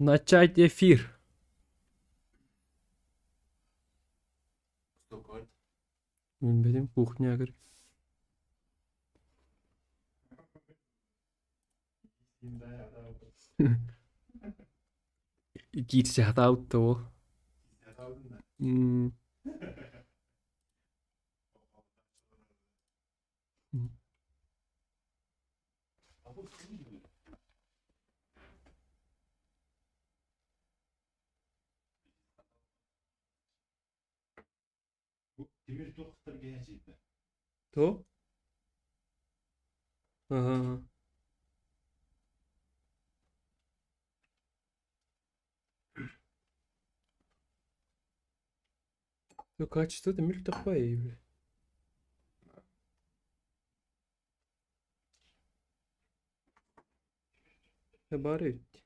Начать эфир. Bilmedim кухня кір. Кирсе хатауытты ол. Темир тоқтар генетикті. То? Ага. Ну, качество-то миль такое, бля. Бар үйт.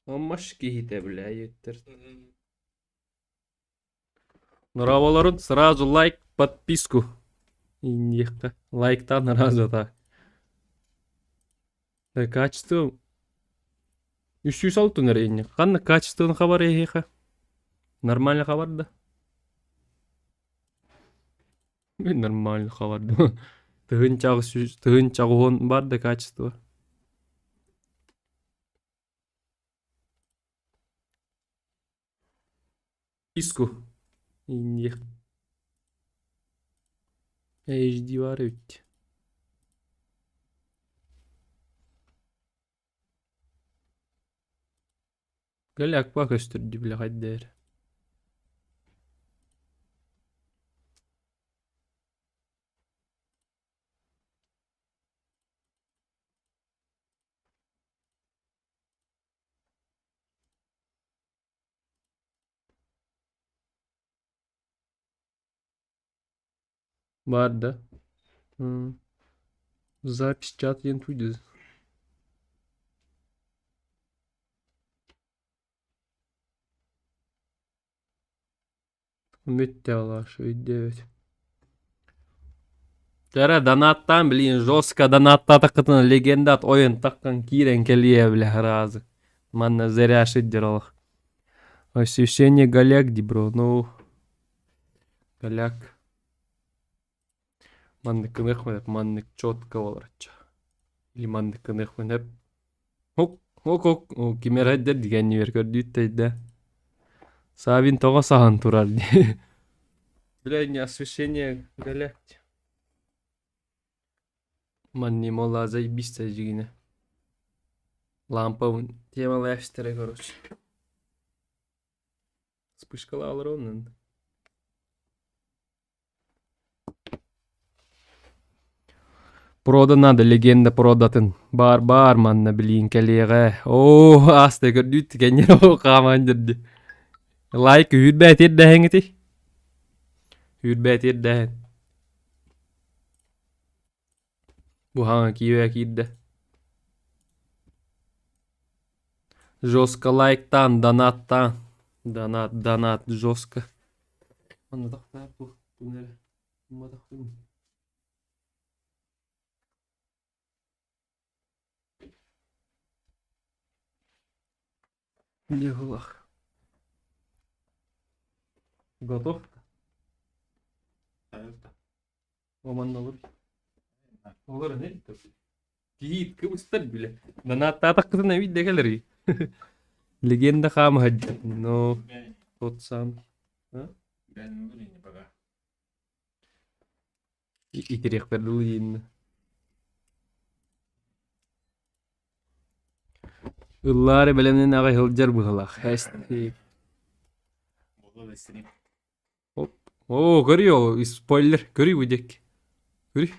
Аммаш кейте, бля, еттер. Нраваларын сразу лайк, подписку. Индиққа. Лайктан разу да. Качество. 306 әрине. Қанды качествоны хабар ехеха. Нормально хабар да. Нормально хабар да. Тығын чағы бар да качество. Писку. Индиқ. HD бар өтті. Галяк бак өстірді біле қайдер. Бар да. Запись чат ен туйды. Үмітте алаш өйдебет. Жара донаттан білейін жестко донаттаты қытын легендат ойын таққан кирен келие бля разы. Манна зря шиддер алах. Освещение голяк ди бро, ну. Голяк. Манны кынықмын, манны чотко оларча. Или манны кынықмын. Ок. Кемерайдер деген невер көрдүйттейді. Сабин тоға саған турар. Бля, не освещение голяк. Манни мола заебисто жигине. Лампа темалы әштері, короче. Вспышкалы алыр оның. Прода надо, легенда продатын. Бар манна білейін кәлеға. О, асты көрдүйт кәнер о қамандырды. Лайк үйірбәт ерді әңіті. Үйірбәт ерді әң. Bu hangi kiyek idde. Жестко лайктан, донаттан. Донат, жестко. Аны тақтай бұл нәре. Ма тақтай. Не ғылақ. Готов? Оман алыр. Олар не дейді? Кейт, көмістер біле. Донаттаты қытына видде кәлері. Легенда қамы хаджи. Но, тот сам. Бәнін білейін баға. Итерек берді ұлейін. Ұллары білемнен ағай хылджар бұғылақ. Әсті. Бұл да істерім. О, көрі спойлер. Көрі өдек. Көрі.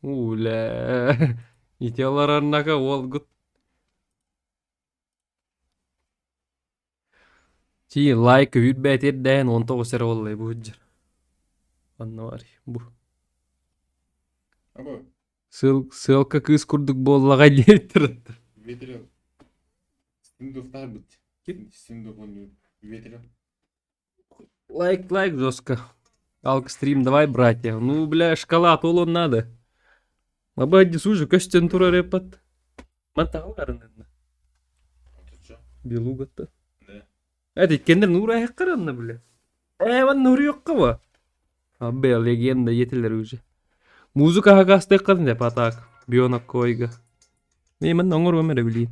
Уля. Ителар арнаға ол ғыт. Чи лайк үйірбәт ердәйін 19 сәрі олай бұл жыр. Анна бар. Бұл. Абы? Ссылка кыз күрдік боллаға дейіп тұрды. Ветрел. Стендофтар бұд. Стендофон ветрел. Лайк, жестко. Алка стрим, давай, братья. Ну, бля, шкала толон надо. Абы әдді сужы көстен тұра репат. Мантағыларын әдді. Белугатта. Да. Это иткендер нура хаккаранна биле. Ван нуру yok ва. Абе легенда етелер уже. Музыка хагасты кадын деп атак. Биона койга. Мен оңор өмере билейин.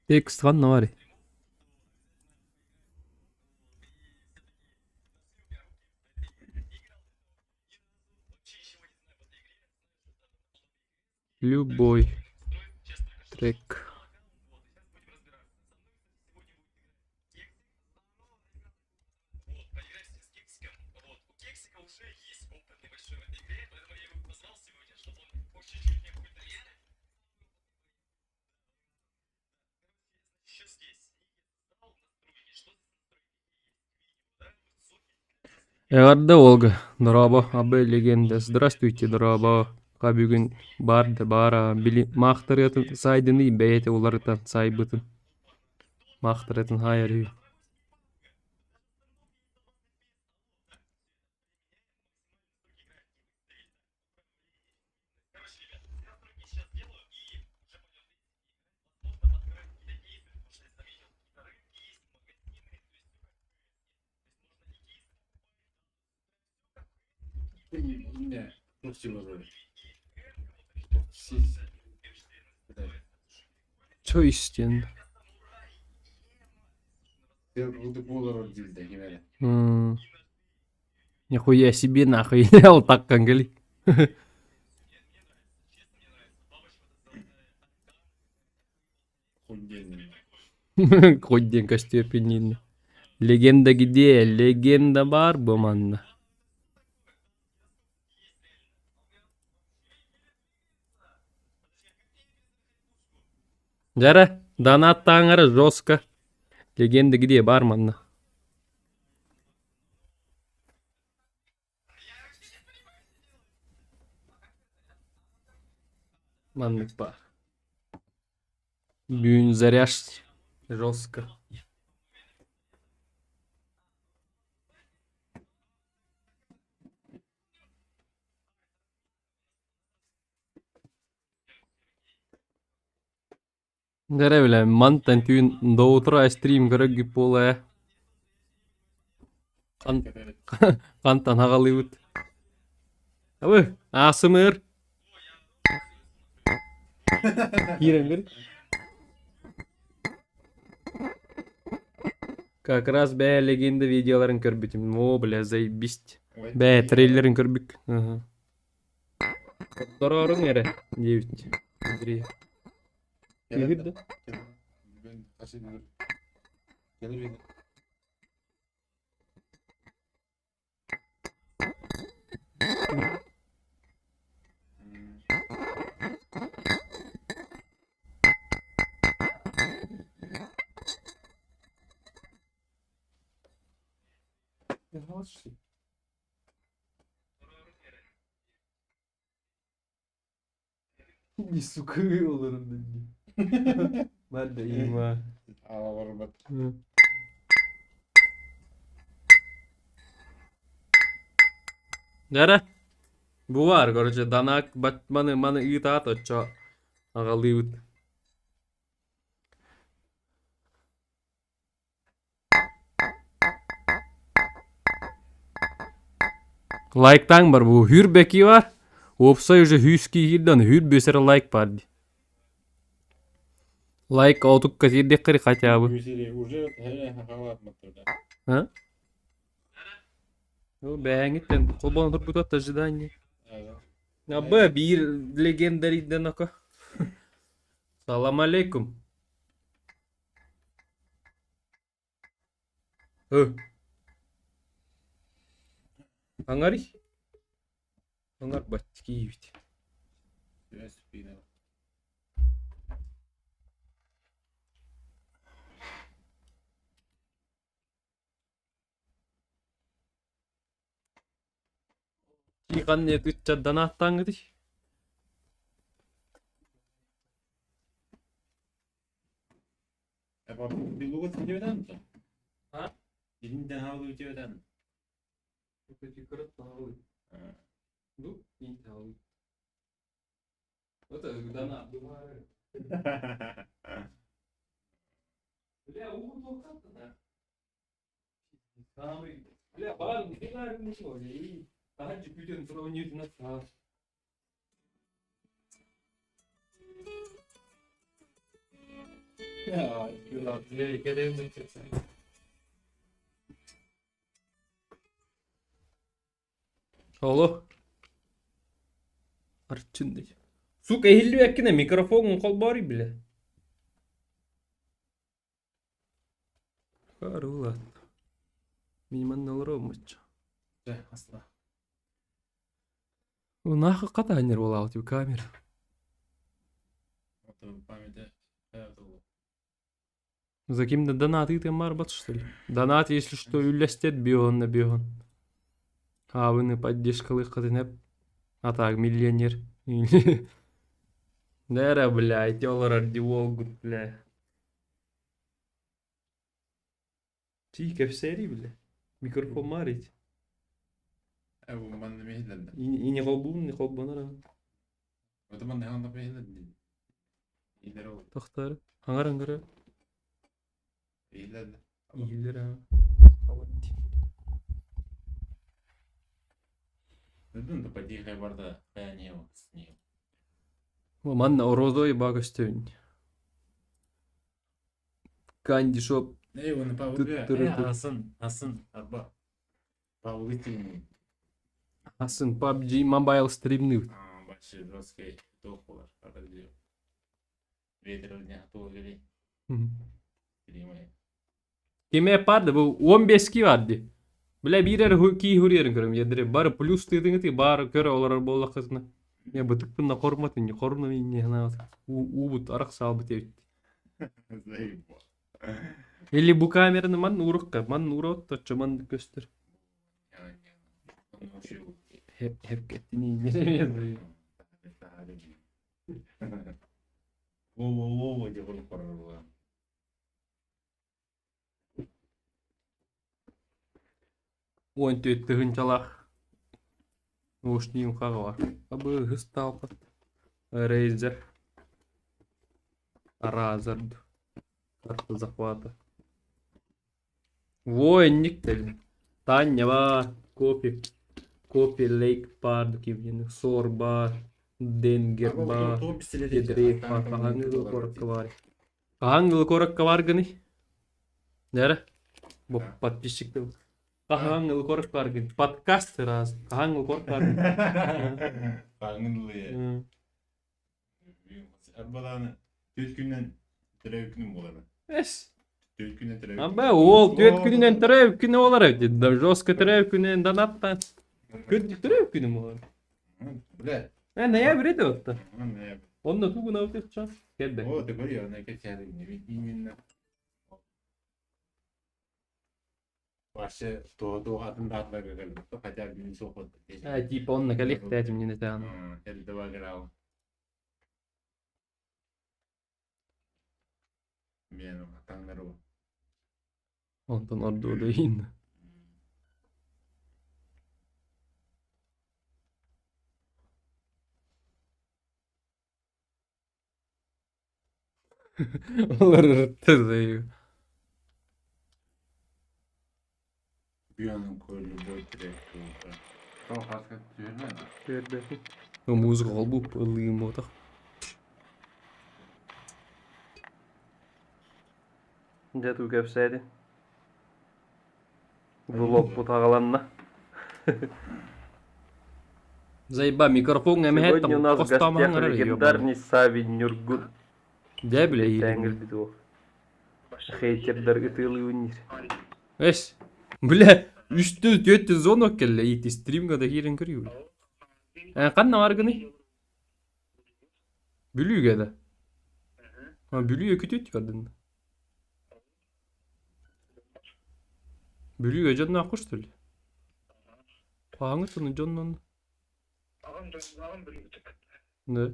Текст хан навари. Любой трек. Эгарда Олга, драба, абе легенда. Здравствуйте, драба. Ка бүгүн барды бара били мактырытын сайдыны бейте уларытан сайбытын. Мактырытын хайыр. Не, ну всего вроде. Сись. Чо истен? Ты руды булар дилде кемеле. Нихуя себе нахуй. Я так кангали. Хуйдельный. Kodden степенин. Легенда где? Легенда бар bu manna. Жара, донаттаңары жестко. Легенда где? Бар manna. Маннык бар. Бүйін заряж жестко. Жара биле, мантан түйін доутра стрим көрөгүп болая. Кантан агалыбыт. Абы, асымыр. Киренгер. Как раз бә легенда видеоларын көрбүтүм. О, бля, заебисть. Бә трейлерин көрбүк. Дорорун эре. Девять. Андрей. Кирди. Ben kaçı bilir. Gelir beni. Не сука olurum dedi. Ben de iyiyim ha. Aa var bak. Jara. Bu var короче, данак маны ыйтаат очо агалыбыт. Лайктаң бар бу хүрбеки бар. Опсай уже хүски хирдан хүр бесер лайк бар. Лайк отук катирдек кыри хотя бы. Уже хават моторда. А? Ну, бәңиттен колбон турбут от ожидание. Абы бир легендарийден ока. Салам алейкум. Аңари? Аңар баттики ебит. Я спина. Киған не тутчадан аттан гыды. Yapar bir lugat videodan mı? Ha? Birinden havalı videodan mı? Kötü kırıp dağılır. Ha. Bu intihal. Это донат бывает. Бля, Умут толкатты, да? Самый... Бля, барын, не знаю, не что, и... Танчик bütün сравнить на сас. Ya, güzel. Gelevden çeksen. Alo. Arçındı. Сука, ehilli ekkine mikrofonun kol bari bile. Karılar. Мейман olmuş. Да, асла. Нахуй катанер была у тебя камера. Вот в памяти. За кем-то донаты ты марбат, что ли? Донат, если что, юлястет бегон на бегон. А вы не поддержка их а так, миллионер. Нера, блядь, доллар волгут, бля. Тихо в серии, бля. Микрофон марить. Bu bana mehirlendi. И не холбун, не холбонара. O zaman ne anda mehirlendi? İyileri oldu. Тохтар. Аңар. İyilerdi. Ийлера. Neden de подъехай барда хаянева с ним. Манна орозой багостёнь. Канди шоп. Ey onu Pavl'a. Hasan arba. Pavl'ı için. Асын PUBG Mobile стримнив. Başı жесткий топовар. Arada diyor. Ветер тоğu geliyor. Стримай. Kime pardı bu 15 ki vardı. Bile birer ki huriyerin körüm yedire. Bar plus dedin ki bar köre olar bolla kızına. Ya bu tıkkınla kormatın ya koruna minni hana. Ubut arak sabit evet. Заебал. Или bu kameranı man urukka. Man urot da çaman göster. Он вообще. Hep ketini yine. Во-во-во, где он порвал. Он түйттігін çalaq. Ошнийim қағы var. Абы ғысталқыт. Рейзер. Разард. Карта захвата. Войник dedi. Таня var. Кофе. Кофе Лейк бар. Кивнені. Сор бар. Денгер бар. Кедрейк бар. Қағаңғылы қорыққа бар. Қағаңғылы қорыққа бар гыны. Нері? Бұл подписчикті. Қағаңғылы қорыққа бар гыны. Подкаст раз. Қағаңғылы қорыққа бар гыны. Қағыңғылы. Арбадан 4 günden 3 günüm болады. Эс. 4 günden 3 Абе, ол 4 күнінен 3 күні олар өтеді. Жостқа 3 күнінен донаттан. 4 күні олар. Бля. Не береді отты. Ne? Онда тугун аутып чан. Келді. O da görüyor ne geçer именно. Başı doğu adında adlar geldi. Хотя bir sohbet. Типа онна калих тәтім не тән. Elde var grau. Мен атаңдар о. Онтан орду дейін. Олар ұртты дейі. Бүйенің көйлі бой тірек. Сол қасқа жүрмеді. Берді. Музыка қолбуп ылыйым отақ. Жату көпсәді. Влог bu тағаланна. Заеба, микрофон әмәхет там. Сегодня у нас в гостях легендарный Сави Нюргун. Де біле Тәңіл біді ол. Хейтердер ұтылы өнер. Эш. Бля, 300-400 зон оккелле ити стримга да хирен көрüyor. Қанна бар гыны? Бүлüge да. Бүлüge kütüt verdin. Бүлüge canına kuş tül. Паңы тыны жоннон. Ne?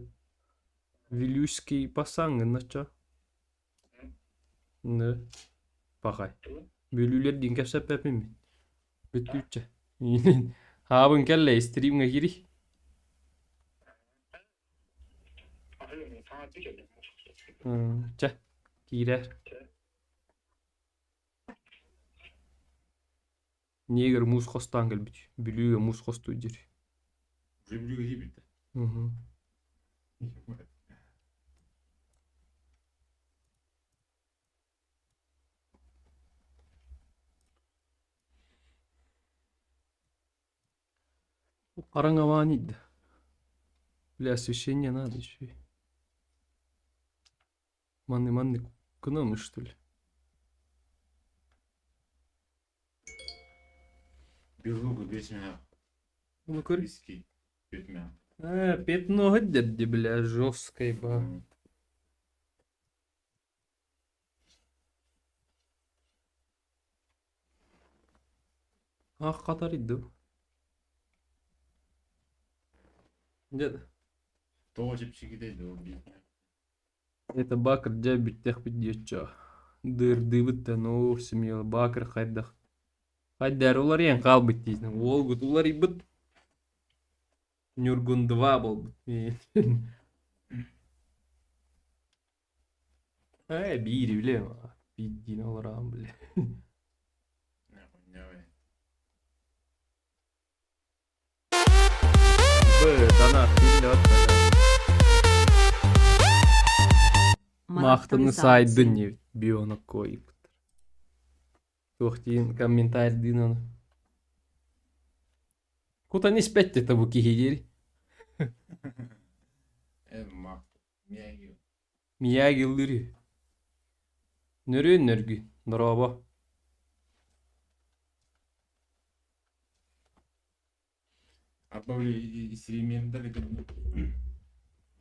Вилюйский пасаңы нача. Ne? Bakay. Bölüler din kapsap yapayım. Bütüçe. Habın kelle stream'e giri. Ча. Кире. Негр мус хостан келбит. Бүлүгө мус хосту жер. Уже блюга ебит. Караң аваниді. Бля, освещение надо еще. Манны кынамы, что ли? Белуга 5 мя. Ну, көр. Виски 5 мя. Пятно дядя, бля, жесткой, ба. Ах, катар иді. Дед. Тоже пчики до убить. Это бакыр жа биттех бидетча. Дырды бітті, ну, семья бакыр хайдах. Хайдар олар ең қал біттейсің. Ол күт олар ибіт. Нюргун 2 бол бит. Бири білем. Биддин олар ағым біле. Дана фильді отпады. Мақтыны сайды не бионы қойып. Тоқтейін комментарий дейін оны. Куда не спетті табу кихидері? Мақ. Мияги. Мияги лүрі. Нөрі нөргі. Нұраба. Отбавили современный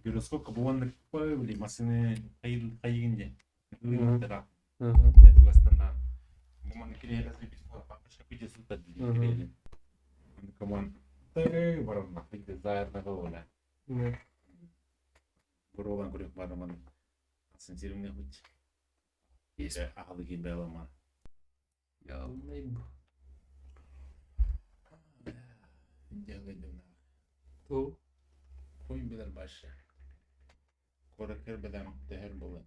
гироскоп кабуанны павли масыны кайгынде. Лыгындыра. Эдуастандан. Буманы кире разребить папаша пиде сутад кирели. Он команд. Ты варна пиде заерна гола. Буролан көрөк барман. Сенсиримне хут. Есе ахлыгин беламан. Ялнайб. Делайдым. То. Кой билер башы. Коракер белем дехер болы.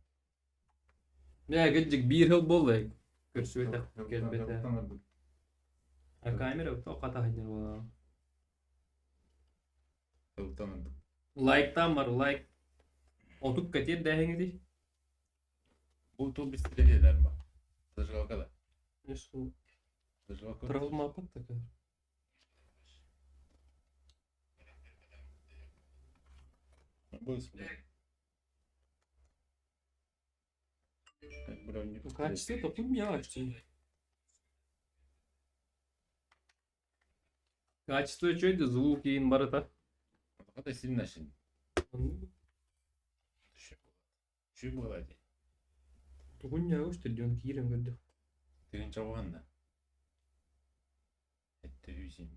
Мя гыджик bir yıl болды. Көрсі өтек келбеті. Камера өтті қата хайдер бола. Лайктан бар, лайк. Отук кетер дәхеңі. Бұл топ бістері дәр ба. Тыжғалқа да. Нешкіл. Тыжғалқа. Травма апат такая. Качество-то поменялось. Качество что это? Звук кейін бар это. Қандай сильно шын. Шүй болады. Тұғын не өшті ден кейрен көрді. Тегін чауғанда. Әтті үйсен.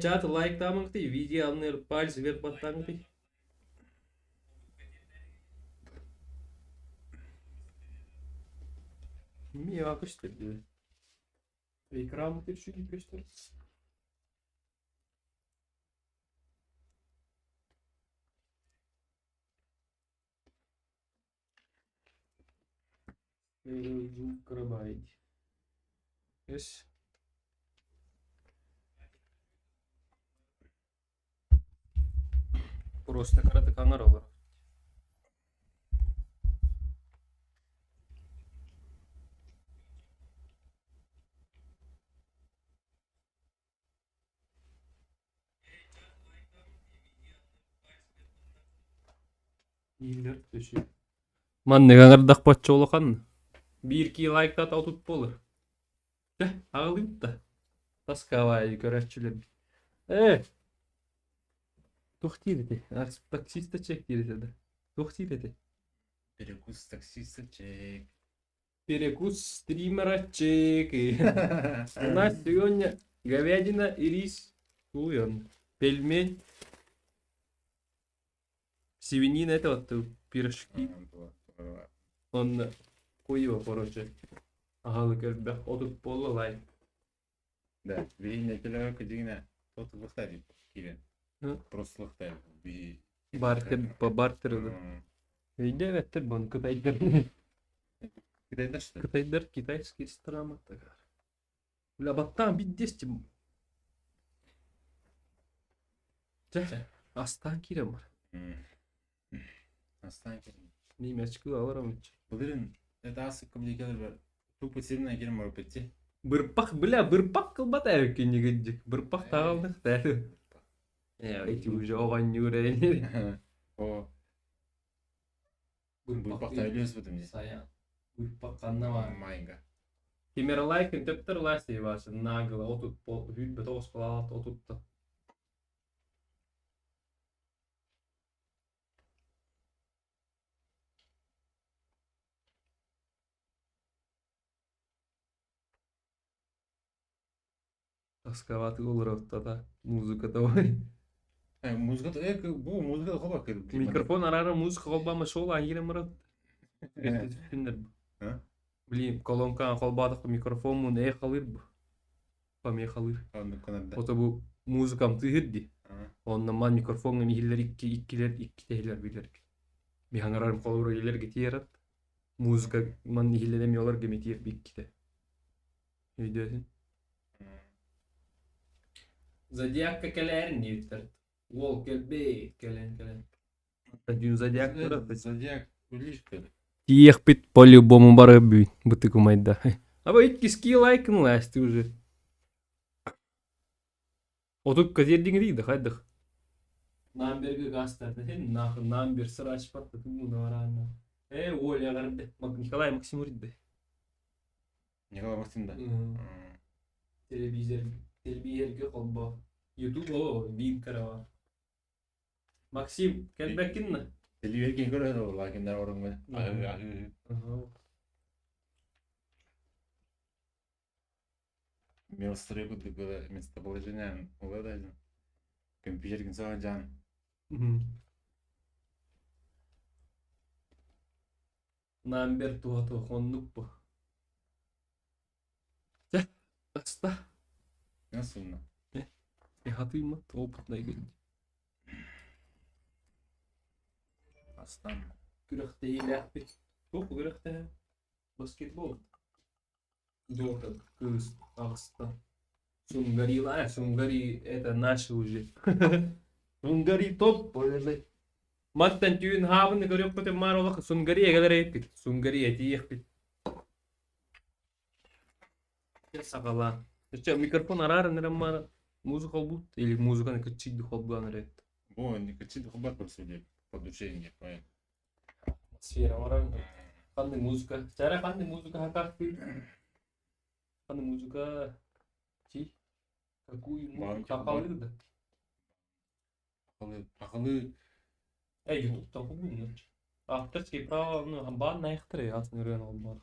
Чаты лайк тамың ты, видео алыныр пальцы вверх баттаңы ты. Мне акышты dedi. Ekranı bir şu gibi göster. Звук карабайди. Yes. Просто карate kanlar olur. İyiler düşüyor. Man ne kadar da patça olakan. Bir iki like da atıp olur. Ağlayıp da. Tas kavayı göreççiler. Toxtiydi dedi. Taksiste çek dedi. Toxtiydi dedi. Перекус таксиста чек. Перекус стримера чек. У нас сегодня говядина и рис. Уйон. Пельмень. Свинина это вот пирожки. Он куева, короче. Ага, как отут пола лай. Да, вейне келева кедигне тот лыхтари кирен. Hı? Просто лыхтари. Бартер ылы. Үйде веттер бұны Кытайдар. Китайда что? Кытайдар китайский ресторан. Бля, баттан биддести. Астан кирем бар. Останки. Немечки аларым үчү. Бұлырын, это асық коммуникатор бар. Тупы сирина керім бар өпетте. Бырпак, бля, бырпак кылбат әйкен негедик. Бырпак тағалдық дәлі. Эти уже оған нүрейін. О. Бұрпақ та өлес бұдым дес. Саян. Бырпак қаннама. Майынға. Кемер лайкын төптір лайсы башы. Нағылы отут бол. Хүлбі тоғыз қалалат отутты. Тасқаваты олыр оттада. Музыка давай. Музыкада, бұл музыкада қолба кіріп. Микрофон арары музыка қолбамы шол аңгелі мұрат. Блин, колонкан қолбадық микрофон мұн қалыр бұ. Пам қалыр. Ота бұ музыкам түйірді. Онна ман микрофонға михиллер ikki tehiller bilir. Bir hangararım koluru gelir getiyerat. Muzika man nihillenemi olar gemetiyer bir ikki de. Ne diyorsun? Zodiac'ka kelerin neytir? Wol kelbe kelen. Dün Zodiac durат. Зодиак үлішкі. Тиех бит по-любому бары бүйт. Бұты кумайда. Аба икки лайкын ласты уже. Отуп казердіңі дейді, қайдық. Намбергі гастарды. Намбер сыр ашпатты. Тумуна варана. Оля ғарды. Николай Максим үрді. Николай Максимда. Телевизерге қолба. Ютуб о, вид карава. Максим, келбеккінні? Телевизерге көреді ол, лайкендар орынғы. Мен сұрай күдді көді местоположение олады. Компьютерген саған жан. Намбер туғаты қоннық бұ. Аста. Nasıl mı? Hatırım mı? Опытна егін. Aslan mı? Күріқті еләқпі. Тоқ күріқті. Баскетбол. Дота, кыз, Ағыстан. Сунгари, это наши уже. Сунгари топ. Маттан түйін хабынды көрек көтіп мар олақы Сунгари егелер еппет. Сунгари әті еқпет. Сақала. Микрофон арарын нерам музыка олбут или музыканы кычыйды холбуан эрет. Бо, не кычыйды холбат бір сөйлеп, по душе не поэм. Атмосфера маран. Қандай музыка? Чара қандай музыка хакақ бейт? Қандай музыка? Чи? Какую музыка хақалырды? Ақылы. Ютубта холбуын. Авторский право, бан найықтыры, асын өрген олбар.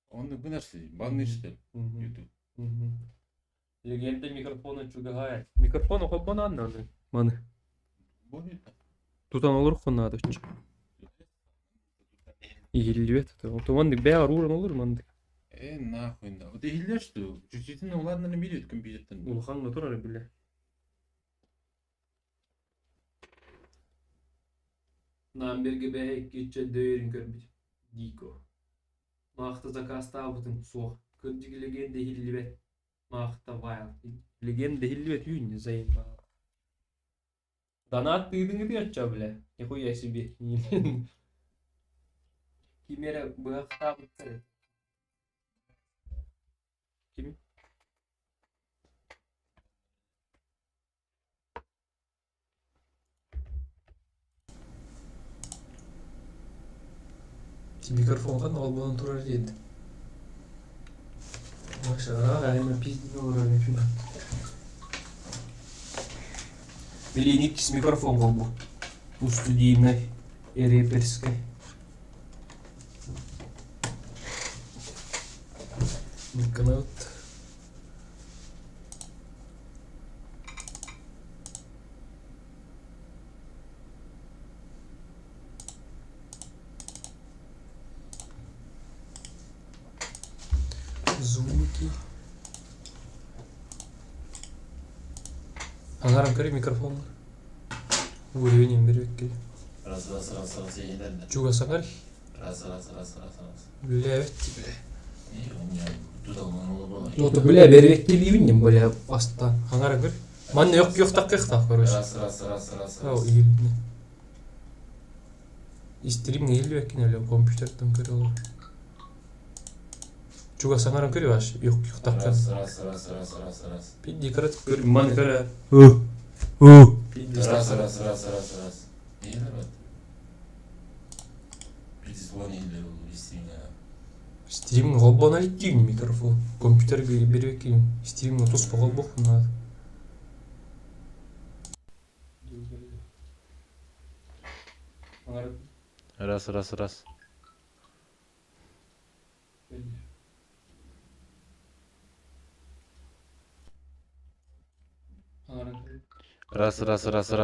Оны bu нәрсе, банны іштер, YouTube. Легенда микрофона чугагая. Микрофона холбана аннаны. Маны. Тутан olur қонады үш. Игілдебет. Отоманды бәғар ұрын olur манды. Нахуйнда. Оты хилдер что? Чуть-чуть уладнаны берет компьютерден. Улханга тұрары біле. Намберге бәйек кетче дөйерін көрбіз. Дико. Мақта закаста абытын соқ. Көрдігі легенда хилдебет. Мақта ваял. Легенда хилдебет үйін зайын бағал. Донат тыйдыңы бертча біле. Нихуя себе. Кимера бұғақта абытсары. Кими? Микрофонға албанын тұрар еді. Машаға әйме пизден олар өйшін. Беленикис микрофон қолбу. У студийной реперской. Миканат. Звуки. Анарам кори микрофон. Уровень берек. Раз, егиден де. Чуга саңар. Раз. Бля, У меня тут алманы болар. вот бля берек келейін бля аста. Хаңара көр. Манна yok таққиқта, короче. Раз. Ау, июльне. Истрим не илю екен әлі компьютерден көрі олар. Чуга саңаран көрі баш, yok таққан. Раз. Пидди карат көрі, ман көрі. Пидди Раз. Не народ. Перезвонили истина. Стримин голбон алективни микрофон. Компьютерге берек кейін. Стримин тус по голбок надо. Раз. Раз.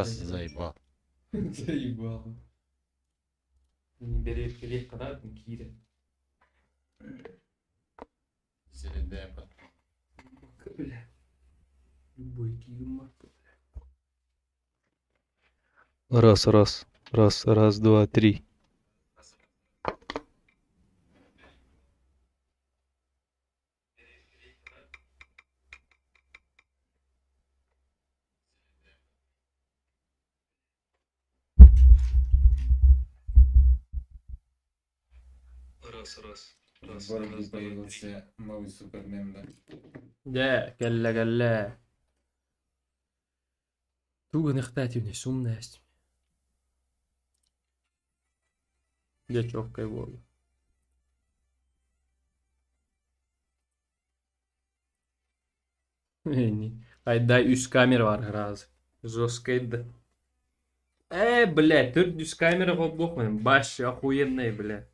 Заебал. Заебало. Берек когда кире. Зеленая под. Бля. Любой кием. Раз, два, три. Раз. Борги появился новый супермен, да. Да, гalla. Туга нахтативни сумность. Дячевкой волу. Айда üst камера var herhalde. Жесткая. Блядь, тут üst камера голбохмен. Баш охуенный, блядь.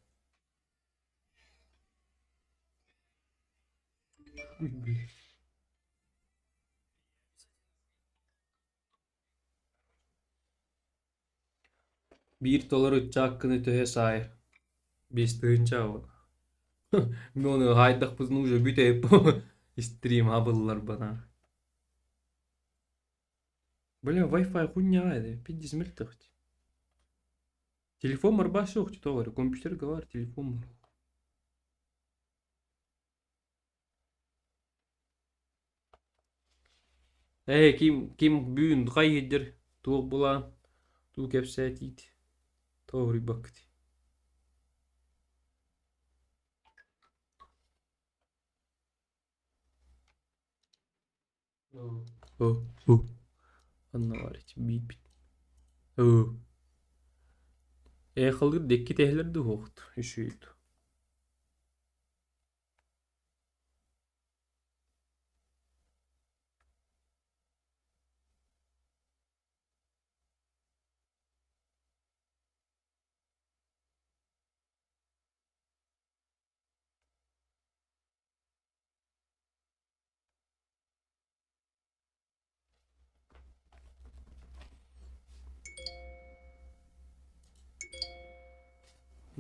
$1 uçak töhe sayır. Biz tığınca o. Onu haydak biz nuja büteyip stream habıllar bana. Бля, Wi-Fi хуйня, это 50 мертвых. Телефон марбашок, что говорю, компьютер говорит, телефон мар. Kim büyün kayıdır, tuğ bulan, tuğ kepsetiydi. Doğru baktı. Anna var hiç bit. Kıldır dekki tehler de hoğdu. Üşüydü.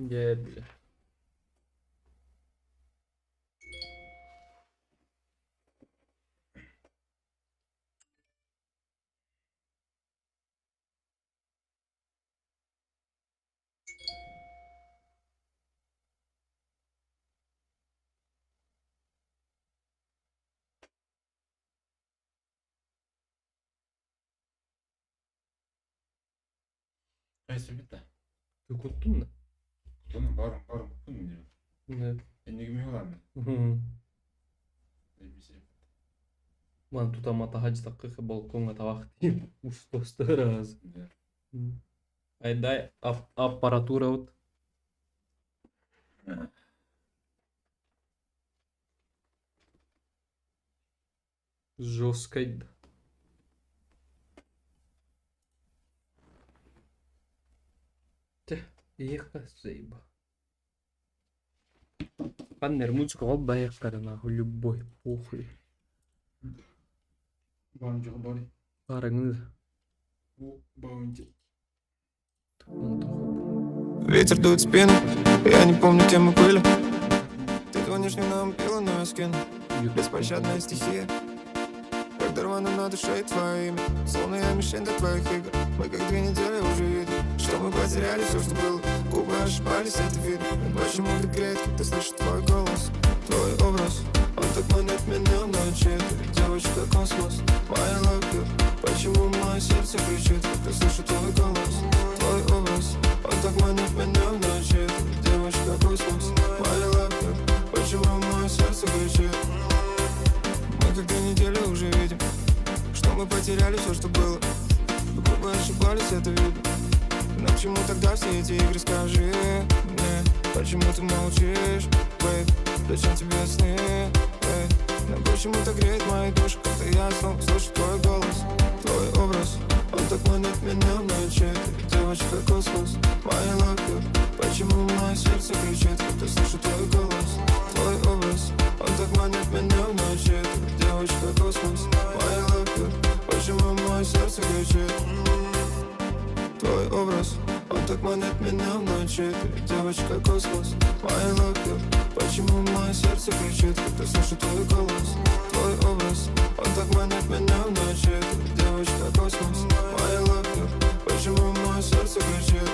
Gel. Kayısı bitti. Tututtun da. Bunun barım. Bunun diyor. Ne? Ne gibi olan mı? Man tutamata hacı dakika balkonga tavakti. Usta раз. Айдай аппаратура вот. Жесткая. Ехать заеба. Паннер музыка голба ехать нахуй любой похуй. Бамджо бори. Парагныз. Бамджо. Ветер дует в спину, я не помню, где мы были. Ты звонишь мне, нам пила, но я скину. Беспощадная стихия. Как когда рвану на душе и твое имя. Словно я мишень для твоих игр. Мы как 2 недели уже видим, что мы потеряли все, что было. Губы ошибались, это видно. Почему так греет, когда слышу твой голос? Твой образ, он так манит меня в ночи. Ты девочка космос, моя love you. Почему мое сердце кричит, когда слышу твой голос? Твой образ, он так манит меня в ночи. Ты девочка космос, моя love you. Почему мое сердце кричит? Мы как 2 недели уже видим, что мы потеряли все, что было. Губы ошибались, это видно. Но к чему тогда все эти игры, скажи мне? Почему ты молчишь, бэйб? Зачем тебе сны, бэйб? Но почему так греет мои души, когда я снова слышу твой голос? Твой образ, он так манит меня в ночи. Ты девочка космос, моя love you. Почему мое сердце кричит, когда слышу твой голос? Твой образ, он так манит меня в ночи. Ты девочка космос, моя love you. Почему мое сердце кричит? Твой образ, он так манит меня в ночи. Ты девочка космос, моя love you. Почему мое сердце кричит, когда слышу твой голос? Твой образ, он так манит меня в ночи. Ты девочка космос, моя love you. Почему мое сердце кричит?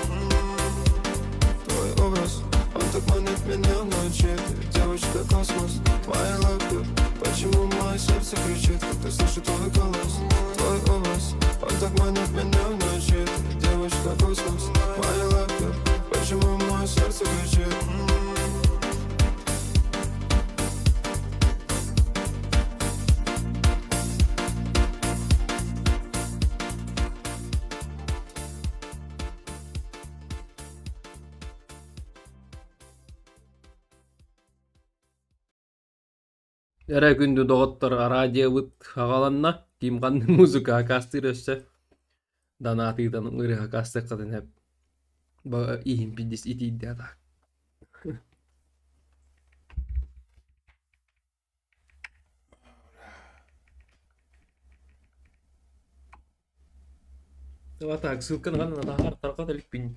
Твой образ, он так манит меня в ночи. Ты девочка космос, моя love you. Почему мое сердце кричит, когда слышу твой голос? Твой образ, он так манит меня в ночи. Ты девочка космос, моя love you. Почему мое сердце кричит? Эрэ күндү доғыттар радиобыт хағаланна, ким қанды музыка акастыр өссө. Данатыдан ыры акастыр қадын әп. Ба иим пиддис итидді ада. Так, ссылка на канал тарқат әлікпен.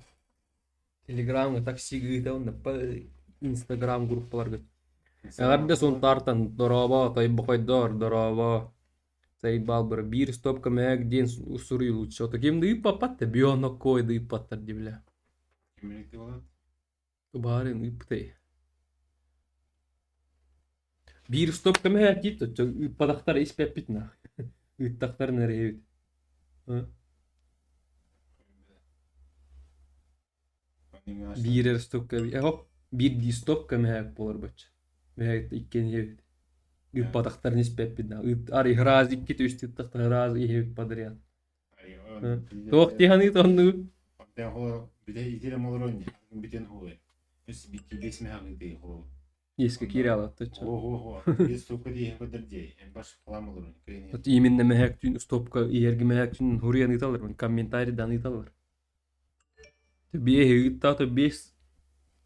Телеграмға, таксигі, Инстаграм группаларға. Әгәрді сон тартан, дораба, тайбақайдар, дораба, сайбал бір стопка мәк ден ұсыры лучше. Кемді үппапатты, бионок койды үппаттар дебілі. Кемелікті болады? Барын үпптай. Bir stopka мәк дейді, үппадақтар еспәп бітіна. Үттақтар нәре өйді. Bir stopka, bir di stopka мәк болар бачы. Мәк ikкен ебеді. Үппадақтар неспәп бітіна. Ары ғразик кет өстеттіқтар ғразы ебеді подряд. Тоқ дейханы тонды. Оттен хо биде ителем olur önce. Biten ho. Üst bitti besme hağı değil ho. Ескі кирялы тұтшы. Ого. Без стопка дейін көдірдей. Әм баш қалам olur. Именно мәк түн стопка ергі мәк түн хұриян италар. Комментарийдан италар. Бейі үттаты 5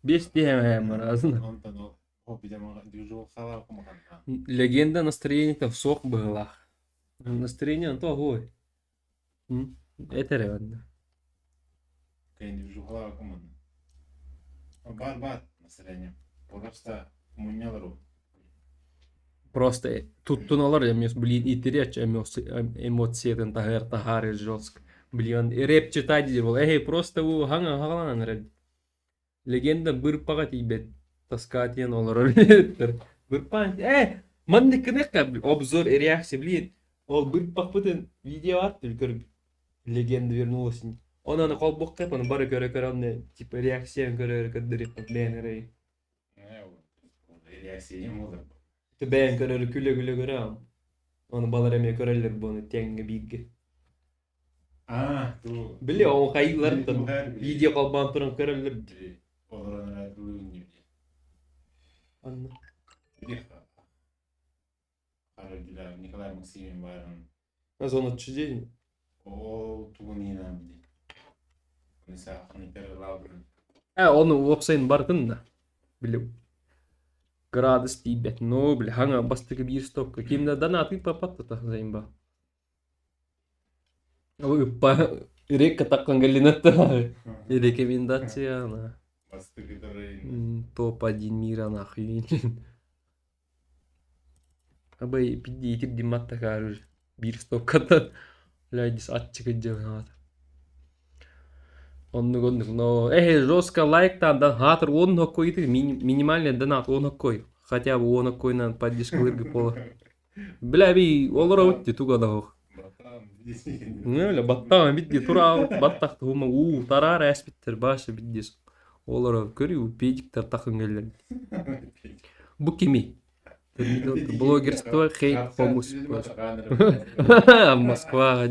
дейін әм аразына. Онтан ол. О, биде маған дүйжол қала оқымаған. Легенда настроение-то соқ бұғылақ. Настроение-то ғой. Этері бәнді. Кәйін дүйжол қала оқымаған. Бар настроение. Просто мунялару. Просто туттуналар емес, блин, итереч эмоциятын тахар жестко. Блин, рэп читать дер бол. Просто у хаңа хағаланан рэп. Легенда бір паға тейбет. Таскатен олар рэптер. Бір паға. Манды кінеққа обзор реакция, блин. Ол бір пақ бұтын видео атты көріп. Легенда вернулась. Онаны қол бұққап, оны бары көрі, типа реакциян көрі көддіріп, бән рэй. Реакция не olur. Бән көрі күлі көрі. Оны балар әме көрілер бұны тәңгі бейгі. Ту. Біле, оң қайылар видео қалбан тұрын көрілер. Olur onlara duyun gibi. Anna. Bir Karagüler, Nikolay Maksim'in var. Оны түші O tuğun inandı. Mesela kanıtları lavırın. Оны опсайын бартын да. Біле. Градус тибет. Но, біле, хаңа бастығы бір стопка. Кемді донаты папатты тақзайын ба. Ұппа рекка таққан галинатты. Рекомендация, ана. Бастығы дұрын. Топ-1 мира нахуй. Абай, піддейтір диматта қарыр. Bir stokata. Лайдис атчыгы жана. Оннук. Но жестко лайктан дан хатыр 10 хоккойды минимальный донат 10 хоккой. Хотя бы 10 хоккойнан поддержкалыргы пола. Бля би олора өтті тугада. Баттама битти тура баттақты хума тарар әспиттер башы биддес. Олара көрүү педиктер такын келген. Бу кими? Блогерство хейт фокус. Москва.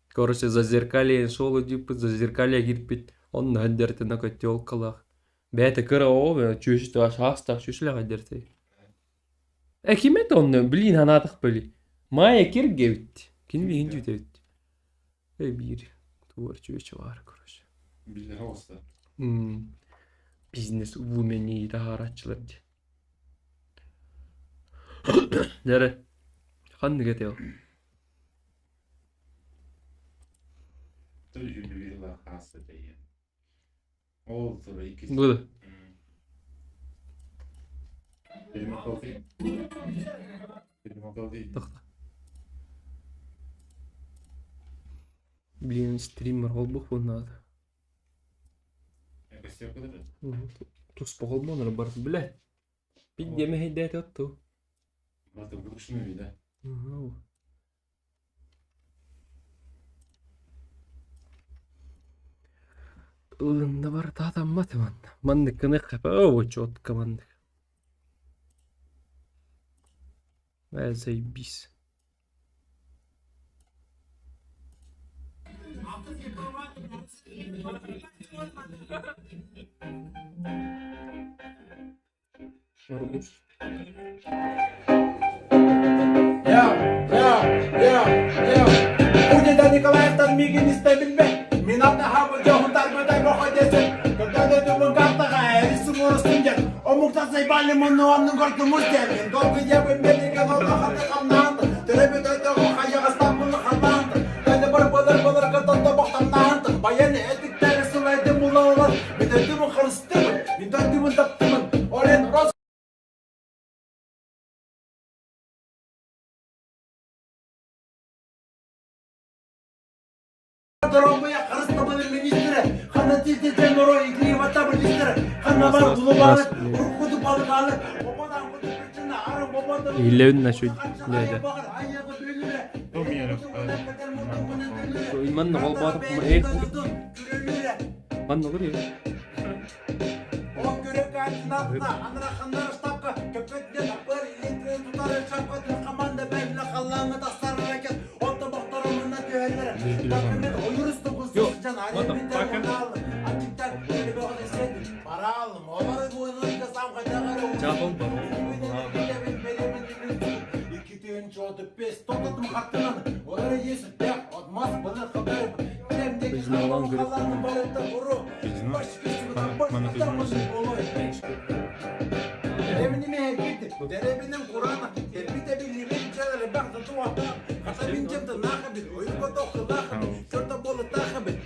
Короче, зазеркалье шолу дип зазеркалье кирпит. Он хаддерте на котелкалах. Бәте кыра о, чүшті ашастақ чүшлі хаддерте. Кимет онны, блин, анатық били. Майя кирге битти. Кин би хинжи бите битти. Бир. Туар чүші бар, короче. Bizde hausta. Бизнес вумени тахарачылар. Жаре. Ханны кетео. Tur yürüyorlar hasta diye. Oldu da ikisi. Буду. Benim akıl değil. Benim akıl değil. Тохта. Блин, стример голбух надо. Якось я куди? Тус по голбонер бар, блядь. Піддеме гейдете отту. Просто вручную, да? Улында бар татам матеман. Мандык кыны хапа, о, чётко мандык. Заебись. Куда Николаевтан мигин истебилме? Минатна хабы жохунтар бөтай бохойдесен. Көтөдө түбүн картага эрисин урустунген. Омуктан сайбали муну анын кортумуз деген. Долгу ебин медиген олда хаты камнанды. Теребит өтөгү хаяга стамбулы хаманды. Кайда бар бадыр катонда боктамнанды. Баяны этиктери сылайды мулалар. Медетимин хрыстымын, медетимин таптымын. Орен роз Дорогая Христовая министра, хана тите теморо и климата министра, хана бар глобалы, рухуду балгалы, бабадан буду причина, ары бабадан. Илеун на шуй. Леда. Иман ногол бар, эх. Ман ногор я. Он көрек айтынатына, анра хандар штабка, көпөтне тапыр, электре тутары шапкатын команда бәйлі қаллаңы тастары ракет, отты бақтарымына түйәлері. Bakın oyurustuk usulcan aleminde monalı. Açıktan böyle bir odeseydim. Paralım, onları bu oyunlarında samkacağları. Çapıl var. İki tüyün çoğdu pes, topladım hakkından. Onları yesin, bek, odmaz, bana haberim. Bilemdeki kalmam kalanın barında vuru. Baş kısmından başlıktan mısın oluyor. Dereminime gitti, derebinin Kur'an'a. Elbite bildiğim şeyleri baktı tuvata. Kata bincemde nakabit, oyun kotoku nakabit. Körte bolu takabit.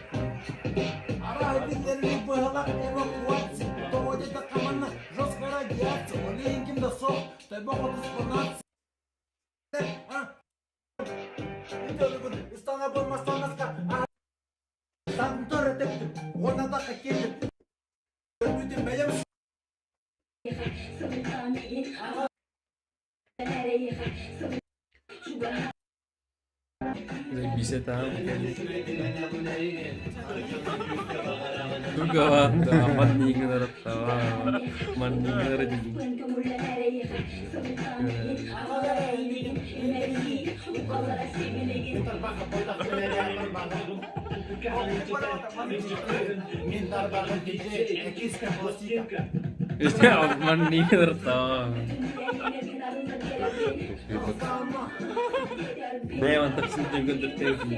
Ara bilgilerini bıhalak evakuatsi. Doğuca takamanla joskara giyatsi. Onu yengimde sok, tabi otuz konatsi. İstana bulmazsan aska. Sandım töre teptim, ona da kakedim. Görmüdüm benim. Bisa tahu. Juga amat nih ngerat tawa. Mandi ngerat jadi. İşte mandi ngerat tawa. Ne mantap sih juga tertib.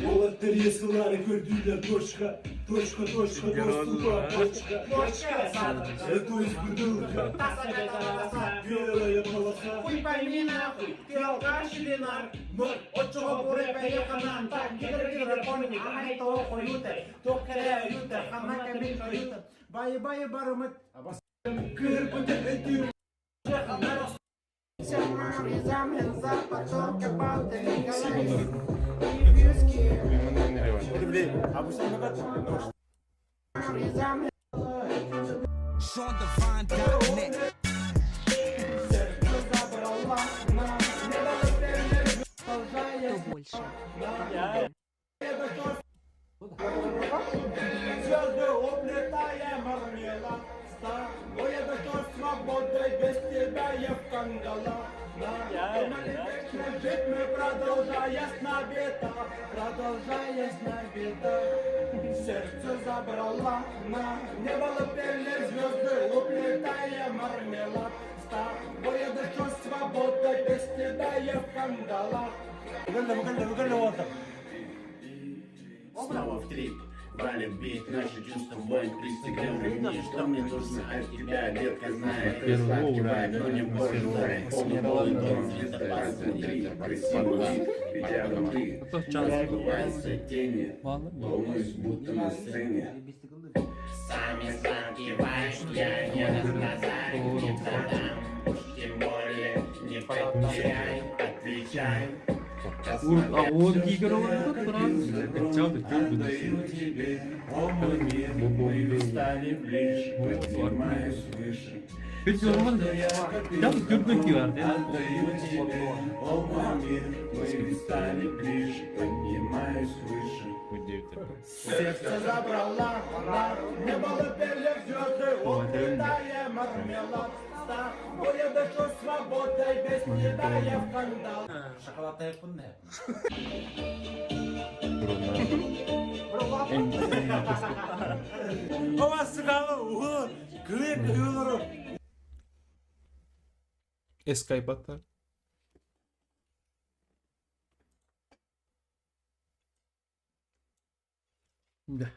Olatları yasaları gördüler boşka. Точка, точка, доступа, точка, точка, это избудука. Белая полоса. Хуй пойми нахуй, ты алкаш или нар? Ноль, от чего буре поеханан? Так, гидр, помни, ай, то хуюта, то крея юта, хамака мин хуюта. Бай, барумет, абас. Кыр, путер, эти, SeanDivine.net. Кто больше? звезды уплетая мармелад. Моя дочь свободой, без тебя я в кандалах. Жить мы, продолжая с набита, продолжая с набита. Сердце забрала на небо лопели звезды, уплетая мармелад. Моя дочь свободой, без тебя я в кандалах. Снова в трип, валим бит, наши чувства воин, пристегнем ремни. Что мне нужно от тебя, детка, знает. Ты сладкий вайб, но не больше знает. Полный дом, звезда, внутри, красивый вид. Ведя внутри, разбиваются тени. Волнуюсь, будто на сцене. Сами сладкий вайб, я не рассказать, не продам. Уж тем более не потеряй, отвечай. А вот Игорь вот сразу кричал, ты чё будешь? Peki olmaz ya. Ya bu Türk'teki vardı ya. Сердце забрала она, небо лопели звезды, уплетая мармелад. Моя дочь свободой, без тебя я в кандал. Шоколадная yapın ne? Ama sıkalı, uğur, kıyık yılırım. Skype atar. Да.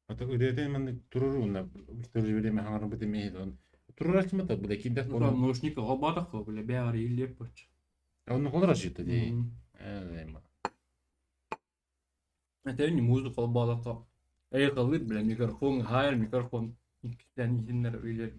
А то үдетен туруруна, в то же время хангару бите мейд он. Турурашмата буде киндер Там кону. наушники албадах бля бәрі илеп бач. Он холраш итте ди. Эйма. Это не музыка албадах. Эй калыр бля микрофон, хайр микрофон. İkisinden izinler öyle.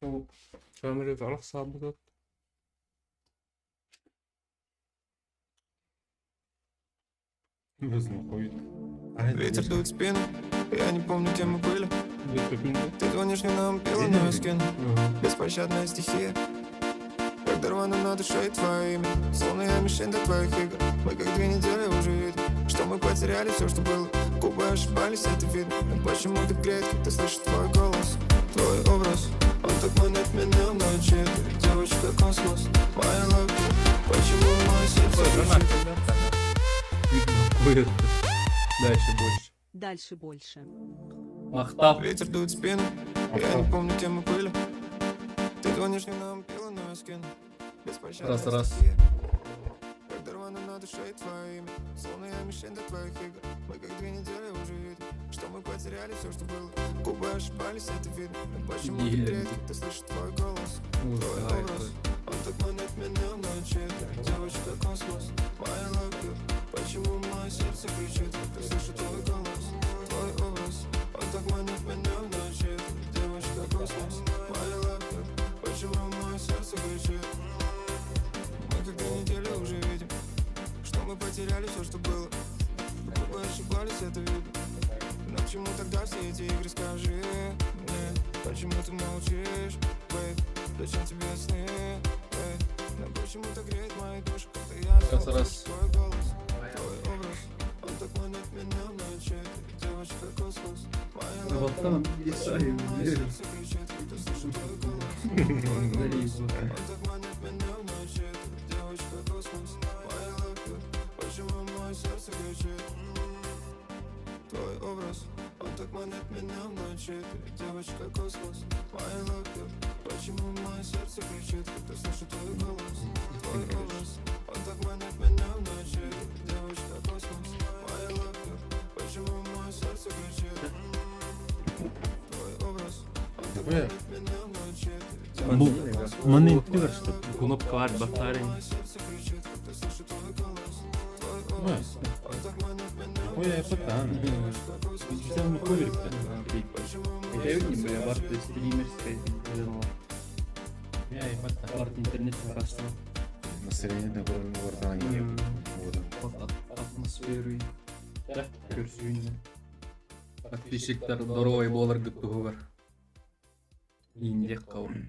O kamerayı alak sabık. Ветер дует в спину, я не помню, где мы были. Ты звонишь мне на пилотную скину. Беспощадная стихия. Как дорвано на душе твое имя. Словно я мишень для твоих игр. Мы как 2 недели уже видим, что мы потеряли все, что было. Губы ошибались, это видно. Но почему так греет, когда слышу твой голос? Твой образ, он так манит меня в ночи. Ты девочка космос, моя лove. Почему мое сердце кричит? Дальше больше. Дальше больше. Махтав. Ветер дует в спину, я не помню, где мы были. Ты звонишь мне на пилотную скину. Беспощадная Раз. стихия. Как дорвано на душе твое имя. Словно я мишень для твоих игр. Мы как 2 недели уже видим, что мы потеряли все, что было. Губы ошибались, это видно. Но почему ты греет, ты слышишь твой голос? Твой образ, он так манит меня в ночи. Девочка космос, моя love. Почему мое сердце кричит, ты слышу твой голос? Твой образ, он так манит меня в ночи. Девочка космос, моя love. Почему мое сердце кричит? Мы как 2 недели уже видим, что мы потеряли все, что было. Губы ошибались, это видно. Но к чему тогда все эти игры, скажи мне? Почему ты молчишь, бэйб? Зачем тебе сны, бэйб? Но почему так греет мою душу, когда я слышу твой голос? Твой образ, он так манит меня в ночи. Девочка космос, моя лава. Мое сердце кричит, когда слышу твой голос. Твой образ, он так манит меня в ночи. Девочка космос, моя лава. Почему мое сердце кричит? Твой образ, космос. My love you. Почему мое сердце кричит, когда слышу твой голос? Твой образ, он так манит меня в ночи. Девочка космос. My love you. Почему мое сердце кричит? Твой образ, он так Такое манит меня в ночи. Маны интегр, что ли? Кнопка var batarya. Ой, я потан. Взял на коврик-то. Evim böyle Bart'ta streamer yazılma. Я и потан. Bart internet arasında. Настроение такое не вартание. Вот. Atmosferi. Да, көрсүйүнө. Подписчиктер здоровый болар күттүгү бар. Индек кабыл.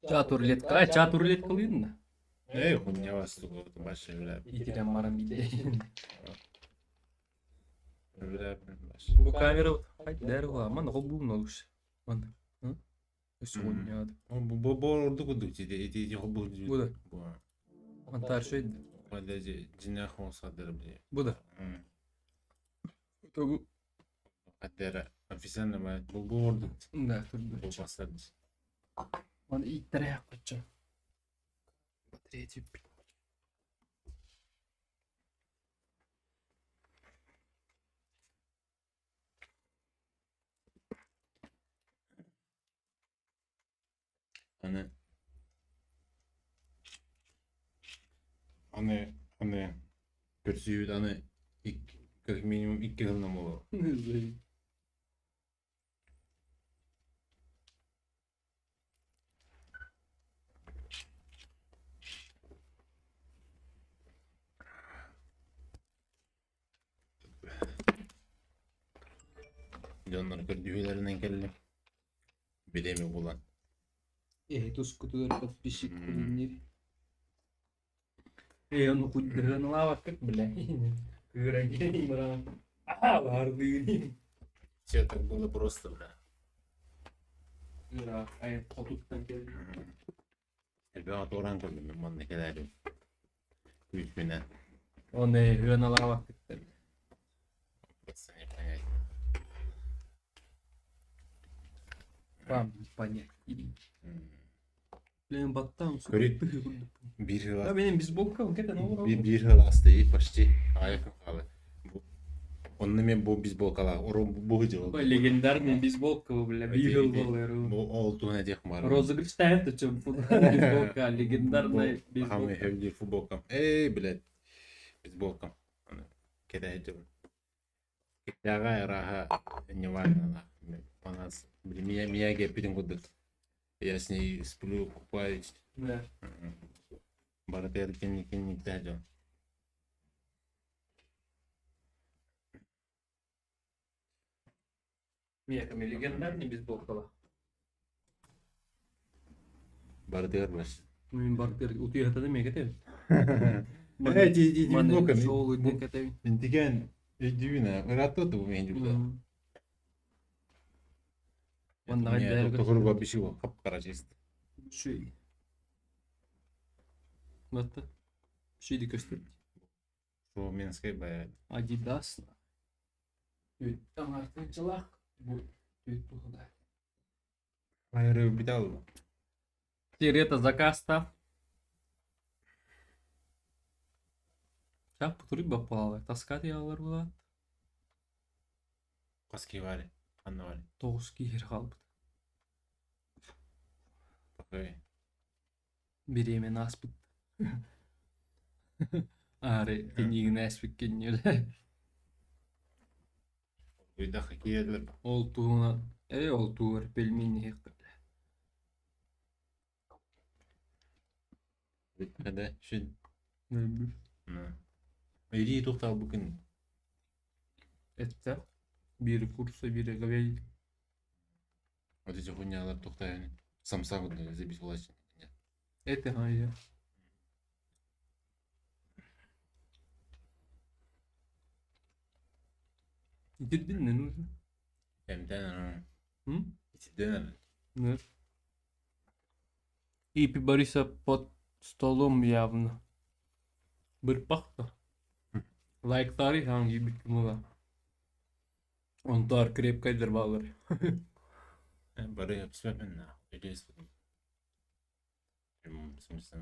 Чатурлет кылыйын да. Эй, хуйня вас тут большая бля. Итирем барам биде. Бля, бля. Бу камера хайт дәрва, ман гобун олуш. Ман. Өсүгүнү. Борду кудуть, эти хоббуды. Буда. Ман таршойд. Подожди, джинахон садыр бля. Буда. Тогу. Атера официально мать борду. Да, турду. Посадить. Ман иттер кача. Батарея тип. Аны көрсүйүт аны как минимум 2 жылдан болот. Jonlar kördüğülerinden kelli. Bilemi bulan. Тус кутулар подписчик кулинер. Он худдырын лавак как, бля. Кырагей мрам. Варды. Все так было просто, бля. Кыра, потуктан келди. Ben oran koydum ben bana kadar. 3000'e. Он hön lawak. Просто не понять. Вам понять. Блин, баттан Көрет. Bir Ya yıl benim bizbolka hakikaten olur. bir yıl hastayı почти ayakkabı kaldı. Onun men bu bizbolkalar bu hıcı oldu. Легендарный бейсболка, бля, бигл был. Bu olduğuna dek var. Розыгрыш ставит, чем бейсболка, легендарная Хамы бейсболка. хевди футболкам. Эй, блядь. Бейсболкам. Кеда хеджем. Китяга раха не важно. У нас, блин, меня гепидин кудык. Я с ней сплю, купаюсь. Да. Баратер кенни тяжел. Меками легендарный бейсболка. Баратер баш. Мен бартер утуята да мекете. Эти бейсболками. Шоу декете. Интиген эдюна. Ратото bu mendil. Ondan Ya değerli doktor bir şey var. Kapkara çizdi. Şey. Hatta şey de göster. Şu Minsk'e bayağı. Adidas. Evet, tam artıncılar. Bu bu kadar. Hayır bir daha oldu. Теперь это заказ-то. Сейчас потурить попало. Таскать я алар. Kaski var. Anne var. 9 kişi kaldı. Bakıyor. Biri hemen aspıt. Ağrı deneyini aspıt geliyor. Bir daha kiyeler. Oltuğuna. Oltuğu pelmeni yıktı. Hadi şu. Ne bileyim. İyi tutar bugün. Etse. Biri kursa biri gavey. Вот эти хуйнялар тухтай. Самсагы забить власть. Это hayır. Gittin ne oldu? Hem tane. Hı? İçinden. Ne? И Бориса под столом явно. Bir bak da. Like'ları hangi bir kımıla. Onlar krepkaydır bağlar. Бары yapsın на. Öyleyse. Смысле.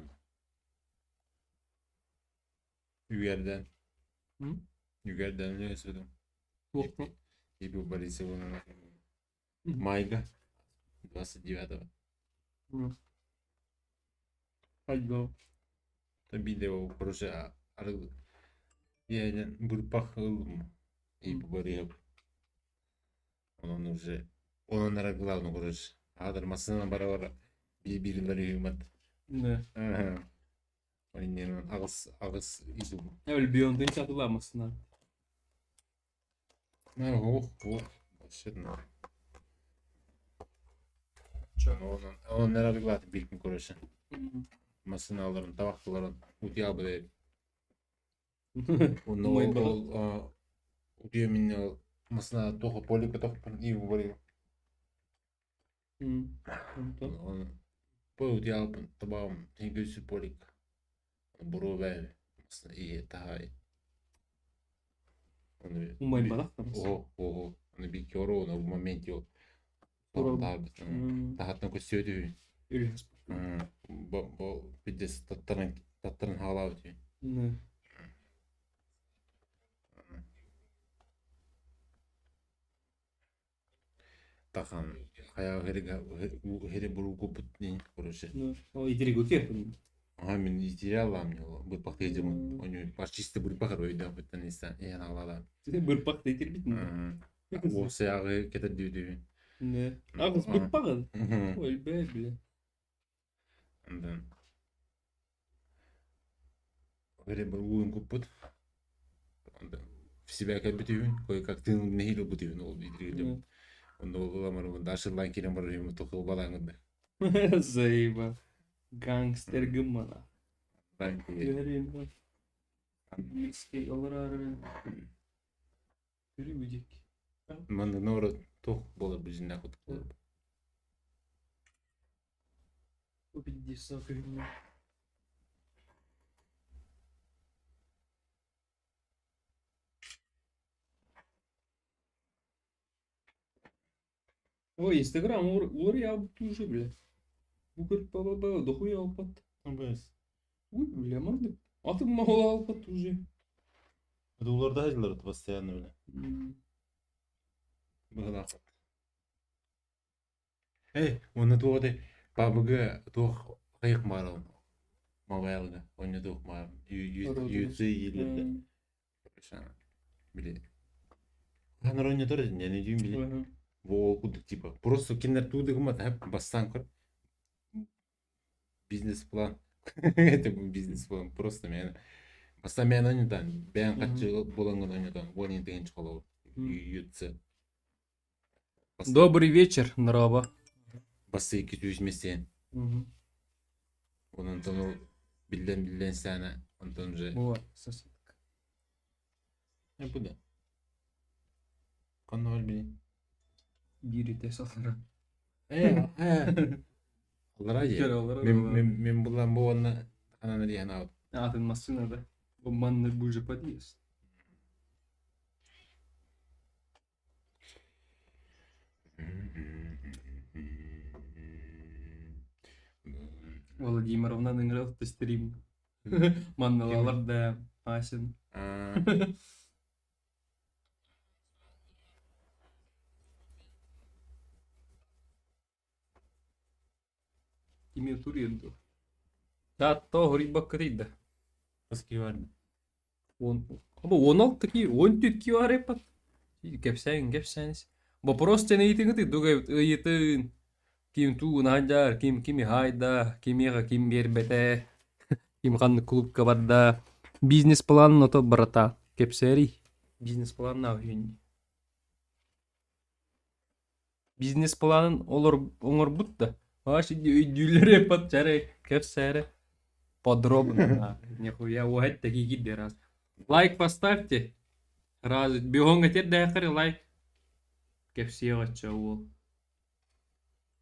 Yügerden. Hı? Yügerden öyle söyledim. Yok mu? İbi Борисовна. Майга. 29-го. Hadi bakalım. Bir de o proje arı yani burpak ılım. İbi Борисов. Onun уже onun ara главный proje. Adırmasına beraber birbirleri hükümet. Ne? Oyunun ağız izim. Öyle bir yönden çatılamasın ha. Başladın. Onun ara главный bir gün proje. Masinaların, tabakların, udiyağı böyle. Onu Мой брат. o udiyağı minne masina tohu polika tohu iyi bu böyle. Он был диалпен табам тингүсү полик бурубе и тахай Умай барах там. о он би кёро на моменте тахатан көсөдү Öyle. бо бидес таттарын халаути Ne? тахан кая хере буру купут не короче Ne? O idiri götür. мен итериалам бут пактыжым он почти бут пахар ойда бутан иса я налала Size bırpak da itir bitmiyor. o sağı кетет дүйдү Ne? Ağız bırpak al. Öyle böyle. Ondan. Öyle bir oyun kuput. Ondan. В себя как бутивин, кое-как ты не хило бутивин ол бидрилем. Онда оламар дашылан кирен бар ему тохыл балаңында. Zayıba. Gangster gımmana. Ben Göreyim bak. Eski olur ararım. Görebilecek. мында нора тох болар bizin nakut. O bir sakın. Ой, Инстаграм ур я уже, бля. Угор баба, дохуя алпат. Без. Ой, бля, марды. Атым мала алпат уже. Это уларда хайлар постоянно беле. Быгыла. Оны тоғды бабыга тоқ қайық марал. Мобайлга, оны тоқ марал. Юзы елерді. Біле. Ханар оны тұрды, не дейін біле. Ол кудық типа. Просто кенер туды ғымат, бастан көр. Бизнес-план. Это был бизнес-план. Просто мен. Бастан мен оныдан. Бән қатшы болаңын оныдан. Оны деген чықалау. Ютсы. Добрый вечер, Нраба. Басы кетүүс месен. Ondan sonra bilden sana. Ondan önce. Вот, соседка. Ne bu da? Kanal bile. Biri tesadüfen. Allah razı Мен bulan bu ona ana diye ana. А, ты машина, да? Манный буже подъезд. Владимировнаның ралты стрим. Манналаларда Асин. Кими туринду. Да, то грибак ридда. Eski var mı? Ama 16 такие, 14 var hep. Gepseniz. Bu просто ne итин гыты, дуга ыйытын. Ким туын хаджар, кими хайда, ким бербете. Ким ханны клубка барда. Бизнес план на то брата. Кепсери. Бизнес план на үйін. Бизнес планын оңор бутта. Аш үйдүлөр епат жарай. Кепсери. Подробно. Нихуя, угать такие гиды раз. Лайк поставьте. Раз. Бегом гатер дахари лайк. Кепсери гача ол.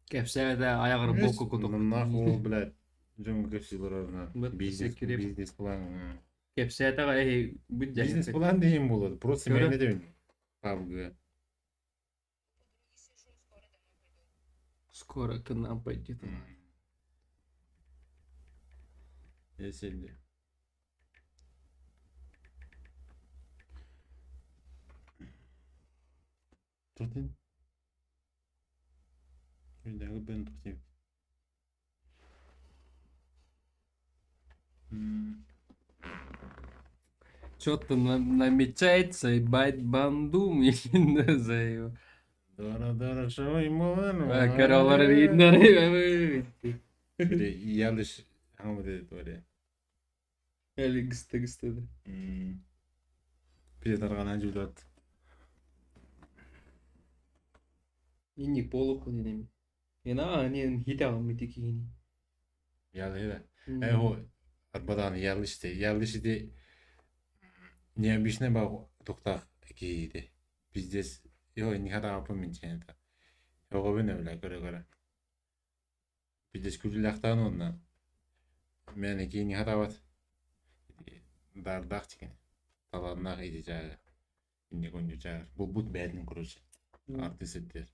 Кепсери да аягыр боку кутук. Нахуй, блядь. Жон кепсилер Бизнес бизнес план. Кепсери да бизнес Бизнес план дейін болады. Просто мен не дейін. PUBG. Скоро к нам пойдет. Есelde. Тұртын. Үйдегі бен тұртын. Что-то намечается, и бать бандум, и не знаю. Дора шоу мон. Королар видно. Yanlış ama dedi böyle. Әлі гісті да. Bir tarafından cüdat. Инник полуку денеме. Ена, не хитагам митикини. Yalı da. O atmadan yanlıştı. Yanlıştı. Ne bir bak doktor giydi. Bizde yok ne kadar yapımın içinde. Yok ben öyle göre. Bizde küllaktan ondan. Ben ki ne kadar var. Dardak çıkın. Talanlar edeceği. İndik oynayacağı. Bu beğendin kurucu. Artist ettiler.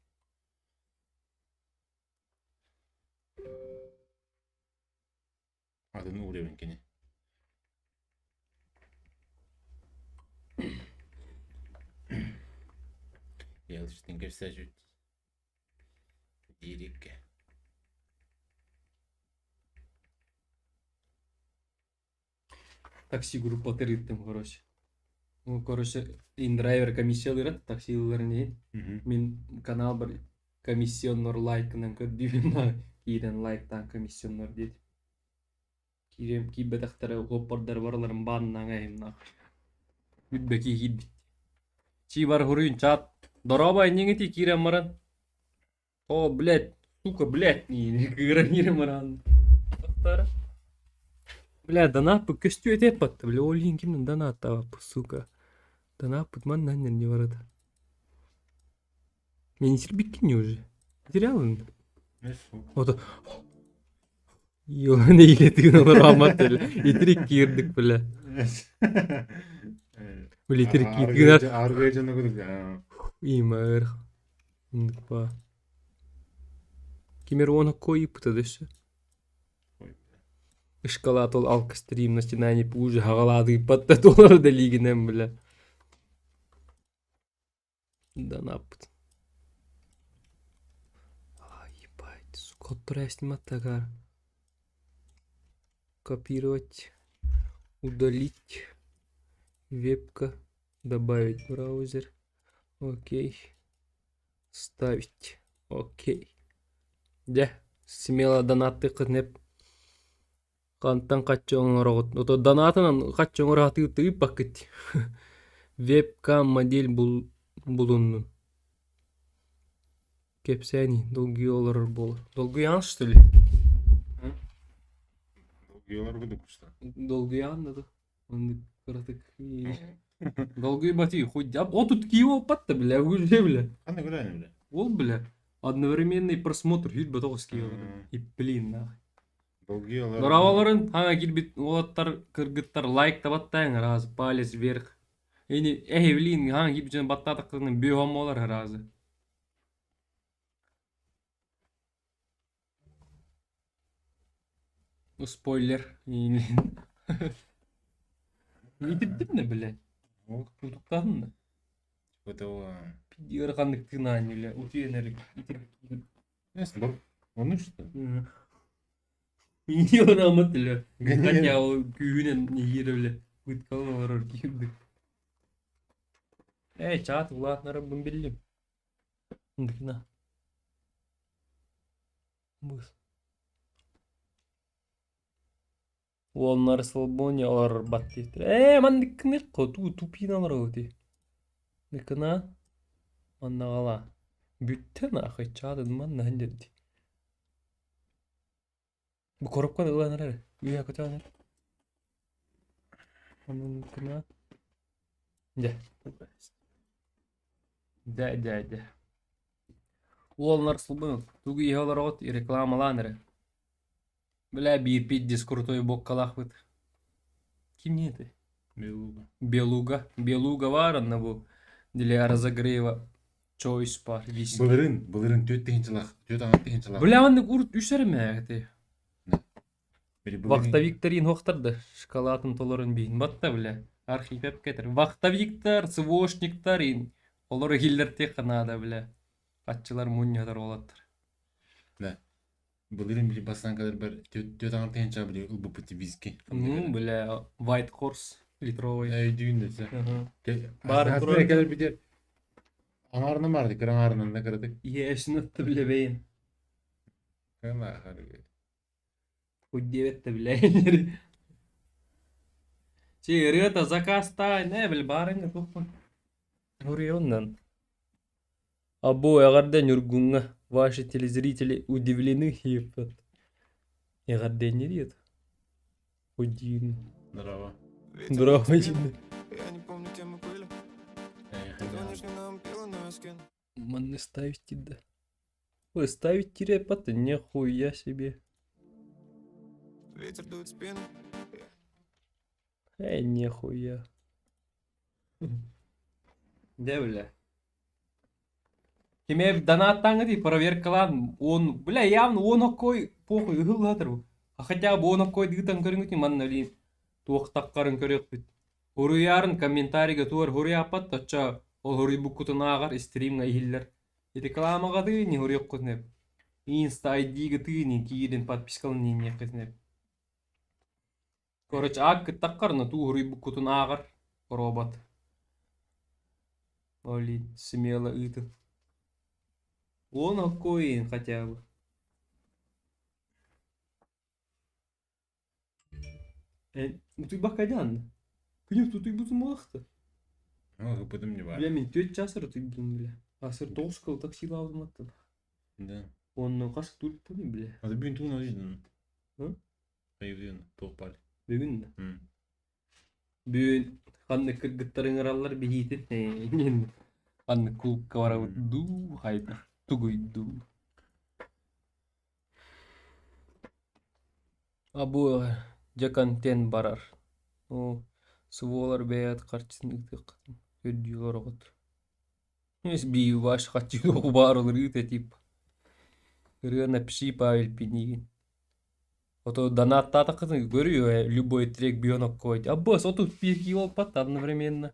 Adını uğrayın kene. Ялыштың кірсе жүт. Дирекке. Такси группа тырыттым, короче. Ну, короче, индрайвер комиссиялырат таксилеріне. Мен канал бір комиссионнор лайкынан көрдүйім. Кейден лайктан комиссионнор деді. Кейден кейбетақтары ғоппардар барларын банынан әйім. Үтбеки кейд. Чи бар хурын чат. Дорабай неңети кирем маран. О, блядь, сука, блядь, не гранирем маран. Доктора. Бля, донат көстү этеп батты. Бля, олин кимден донат табап, сука. Донат путман наннен не барады. Мен сирбиккин уже. Потерял. Ne su? O da Yo ne iletin olur rahmat öyle. İtirik girdik bile. Böyle itirik girdik. Argayacağını gördük ya. İyi mağır. Indık ba. Кемер он кои путадышы. Шкалатол алка стрим на стенании пуже хагалады патта доллары да лигинем бля. Да напут. Ебать, сука, снимать тагар. Копировать, удалить, вебка, добавить браузер, окей, ставить, окей. Да, смело донатты кынеп, кантан качоңор огот. Ото донатынан качоңор атып пакет. Вебкам модель булунну. Кепсени, долгий олар бол. Долгий ан, что ли? Dolguyorlar gördük işte. Долгий ан, да? Он кратык. Долгий бати, хоть о тут киво патта, бля, уже, бля. Hani gören öyle. Ол, бля. Одновременный просмотр хит батовский. И блин, нахуй. Dolguyorlar. Дораваларын, ага, кирбит, олаттар, кыргыттар, лайк табаттайын, раз, палец вверх. Эни, блин, ага, кирбит, баттатық кыргын, бүйхом олар, разы. Ну, спойлер. Итиптип не, бля? Ол Тутуктадын да? это o. Пидиыркандык тынаани, бля, утуенерик. Neyse bak. Onu işte. Не рамат, бля. Гонение. Хотя ол күйүнен егер, бля. Уйткалы барар кийдик. Чат, Влад, на рабын белдим. Ындыкна. Быс. Олнар слабони алар баттыктыр. Мандык кыныр коту тупиналар өти. Дыкына манна кала. Бүттен ахы чадын манна хандерди. Бу коропкан ыланыр. Уя котаныр. Анын кына. Да. Олнар слабони. Туги ялар от рекламаланыр. Бля, бирпиддис крутой боккалах быт. Ким не это? Beluga. Белуга. Белуга варан на бу. Для разогрева choice бар, виски. Былырын төт деген жылақ, төт аңат деген жылақ. Бля, анны урут үсерме. Бери былырын- Вахтовиктор хохтарды. Шоколадын толорун бейін. Батта, бля. Архив кетер. Вахтовиктор, свошниктор ин. Олар хиллер тек қанада, бля. Қатчылар муньядар олаттыр. Да. Былырын били басынан кадыр бір төт аңат деген жылақ били ылбыпыты виски. Бля, White Horse литровый. Дүйінде сә. Бар, Бар тұрын. кадыр битер. Аңарына барды, кір аңарынан да кірдік. Ешінітті, бля, бейін. Кына қарғы. Удеветті, бля. Рыта, закастай, не, бля, барыңа тұқпын. Урионнан. Або, ағардан үргіңі. Ваши телезрители удивлены, епат. Ағардан не дед? Удивлены. Здорово. Здорово, Я не помню, где мы были. Конечно, нам пила на скин. Манны ставить да. Ой, ставить тирепата, нихуя себе. Ветер дует в спину. Нихуя. Да, бля. Кеме донаттаңы ди проверкалан, он, бля, явно он окой похуй ылгатыр. А хотя бы он окой дигтан көрүнгөт манна ли туактаккарын көрөк бит. Уруярын комментарийге туар хури апат тача ол хури букутунагар стримга ихиллер. Рекламага ды не хури оккуснеп. Инста айдиге тыни кииден подпискалын не кеснеп. Короче, ак таккарна ту хури букутунагар робот. Оли смело ыты. Он окоин хотя бы. Ты бакадан. Кнюк тут и буду махта. О, потом не бар. Бля, мен 4 часыр ты бля. Асыр 9 кыл такси лаудым аттым. Да. Он кашык туруп тур бля. А ты бүгін туын алыйдың. Кайбын Тоқпал. бүгүн да. Бүгүн канды кыргыттарың аралар бихитет. Канды клубка бара ду хайда. Тугуйду. Абу жакантен барар. О, сволар беят картисын ыктык. Өдүлөр огот. Эс бию ваш хатчу барылыр ыте тип. Рына пши Павел Пинигин. Ото донатта такын көрүyor любой трек бионок койт. А бос оту пирки болпат одновременно.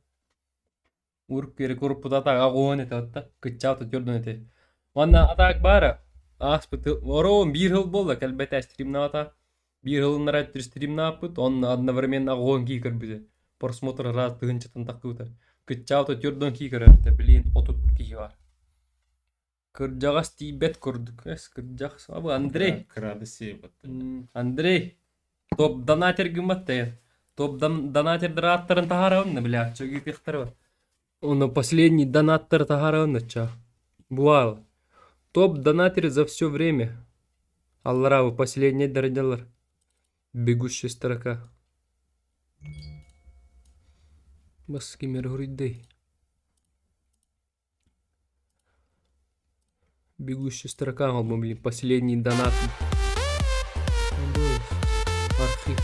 Урк керек урп тата агон эте кыччаата жөрдөн эте. Ванна атак бара. Аспыт орон 1 жыл болду келбете стримната. 1 жылын райт стримнапыт, он одновременно агон кикер бизе. Просмотр раз тыгынчытын такыта. Кыччаата жөрдөн кикер эте, блин, отут кики бар. Кыржагас тибет көрдүк. Кыржагас. Абы Андрей. Крады сепат. Андрей. Топ донатер гыматте. Топ донатердер аттарын тахарауны, бля, чögü пехтар. Он последний донаттер тахарауны, ча. Бывало. Топ донатер за все время. Алларау последний дородялар. Бегущая строка. Баски мергуридей. Бегущая строка, блин, последний донат. Архив.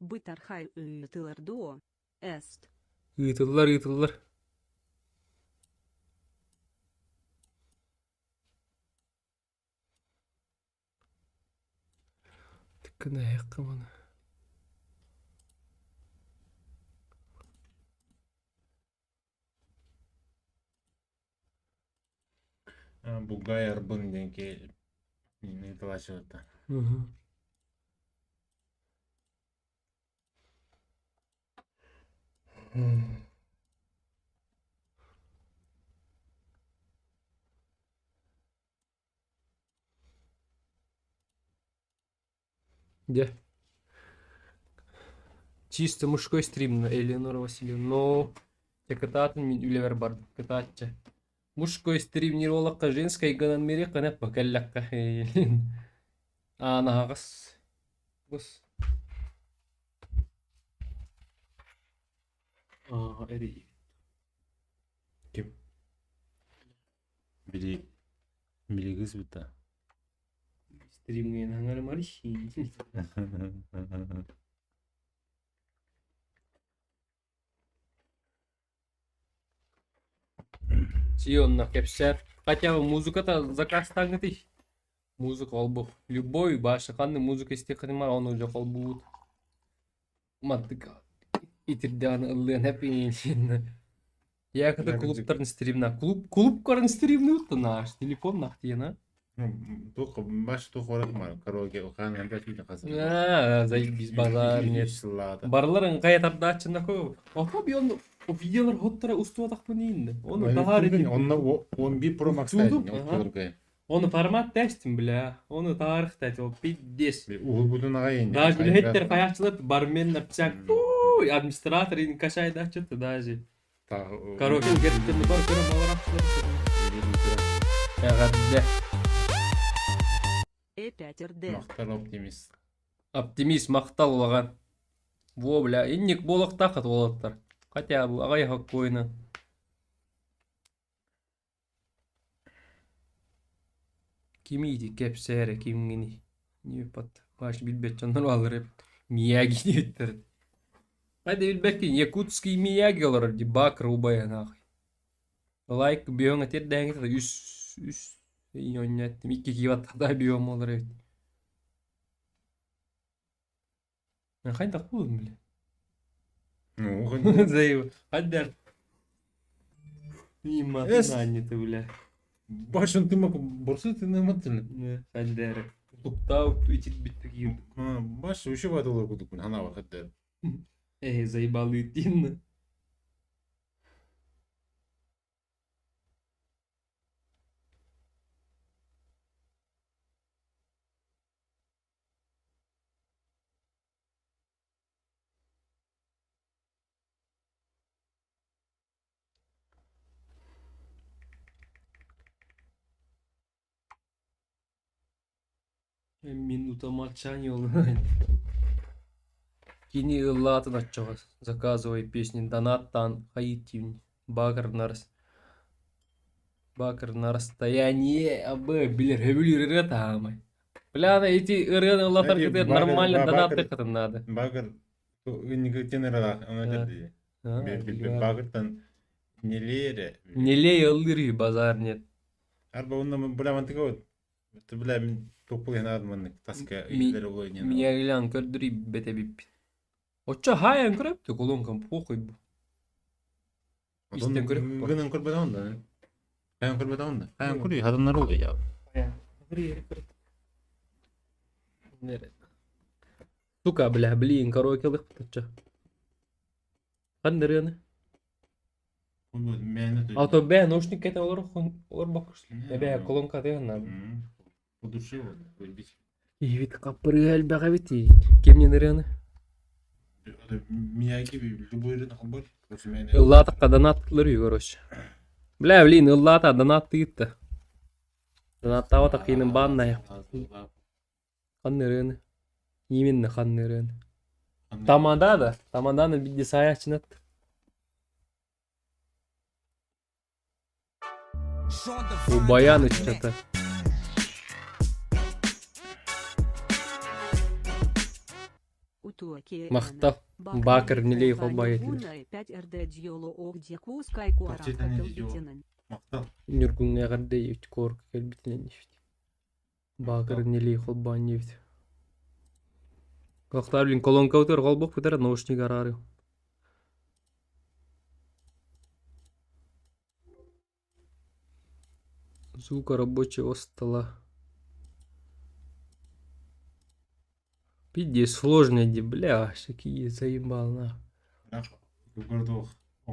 Бытархай тылардуо. Эст. Итылар. Тыкына яқыманы. Бугай арбын денке не талашыватта. Где? Чисто мужской стрим на Элеонора Васильевна. Но кататын мен үлевер барды. Кататча. Мужской стрим не ролакка, женской ганан мере канат бакаллакка. Анагас. Гос. Эри. Ким? Били кыз бит. Стримге наңар мариши. Сионна кепсер. Хотя бы музыка-то заказтан ты. Музыка албу. Любой башы қанды музыка истеканима оны жоқ албуыд. Мантыка. Итирданы ыллыын хэппин. Я когда клубтарын стримна. Клубкарын стримны утты наш. Телефон нахтиена. Только баш только оракмар. Караоке оқан янда чуйна қазір. Заебись базар нет. Барларын қаятарда ачында көп. Ата биян o videolar hottara устуатак мынинде. Оны тагар этим. Онна 11 Pro Max тайын. Оны формат тестим, бля. Оны тарих тайтил. Пиздец. Угул будун агайын. Даже билеттер каячылар, барменler псяк. Администратор ин кашай да чыты даже. Короче, геттерни бар көрөм аларакчылар. Ягадде. Э5РД. Мактал оптимист. Оптимист мактал улаган. Во, бля, инник болок тахат болоттар. Хотя бы агай хаккойна. Кимиди кепсере кимгини. Не пат. Баш билбет чандар алыр еп. Мияги деттер. Хайда билбекки якутский мияги олар ди бакыр убая нахуй. Лайк биоңа тер дәңгет үс йоннеттим. 2 киловаттарда биом олар еп. Мен хайда кулым биле. Ну, Заеб. Хаддар. Има нанниты, бля. башын тымак борсы тыныматтын. Хаддар. Туктау итит биттики. Баш уши бадылар кудукун ана вакытта. Заебалы тин. Минута молчания онлайн. Кини ыллатын атчагас. Заказывай песни донаттан хаитивни. Багыр на расстоянии. Абы билер хэвили рыгата амай. Бля, эти ырыганы ыллатар кетер нормально донатты катын надо. Багыр никотинера она дерди. Багыртан нелере. Нелей ыллыры базар нет. Арба онна бля мантыга. Ты бля топуген адманнык таска үйлер олой не. Меня глян көрдүри бете бип. Оча хаян көрөптү колонкам похуй бу. Истен көрөп. Гынын көрбөт онда. Хаян көрбөт онда. Хаян көрү адамдар олой я. Сука, бля, блин, караоке лыктыча. Кандай рыны? Ато бе наушник кете олар бакыш. Бе колонка деген надо. Удушило, бить. И вид капры альбага бити. Кемнен рыны? Мияги любой рынок бар. Ыллата донатлары, короче. Бля, блин, ыллата донатты итті. Донаттава такыйның банная. Кандай рыны? Именно кандай рыны. Тамаданы бидде саячынат. У Баяныч что-то. Мақтал. Бакыр нелей холбай етілер. Мактал. Нүргүнге қандай ефті корк келбітінен ефті. Бакыр нелей холбай ефті. Қақтар білін колонка өтер қолбық бітер наушник арары. Звука рабочего стола. Пиздец, сложно, бля, какие заебал, на. Во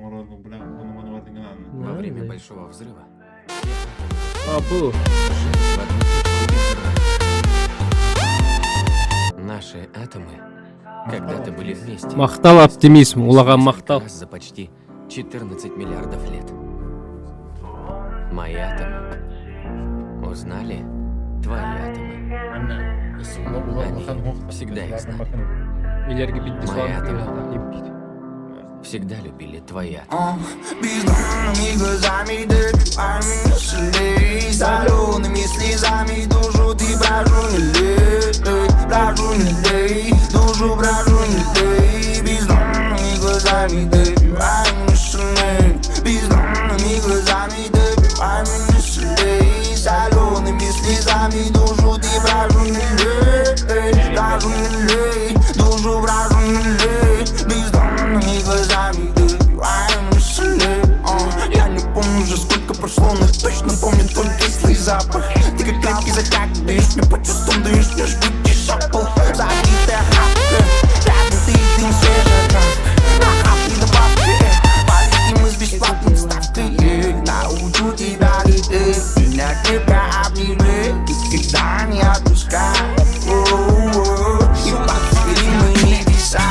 время большого взрыва. Был. Наши атомы когда-то были вместе. Махтал оптимизм, улаган махтал. За почти 14 миллиардов лет. Мои атомы узнали твои атомы. Они всегда их знали. Мои атомы всегда любили твои атомы. Бездонными глазами допивай меня шалей. Солеными слезами душу ты брожу не лей. Брожу не лей, душу брожу не лей. Бездонными глазами допивай меня шалей. Бездонными глазами допивай. слезами душу ты прошу не лей, прошу не лей, душу прошу не лей. Бездонными глазами ты убиваешь мысли. Я не помню уже сколько прошло, но точно помню только если запах. Ты как крепкий затяг, даешь мне по чувствам, даешь мне жгучий шапл. Забитая хапка, рядом ты дым свежая краска. На капли добавки, полетим мы с бесплатной ставкой. Научу тебя лететь, меня крепко обнимай, никогда не отпускай. И подпили мы небеса,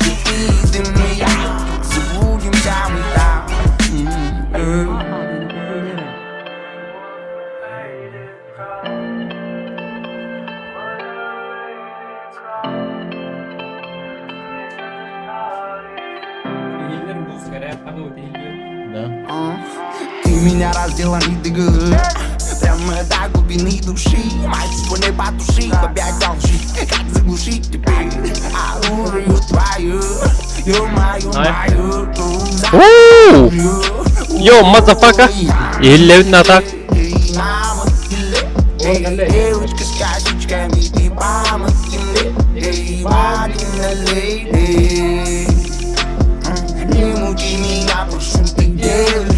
ты и я, забудемся мы там. Ты меня раздела нитыгы, прямо до глубины души. Мои чувства не потуши, опять должи, как заглушить теперь оружие твое, ё-моё, мое. Yo, motherfucker. Елевин атак. Девочка с косичками, ты помоги мне, эй, Марина леди. Не мучи меня, прошу, ты делаешь.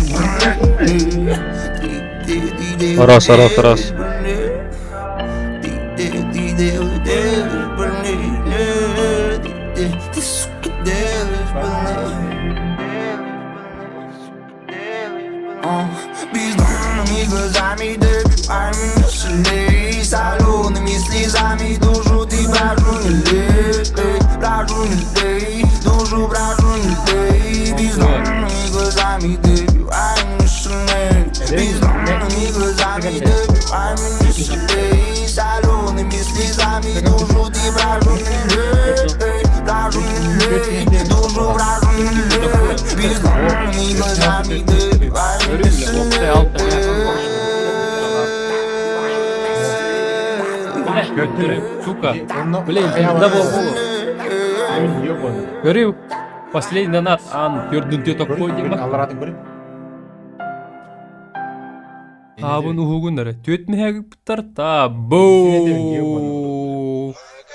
Раз. Ты, сука, делаешь бездонными глазами добивай меня сильней. Солеными слезами душу ты прошу не лей, прошу не лей, душу прошу не лей. Бездонными глазами добивай меня сильней. Бездонными глазами добивай меня сильней. Солеными слезами душу ты прошу не лей, прошу не лей, душу прошу не лей. Бездонными глазами добивай меня сильней. Сука. Блин, пизда болу. Көрүү. Последний донат ан көрдүн те такой дейм ба. Алрадың көріп? Табын угундары. Төт мегагып буттар та. Боо.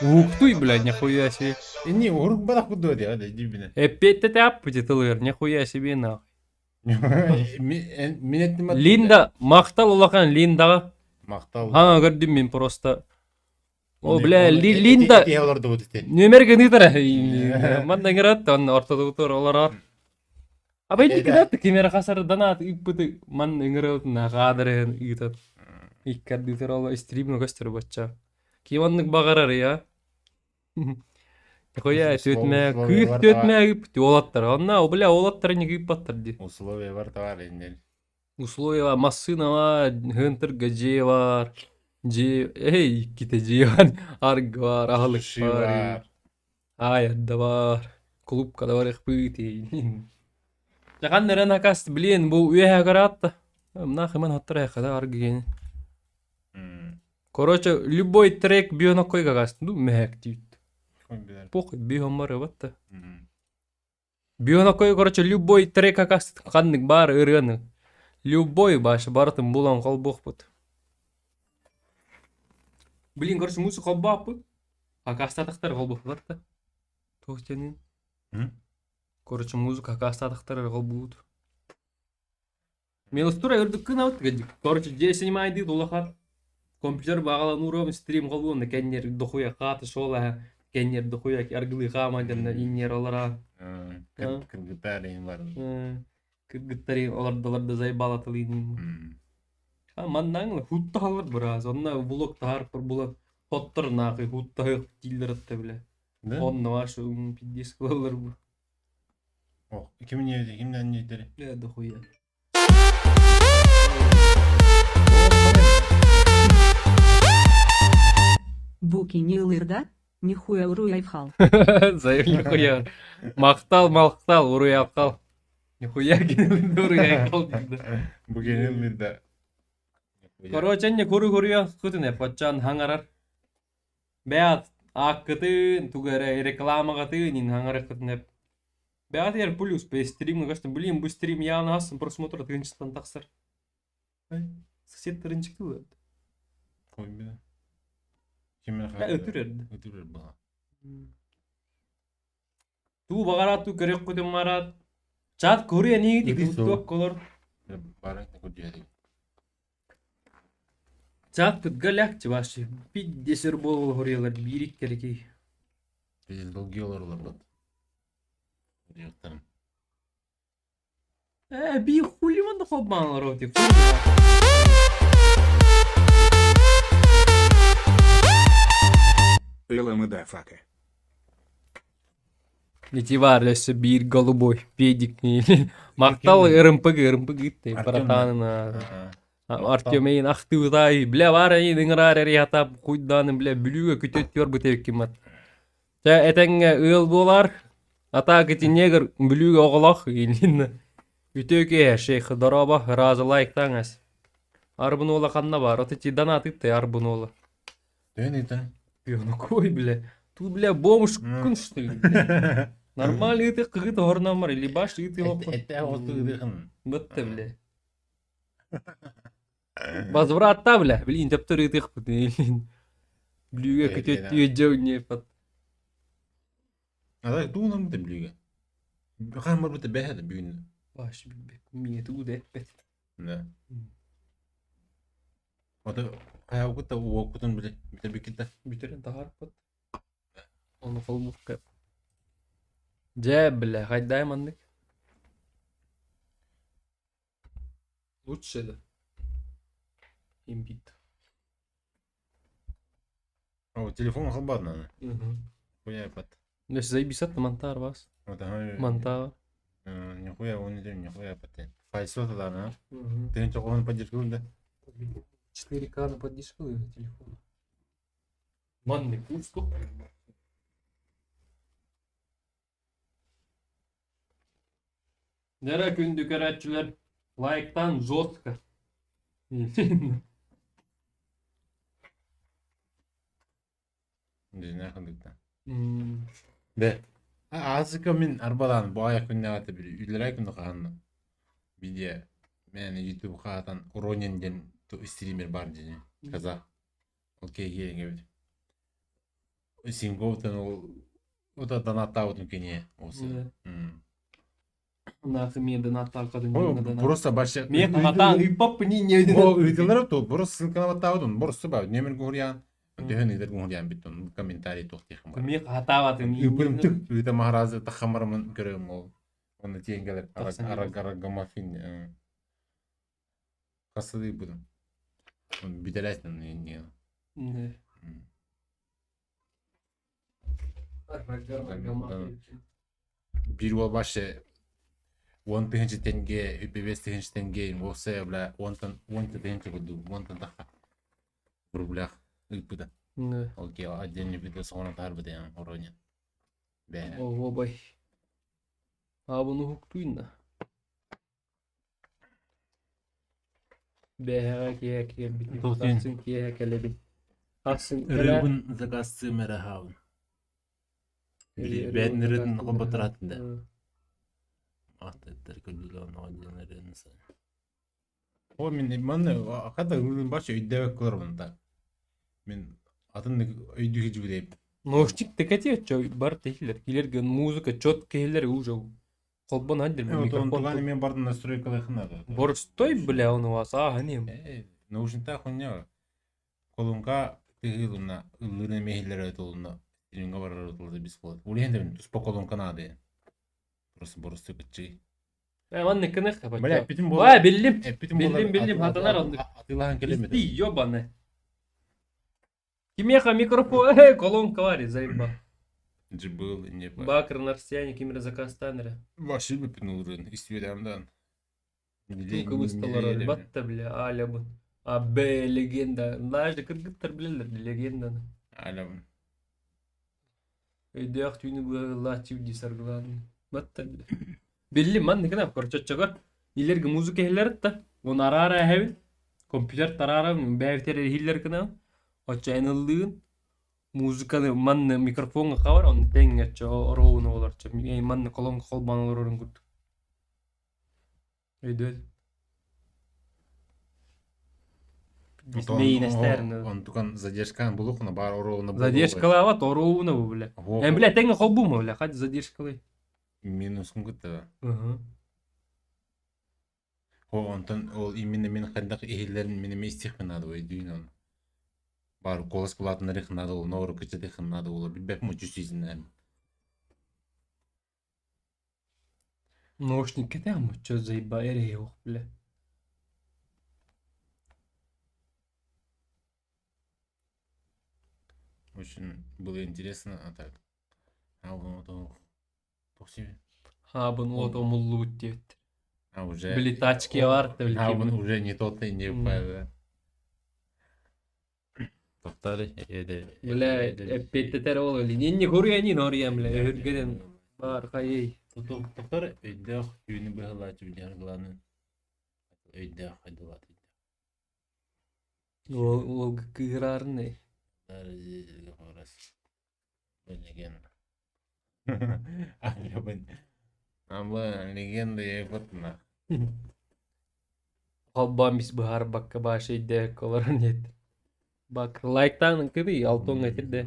Уктуй, блядь, нихуя себе. Не, урук бадақ күдді өде, өде, дебіне. Эппетте тап бутитылыр, нихуя себе нахуй. Мен еттім әт. Линда мақтал улахан Линдаға. Мақтал. Ана көрдім мен просто. О, бля, Линда Эти оларды өді те. нөмерге нитара. Манда ngirат он ортада утур олар. Абай дикират кемера хасар донат иппыты ман ngirат на кадырын итат. Иккад дитер ол стримно көстөр бачча. Киваннык багарар я. Такое төтмө, күт төтмө ипти олаттар. Анна, бля, олаттар не кипаттар ди. Условия бар товар ендер. Условия машина бар, хынтыр гаже бар. Эй, ките жеван, арг бар, ахлык бар. Аядда бар. Клубкада бар икпыти. Жаган нерен акаст, блин, бу уяга каратта. Нахуй мен хаттар яхада арг ген. Короче, любой трек бьёна кой кагаст, ну мэг дит. Похуй, бьён бар ватта. Бьёна кой, короче, любой трек акаст, ханнык бар ырыны. Любой баш бартым булан колбох бут. Блин, короче, музыка колбапы. Акастатыктар колбох ватта. Тохтенин. Короче, музыка акастатыктар колбут. Мелостура өрдүк кынабыт гадик. Короче, же снимай дит улахат. Компьютер бағалан уром стрим колбуна кеннер дохуя каты шола. Кеннер дохуя аргылы камадырна иннер олара. Кыргыттарин бар. Кыргыттарин олардаларда зайбалатылын. Маннаңла хутта халар біраз. Онна блок тағар бір бұлат. Хоттыр нақы хутта хық дилдер атта біле. Онна вашу пиддес қылалар бұл. 2007 kimden нетері? Дохуя. Буки не лырда, нихуя уруяйхал. Зайып нихуя. Мақтал, уруяйхал. Нихуя кенелінді уруяйхал дейді. Бүгенен лирда. Короче, не көрі күтіне патчан хаңарар. Бәят аққытын, тугары реклама қытын, хаңарар күтінеп. Бәят ер плюс по стримну, кажется, блин, бұл стрим явно асын просмотр тыңчыстан тақсыр. Сосед тырынчықты өт. Koy bir de. Kimin ötürerdi. Ötürür bana. Туу багарат туу керек көтөн марат. Чат көрү эни Иди тик со. ток колор. Барак не кудяли. Чат тут галяк чебаши. Пиддесер бол хорелар бирик кереки. Biz dolgi olurlar bak. Yoktan. Би хули манда хобман роти. ЛМД факи. Эти варлесы бир голубой педик. Мактал РМПГ итте братанына. Артемейн ахтыудай. Бля бар эни дыңрар ята куйданы бля бүлүгө күтөттөр бутек кимат. Та этеңге ыл болар. Ата кити негр бүлүгө оголох илин. Үтөкө шейх дороба разы лайктаңас. Арбунола канна бар. Отти донат итте арбунола. Дön iten. Ну кой, бля. Тут, бля, бомж кун что ли? Нормально ты кыгыт орнамар или баш ты лох. Ette oldu dikhin. Бытты, бля. Возвратта, бля. Блин, тепті рытых блин. Блюге күтет түйеджеу не пат. Ada tuğunum da biliyor. Kan var bu da behe de büyüğünü. Баш билбек. Мие туу да этпет. Ne? O da kaya okut da o okutun bile. Bir de bir kitle. Бүтерен тахар пат. Оны колмук кеп. Же, бля, хайдай мандык. Лучше да. Имбит. O telefon kalmadı lan. Угу. Хуя пат. Неш заебисат мантар вас. O da hayır. Мантар. Нихуя он не нихуя пат. Файсота да на. Угу. Ты ничего он поддерживал да? 4К на поддержку телефона. Манный пусто. Нера күндү көрәтчүлөр лайктан жестко. Biz ne yaptık da? Be. Azıcık min arabadan bu ayak gününe atı bir ülere günü kanlı. Bir de yani YouTube kağıdan Ronyen'den to streamer var diye. Kazak. Okey gelin gibi. Singov'dan o da danatta oldum ki niye olsa. Нахуй мне донатал, когда O мне донатал. burası başka. Мне хата и папа не O ülkeler to burası sınıfına oldum. Burası bak. Nemer guryan. Dehön eder guryan biton. Komentari tohtiyakım var. Мне хата Üpürüm ты. tık. Üyde maharazı takhamarımın görüyorum o. Onu tiyengeler. Taksan Ara gamafin. Kasıdı budum. Bir de laytın niye? Bir o başı 10 tınçı tenge, 5 tınçı tenge, olsa ya bla 10 tınçı budu, 10 tınçı daha. Rublah, üpüden. Okey, adını video sonra tarif edeyim oraya. Be. Ого, бай. А bunu huktuyna. Бэхэ киэ бит. Тухтин. Тасын киэ келеби. Асын Rıbın zakası merahavun. Ben nereden kapatratında. Ahtetler kılgılan ağacıların sen. O min kadar ürün başı ödevek kılırım da. Min adını ödüğü gibi deyip. Ножчик текати чо бар техлер. Килерге музыка чётко келер уже. Колбан хаддер Onu tuğani микрофон. men bardan настройкалы хынады. Борстой, бля, он у вас, а, не. Наушникта хуйня. Колунга тыгылына, ыллыны мехиллер өтөлүнө. Илинге барар өтөлдө бис болот. Улен да туспа колунга нады. Борсы кычы. Манны кынах. Бля, питим бол. Ва, билдим. Питим Билдим, хатанар алдык. Атылган келемedi. Ты ёбаны. Кимеха микрофон, колонка вари, заеба. Жибыл не ба. Бакр на россияне, кимера заказ танера. Ваши бы пинулрын, истиюдамдан. Тука высталар, батта, бля, аля бу. А Б легенда. Даже кыргыттар билелер легенданы. Алам. Эдях түйүнү латив дисаргылан. Батта, бля. Билдим, манны кына корчоччогор. Илерги музыка хелер да. Он арара хевин. Компьютер тарара бэвтер хиллер кына. Очайнылдыгын. Музыканы манны микрофонга кабар, оны теңгече ороону боларчы. Манны колонка колбаналарын күт. Өйдөт. Бейін әстерін. Он тукан задержкан булухна бар оруна. Задержкалы алат, оруына бұл, бля. Бля, тәңі қол бұл ма, бля, қады задержкалы. Минус кун күтті. Мгм. Онтан ол именно мен қандақ ehillerin менеме истихмен ады ой дүйін он. Бар голос платынары хынады ол, нору күтеді хынады ол, білбәк му жүзізін. Наушник кетем му, чё заеба эре yok, бля. Очень было интересно, а так. А он то себе. Ha, bunu o da mullu diyor. А уже. Били тачки var da А он ülke. уже не тот и не поэт. Тоқтары еді. Бля, петтетер oluyor. Ninni koruya nin oraya bile. Hürgeden var kayı. Тоқтары өйдіқ үйіні бұғылады білер ғыланы. Өйдіқ қайдылады. O kırar ne? Ama legenda yapatma. Kalban biz bahar bakka başı de kolaran yet. Bak like'tan kırı altın getir de.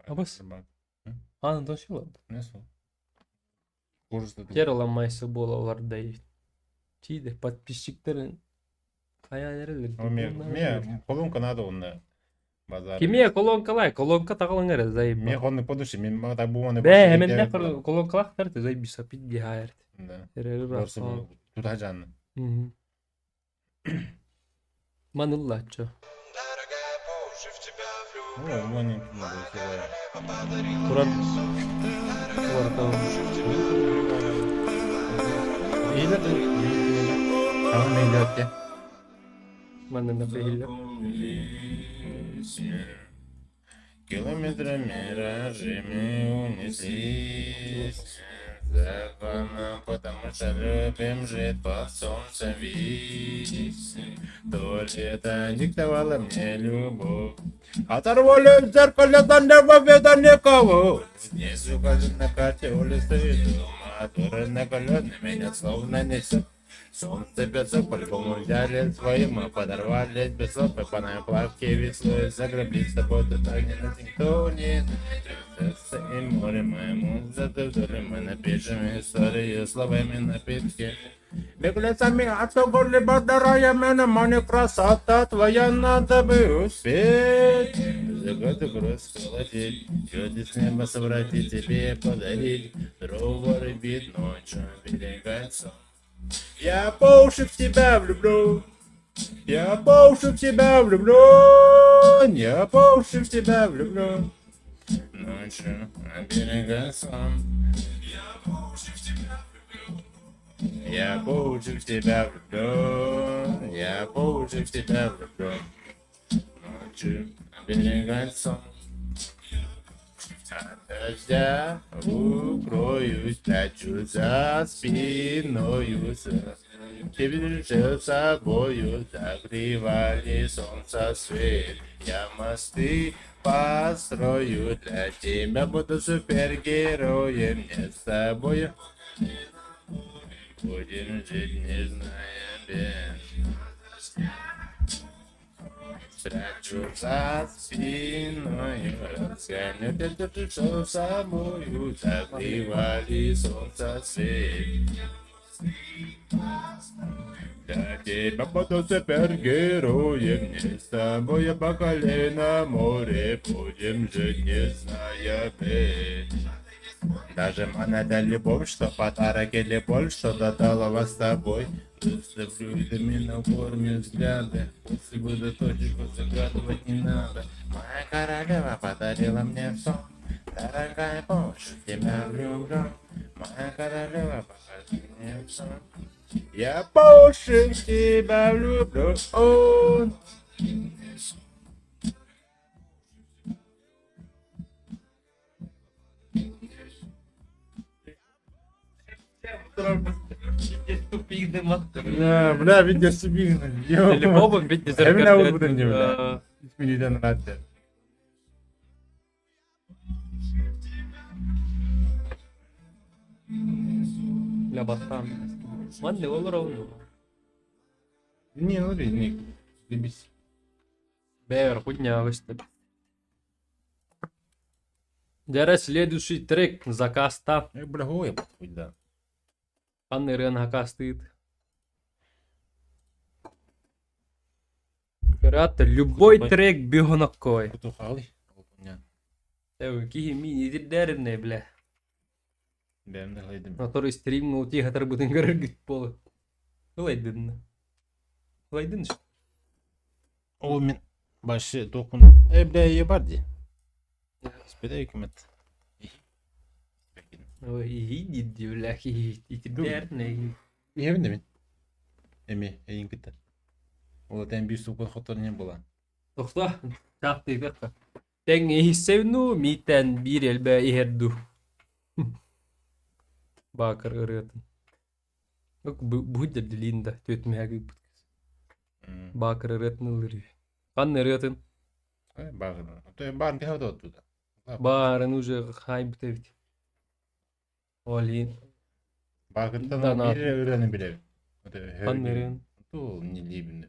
Abas. Anı doşuyor. Nasıl? Курс Кер olan maysa bolalar değil. Çiğde подписчикlerin kaya nereler? Мне колонка надо он базар. Kimiye kolonkalay? Kolonka takılan nere zayıf. Мне он по душе, мне так было. Be hemen ne kadar kolonkalak tartı zayıf bir sapit bir hayır. Да. Hereri Просто rasa. туда жанны. Manılla ço. Ну, маленький надо сделать. Turan. Orta. İyi de. Tamam ne yaptı? Manın da fehille. Километрами миражами унеслись законом, потому что любим жить под солнцем вись. То лето диктовало мне любовь. Оторвали в зеркале, да не видно никого. Внизу кажется на карте улицы дома, который наголодный меня словно несет. Солнце бьется, по-любому взяли своим, мы подорвались без слов, и по нам плавки веслой загребли с тобой, ты так ни на никто не найдется. И море моему задавили, мы напишем историю словами напитки. Беглецами отоголи бодораями, на море красота твоя, надо бы успеть. За годы расколотить, чудо с неба собрать и тебе подарить. Дрова рыбит ночью, берегать сон. Я по уши в тебя влюблю. Я по уши в тебя влюблю. Я по уши в тебя влюблю. Ночью оберегай сон. Я по уши в тебя влюблю. Я по уши в тебя влюблю. Я по уши в тебя влюблю. Ночью оберегай сон. От дождя укроюсь, прячу за спиною. Тебе же собою загревали солнце свет. Я мосты построю для тебя, буду супергероем. Не с тобой будем жить, не зная без. Прячу за спиною, разгоню держу собою, загревали солнце свет. Для тебя буду супергероем, не с тобой по колено море, будем жить, не зная без. Даже монета любовь, что подарок или боль, что додала вас с тобой. Заставлю на форме взгляды, пусть буду точку загадывать не надо. Моя королева подарила мне сон, дорогая, больше тебя влюблю. Моя королева подарила мне сон, я больше тебя влюблю. Tupik de mattı. Бля, видишь себе. Телефон bitti. Evine vurdun diyor bля. İsmini rahat et. Bля bastım. Man ne olur oğlum. Не, ну, не. Любись. Бевер, хуйня выступ. Дяра следующий трек закаста. Бля, ой, хоть да. Пан Ирен хакастыт. Пирата, любой трек бегонокой. Кутухалый. Эу, кихи мини дердерне, бля. Бәм де қылайдым. Который стрим ноути хатар бутын көргіт болы. Қылайдын. Қылайдын шо. Ол мен başı dokun. Bля, ебарди. Спидай hükümet. Ой, иди, бля, хи, дердерне. Евінде мен. Эме, эйін кітті. Ол тән бір суқын хоттар не бола. Тоқта, чапты бекка. Тен ихсевну, митен bir elbe иherdu. Bakır ırıtın. Yok bu hüccet dilinde tüytmeye gibi. Bakır ırıtın ılırı. Kan ırıtın. Bağın kehava da ottu da. Bağırın ucu hayb tevdi. Olin. Bağırdan bir öğrenin bile. Kan ırıtın. Tu ne diyeyim.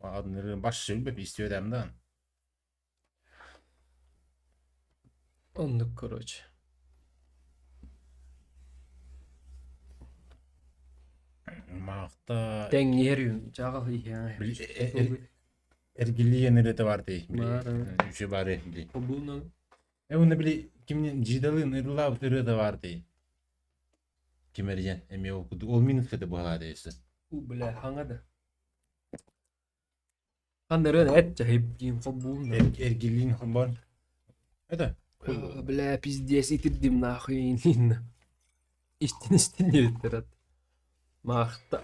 Adını başı bilmem istiyor adamdan. Onluk короче. Mağda Тен ерюн, жағал ихен. ergili yenere var değil. Var, Üçü var ehli. Bunu Onu bile kimin cidalın ırlav tırı da var değil. Kimeriyen emi okudu. Ol minut kede bu halde ise. bля hangada. Kan ırıtın et cahip diyeyim bunu. Ergiliğin hambar. Eda. Бля, пиздец, итердим нахуй. İstin не ветерат. Махта.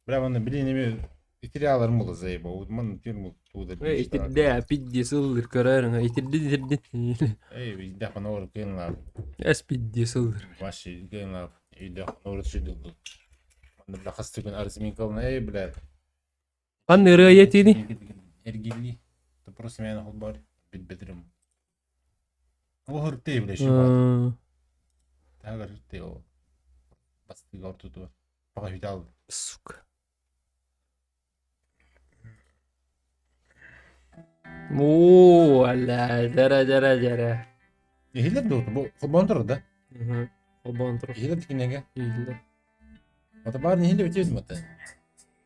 Bra onu bilin emi itiriyalar mı zayıba. Udman firmu tuğda. İtirde piddes ılır kararına. İtirde. Ey bir defa ne olur kıyınlar. Es piddes ılır. Başı kıyınlar. Bir defa ne olur şey oldu. Bana bile hastı gün arasımın kalına. Ey bile. Kan nereye yetini? Ergili. Da просто меня hambar. Bitbedirim. O hırtı bile şu var. Daha hırtı o. Bastı ortada. Baka hüdal. Сука. Oo, Allah, jara. Ehiller de oldu. Bu kullandır da. Обантро. Ehiller dikine. Illa. Ata bari ehiller ötüyoruz mu ata?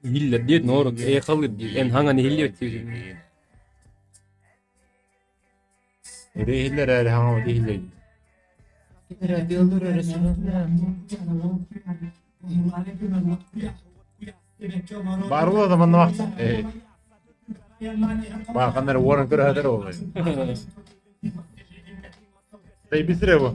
Illa diye noruk kalır diye. En hangi illa ötüyor. Ehiller er hangi o ehiller. Ehiller diyorlar arasında. Barılı adam anlamak. Bakanlar Warren Kırı hadar oluyor. Bey bir süre bu.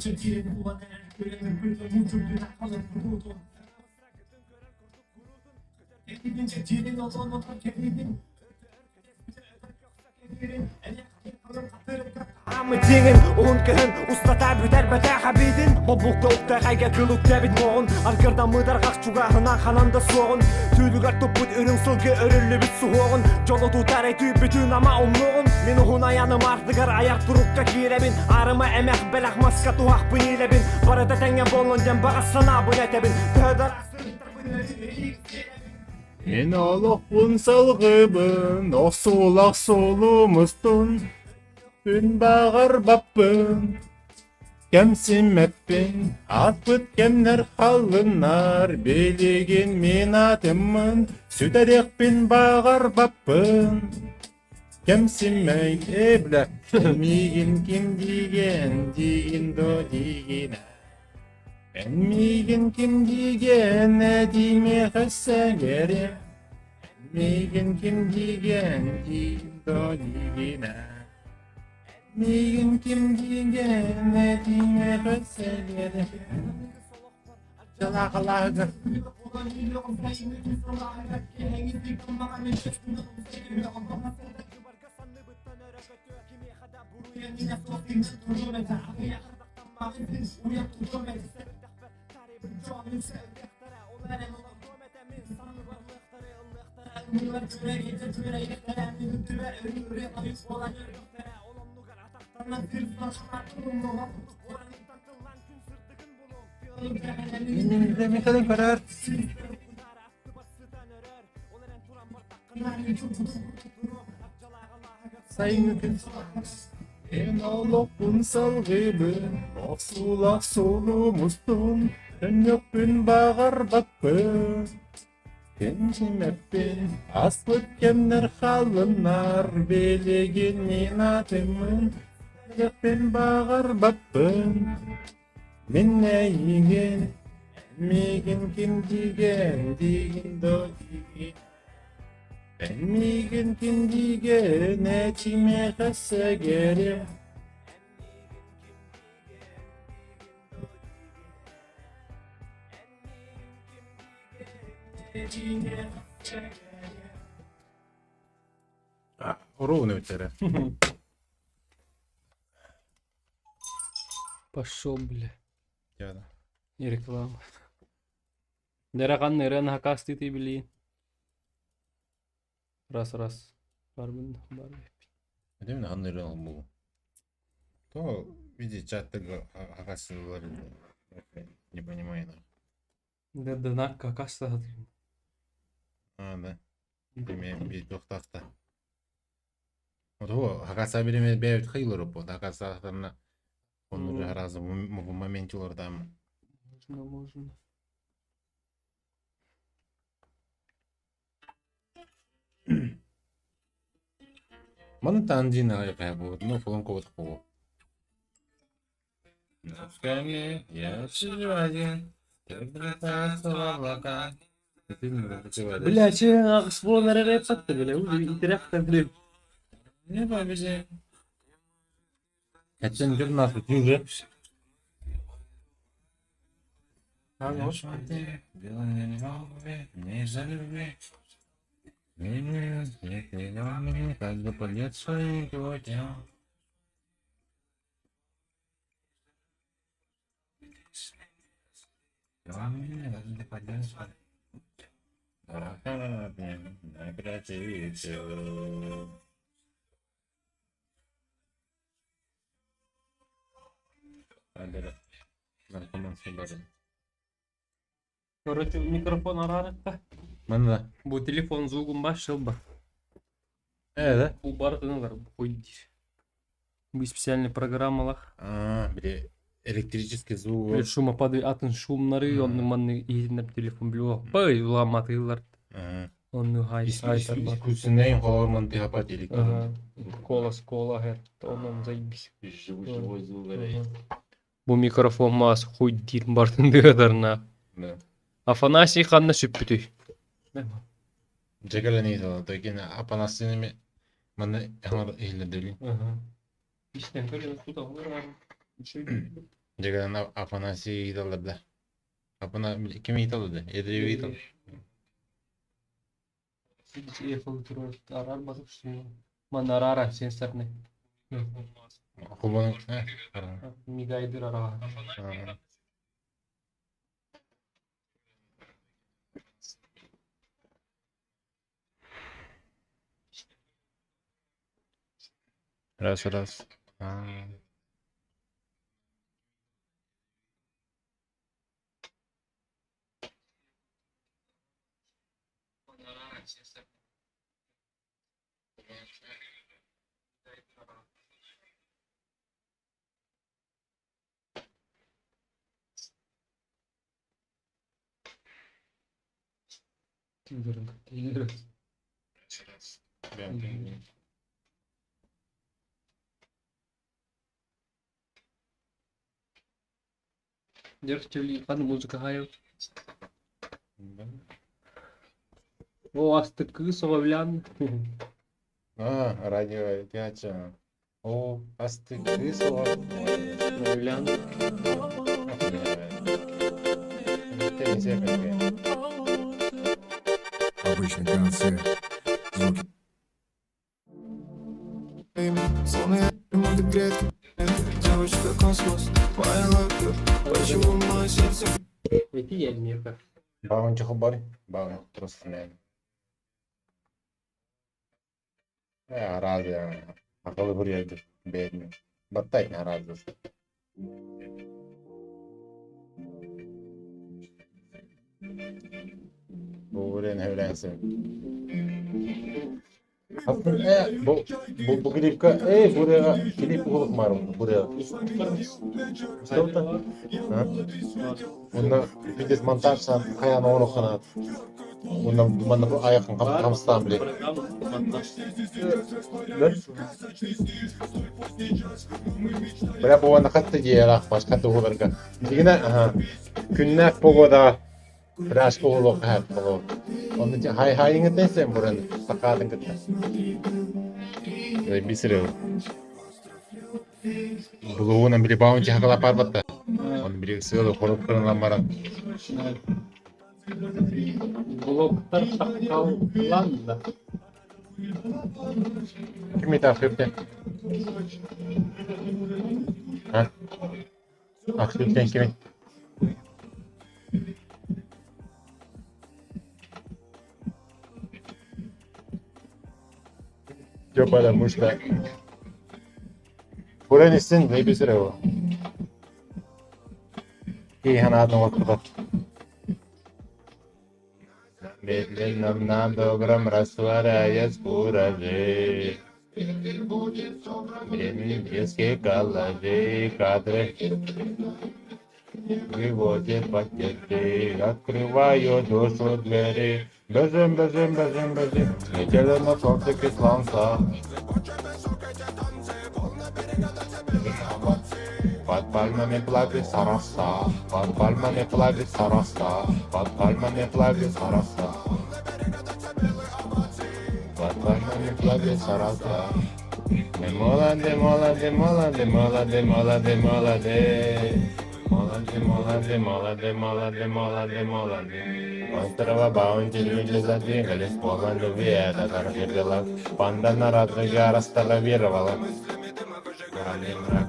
Амы теңін ұғын кіхін ұстата бүтер бәті қабейдін Бобуқта ұқта қайға кілік тәбіт моғын Арқырда мұдар қақ чуғағынан қананда соғын Түйлік артып бұд үрін сылғы өрілі біт суғын Жолы тұтар әйті бүтін ама ұмлығын Мен ұғын аяным артығар аяқ тұрыққа кейлебін Арыма әмәқ бәләқ маска туғақ бұнелебін Барыда тәңе болын дем бағасына бұнетебін Тәдар Men oluqbun salgıbın, o sulaq solumustun. Gün bağır bappın, kemsimeppin. Atpıt kemler halınlar, beligin minatımın. Sütedekpin bağır bappın. Kemsimeyn eble, migin kim digin do digine. Migin kim digen edime hesseleri. Migin kim digen do digine. Migin kim digen edime hesseleri. Çalakalardı. Benim kadın karar. En olopun salgıbın, osulak solumuzsun, en yokun bağır bakın. Kendimeppin, aslık kemler halınlar, beligin minatımın, yokun bağır bakın. Minne yigin, migin kim digen, digin do digin. Migin kim digen, etime kasa gerim. Ровно у тебя. Пошел, бля. Яда. И реклама. Деракан нерен хакасты ты били. Раз. Барбин, барбин. Где мне аннырын был? То видеть чатты хакасылар. Не понимаю. Деденак хакаста. А, да. Мен bir toxtaqta. O hakasa birime beyt xeylir bu. Hakaslarına onu razı bu momentlarda. Можно. Mana tanjina ya bu. No falan kovut bu. Скажи, я один. Бля, че эксплорер рэпатты, бля, уже интерактта, бля. Не побежи. Kaçın gün nasıl tüyü? Когда поднять свои глаза. Короче, микрофон арарыкта. Mana. Bu telefon звугун башыл бар. Evet. Bu бардыны бар, койди. Bu специальный программалар. Bir электрический звук. Бля, шумопады, атын шумнары, онны манны изинеп телефон било. Бай, уламатылар. Онны хайсар бар. Искусственный гормон диапателик. Кола, гэр. Онын заебись. Bu mikrofon мас хуй дир бардынды кадарына. Да. Афанасий ханна сүппүтүй. Жегала не идала, то гене апанасынами мана яңар эйледели. İşten böyle suda olur abi. Жегала апанаси идала да. Апана ким идала да? Эдреви идала. Hiç Apple turur arar basıp şu. Man arar sensörne. Кубан. Migaydır arar. Раз. Дерчили хан музыка hayal. O astıkı soğuyan. Радио тяча. О, асты крысло. Soğuyan. Обычный концерт. Звуки. Словно я ремонт гретки. Девочка космос. Моя лапка. Почему мое сердце? Eti gelmiyor bak. Bağın çıkıp bari. Bağın tursun yani. Ya razı ya. Akıllı bir yerdir. Beğenmiyor. Battay ne razı. Bu öğren evlensin. Bu klipka buraya klip olup var buraya. Stolta. Onda video montajsan kayana onu kanat. Bunda bu ayakın kamstan bile. Bırak bu anda kattı diye başka kattı olarken. Yine günlük pogoda biraz pogo kahat pogo. Onun için hay ingetin sen buranın sakatın kıtta. Bir sürü. Buluğuna biri bağınca hakala parbatta. Onun biri sığılı konup kırılan baran. Bloklar takılan da. Kim ithaf etti? Ha? Aksülten kimin? Coba da muşta. Buranın isin ne bir süre o. İyi hanatın vakıbat. Медленном на добром растворяясь в кураже. Времени близкие коллажи, кадры выводят пакеты, открываю душу двери. Бежим, бежим, бежим, бежим, летели на солнце кисланца. Под пальмами плавится роса, под пальмами плавится роса, под пальмами плавится роса. Под пальмами плавится роса. Мы молоды, молоды, молоды, молоды, молоды, молоды. Молоды, молоды, молоды, молоды, молоды, молоды. Острова Баунти люди задвигались, полон любви, этот архипелаг. Панда на радуге рассталавировала. Короли мрак.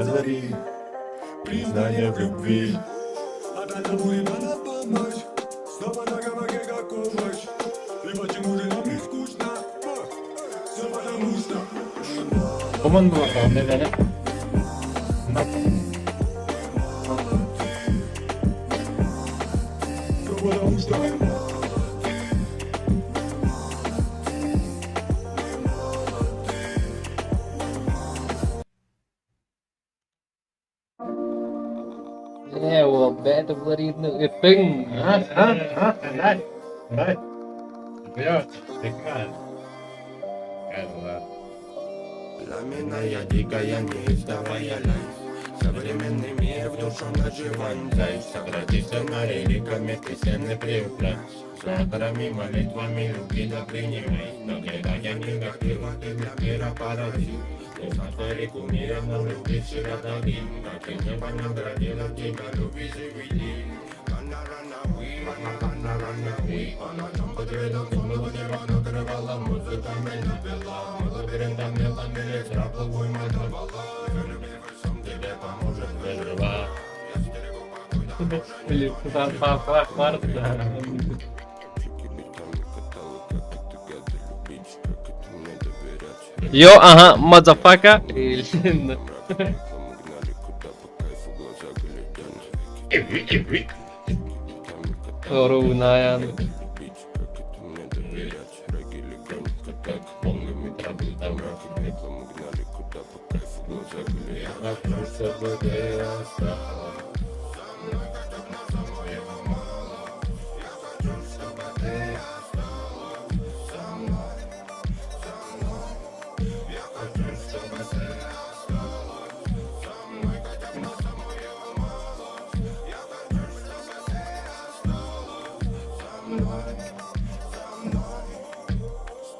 Зари, признание в любви. Опять тобой на помощь. Снова на гамаке как овощ. И почему же нам не скучно? Все потому что. Aman bu bakalım ne demek? Потому что. Oğlum ben de bunları yedin ettin. Дай. Вперед, стекай. Пламенная, дикая, неистовая лайф. Современный мир в душу наживай. Сократись реликами песенный приукрай. Закрами молитвами любви да принимай. Но когда я не готова, ты для мира паразит. Ты смотри умеренно любящий родовин. Но ты небо наградила тебя, люби живи. Она там поделила, думала, тебя накрывала. Музыка меня пила. Музыка томила, меня страховой мотовала. Тебе поможет выживать. Блин, там фарт, да. Йо, ага, мазафака. Руная.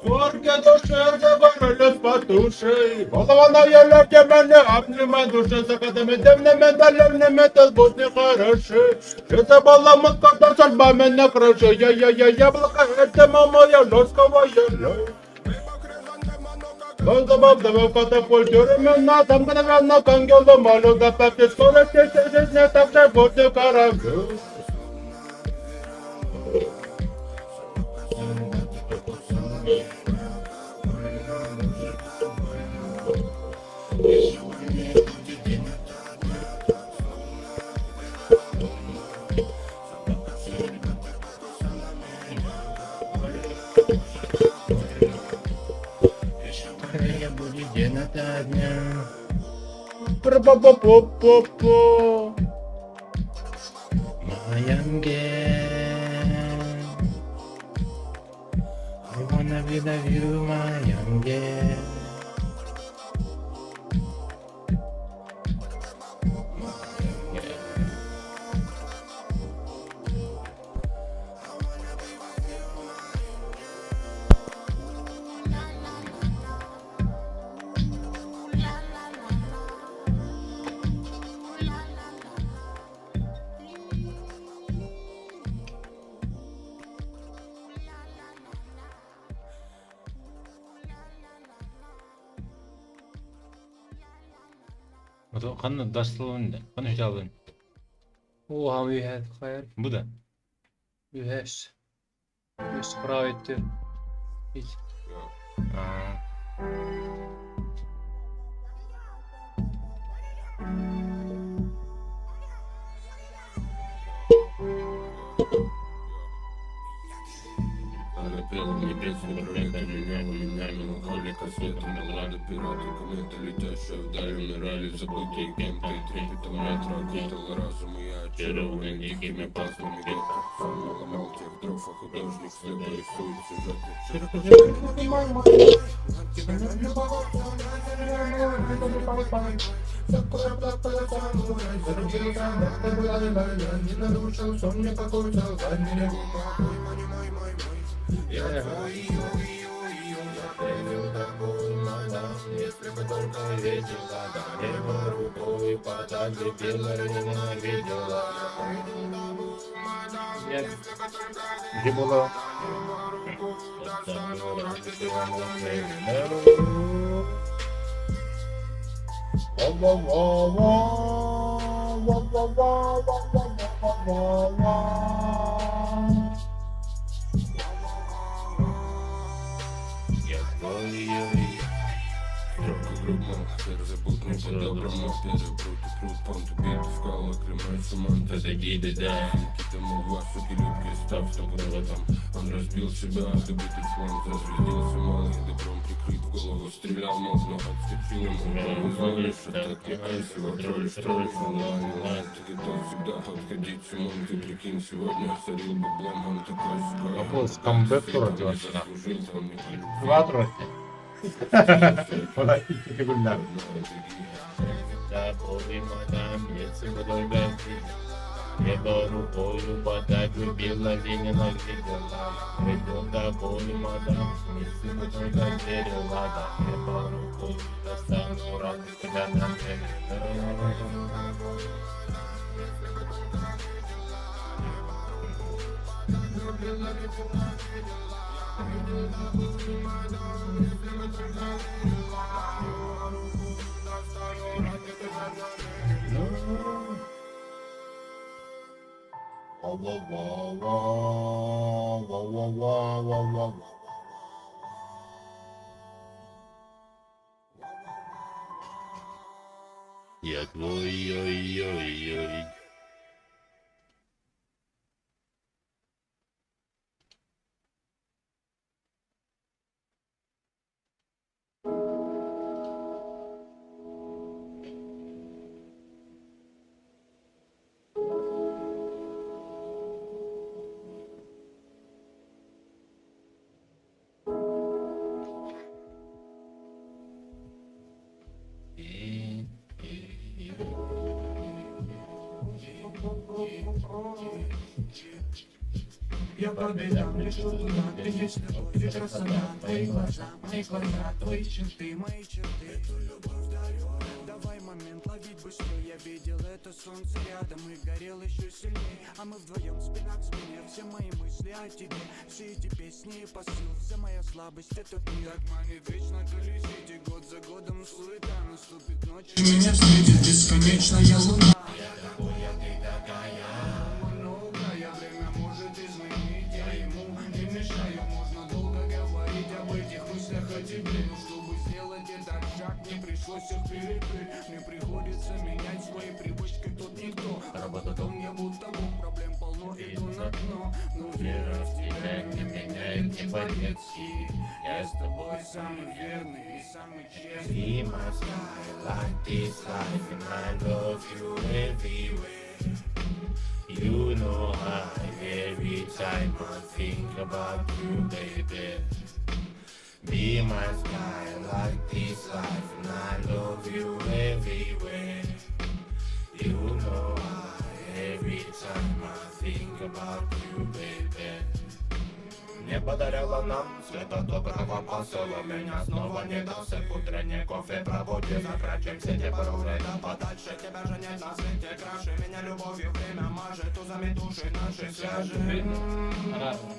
Porque души загорелись потуши. Балавана елки мене обнимай души. Закатами темными доленными ты будь не хороши. Это баламут, когда судьба меня крыши. Я яблоко, это мама, я жесткого ела. Он забавдывал катапультюры меня. Там мгновенно к ангелу малю. Готовьте скорость, жизни так же будь не хороши. Темнота дня. Пра-па-па-па-па-па. My angel, I wanna be with you, my angel. Kanı daşlığında. Kanı hiç aldın. Oha mühet hayır. Bu da. Mühes. Mühes pravettir. Hiç. Aa. Она пела мне песню про лето, меняла меня меланхолика светом. Баллада пираты, комета летящая вдаль, умирали забытые кем-то. И трепетом ветра окутал разум, и я очарованный дикими паствами гетто. Сам ломал тех дров, а художник слепо рисует сюжеты. Если бы только видела, его рукой подать любила и ненавидела. Где было? Я твой. Строго грубо, перезапутный по-доброму. Перебрутый труд, понт убит в скалах, клемается мант, это гиды, да. Тому власуки любки став, что было там. Он разбил себя, добытый фланг, зазвездился малый, добром прикрыт в голову, стрелял ног, но отскочил ему. Узнали, что так не айс, его троллишь, онлайн. Ты готов всегда подходить, Симон, ты прикинь, сегодня сорил баблом, он такой скай. А вот камбэк родился. Заслужил, он не полюбил. Квадро. Фанатики гульдар. Тобой, мадам, если бы только небо рукою подать, любила и ненавидела. Приду тобой, мадам, если бы только верила, да, небо рукою достану, рад тебя намерена. Я твой, ой-ой-ой. Я победам лишь туда, ты если будешь красота. Твои глаза, твои черты, мои черты. Эту любовь дарю, давай момент ловить быстрее. Я видел это солнце рядом и горел еще сильней. А мы вдвоем спина к спине, все мои мысли о тебе. Все эти песни и посыл, вся моя слабость, это мир. Так манит вечно колесите, год за годом суета. Наступит ночь, и меня встретит бесконечная луна. Я такой, а ты такая. Многое время может изменить, я ему не мешаю. Можно долго говорить об этих мыслях. только тебе. Но чтобы сделать этот шаг, мне пришлось их перекрыть. Мне приходится менять свои привычки, тут никто работал мне будто бы проблем полно, иду на дно. Но вера в тебя не меняет ни по-детски. Я с тобой самый верный и самый честный. Be my sky like this life, and I love you everywhere. You know I every time I think about you, baby. Be my sky like this life, and I love you everywhere. You know I every time I think about you, baby. Не подарила нам света доброго посола. Меня снова не дался утренний кофе. Пробуди, закрачем сети пароли. Да подальше, тебя же нет на свете краше. Меня любовью время мажет, узами души наши свяжи.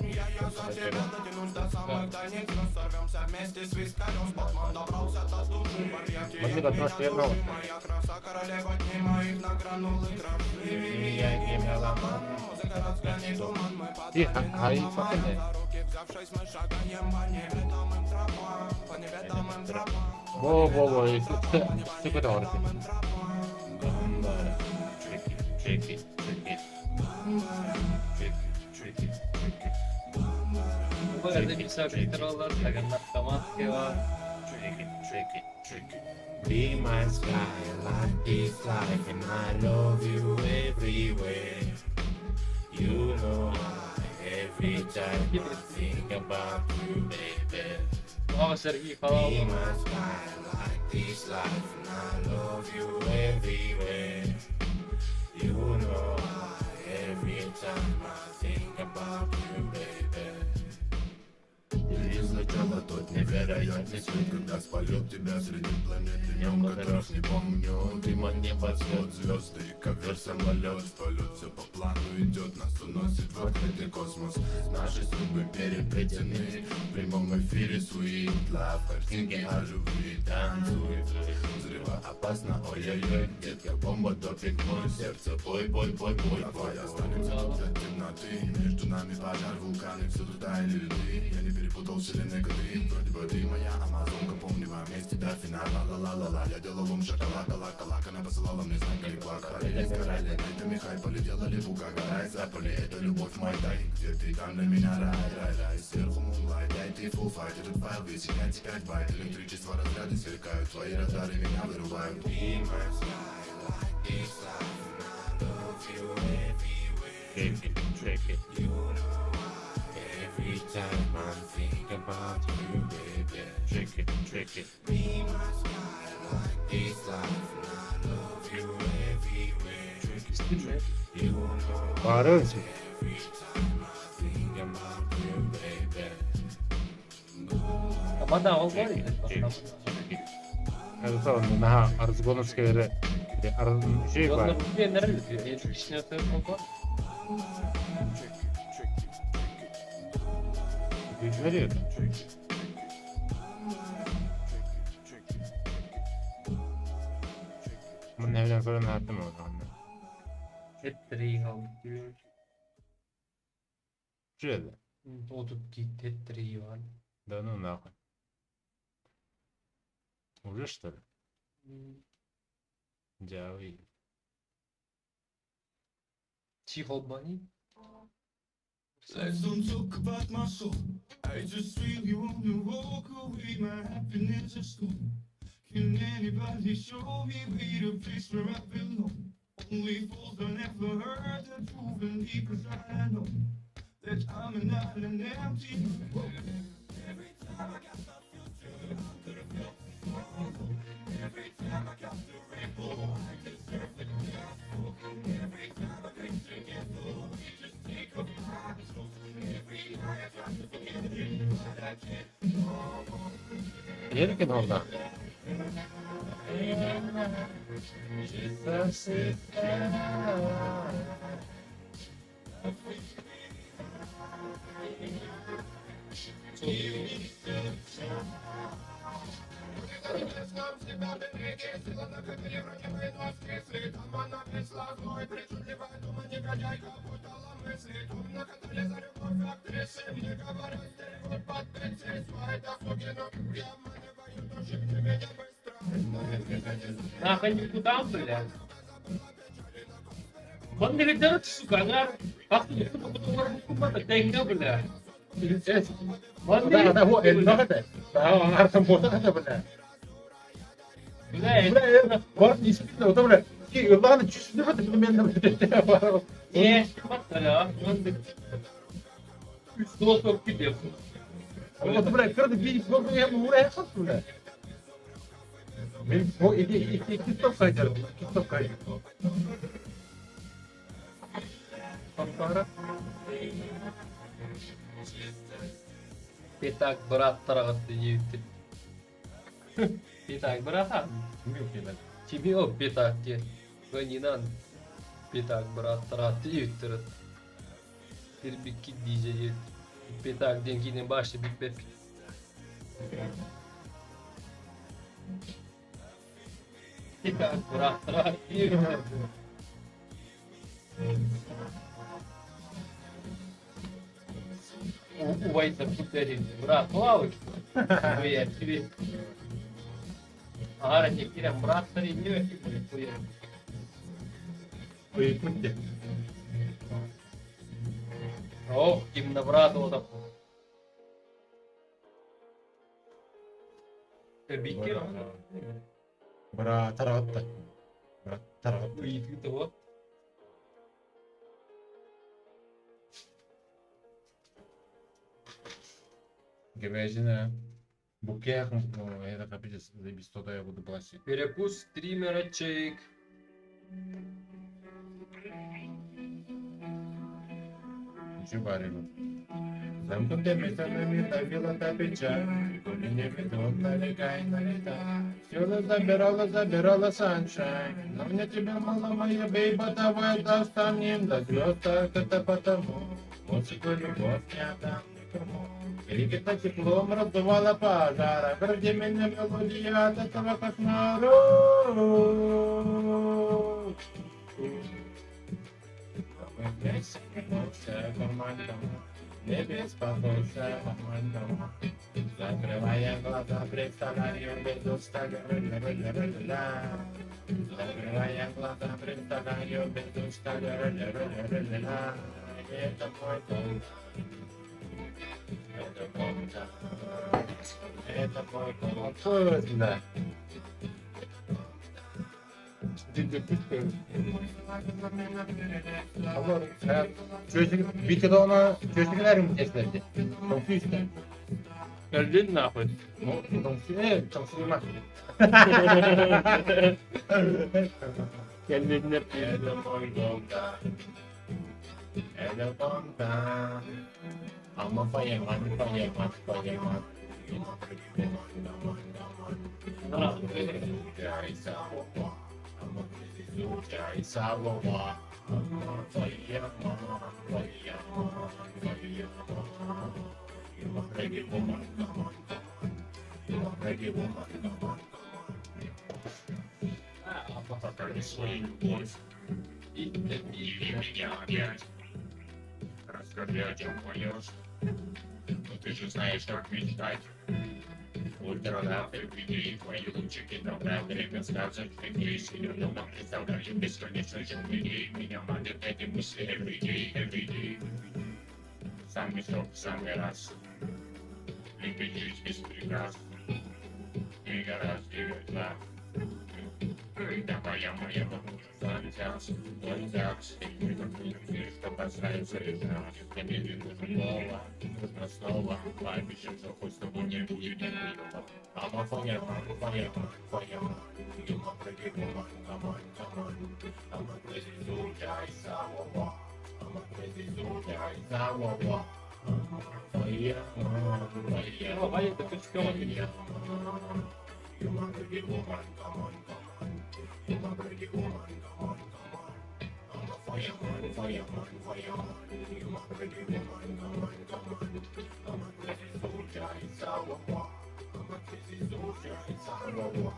Я за тебя дотянусь до самых границ. Мы сорвемся вместе с вискарем. Батман добрался до души. В объятии моя краса, королева дней моих награнулы кровь. Я не меломан, музыка разгонит туман. Мы подходим на руки, взявшись, мы шагаем по неведомым тропам. По неведомым тропам. Во-во-во, це куди? Tricky. Be my sky like this life, and I love you everywhere. You know I every time I think about you, baby. Be my sky like this life, and I love you everywhere. You know I every time I think about you, baby. Изначально тот невероятный свет, когда спалет тебя среди планет, днем которых не помню. Дымом небосвод, звезды и ковер-самолет. В полет все по плану идет, нас уносит в открытый космос. Наши судьбы переплетены, в прямом эфире Sweet Love. Картинки о любви танцуют, взрывоопасно, ой-ой-ой. Детка, бомба, допинг, мой сердце, бой. Давай останемся тут для темноты, между нами пожар, вулканы, всюду таяли льды. Я не перепутал вселенной коды, вроде бы ты моя амазонка, помню во вместе до финала. Ла-ла-ла-ла, я делал ум шоколада, лака-лака. Она посылала мне знаки и плакали, сгорали найтами хайпали, делали бугага, рай запали. Это любовь мой тай, где ты там для меня рай. Сверху мунлайт, я и ты full fight. Этот файл весит 5 байт, электричество разряды сверкают, твои радары меня вырубают. Be my sky like this life, and I love you everywhere. Tricky. You know every time I think about you, baby. Tricky. Be my sky like this life, and I love you everywhere. Tricky. You know Bağırıyorsun. every time I think about you, baby. Це на Арзгоновській şey var. Veriyor. Bunun evden sonra ne yaptım o zaman? Tettereyi aldık diyor. Şurada. O тут tettereyi var. Да ну нахуй. Уже что ли? Джави. Чихолбани. Life don't talk about my soul. I just really want to walk away. My happiness is gone. Can anybody show me where the place where I belong? Only fools that never heard the truth, and deep inside I know that I'm an island empty. Every time I got the future, I could have felt tomorrow. Every time I got the rainbow, I deserve the gospel. Every time I think together, we just take a flight. Every night I try to forget you, but I can't. Yerken orada. Нахуй никуда, блядь. Он не ведет, сука, она... Ах ты, сука, потом арбукумата, тенга, блядь. Он не ведет, блядь. Вот действительно, вот бля, ладно, чуть не в это примерно. Не, смотря, он... 140 пидев. Вот, бля, когда видишь, сколько я ему урехал, бля. Иди, кистов кайдер, кистов кайдер. Питак, брат, тарат, дивити. Питак, брат, тебе о питак, те. Ванинан. Питак, брат, тарат, дивити. Ирбики диже, питак, деньги не баши, бипет. Питак, брат, тарат, дивити. Увайся, путерин, брат, плавай. Хуя, тебе. Ага, не кирям, брат, старый, не хуя. Ой, пуньте. Ох, именно брат, вот так. Бикер. Брат, таратта. Брат, таратта. Уйди того. Говядина. Букех, это капец, без того я буду платить. Перекус стримера чейк. Чубарину. Замкнутыми станами давила та печаль, коли не ведут, налегай, налетай. Все забирала саншайн, но мне тебя мало, моя бейба, давай достанем до звезд, так это потому. Музыку любовь не отдам никому. Крикета теплом раздувала пожара, городе меня мелодия от этого кошмара. Не беспокойся, команда. Закрывая глаза, представляю безу стага. Закрывая глаза, представляю безу стага. Это мой дом. Это комната. Это мой дом. Вкусно. Çocuk bir kere ona çocuklar mı kesildi? Çok işte. Öldün nahуй. Çok suyma. Kendinler Это мой дом, да. Это дом, да. Ama поемать. Расскажи, о чем поешь. Но ты же знаешь, как мечтать. Ультрадаты, види твои лучики, добра, время сказок, какие сильно нам представляю бесконечно людей. Меня манят эти мысли every day. Самый срок, самый раз. Любить жизнь без прикрас. Не гораздо двигаться. Когда моя занятась, что касается решать, мне не нужен голова, нужно снова, пообещать, что хоть с тобой не будет никакого. I'm a fire, you want to get one, come on. I'm a crazy soldier, it's our war. I'm a crazy soldier, it's our war. Fire. You want to get woman, come on. You want to get woman, come on. I'm a fireman. You want to get woman, come on. I'm a crazy soldier, it's our war. I'm a crazy soldier, it's our war.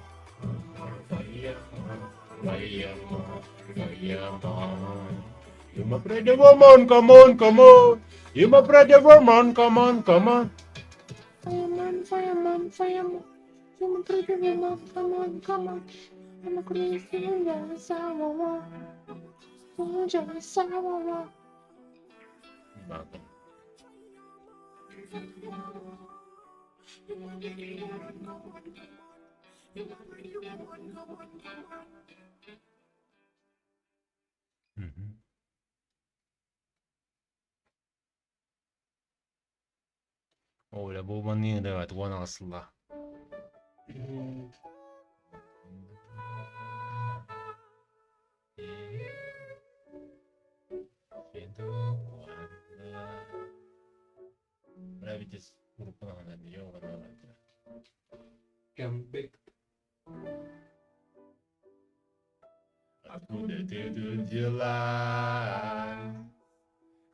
You my pretty woman, come on, come on. You my pretty woman, come on, come on. Fireman, fireman, fireman. You my pretty woman, come on, come on. I'm a crazy young sour. Just sour. Öyle bu niye de evet bana aslında. Правительство группа на нее Comeback. Откуда ты тут дела?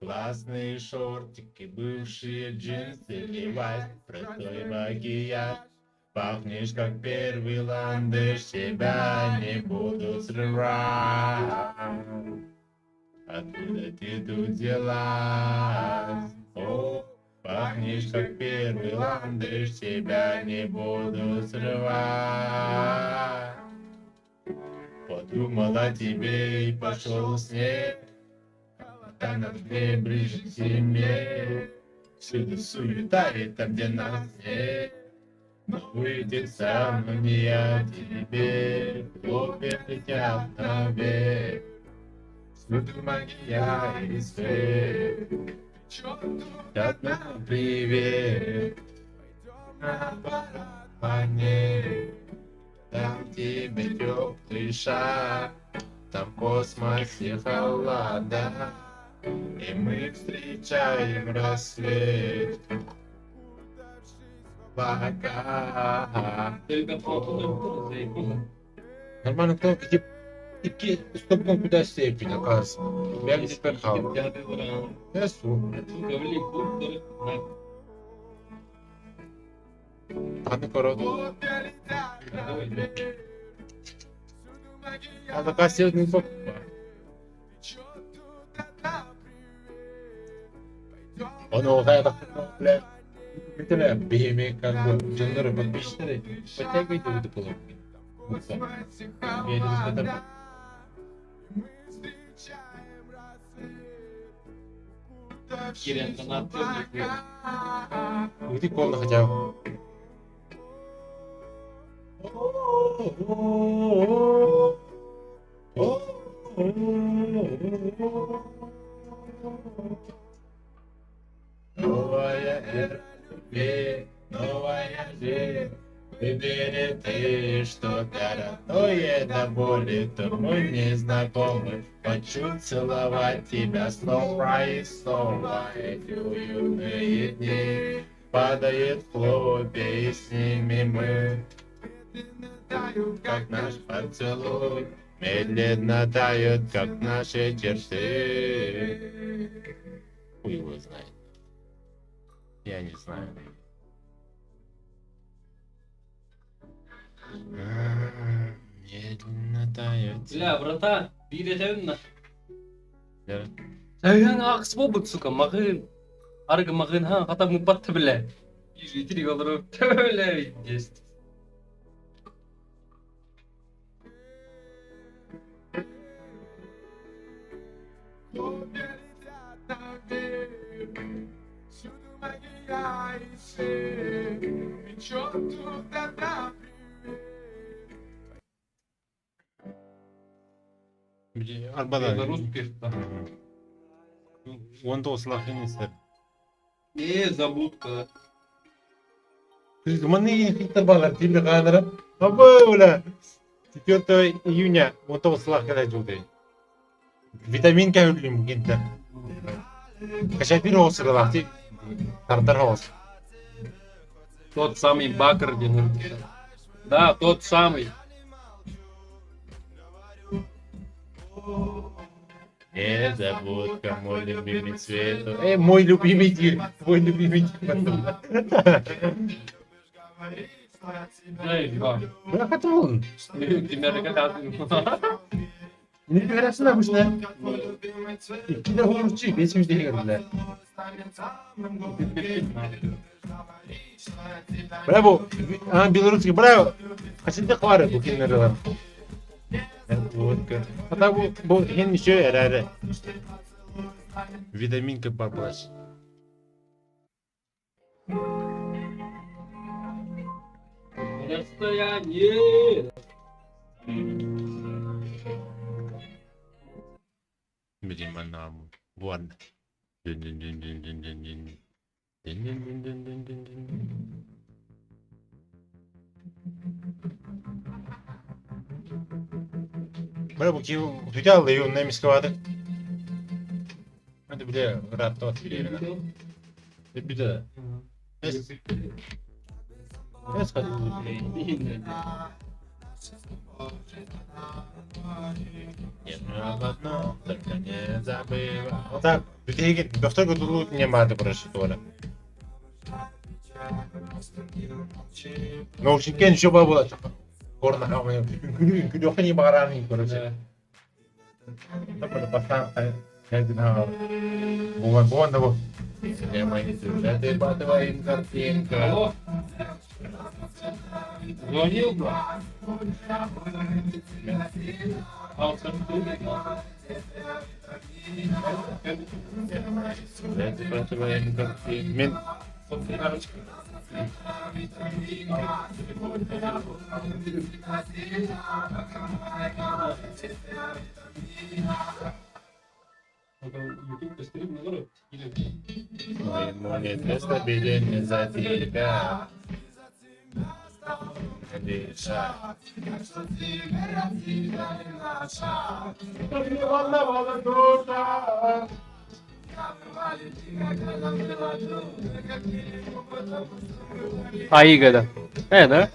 Классные шортики, бывшие джинсы, левайс, простой макияж. Пахнешь как первый ландыш, тебя не буду срывать. Откуда ты тут взялась? О, пахнешь как первый ландыш, тебя не буду срывать. Подумал о тебе и пошел с ней. Там на мне ближе к семье. Всюду суета и там, где нас нет. Но выйдет сам, но не я тебе. Хлопья летят наверх. Всюду магия и свет. Одна привет. На барабане. Дам тебе теплый шаг. Там в космосе холода. И мы встречаем рассвет. Пока. Нормально, кто iki stopun kuda stepine kalsın. Ben gitmek kaldım. Ne su? Tanı korodu. Надо кассетный сок. Он угадал, блядь. Битля, бегемей как бы джунгары подписчики. Подтягивайте вот это было. Уйди комнату хотя бы. Новая эра, новая жизнь. Выбери ты что-то родное до боли, то мы незнакомы. Хочу целовать тебя снова и снова. Эти уютные дни падает хлопья, и с ними мы. Как наш поцелуй, медленно тают, как наши черты. Хуй его знает. Я не знаю. Медленно тают. Бля, братан, биретевин на. Да. Сәйген ақсы болып, сука, мағын. Арғы мағын, ха, қатап мұпатты, бля. Житірі қалдырып, тәбілі видест. Арбада. Белорус пирта. 19 лахинистер. Забудка. Маны фильтр балар, тебе камера. Абула. 4 июня 19 лахина жуды. Витамин кәүлім кенті. Кашапир осы қалақты. Тардар осы. Тот самый Бакр Денурки. Да, тот самый. Незабудка, мой любимый цвет. Мой любимый день. Твой любимый день. Bırak atım olun. Ne bir arasına bu işte. İki de horusçu. Beşimiz değil gördüler. Bravo. Белорусский, bravo. Kaçıncı var bu filmleri var? Hatta bu hem şey herhalde. Vitamin kapaplas. Расстояние. Bileyim ben namı. Bu arada. Dün dün dün dün dün dün dün. Dün dün dün dün dün dün dün. Bravo ki güzel yiyor neymiş kavadı. Hadi bir de rahat rahat bir bir de. Es. Es hadi. Только не забывай. Вот так. Доктор тут не надо проще тоже. Ну, ученики еще было. Порно хамы. Күнөккө не бараны, короче. Tapi pasang kayak gini. Bukan tuh. Ya main itu. Jadi batuin kartin ke. Звонил бы. Jadi batuin kartin. Min. YouTube стрим номер. Мои стабильные за тебя. Aí, galera. É, né?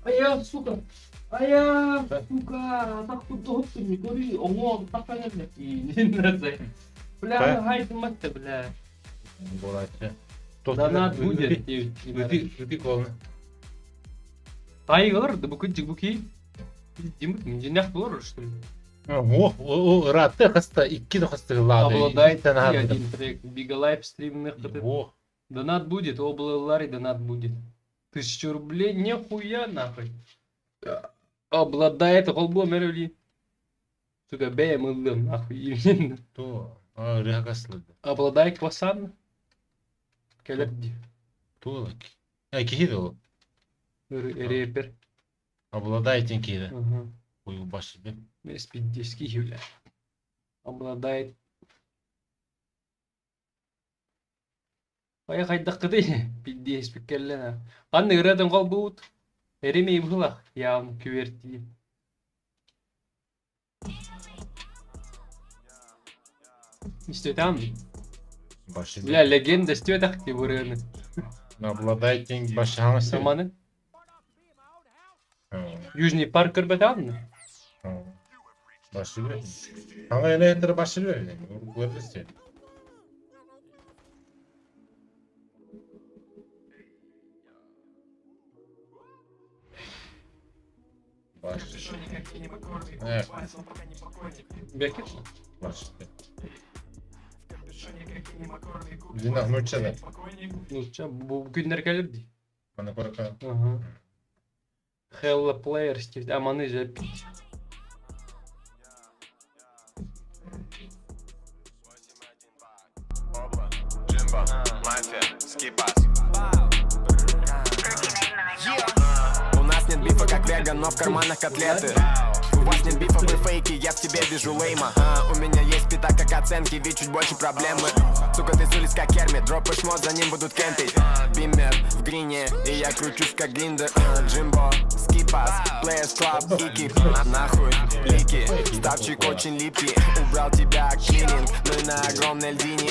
Aya, suka. Aya, suka. Takut tuh mikori ongong takanya lagi. Нельзя. Бля, хайд мать, бля. Булатча. Донат будет. Выпи колны. Тайгар, да букинчик буки. Димит, минжинях болор, что ли? О, рад, ты хаста, икки да хаста лады. Обладает один трек. Бига лайв стримных. О. Донат будет, облалари донат будет. 1000 рублей, нихуя нахуй. Обладает голбом мерли. Сука, бэм илдым нахуй. Именно. То, регаслыды. Обладает квасан. Келерди. Тулаки. Кихиды ол. Репер. Обладает кихиды. Ага. Ой, башы бе. Без 50 юля. Обладает. Ая хайдак кыды. 50 беккеллена. Канны ырадын колбут. Эремей булах. Яам күверти. İşte tamam. Башы бе. Бля, легенда істе так те бурыны. Обладает кең башы хаңысы. Саманы. Южный парк кырбатамны. Башы бе. Хаңа электр башы бе. Көрдүсте. Башы. Бекет. Башы бе. Динах нуччада. Ну, ча, bu günler gelirdi. Bana korka. Ага. Hella Players, аманы жапить. У нас нет бифа, как веган, но в карманах котлеты. У вас нет бифа, вы фейки, я в тебе вижу лейма. У меня есть пита, как оценки, ведь чуть больше проблемы. Сука, ты с улиц, как Кермит, дропаешь мод, за ним будут кемпить. Биммер в грине, и я кручусь, как Гриндер. Джимбо, скипас, Players Club, ики. Нахуй, лики, ставчик очень липкий. Убрал тебя, клининг, ну и на огромной льдине.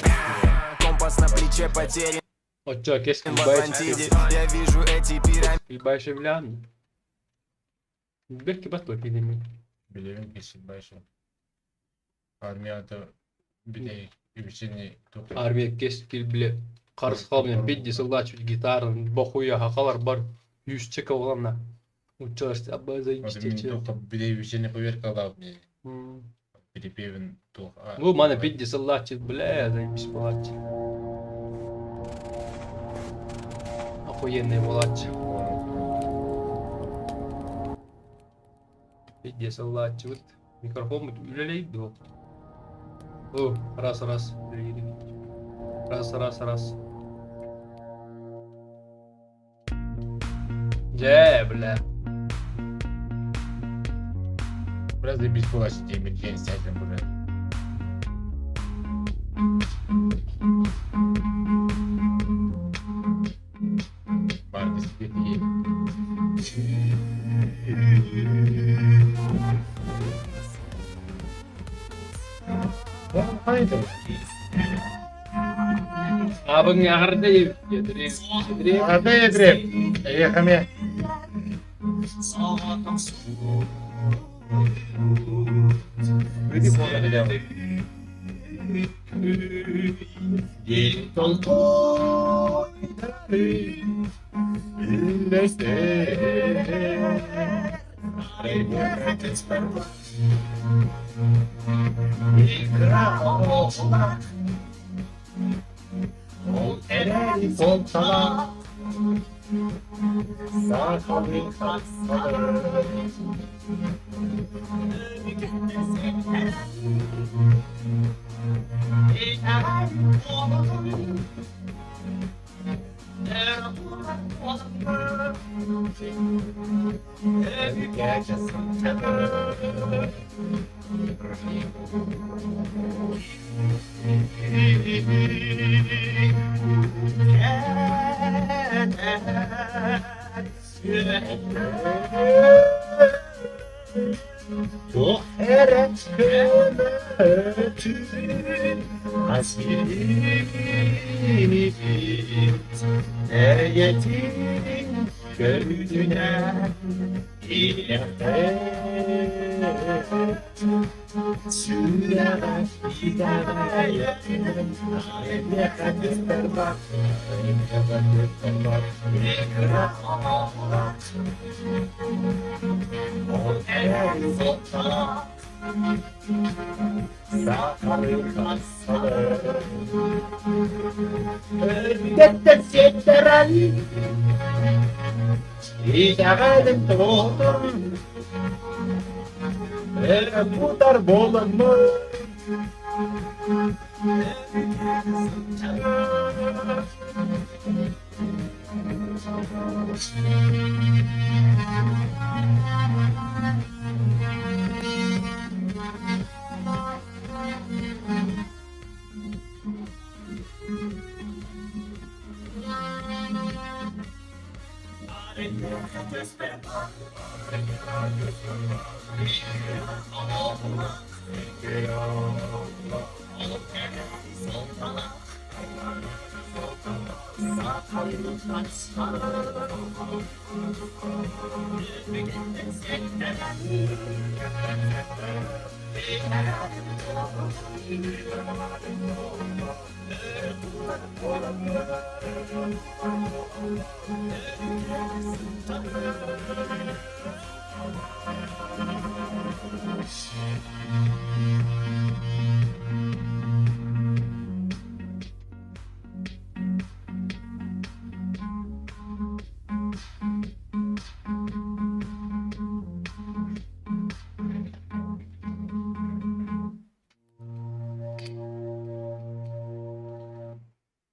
Компас на плече потерян. O çok keskin В Атлантиде я вижу эти пирамиды. İlbay Şevlan. Belki bas bakayım demin. Bilevim kesin başım. Armiyada bir de üçünü toplayıp. Armiya keskin bile karşı kalmayan 5 солдат чуть гитарын бохуя хакалар бар 100 чека оlanlar. Училась абы заебись. Bir de üçünü поверкалав мне. Перепевен тух. Bu mana 5 солдат чуть бля заебись молодцы. Охуенные молодцы. 5 солдат чуть микрофон үлелейді ол. О, раз. Раз. Бля. Biraz da biz bulaşık yemek yeni saydım buraya. Var bisikleti yiyelim. Haydi. Abang yardı yedireyim. Hadi yedireyim. Yakame. Öyle bir konu devam.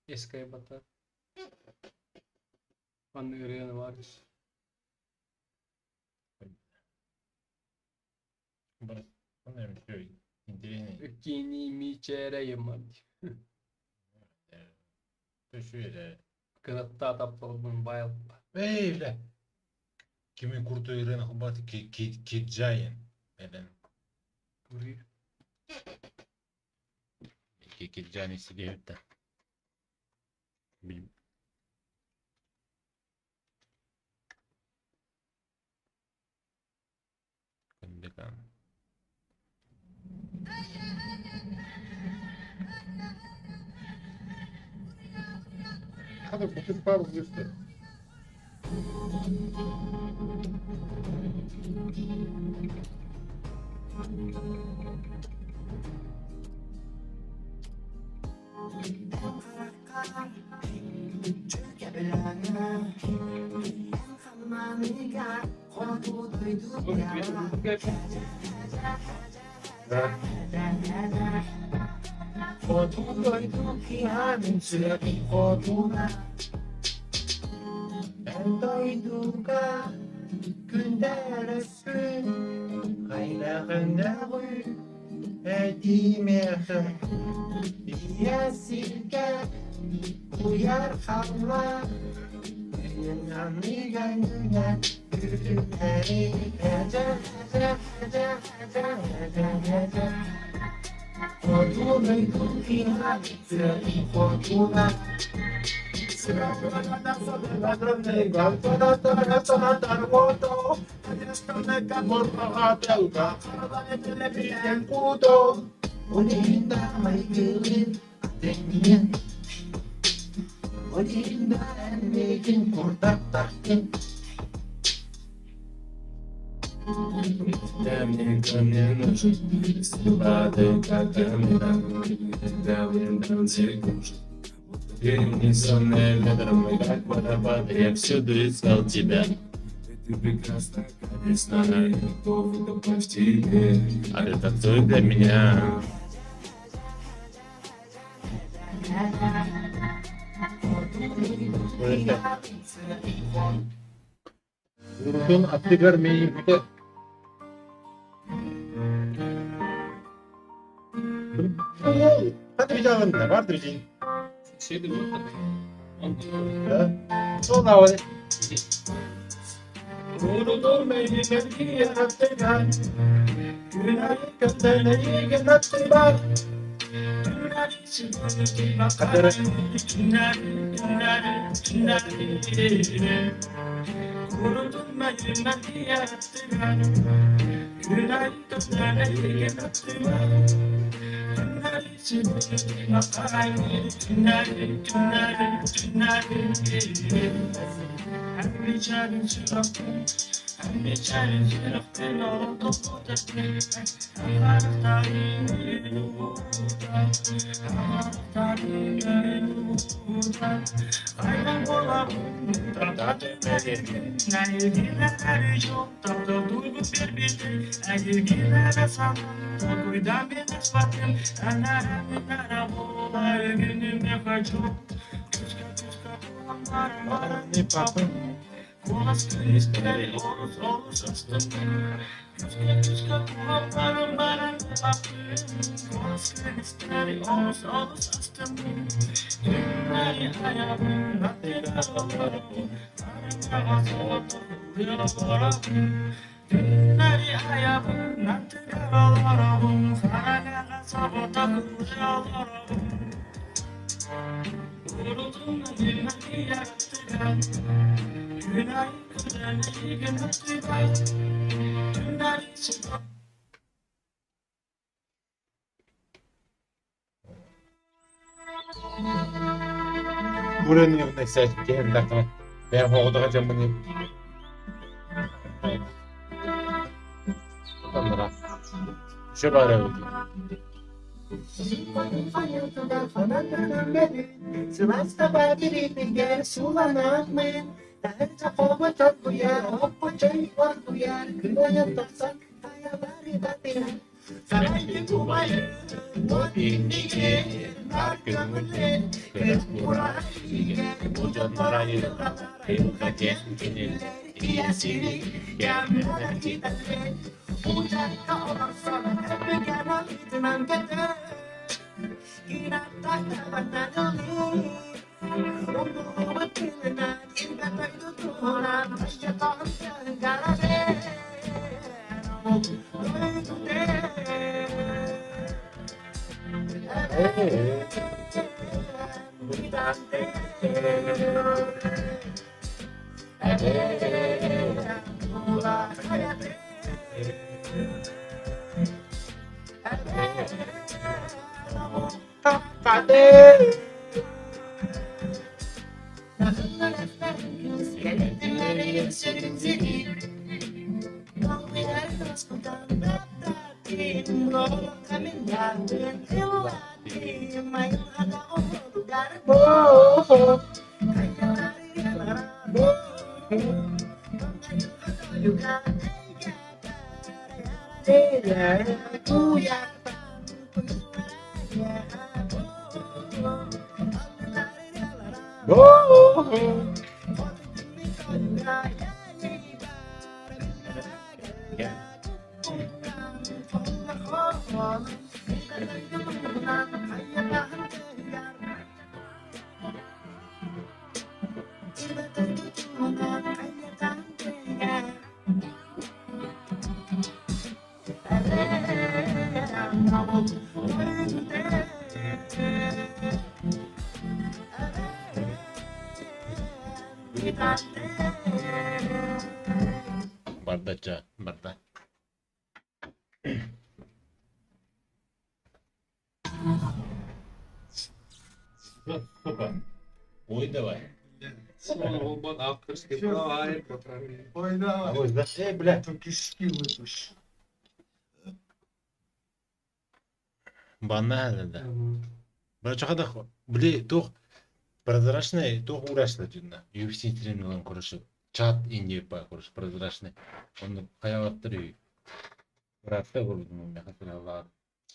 Eskay batar. Quando görüyorsun var. Bunlar bir şey. İndirin. Ökini mi çeyreyim var. Şöyle. Kınatta taptalı bunu bayıl. Öyle. Kimin kurtu iğren hubatı kitcayen. Neden? Burayı. Kitcayen istediği de. Bilmiyorum. Kan. Hadi bu kız parız üstü. Я всюду искал тебя. Ты прекрасна, конечно, готов в тебе. А ты танцуй для меня. Vurdun atlı görmeyi bir de. Hadi bir daha önde vardır bir şey. Şeydir bu tabii. Sonra hadi. Vurdun beni bir yaratıdan. Günah kötüleri yönettiler. Günah içindeki bakarım. Günah. Vurdun beni bir yaratıdan. Günah kötüleri yönettiler. Günah içindeki bakarım. Günah. I'm reaching to I'm reaching to all the Голос кристалли, голос остальных. Кучка кулакаром баран папы. Голос кристалли, голос остальных. Günleri ayağım, natira olarım. Karınca azaldım, yaralarım. Günleri ayağım, natira olarım. Karınca azaldım, yaralarım. Vuruldum elime yarattıran. Günah kötüleri yönettiler. Günler için Buranın yanında seçti hem de. Ben hoğda camını. Onlara. Şu bari öyle. Sivas'ta Badri'nin gel sulanamın. Dahil kova tatlıya, hoppa çay var duyar. Kınaya taksak, kayaları da diren. Saraylı kumayı, o dinleyir. Her gönüllü kırık burak Ucunlar ayrılan Yılda kendini İyisini gelmeden gidelim Ucakta olarsan hep genel gitmem gelir İnattan bana dönür Umduğumu bilmem İlbet tutulan Aşkıdan gönderler Bardaca, bardak. Ой, давай. Ой, да, бля. Банально, да. Бачаха да, бля, тух прозрачный, тух урашла жинна. UFC тренерин короче, чат инде па, короче, прозрачный. Он каялаттыр үй. Братта көрдүм, мен хатırlar.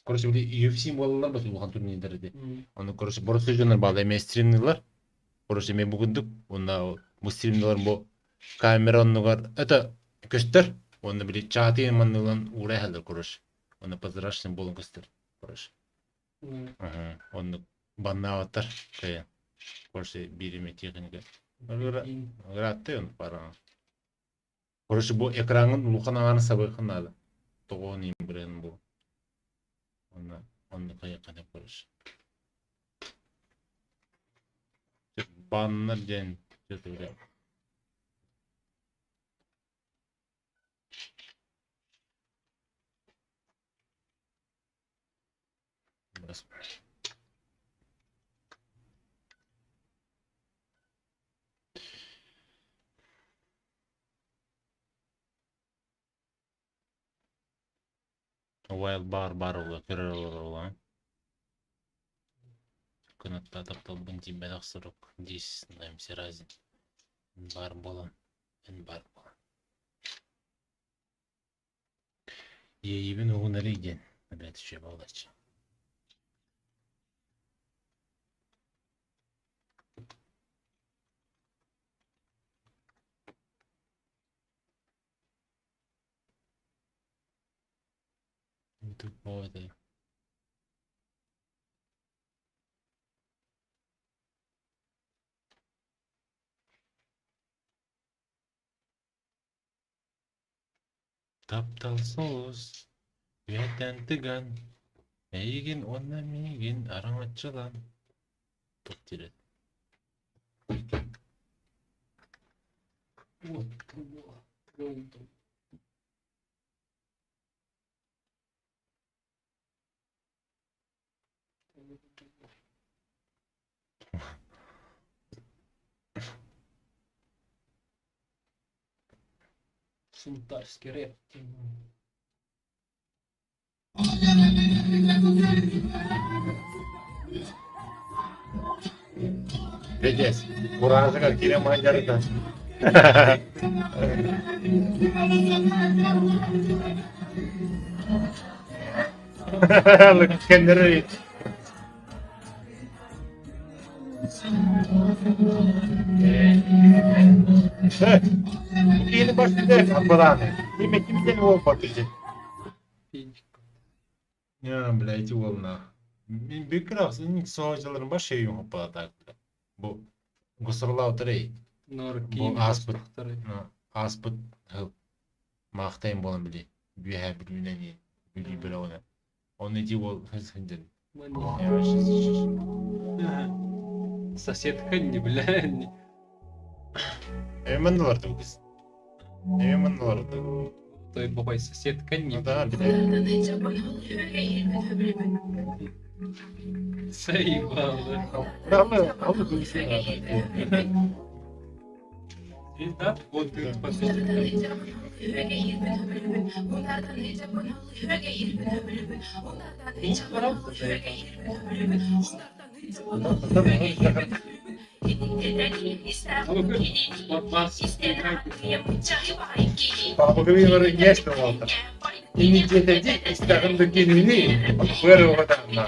Короче, бля, UFC болалар ба улхан турнирлерде. Onu короче, борос жөнөр бала эмес тренерлер. Короче, мен бүгүндүк, онда бу стримдер бу камера онугар, это көстөр, onu бля, чат эманылан урахалар, короче. Onu прозрачный болон көстөр, короче. Ага, onu баннаватар, кая. Короче, бириме техника. Гратты он пара. Короче, бу экранын луханаганы сабайкын ады. Тогон им брен бу. Onu kayakana короче. Баннар ден жетире. Бас. Wild бар ула көрөр ула. Көнөттө таптал бунти бадаксырык 10 наймсы разин. Бар болон, эн бар болон. Ебин угунары иден, блядь, че болачы. Тут поводы. Тапталсыз, үйәттен тыган, әйген онна мейген араңатчылан. Топ тирет. Шунтарский рэп. Педес, уражыга кирем айдарда. Кендери. Bu yeni başladı Abbadan. Yemek kim seni o patlıcı? Ya блядь, волна. Мен бекрав, ник соğacıların baş şeyi yok Abbadan. Bu Gusırlav tırey. Bu aspıt. Aspıt. Maqtayım bolan bile. Büyühe bir güne ne? Büyü bile ona. Onu ne ol hız hıncın. Соседка не, бля. Hemen dolardı bu kız. Hemen dolardı. Той бабай соседка не. Da bile. Заебало. Ama konuşsun abi. Да? Вот ты послушай. Папа говорит, есть волта. И не дети, и старым до генерии. Первого там.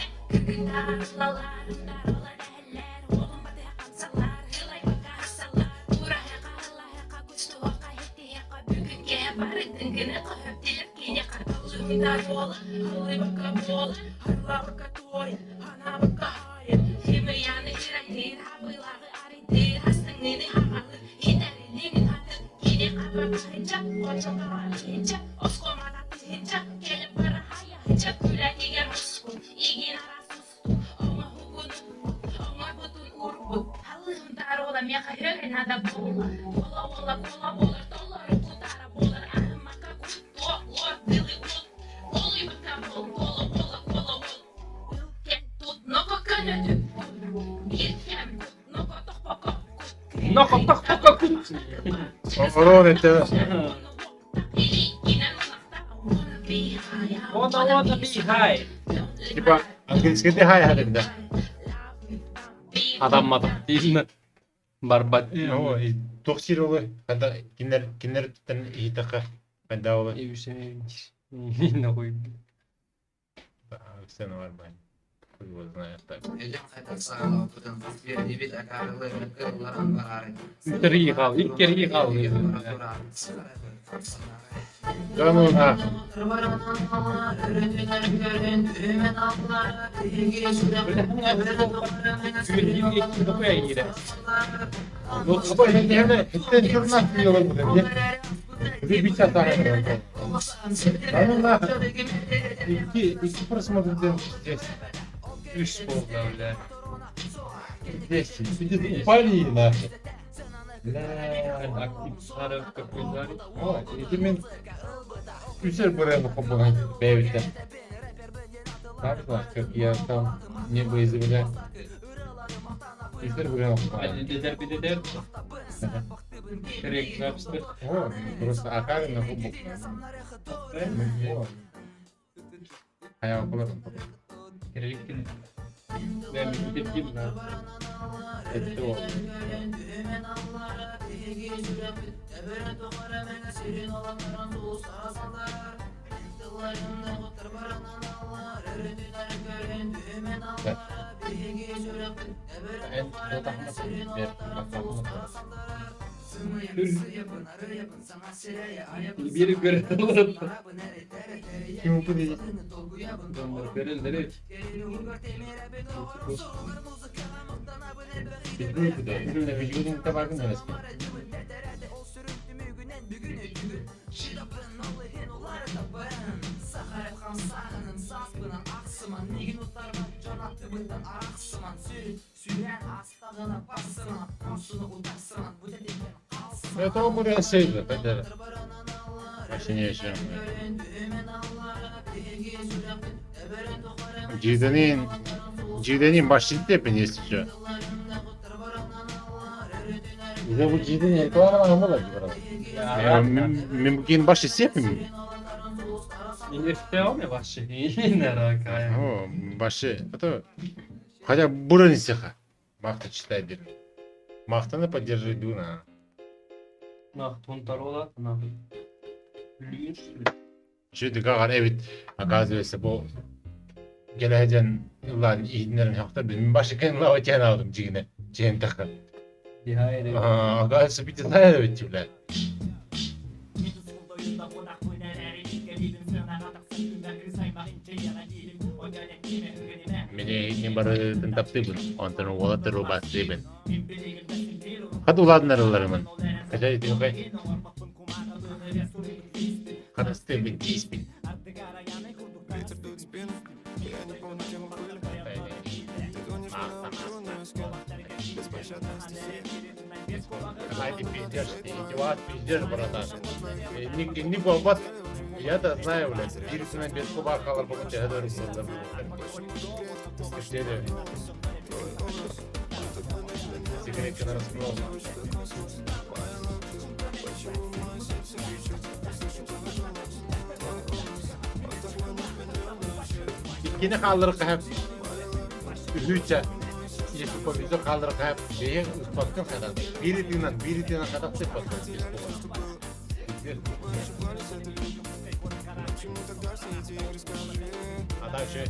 Ворон это. Вот бегай. Типа английский дыхай hadem de. Adam değil mi? Barbat. O toksir olu. Kada kinler tutan hitaka. Kada olu. И все. Нахуй. Sen var ben. Хуй его знает так. İlk kaldı. Да ну на. Ну, собой не является. Это журнал сделал бы. Bir çatar. Да ну на. İki просмотров здесь. 3 полда, бля. Здесь. Видит упали нахуй. Бля, активсары какой дарит. О, это мен Güzel buraya mı kopuğun beylikten? Tabii var, çok iyi tam ne bu izi bile. Güzel buraya mı kopuğun? Hadi deder bir deder. Direkt yapıştır. О, просто акары на кубок. Hayal okularım. Кереліктен. Ben bir tepkiyim lan. Etti o. En Biri görüntüler. kim bu değil? Onlar görüntüler. Bizde vücudun tabakın neresi? Это он buraya şeydi, bedeli. Başını yaşıyorum. Cidenin başlıklı hepini istiyor. Bize bu cidenin ekranı var mı? Ya, mümkün başlıklı yapayım mı? Не впял мне вообще, не ракая. О, başı, это, хотя буранı сиха. Махта читай дерін. Махтаны поддержи дуна. Нах, тонтарола, нахуй. Лüyün. Şimdi kalan evet, oказывается bu geleceğin yılların ihinlerin yokta benim başlıkın la öteyen aldım cigine. Жентаха. Дихайры. Дальше бить знаю ведь, блядь. Мне не бары тентаптыбын, онтон уолаты рубастыбын. Хад уладнарыларымын. Кача етің қай? Қадастыбын, дейспін. Ветер дует в спину, я не помню, где мы были. Ты гонишь меня на крыло, но я скину. Беспощадная стихия. Какая ты пиздешь, ты идиот, пиздешь, братан. Не болбат. Я-то знаю, блядь, вирусный без куба халар бүгін жағы рұқсатар. Скаждели. Сигаретка на раскрол. İkini kaldırık hep. Ühüçe. Yeşil komizyon kaldırık hep. Beye ıspatkın kadar. Biri dinan kadar ıspatkın. А дальше.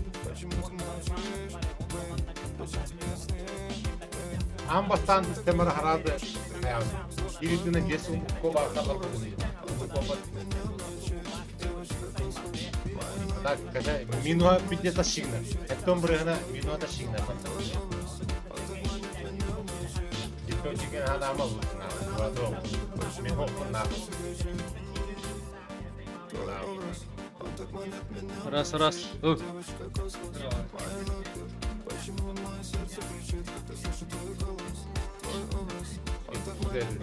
Амбастан системара харады. Бiri dinan yeşil koba kadar. Так, когда минуа где-то сигнал. Это брехна минуа сигнал. Дикто диген хадама лутна. Вадо. Мехо на. Раз. Ух.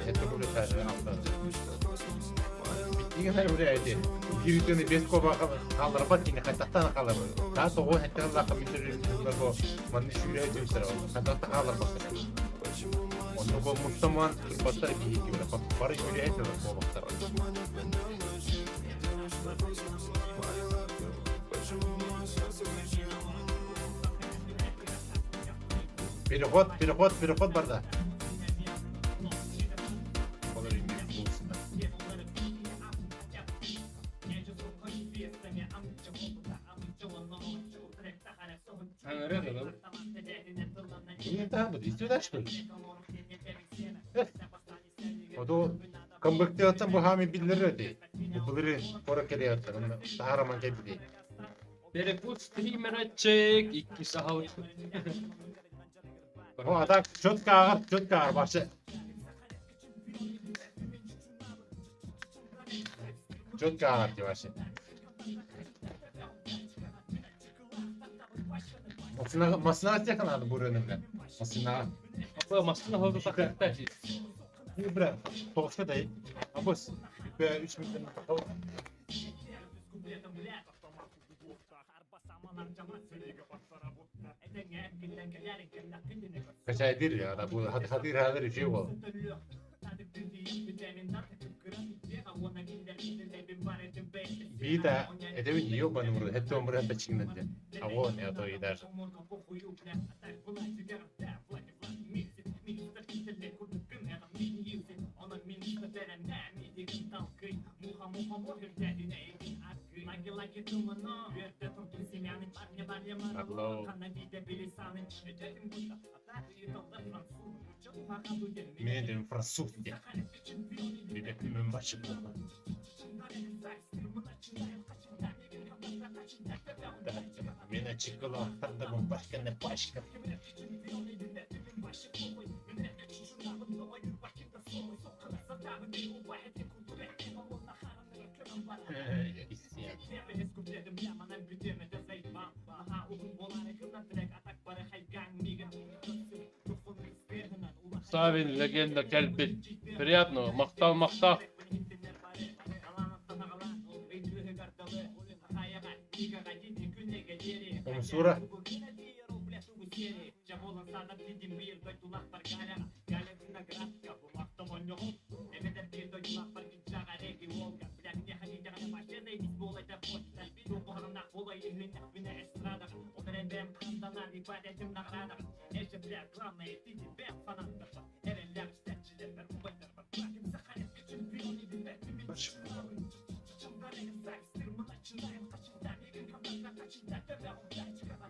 Это будет даже автор. Битиген буряйди. Биритени бес коба калдырбат кини кайтактан калдырбат. Та тогу хаттагы митер бо манны шүрөй жүрсөр. Кайтакта калдырбат. Ону бо мустаман баттар бийики бара. Бары шүрөй айтыр бобактар. Переход барда. Да, буду сюда что ли? Оду комбекте атсам бу хами билдер өтөй. Булыры кора келе атсам, тахараман кепти. Перепут стример чек 2 саат. О, а так четко агар башы. Четко агар башы. Масына текан ады бу рөнүмдө. Масына. Apa masına havada takıntı. Bir bırak. Toğuşta değil. Abos. Bir 3 milyon takıl. Kaç aydır ya da bu hadir şey oldu. Bir de edemin yok bana burada. Hep de burada çıkmadı. Avo ne ato gider. Мен de Fransız diye. Bir de kimin başı bu. Mene çikolata bu başka ne başka. Ставин, легенда, кельпит. Приятного, мақтал. Сура.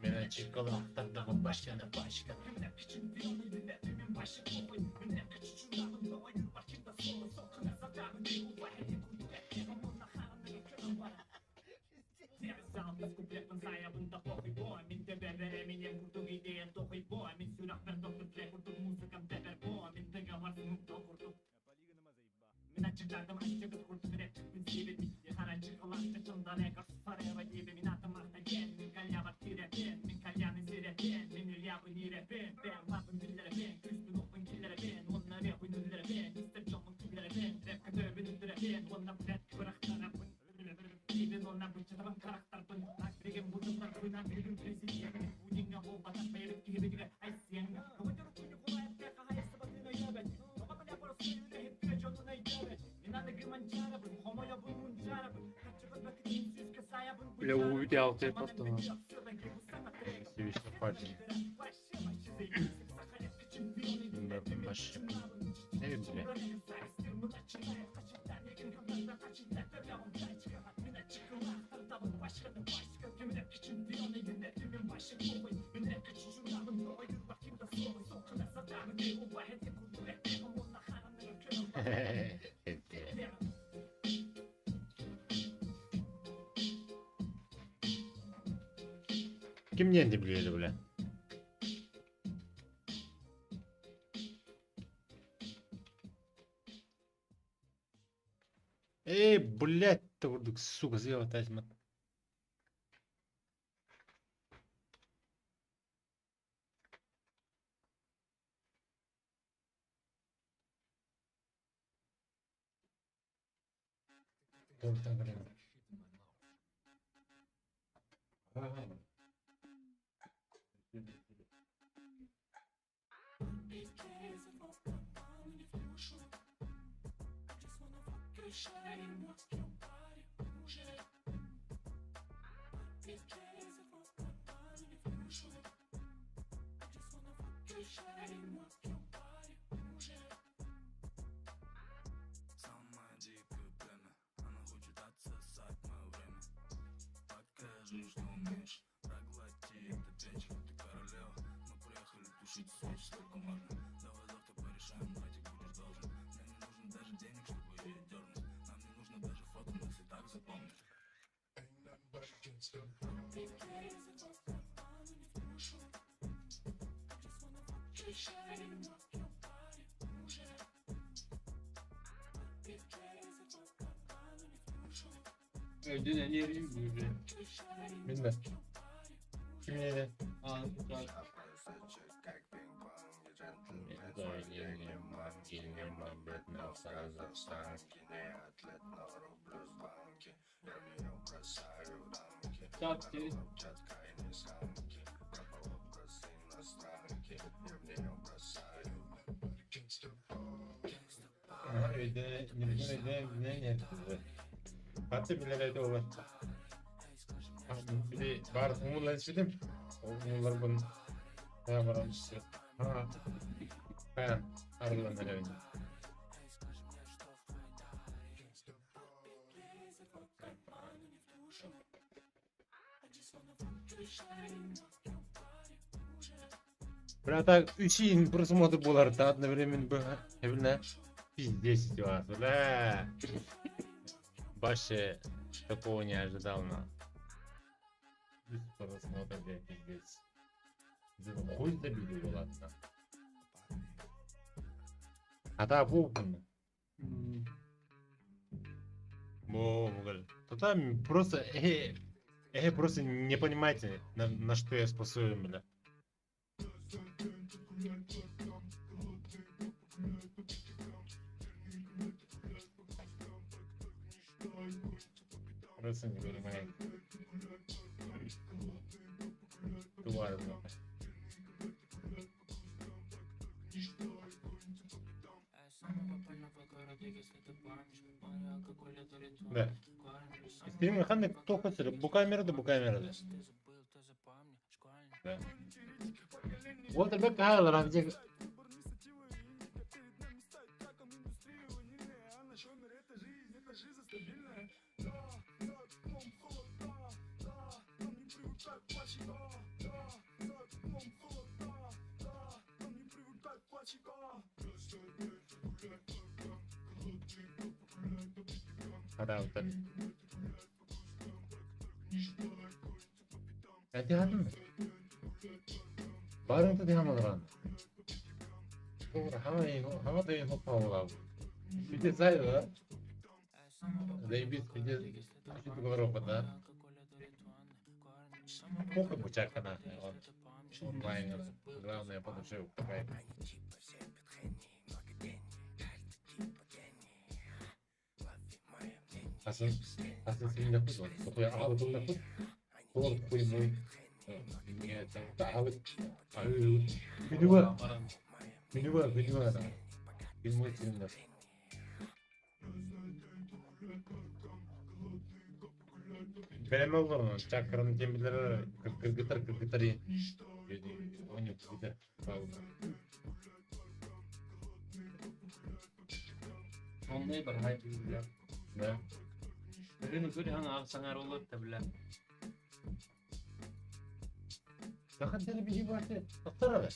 Mene çikolata bu başka ne başka. Бля, увидел ты потом. Sevişme parça. Bunlar baş. Ne bile. Kim yendi biliyordu bile. Блядь, ты вдруг, сука, сделал тайзман. Самая дикая племя, она хочет отсосать мое время. Покажи, что умеешь, проглоти этот вечер, ты королева. Мы приехали тушить свечи, сколько можно. Давай завтра порешаем, братик, будешь должен. Мне не нужно даже денег, чтобы ее дернуть. Нам не нужно даже фото, нас и так запомнить. Ödüne nereye gidiyor? Bilmem. Kim yedi? Ne Kaçı bilerek olur. Bir de var umurlar istedim. Umurlar bunun. Ne var işte. Ha. Ben arıyorum ben önce. Брата, очень просмотр было одновременно было. Эвельна. Пиздец ситуация, бля. Больше такого не ожидал, но. Просмотр, блядь, пиздец. Хуй забили его, ладно. А да, вовремя. То там просто, просто не понимаете, на что я способен, бля. Просто не понимаете. Тварь, бля. Да. Стрим механик кто хочет, букамера да букамера. Да. Вот это кайлер, где... Chico. Kadavutlar. Ben diyordum mu? Barıntı diyamadım lan. Hava da yok hava. Bir de saydı. Заебись, где Европа, да? Сколько бычака нахуй, он онлайн, главное, подушил такая. Asıl senin yapız var. Kapıya ağlı yapız. Doğru koymayı. Niye sen ağlı? Beni var. Beni var. Bilmiyorum senin nasıl. Benim oldu. Çakranın gemileri kırgıtarı. Oynuyor kırgıtar. Onday bir hayat bilen. Ne? Birini göre hangi sanar olur da bilen. Sakın seni bir şey varsa atsana be.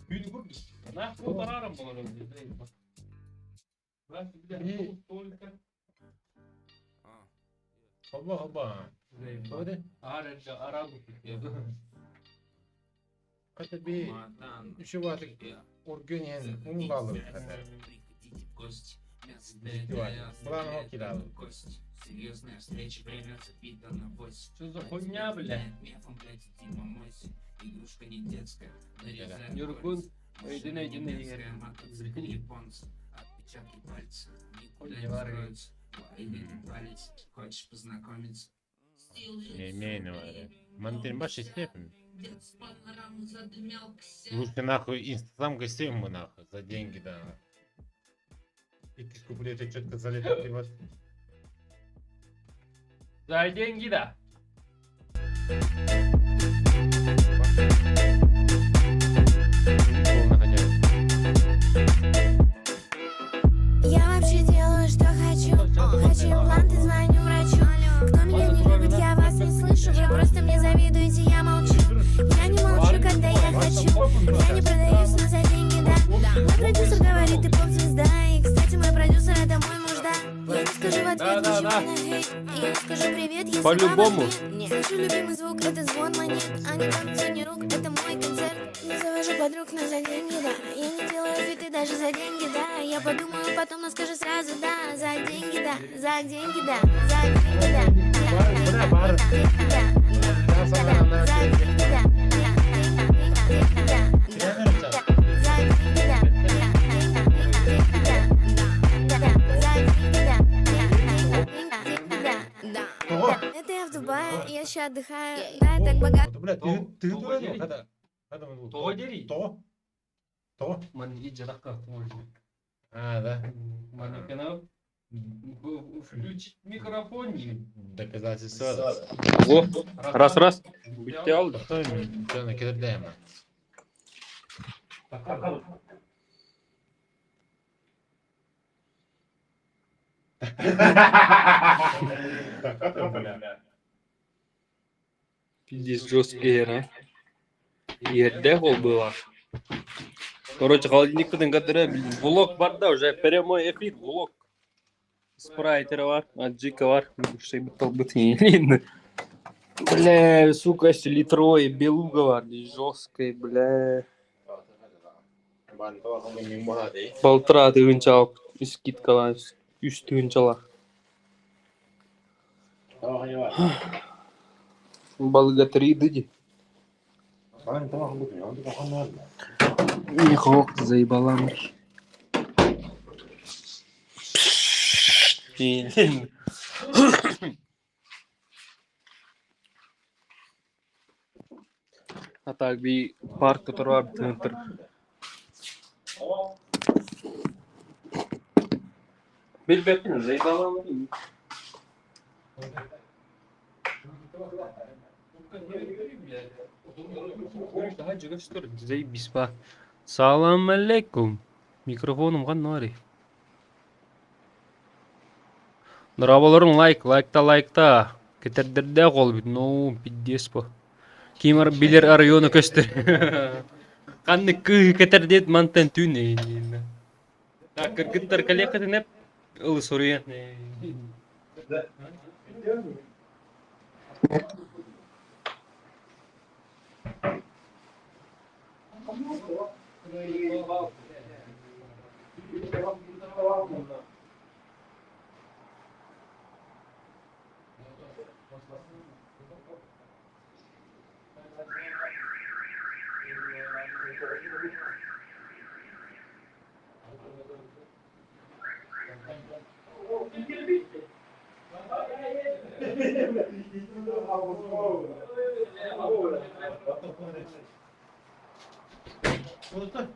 Büyünü kurdu. Ne kurtararım bunu öyle. Bak bir de tuvalete. Allah. Hadi. Arabu. Hadi bir işi var. Organiyen un balığı kadar. План кидал. Серьезная встреча, время забито на 8. Что за хуйня, бля? Мефом, блядь, Дима мойся. Игрушка не детская. Нарезаем Юркун, иди на японцы. Отпечатки пальцев. Никуда не строятся. Один палец. Хочешь познакомиться? Семейный вариант. Мантин баши степень. Лучше нахуй инстаграм гостей мы нахуй за деньги, да. И ты куплет что-то залетать вот. За деньги, да. Я вообще делаю, что хочу. Хочу импланты, звоню врачу. Кто меня не любит, я вас не слышу. Вы просто мне завидуете, я молчу. Я не молчу, когда я хочу. Я не продаюсь, но за деньги, да. Мой продюсер говорит, ты поп-звезда. И, кстати, мой продюсер — это мой муж, да. Я не скажу в ответ ничего на хейт. Я не скажу привет, если По-любому. Слышу любимый звук, это звон монет. А не танцуй рук, это мой концерт. Не завожу подруг, но за деньги, да. Я не делаю фиты даже за деньги, да. Я подумаю потом, но скажу сразу, да. За деньги, да. За деньги, да. За деньги, да. Это я в Дубае, я сейчас отдыхаю. Да, я так богат. Блядь, ты дурак, когда мы был? То дери. То? Man ijraka. А, да. Man канал. Включить микрофон. Доказательства. О, раз. Bitti aldı. Canı kederleyem. Пиздец, жесткий, а? Ерде гол было. Короче, холодильниктен который влог бар да, уже прямой эфир, влог. Спрайтер var, аджика var. Şey бытал. Бля, сука, литровый белуга var. Жесткий, бля. Полтора тыгынчалык скидкалар, 3 тыгынчалар. Болгатри дыди. Михок заебалам. Блин. А так bir park который var центр. Bilbettin заебалам. Заебись ба. Салам алейкум. Микрофонum қандай? Нұрабаларың лайкта. Кетердерде қол бит. Ну, пиддес ба. Кеймар билер районы көстер. Қанны кетердет мантен түне. Так, кыргыттар коллекатын еп. Ылы соруя.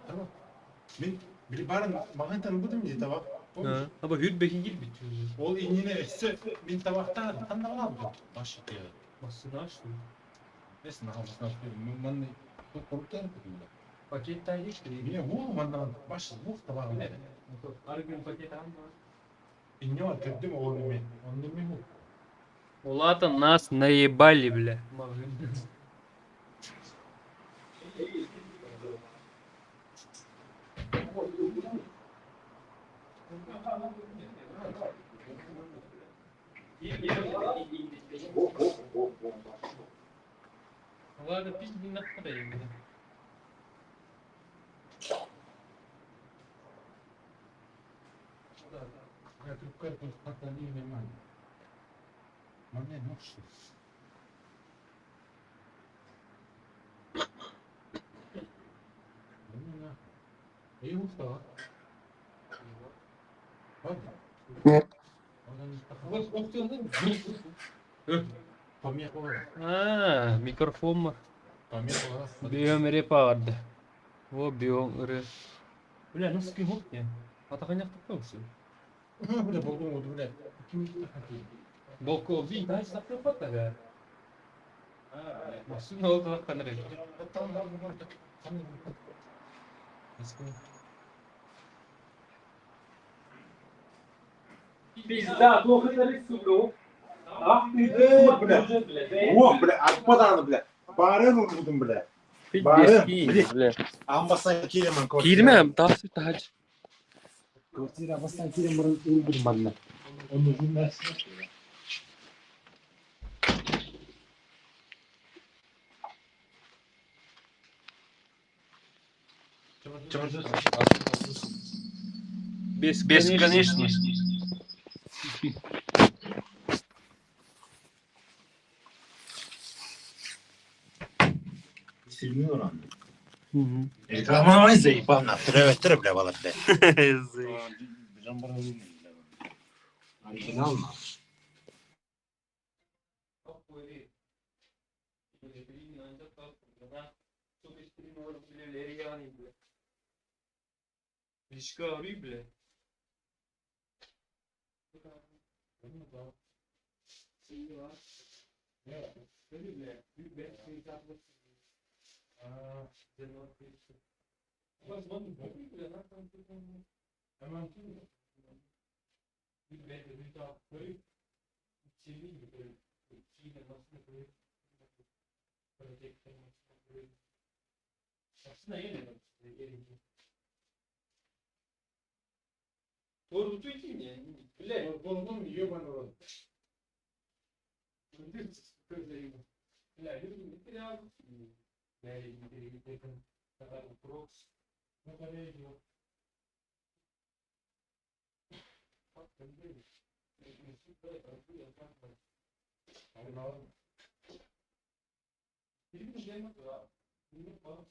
Tamam. Ben bir barın bakın tanı bu diye tabak. Ha. Ama hürbeki gibi bitiyor. Ol inine etse bin tabakta tanı var mı? Başı diyor. Basını açtım. Neyse ne yapmasın açıyorum. Ben bu korktu ya dedim. Paketten hiç değil. Yine bu mandan başı bu tabağın ne? Arı gün paket alma. İnne var kötü mü oğlum ben? Onun mi bu? Улата нас наебали, бля. Ладно, пизди нахуй. Я трубка тут как-то не нормально. Момент, ну что? İyi Mustafa. Bak. Вот okuyorsun Pamuk olarak. А, микрофон mu? Pamuk olarak. Biomere vardı. O biomere. Bля, nasıl ki hop ya? Atakan yaptık mısın? Bu da buldum oldu bile. Bolko bir tane sapı yapmak da be. Nasıl ne oldu lan kanır edin? Пизда, плохо нарисую. Ах ты, бля. Ох, бля, отпадан, бля. Bağırıyor mu buldum bile? Bağırıyor. Bля. Ambasan kilim man. Girmem, daha süt daha. Kortira ambasan kilim man uldur manna. Onu bilmez. Бесконечно. Silmiyor onu. Reklamını zayipan attırıyor bile valla bile. Orijinal mı? Вишка бля. Doğru tutuyor ya. Bля, Buldum yiyor bana orada. Бля, люди не теряют. Я не теряю. Когда вопрос. Ну, коллеги. Как ты говоришь? Не сюда, а как бы. Перебежаем туда. Не пора.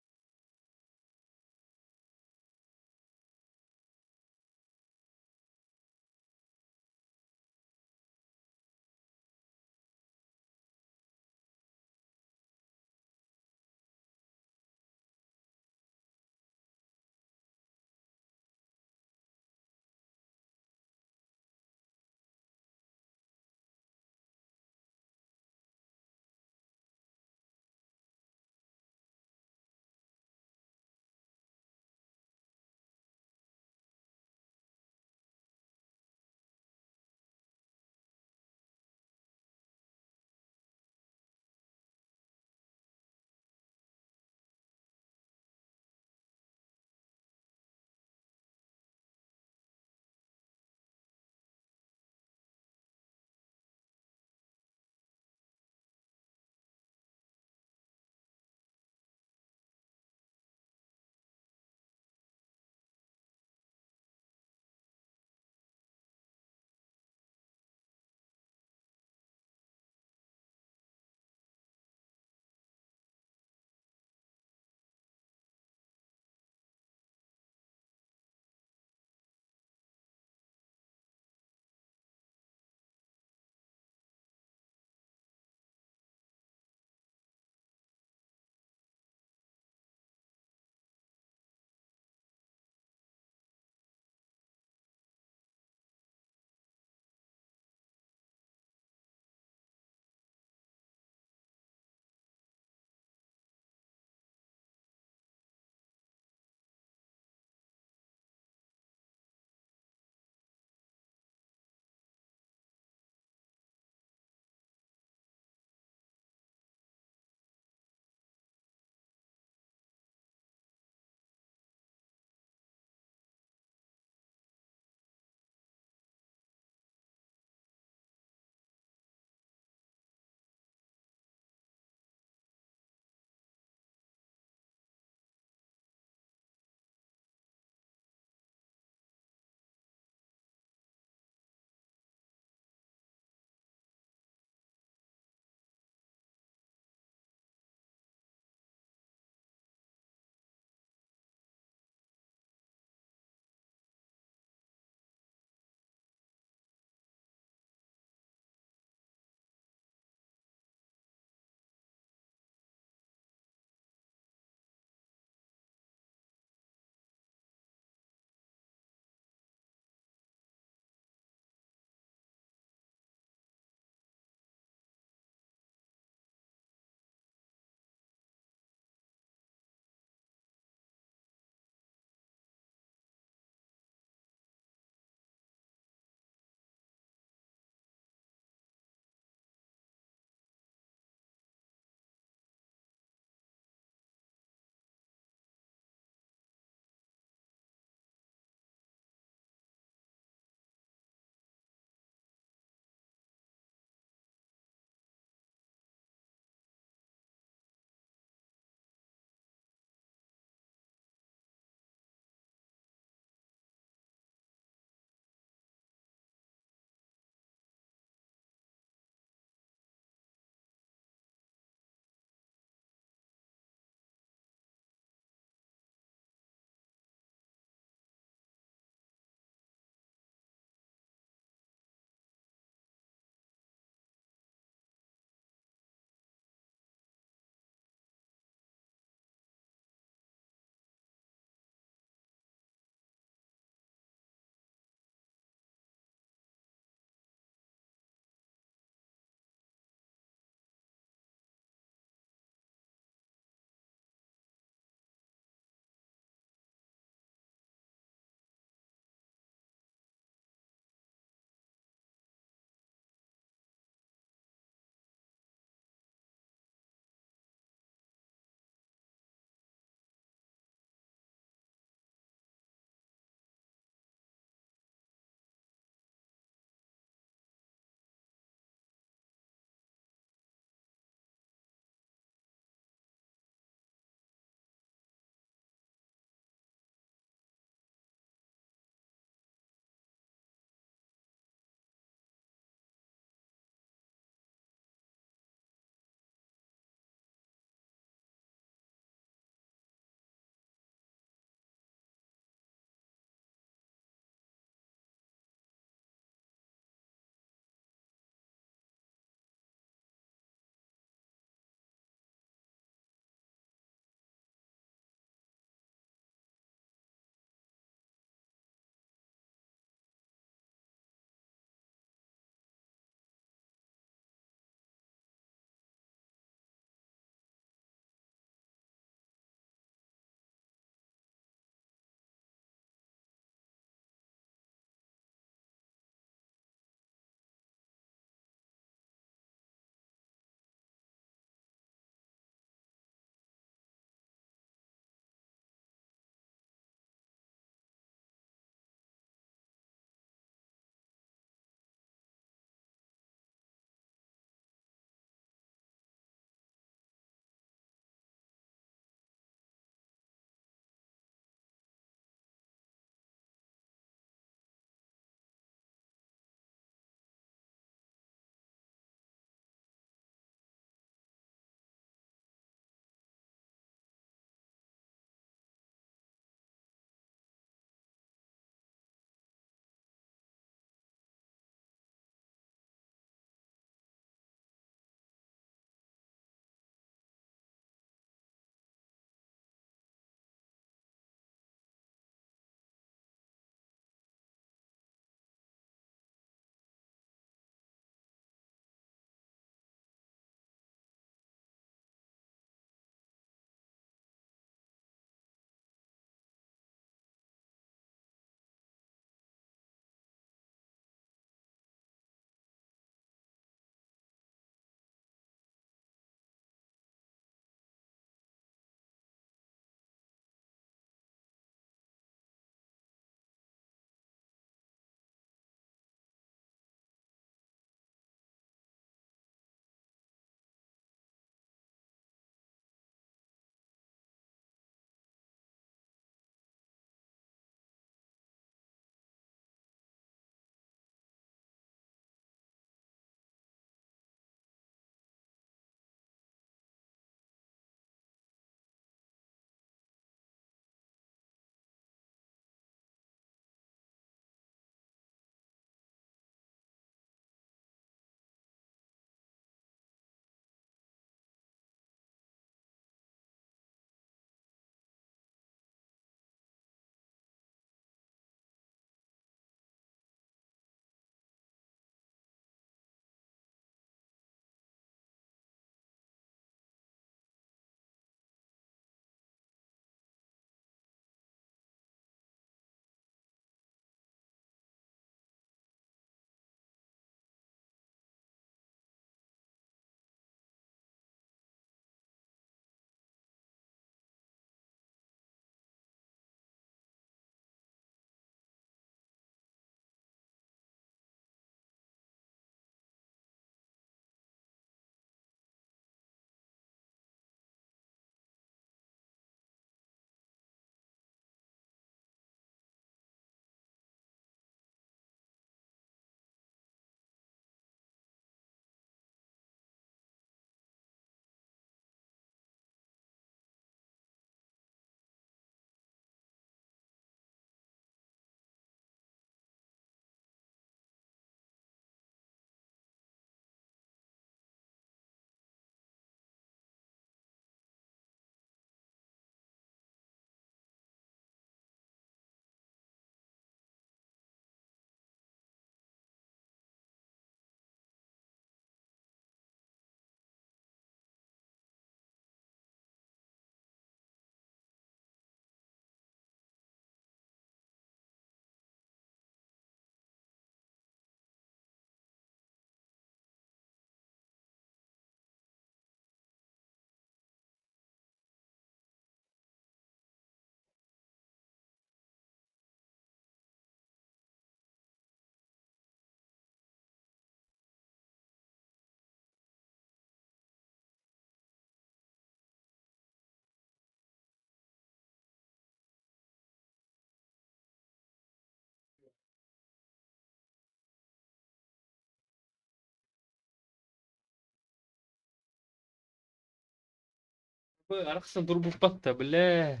Арқасын тұрып бапты, бля.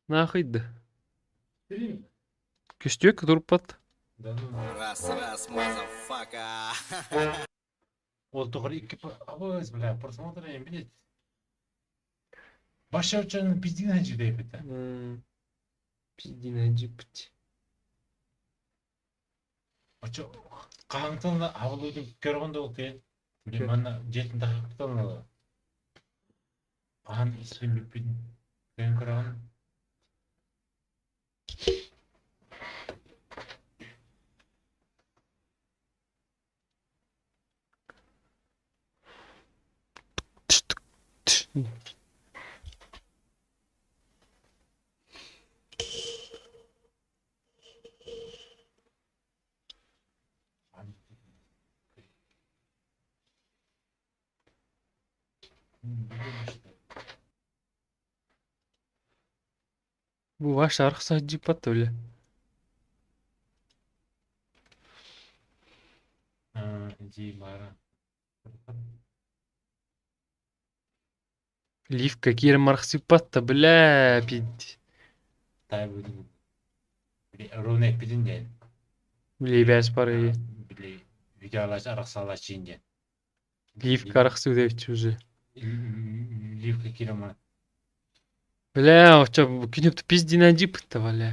Нахуй да. Көстек тұрып бапты. Да ну. Раз, мазафака. Ол тұғыр екі авыз, бля, просмотры білет. Баша учанын пиздигін әжі дейбіт. Пиздина джипти. Очо, қаңтылы авылудың көргенде ол тел. Білем, ана жетін тақиқтан алы. Қан іскен біппедін. Көйін көрген. Bu ваш арқасы джип бапты, бля. Жи бара. Ливка кирім арқасы бапты, бля, пинд. Тай будың. Ровнек білін ден. Бля, бәс бары. Біле, видеолаш арақсалаш жинген. Ливка арқасы өдевчі уже. Ливка кирема. Бля, оча, күнепті пиздина джип бапты, бля.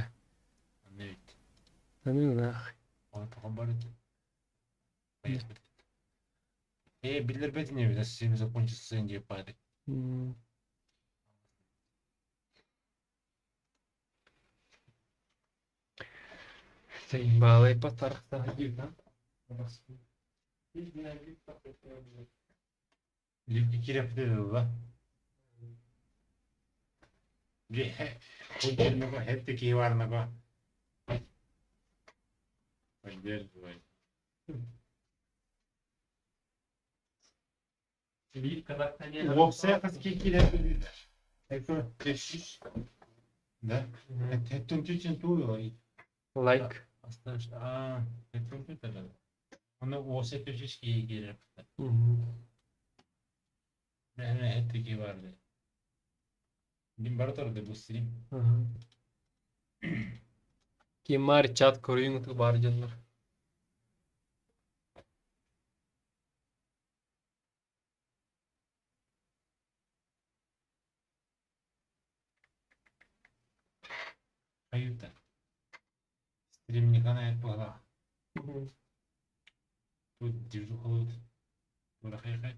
Ne bitti? Ну нахуй. Антохан бар еді. Билер беті не беді, сені закончится сын деп бады. Сен балай патарықтағы елді. Ливка киреп деді ба. Көндеріне ба, хетті кей барына ба. Көндер бай. Опция қыз кей киреп деді. Эко, тешіш. Да? Хеттің түйсен туй. Лайк. Оставишь. Хеттің түйсен. Оны осы түйсеш кей киреп. Бәне хетті кей барды. Дим бар тұрды бұл стрим. Кем бар чат көрейіңді бар жандар. Каюта. Стрим не канает пора. Тут держу холод. Burada хай-хай.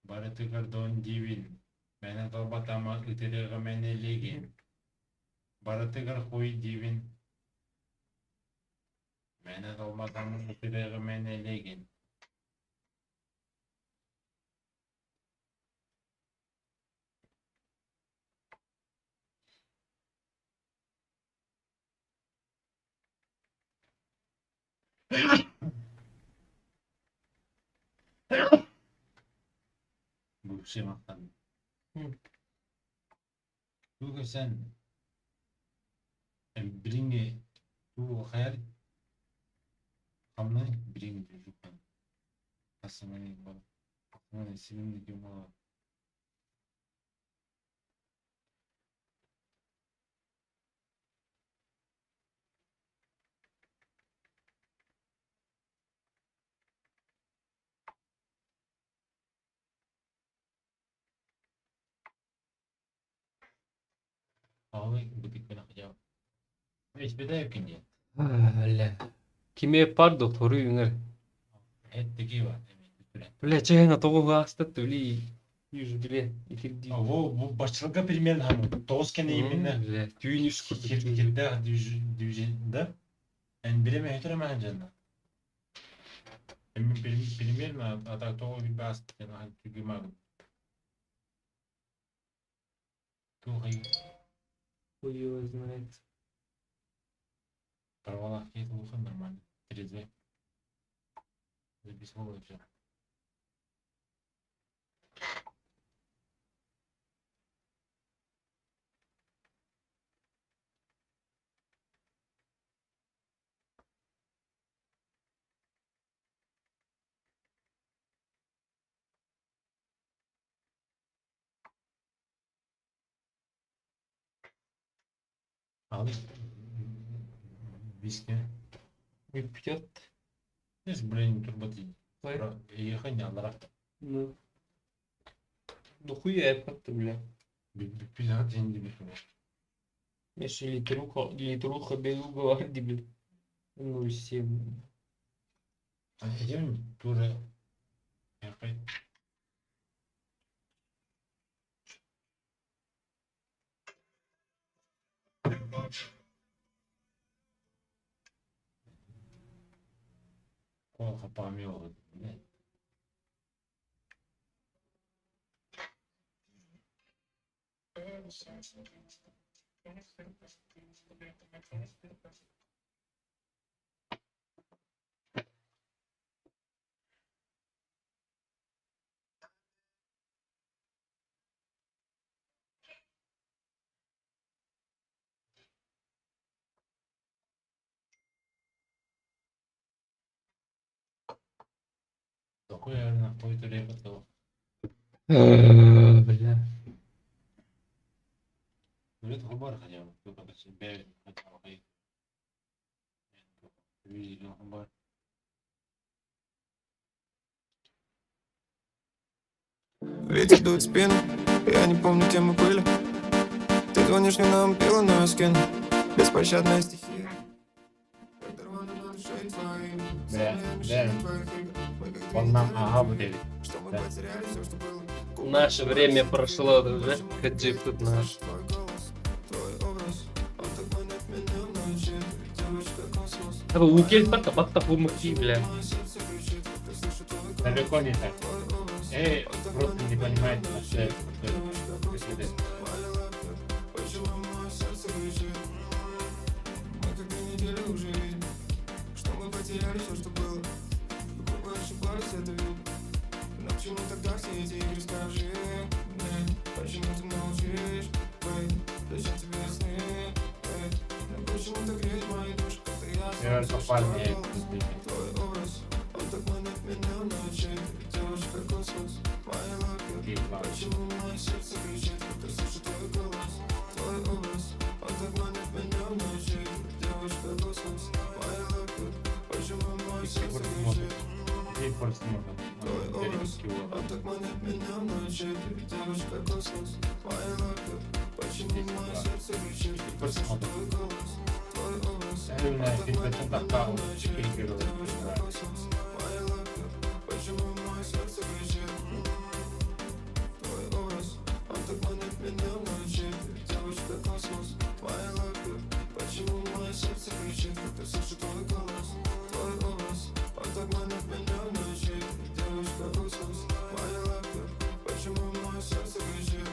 Бары тыгырдон дивин. Мәне толбатама үтереға мәне леген. Бары тыгыр хой дивин. Мәне толбатама үтереға мәне леген. Bu şey maktan. Bu sen biringi bu hayal kamla biringi çocuktan. Kasım'ın bana. Kasım'ın isimini diyorum ama. Ağabey bu dikkat akacağım. Hiçbir de yok ki. Бля. Кеме бар доктору юңер. Hepteki var. Бля, чайна тоғуға астатты, бля. Южу, бля. Итирди. Bu başlığa примерно ham. Toz kene yeminle. Бля, түйін үш Kirde düzende. En bileme heteromen canına. Emin bilmeyen mi? Atak toğu bir bas. Yani hangi tügü mağın. Tuğ hayır. Хуй его знает. Порвала какие-то ухо нормально. Трезвый. Записывал все. Al. Виски. И пьет. Здесь, блин, турботи. Ой. Ехать не надо. Ну. Ну хуя это, бля. 50 деньги бешено. Если литруха белуга варди, бля. 0,7. А где он тоже ехать? Плохо помел. Такой, наверное, какой-то репетал. Бля. Ну, это хабар хотя бы. Кто как себя хотел ходить. Видели хабар. Ветер дует в спину, я не помню, где мы были. Ты звонишь мне, нам пила, но я скину. Беспощадная стихия. Да. Он нам ага выдали. Наше время прошло уже. Хаджип тут наш. Або укель бата умки, бля. Далеко не так. Просто не понимаете, что это. Что мы потеряли все, что было. Грубо ошибались, это видно. Но почему тогда все эти игры, скажи? Почему ты молчишь? Зачем тебе сны? Почему так греет мои души, как ты Я попал мне. Твой образ, он так манит меня в ночи. Девушка космос, моя лапа. Почему мое сердце кричит, когда слышу твой голос? Твой образ, он так манит меня в ночи. Девушка космос, моя лапа. Почему мое сердце кричит? Твой образ, он так манит меня в ночи. Девушка космос, моя лапа. Почему мое сердце кричит, когда слышу твой голос? Твой образ, он так манит меня в ночи. Девушка космос, моя лапа. Почему мое сердце кричит? Твой образ, он так манит меня в ночи. Девушка космос, моя лапа. Почему мое сердце кричит, когда слышу твой голос? Твой образ, он так манит меня в ночи. Девушка космос, моя лапа. Почему мое сердце кричит?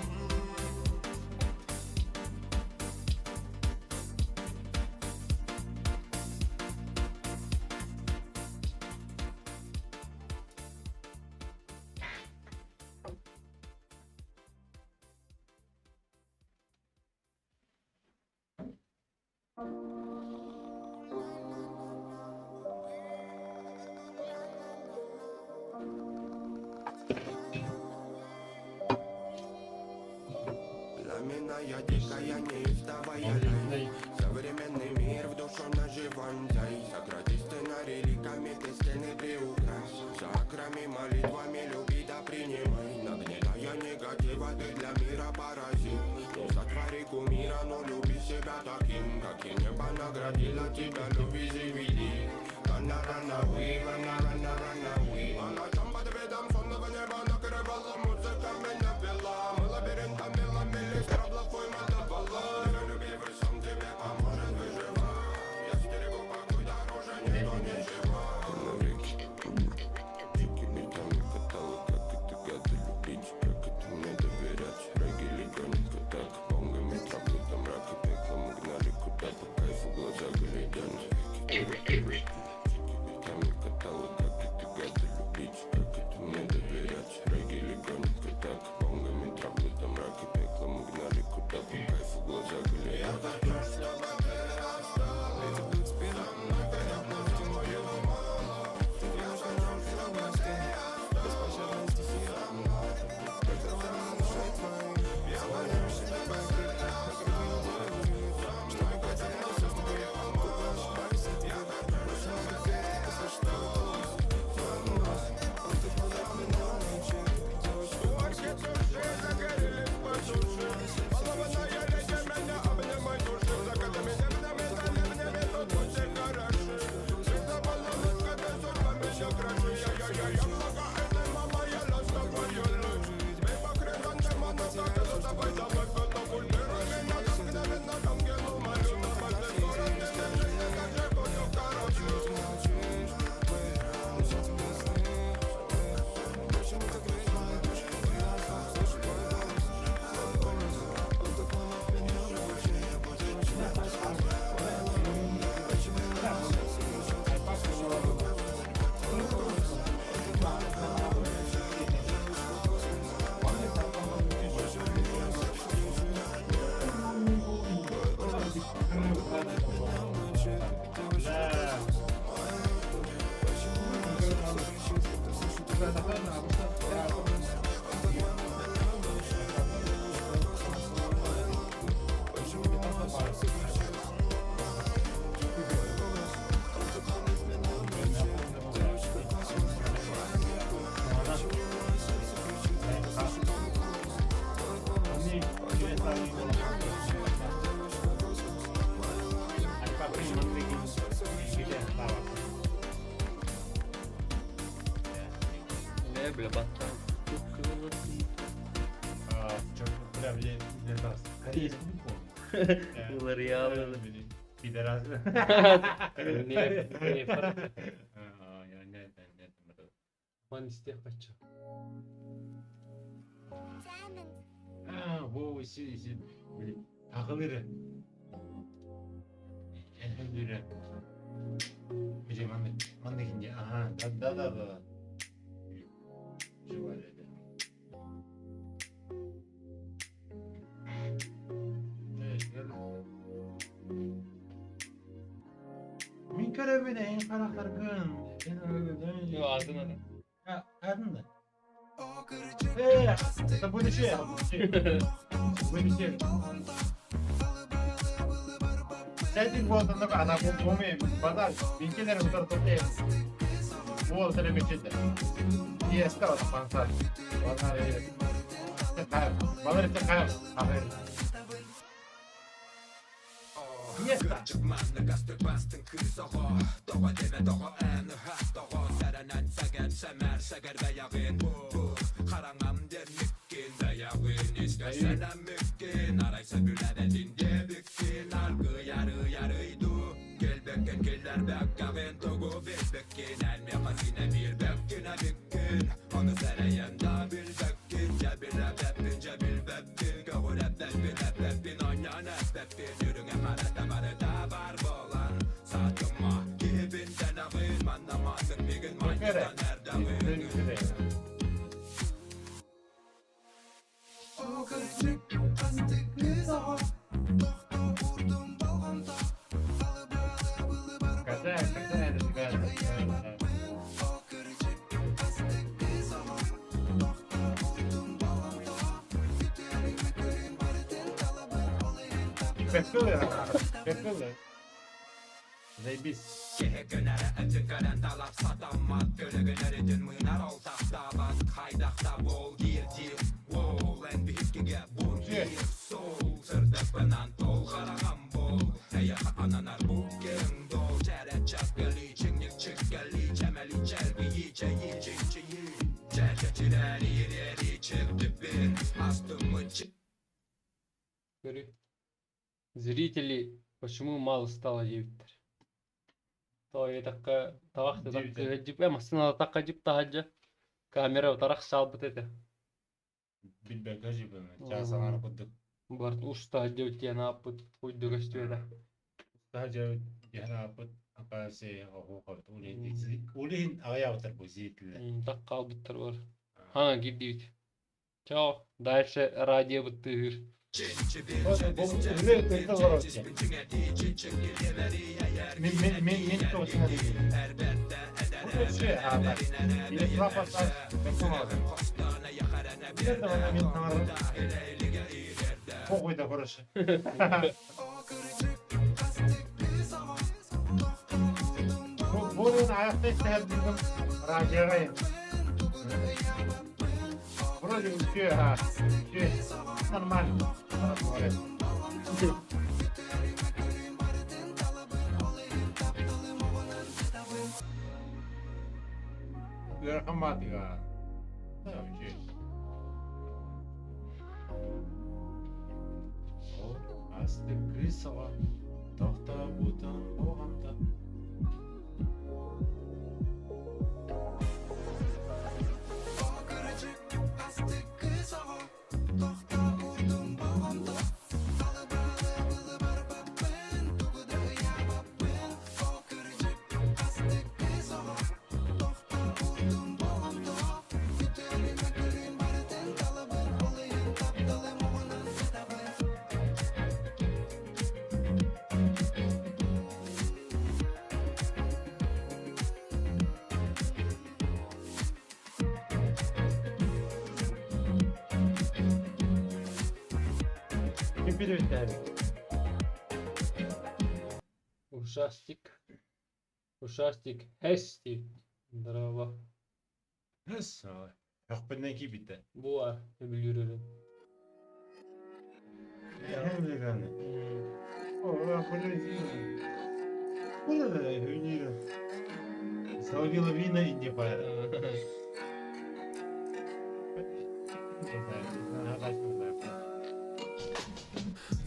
Ламиная дикая, неистовая лень. Современный мир в душу наживантай. Сократи сценарий ликами, ты стены приукрась. Чакрами, молитвами люби да принимай. Нагнетая негатива, ты для мира паразит. Не сотвори кумира, но люби себя таким, каким небо наградило тебя, люби, заведи. Run away. А на чем под видом сонного неба накрывала музыка меня вела. Мы лабиринтами ломили страблов и мотовала. Я люби во всем тебе поможет выживать. Я стерегу покой дороже, никто не жива. Навеки чики летами катала, как это гады любить, как это мне доверять. Регги легонько так, бомбами травли там мрак и пекло. Мы гнали куда по кайфу, глаза глядят. Катала, как это гады любить, как это мне доверять. Регги легонько так, бомбами травли там мрак и пекло. Мы гнали куда по кайфу, глаза Ne bile battan. Çok güzel bir tas. Bunları yağladı. Bir de razı. Ne fark? Ya ne Man isteye kaçacak. bu işi takılır. Elhamdülillah. Bir şey mandıkince aha da. Şu var öyle. Min körevine en karakterkın. Yo adına da. Ha, adın da. Это будет şey. Bu bir şey. Setting boltunda bir adam bu mu? Bazar bilgileri bu tarafa toplayayım. Bu oltara geçildi. Diyeska var pansar. Bazar öyle. Bazar işte kayar. Aferin. Diyeska. Bekle. Zeybis. Görüyor. Зрители почему мало стало девиттер. То такка тавахты такка жип эмасына такка жип тахаджа. Камера тарах салбыт эте. Билбек гажибын. Часаңар куддук. Барт уста девтена апыт куйду гастуэда. Sadece yahrapıt akası hukukut ulihin ayağıtır bu ziyetli. Так калбыттар бар. Ха, гиддивит. Чао. Дальше радио быттыр. Min kovasına değil. Bu şey haber. Bir lafazlar beklemezdim. Bir de bana min tanrı. Kokuydu burası. Bunun ayakta istedim raciyayım. Burada uçuyor ha. Normal. Yakın mati ha. Tamam şey. O aslı kısava. Tahta butan boğamda. Ушастик. Ушастик. Хестик. Здорово. Ақпаннан кейін бітті. Буа. Өбүлүрү. Соловила вина и не пара.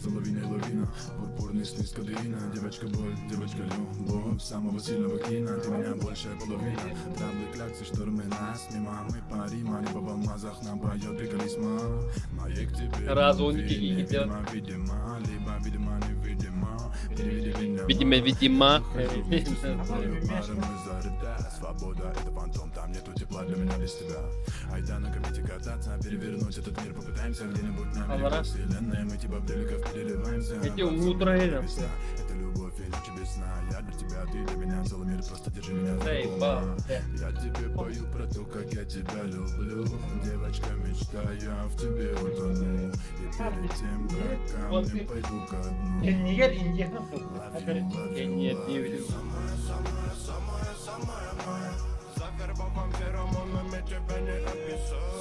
Соловьиная лавина, пурпурный снизь кадеина. Девочка боль, девочка любовь, самого сильного кино. Ты меня большая половина. Траблы, кляксы, штормы нас мимо. Мы парим, а небо в алмазах нам поет приколисма. Моей к тебе Разоньки любви, идет. видимо, либо видимо, невидимо. Переведи Видимо, видимо. Свобода, это фантом, там нету тепла для меня без тебя. Айда на комете кататься, перевернуть этот мир попытаемся где-нибудь на берегу вселенной. Мы типа бреликов переливаемся. Эти утро это. Это любовь и ночи без сна. Я для тебя, ты для меня, целый мир, просто держи меня за Эй, руку. ба. Я тебе пою про то, как я тебя люблю. Девочка, мечта, я в тебе утону. И перед тем, как камни пойду ко дну. Нет, не видел. Завербован феромонами тебя не описать.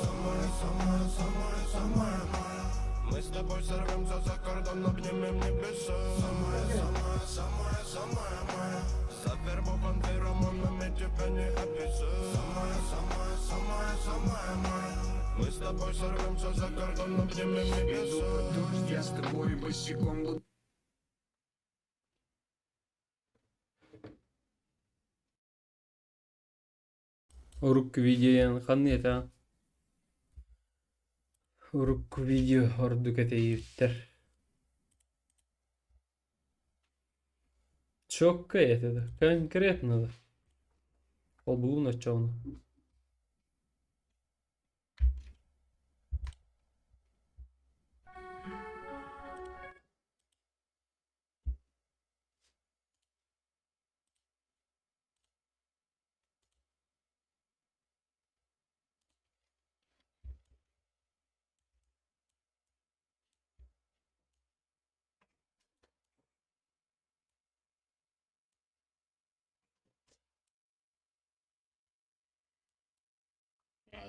Мы с тобой сорвемся за кордон, обнимем небеса. Самая. Завербован феромонами тебя не описать. Самая. Мы с тобой сорвемся за кордон, обнимем небеса. Я с тобой босиком буду. Урок видео каннета. Урок видео ордук этейиптер. Четко это, конкретно да. Обул начало.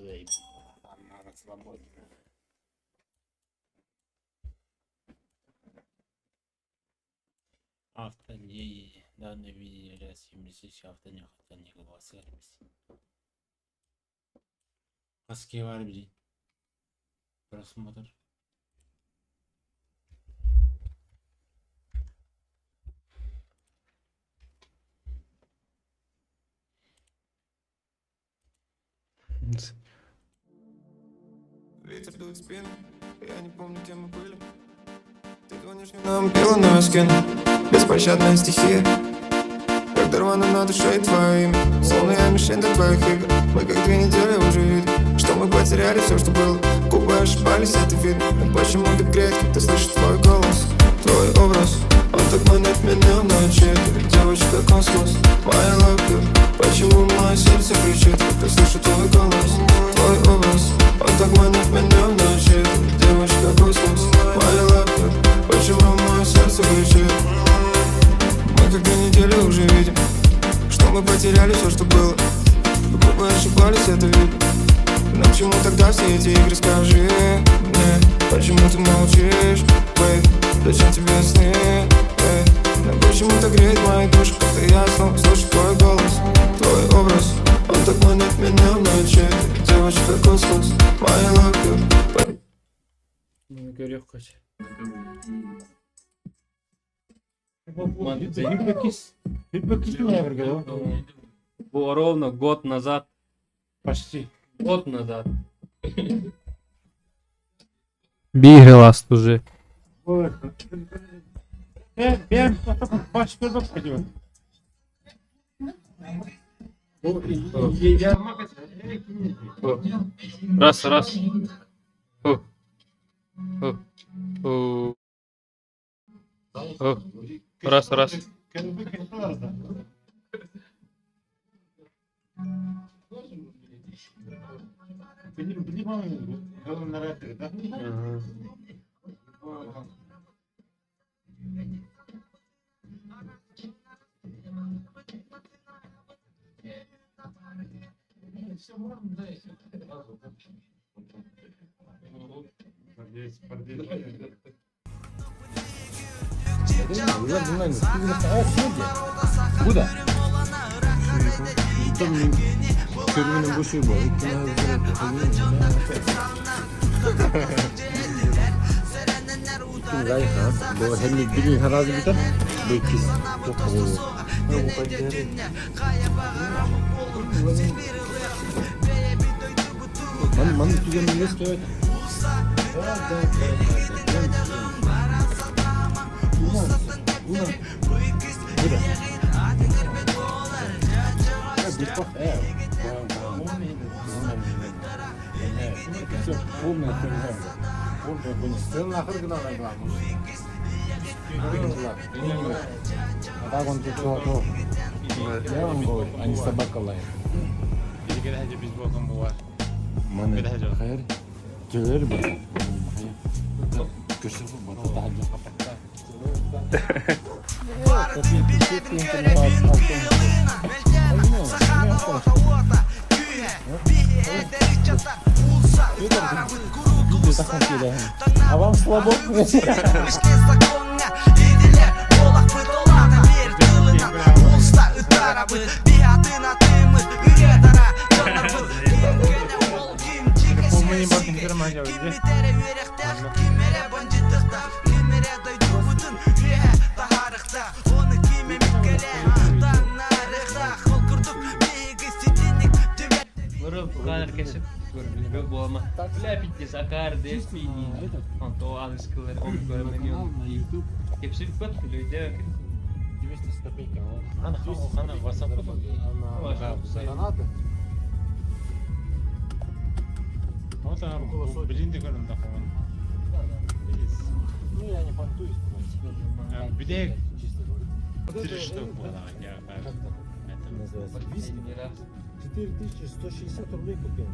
Она свободна. Автоней данный видео 70 автоне автоне голосарбыз. Қаске бар бери. Просмотр. Ветер дует в спину, я не помню, где мы были. Ты звонишь мне, нам пила на скин. Беспощадная стихия. Как дорвано на душе твоим. Словно я мишень для твоих игр. Мы как 2 недели уже видим, что мы потеряли все, что было. Губы ошибались, это видно. Но почему ты крепкий, ты слышишь твой голос. Твой образ, он так манит меня в ночи. Ты девочка космос, моя лапка. Почему мое сердце кричит, когда слышу твой голос. Твой образ, он так манит меня в ночи. Ты девочка космос, моя лапка. Почему мое сердце кричит. Мы как 2 недели уже видим, что мы потеряли все, что было. Губы ошибались, это видно. Но почему тогда все эти игры, скажи мне. Почему ты молчишь, бэйб? Зачем тебе сны, бэйб? Но почему так греет мои души, когда я снова слышу твой голос. Твой образ, он так манит меня в ночи. Ты девочка космос, моя лапка. Ну, горох хоть. Было ровно год назад. Почти. Год назад. Бигеласт уже. Ben baş görmek istiyorum. Раз. О. О. О. Раз. Куда? Körünün bu şey bu. Rayhan, bu hem bilin herhalde bir de bekis çok havalı. Man düzenli ne stoyt? Senin ahırgına kalmış. А он тут что? Я вам говорю, они собака лает. Bir hece biz bu akım bu var. Mana Bir hece. hayır. Gelir mi? Köşe bu bana daha önce kapattı. Авам слабо. Vurul bu kadar kesip görmüyor bu ama. Ляпить сакар дespini. Он то английский он görmeniyor. Hepsi bir pat biliyor değil mi? 200 копейка. Ana WhatsApp'ta bak. Гранаты. Ama tamam bu bilindik önünde falan. Ну я не понтуюсь просто. Bir de Чисто говорю. 3 штук было. Я Называется виски. 4160 рублей купил.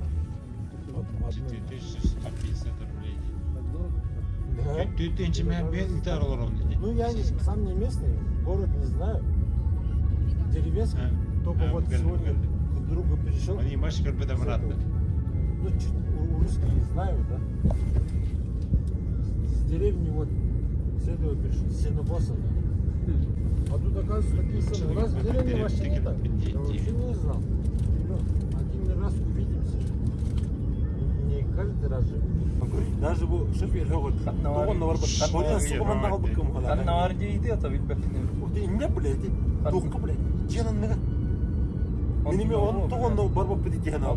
Вот одну. 4150 рублей. Да. Тütünçü ben intihar olurum dedi. Ну я сам не местный, город не знаю. Деревенский. Только вот сегодня к другу пришел. Они başka bir de bıraktı. Ну чуть русский знаю, да. С деревни вот с этого пришел, с Сенобосова. А тут оказывается такие цены. У нас в деревне вообще не так. Я вообще не знал. Ну, один раз увидимся. Не каждый раз же. Даже bu şoför yok. Doğanla var bak. Doğan sıkımında kaldık mı hala? Ben var diydi ya tabii ben. O değil ne bileydi? Doğu bileydi. Cihanın ne? Benim onun doğanla var bak dedi Cihan'a.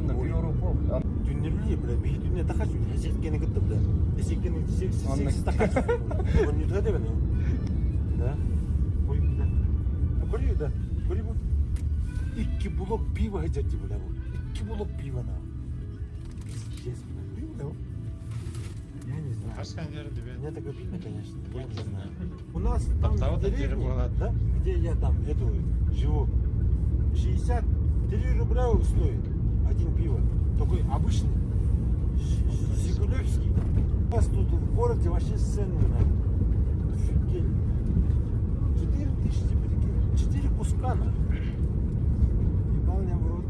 Dünürlüğü bile bir dünya takaç bir esetkeni gitti bile. Esetkeni seksiz takaç. Onu yutar da beni. Ne? Koy bile. Koruyor da. Koruyor bu. 2 blok piva hacetçi bile bu. 2 blok piva na. Пиздец, блин. Я не знаю. Меня так обидно, конечно. Я не знаю. У нас там в деревне, да, где я там эту живу, 63 рубля стоит один пиво. Такой обычный, Жигулевский. У нас тут в городе вообще цены на 4000, прикинь. 4 куска на. Ебал меня в рот.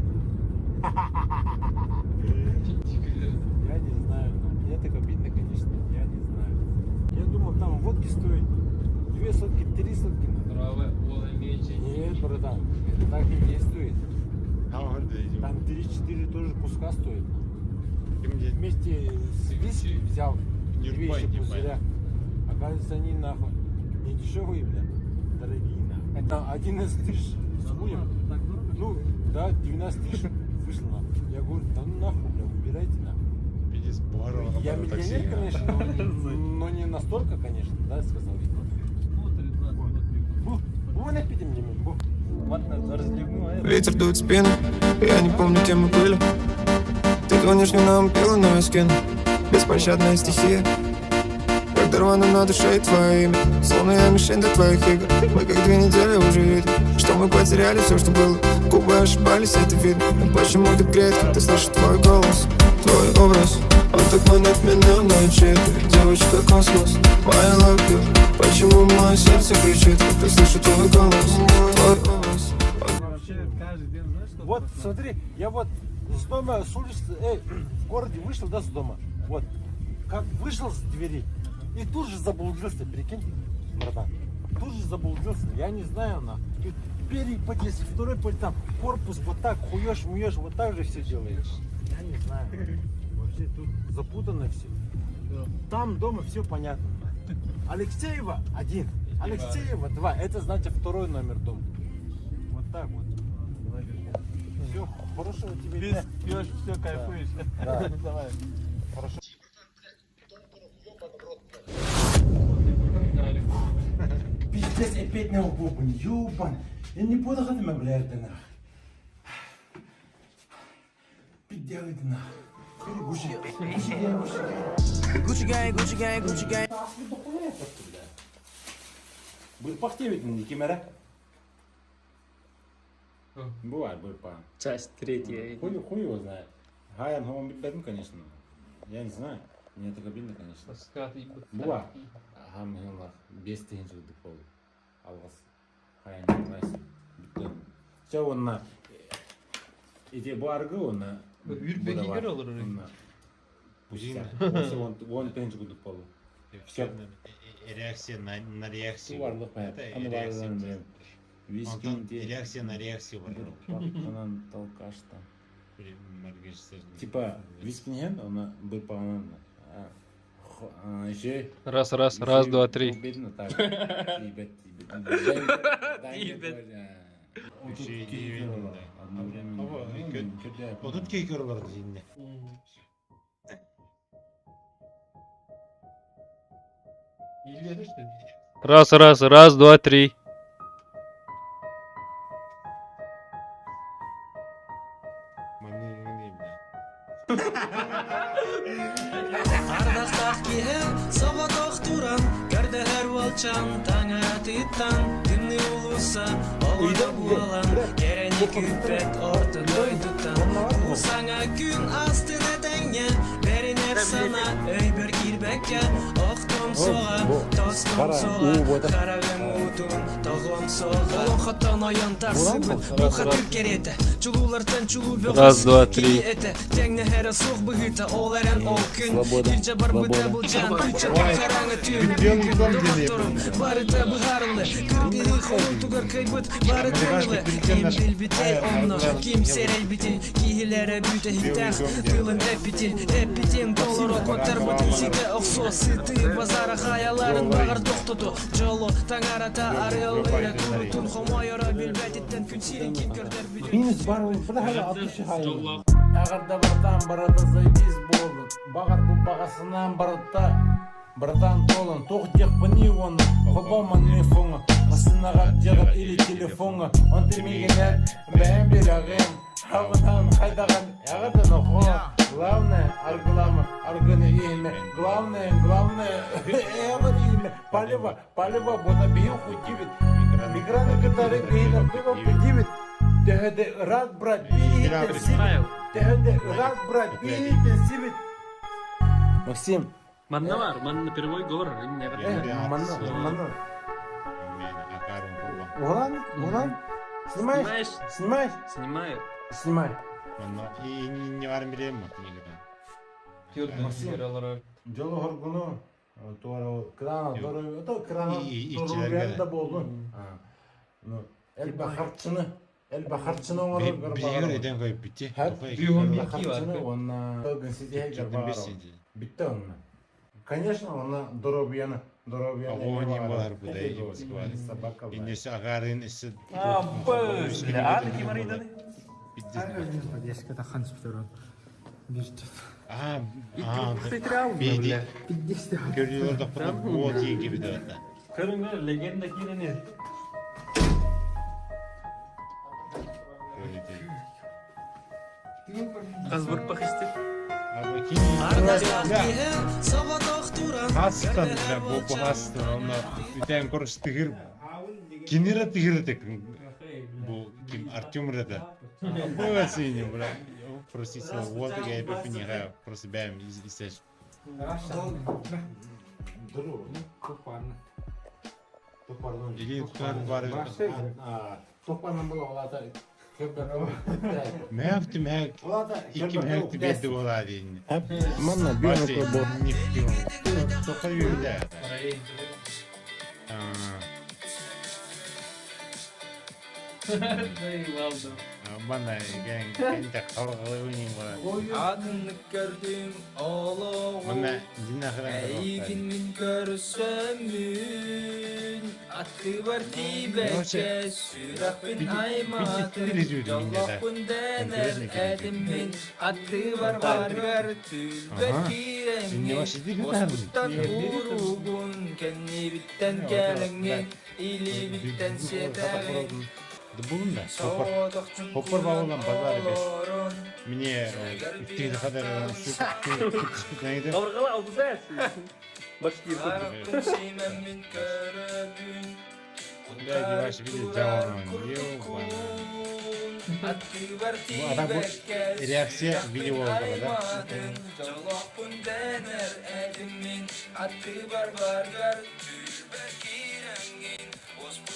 Я не знаю, мне так обидно, конечно, я не знаю. Я думал, там водки стоит 2 сотки, 3 сотки. Нет, братан, это так не стоит. Там 3-4 тоже куска стоит. Вместе с виски взял 200 пузыря. Оказывается, они нахуй не дешевые, бля, дорогие нахуй. Это 11 тысяч с хуем. Ну, да, 12 тысяч вышло нахуй. Я говорю, да ну нахуй, бля, убирайте нахуй. Я миллионер, конечно, но не настолько, конечно, да, сказал. Бу, напите мне, бу. Ветер дует в спину, я не помню, кем мы были. Ты звонишь мне на пила на вискин. Беспощадная стихия. Как дорвано на душе твое имя. Словно я мишень для твоих игр. Мы как 2 недели уже видим, что мы потеряли все, что было. Губы ошибались, это видно. Но почему так редко ты слышишь твой голос, твой образ? Он так манит меня ночи. Девочка космос, I love you. Почему мое сердце кричит, когда слышу твой голос, твой образ? Вот, смотри, я вот с дома, с улицы, в городе вышел, да, с дома. Вот. Как вышел с двери. И тут же заблудился, прикинь, братан. Тут же заблудился, я не знаю, на. И первый подъезд, второй подъезд, там корпус вот так хуешь, муешь, вот так же все делаешь. Я не знаю. Вообще тут запутано все. Там дома все понятно. Алексеева 1, Алексеева 2, это значит второй номер дома. Вот так вот. Все, хорошего тебе дня. Пьешь, все, кайфуешь. Да. Давай. Хорошо. Пиздец, опять на углу, ёбан. Я не буду ходить, блядь, нах. Пиздец, нах. Гуччи гай. Бырпах тебе ведь не кемера? Бывает бырпа. Часть третья. Хуй его знает. Гаян, он бедный, конечно. Я не знаю. Мне так обидно, конечно. Бывает. Ам хилнах без тенжуды пол. Алгас Гаян не Все он на иде баргы он на Үрбегигер olur orayı. Он тенжуды пол. Все. Реакция на реакцию. Барлык hayat. Аны барлыгын билем. Вискинде. Реакция на реакцию бар. Канан толкашта. Типа вискинен, она бы по еще. Раз, два, три. Бедно так. Тут кейкер бар дейінде. Раз, два, три. Ардақтақ киһи соғатақ туран Кәрді әр валчан таңа титтан Дімні улуса олыда буалан Керені күппет орты дойдуттан Усаңа күн астына тәңе Берінер сана өйбір кирбәкке Оқтым соға, тостым соға Қарағым утун, тоғым соға Олым қаттан аян тарсы бүт Бұл қатыр кереті Чулулартан чулу бөғыз Раз, два, три. Тәңне әрі соқ бұғыта Ол әрін ол күн Ирча бар бұда бұл жан Күча қараңы түйін Доғаттырым Барыта бұғарылы Күргері қолы тұғыр көйбіт Бары тәңілі Ким білбітей онны Ким серей бітей Кейілері бүті хиттәқ Тылын әппетен Доллар оқотар бұтын ситі Оқсо сыты Базара хаяларын бағыр тоқтыды Жолы таңарата арылы Күрітін хомайыра білбәтеттен Күн сирен кем көрдер бүді Минус бар ол, бір халі 60 хайыл. Ағырда братан барыда зайбиз болды. Бағар бұл бағасынан братан толын. Тоқ дек бұни оны, қобаман мефоңы. Масынаға жағыр или телефоңы. Он демегенер бәйін белағын. Хавынан қайдаған ағырдан оқы. Главное, аргыламы, аргыны иеме. Главное, эғыр иеме. Палева, бода бейін хуй дивит. Миграны кытары бейін пиво пидивит. Тәһәдә рад брат бит. Максим. Манна var. Манна первой говор. Манна. Уран. Снимаю. Снимай. И не варым билем ма. Görüntüleri Жолу хоргуну. Туара крана дору. То крана. İçeride болду. Ну, Элбахарчыны оңырыр бар. Бигер еден қойып бітті. Элбахарчыны онна гынсидеге бар. Бітті онна. Конечно, онна доробияны. Оғын болар бұдай. Инесі ағарын ісі. Көрділерді құтып ол дейін кебі де өтті. Kırıngar legenda kireni. Az vurpak istek. Ардақтақ киһи соғатақ туран Хастан бля бопу хастан оны үтен корс тигир кинера тигирдек бу ким Артемрада бывасыне бля просится вот я пепнига просто бэм истеж или кар бар Топанын бұл олата Мәхтім әк, икім әкті беді ола дейін. Манна Басы, бьёнка нефтем. Тоқа үйді. Манна, кәнді қалғалы өйнен бұла. Adını gördüm oğlum. Манна, дина қыран Eğimin görürsəmün. Atı var dibəkə, sürək bin aymadın. Yallahın dənər ədimin. Atı var tülbək kirəngin. Osbuttan urugun, kənni bitten gəlengin. İli bitten sedəgin. Бұлын да, Хоппар бауылан базары бес. Мне үттейді қадар сүртіп нәйді. Кабыргала алдыза. Башки. Да, деваши видели жауырын. Bu adam bu reaksiya video oldu da.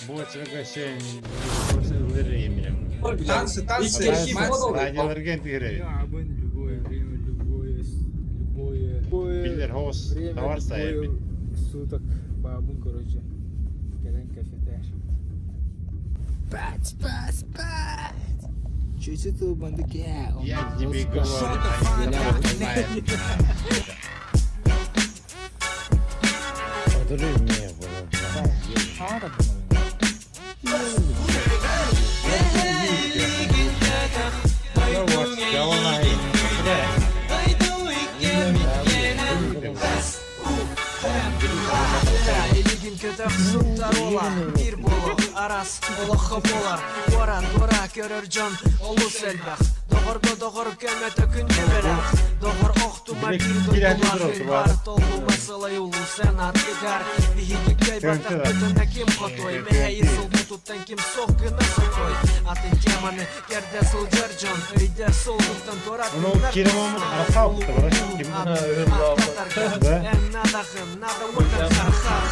Bu açıkça şey ürünleri yemiyorum. Танцы, Radyoları kendileri. Biller host tovar sahibi. Суток бабун, короче. Кален кафетер. Спать. Чуть это бандыки. Я тебе говорю. Отрыв не было. Eligin kötü kızıllar olar. Bir bolak aras olakı bolar. Varan dora görür can olu selbaq. Doğur kömete kündü berak. Doğur oxtuma bir dolar. Var tolu masala yolu sen atlıgar. Bihidik kaybatak bütüne kim kotoy. Meheyi sulbu tuttan kim soğgına sokoy. Atın kemanı gerde sılcar can. Öyde solduktan dora Onu Kerim Ahmet arka aldı. Kim? Nada utan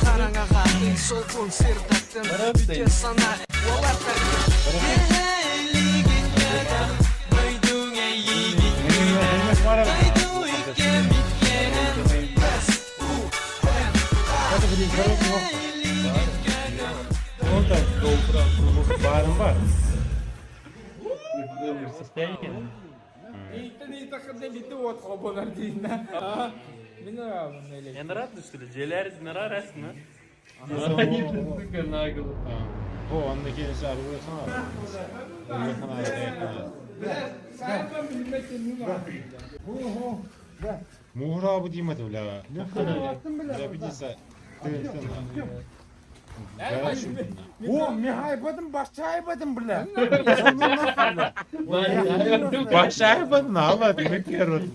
haranga gatin solkun sirdaktın bütün sana olar Eligin kadar doydun eğilik Doydun ikemik gelen Orada barın var. Я на радость, что ли? Желярис на радость, на? O ondaki hesabı koysana. Muhra bu diyeyim hadi la. Ne bir dese. О, мен айбадым, башча айбадым, бля. Başa yapmadın Allah demek ki yarın.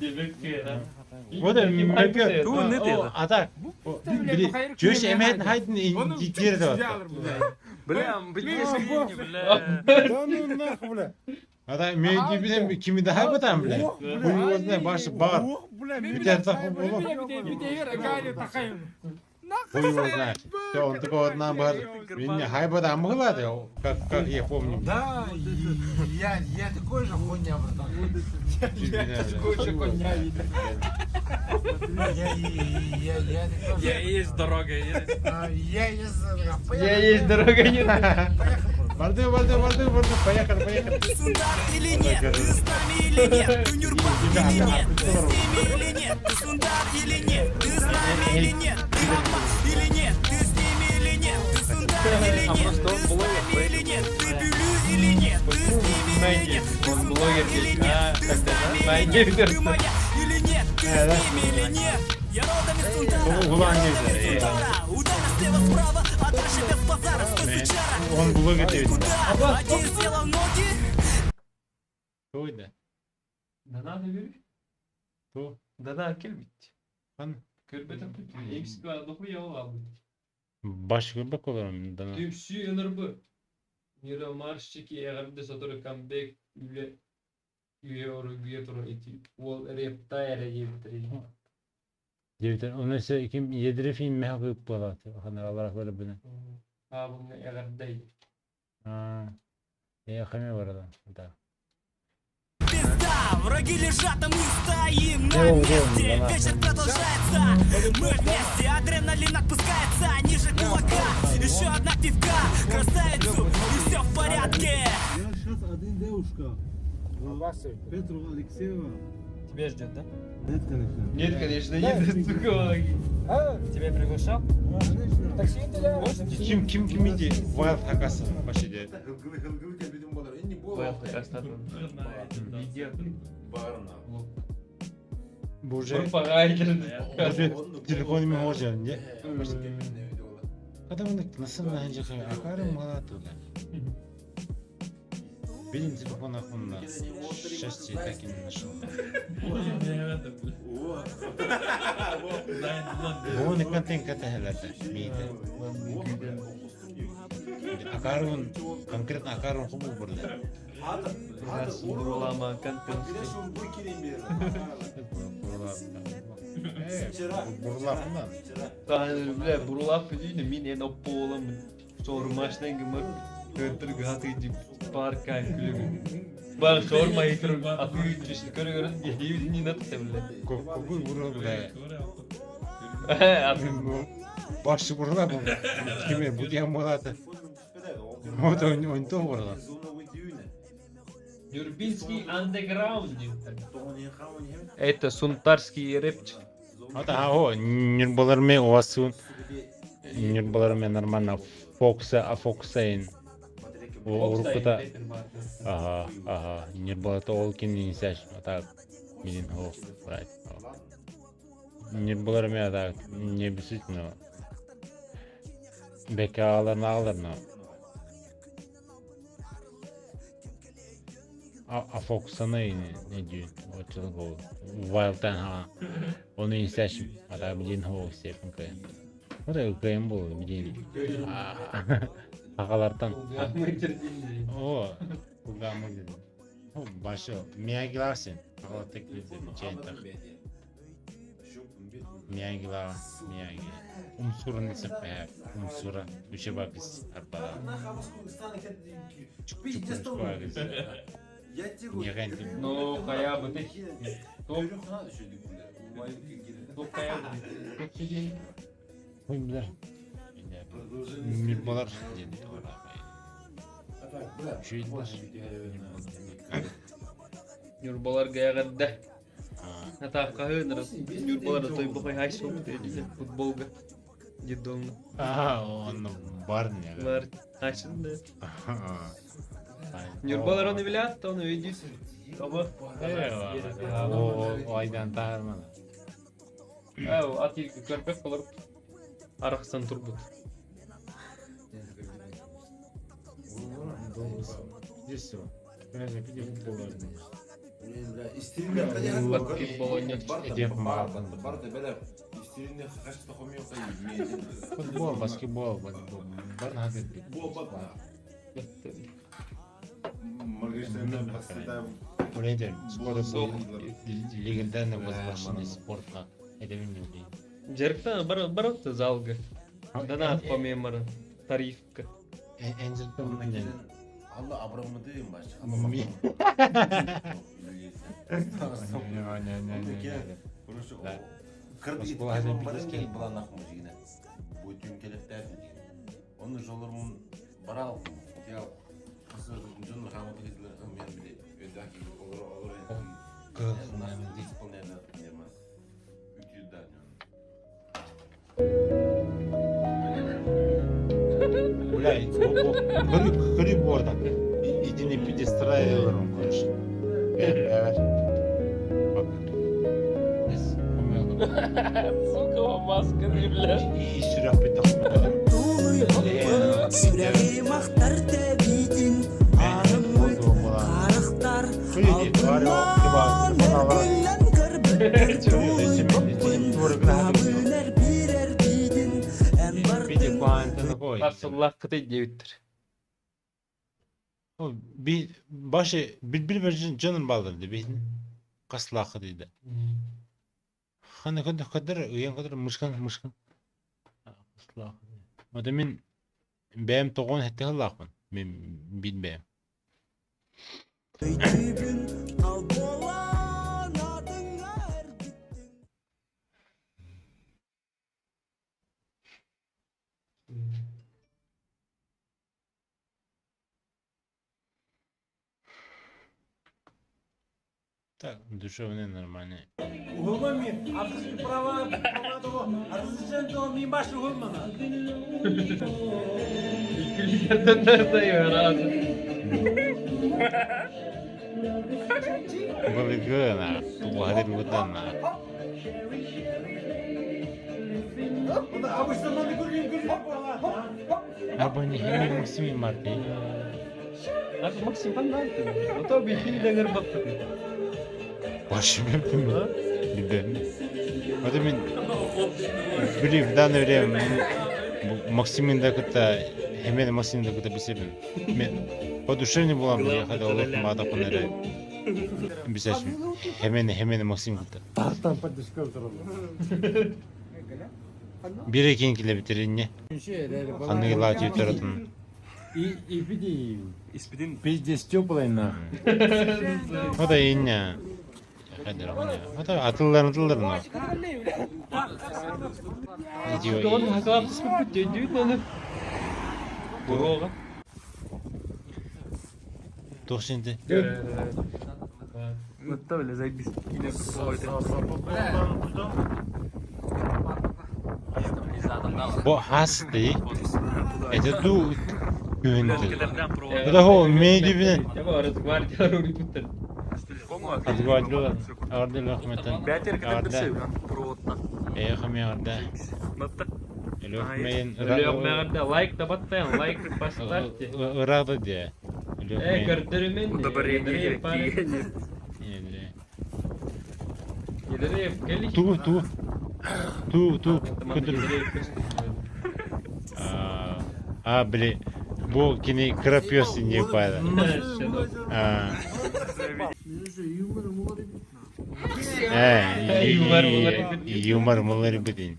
Bu da mümkün. Tu ne dedi? Atak. Biri göç emeğin haydın geri de var. Бля, бля. Да ну нахуй, бля. Adam mevki bilen kimi daha yapatan bile. Bu yolda başı bağır. Bir de takım olur. Bu yolda. То он такой одна бар. Меня хайбада могла да, как я помню. Да, я такой же хуйня, братан. Такой же хуйня видел. Я есть дорога, есть. Я есть дорога, нет. Барды, поехали. Ты сундар или нет? Ты с нами или нет? Ты нюрбан или нет? Ты с ними или нет? Ты сундар или нет? Ты с нами или нет? Ты рабас или нет? Ты с ними или нет? Ты сундар или нет? Ты с нами или нет? Ты бюлю или нет? Ты с ними или нет? Ты сундар или нет? Ты с нами или нет? Ты моя или нет? Ты с ними или нет? Я родом из Сунтара. Ударно слева справа, а дальше без базара. Стой, сучара. Он блогер değil. Один сделал ноги. Toyda. Dana da görür. To. Dana kel bitti. Han. Körbeten tutuyor. Emsi var dokuyor ya o aldı. Baş göbek olurum dana. Tüm şu yanır bu. Yürü marş çeki eğer de satır comeback üye oru güye turu eti. Wall repta yere yebitiri. Devletin onu ise kim yedire film mi hakıp bulatı. Hani olarak böyle bunu. Ha bunu eğer değil. Ha. Хаме бар да. Да. Пизда, враги лежат, а мы стоим на месте. Вечер продолжается, мы вместе. Адреналин отпускается ниже кулака. Еще одна пивка, красавицу, и все в порядке. Я сейчас один девушка. Петрова Алексеева. Тебя ждет, да? Нет, конечно. Нет, конечно, нет, сука. Тебя приглашал? Ким иди? Wild хакасы башыде. Видео. Бу уже телефонумен можно, не? Когда мы насына ханжа акарым малату. Билин телефон ахунна. Счастье так и не нашел. Он контент катахелата. Миде. Акарун конкретно акарун хубу бурда. Бурулама контент. Бурлап мı? Bля, бурулап değil de min en polam. Sormaştan gımır. Ötür gatıcı parka külüğü. Bak sorma yıkırım. Atıyor işte görüyoruz. Yehiyi ni nasıl sevle. Kokuy burul bile. Abi Başı burulap mı? Kime bu diye mulatı. O da oyuntu burulap. Юрбинский underground. Это сунтарский рэпчик. Ата о нирбалармен овасун. Нирбалармен нормально фокусайн. O grupta aha нирбалата ол кинин сяш ата мин о right. Нирбалармен ата не биситно. Бекаларны аларны. A fokusana ne diyor? O çılgı o. Wild'dan ha. Onu istersin. Hatta bilin o sepin kaya. O da kayın bu bilin. Hakalardan. O. Bu gamı dedi. O başı. Miyagi Larsen. Hakalar teklif edin. Çeyin tak. Miyagi Larsen. Miyagi. Umsurun isim kaya. Umsura. Düşe bakız. Harpada. Çık bakız. Ну, хотя бы ты. Топ хотя бы. Топ сидей. Ой, бля. Мирбалар. Юрбалар гайгадда. Атап кахынырып. Юрбалар той бахай хайшоп dedi futbolga. Дедомно. Он бар не. Бар хайшында. Юрбалар onu bilen, onu видит. Ama O aydan tağırmalı. o at ilgi körpek olur. Araqsan turbut. Здесь все. Biraz yapınca futbol oynuyoruz. Basketbol oynuyor. Futbol, basketbol, бар надо. Урейдер, спорт легендарный возвращенный спортқа. Это минуты. Жеркта барат залга. Донат по мемору. Тарифка. Энзел Томнен. Allah abramı diyeyim başka. Bu tümkeletler onu jolurmun baral ya kısır jonu hamı hizler men bile ödaki olur исполняемый нермас 300 да. Блядь, гриб орда. Иди не перестраиваем, конечно. Evet. Bak. Сука, маска бля. İyi şirah bir takım. Yüreğim aktar tebidin ağrımı karıktar altınlar gülen gırbet namüler birer bidin en Bir de kuantını koy. Asıllah kıtı devittir. O bir başı bir canın baldırdı beyin. Kaslakı dedi. Hani kadar uyan kadar mışkan. Kaslakı. O da men benim toğun hette halakman. Men bilmem. Так, душевный нормальный. Ухылман мен, артысты права, артысты то мен башы ухылман. İkililerden neredeyim herhalde. Балыгына, туғадыр бұдана. Обычно маны көрген бала. Абыны хемел Максимин марки. Abi Maksim ben ne yaptım? O da bir filmden baktı. Başım yaptım ya. Birden. O da ben bileyim, öyle bu Максимин de kıta, hemen Максимин de kıta bisebim. Ben o duşarı bulam ya, hadi olur mu ada pınarı. Bisebim. Hemen Максим kıta. Тартан поддержка тұрады. Bir ikinkile bitirin ne? Kanı ilacı yutarıtın. İspidin Пиздец теплый на. O da iyi ne? Hadi o ne? O da atılır mı? Ne diyor? Onun haklı kısmı bu döndüğün onu. Bu. Dur şimdi. Hatta öyle zayıf bir yine Bu hastı. Это du güvendü. Bu da o meydibine. Ya bu arası var ya onu bitir. Hadi vadlo. Orada rahmetten. Orada. Eyham orada. Lokmeyin. Öyle yok meğerde like da battayan like başlar ki. Irada diye. Gördürümün. Bu da bari yedirir. Yedirir. Gel Tu. Kudur. Bli. Bu kini krapıyorsun diye payda. Юмор мулları bidin.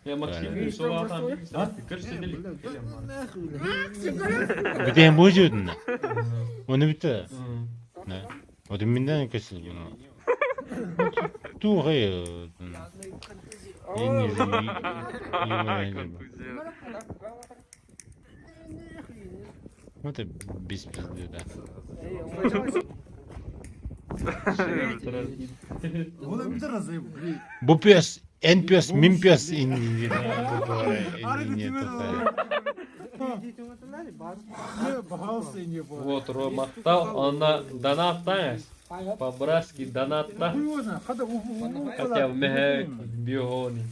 Ya Maksim'in sol atan bir saat 40 senelik. Bir de bu vücudunda. Onu bitti. Ne? O deminden kesil bunu. Tu hayır. Yeni o da biz de. Bu piyas, en piyas, min piyas indi. Вот Ромахта, она донатта, по-братски донатта, хотя в меге биони.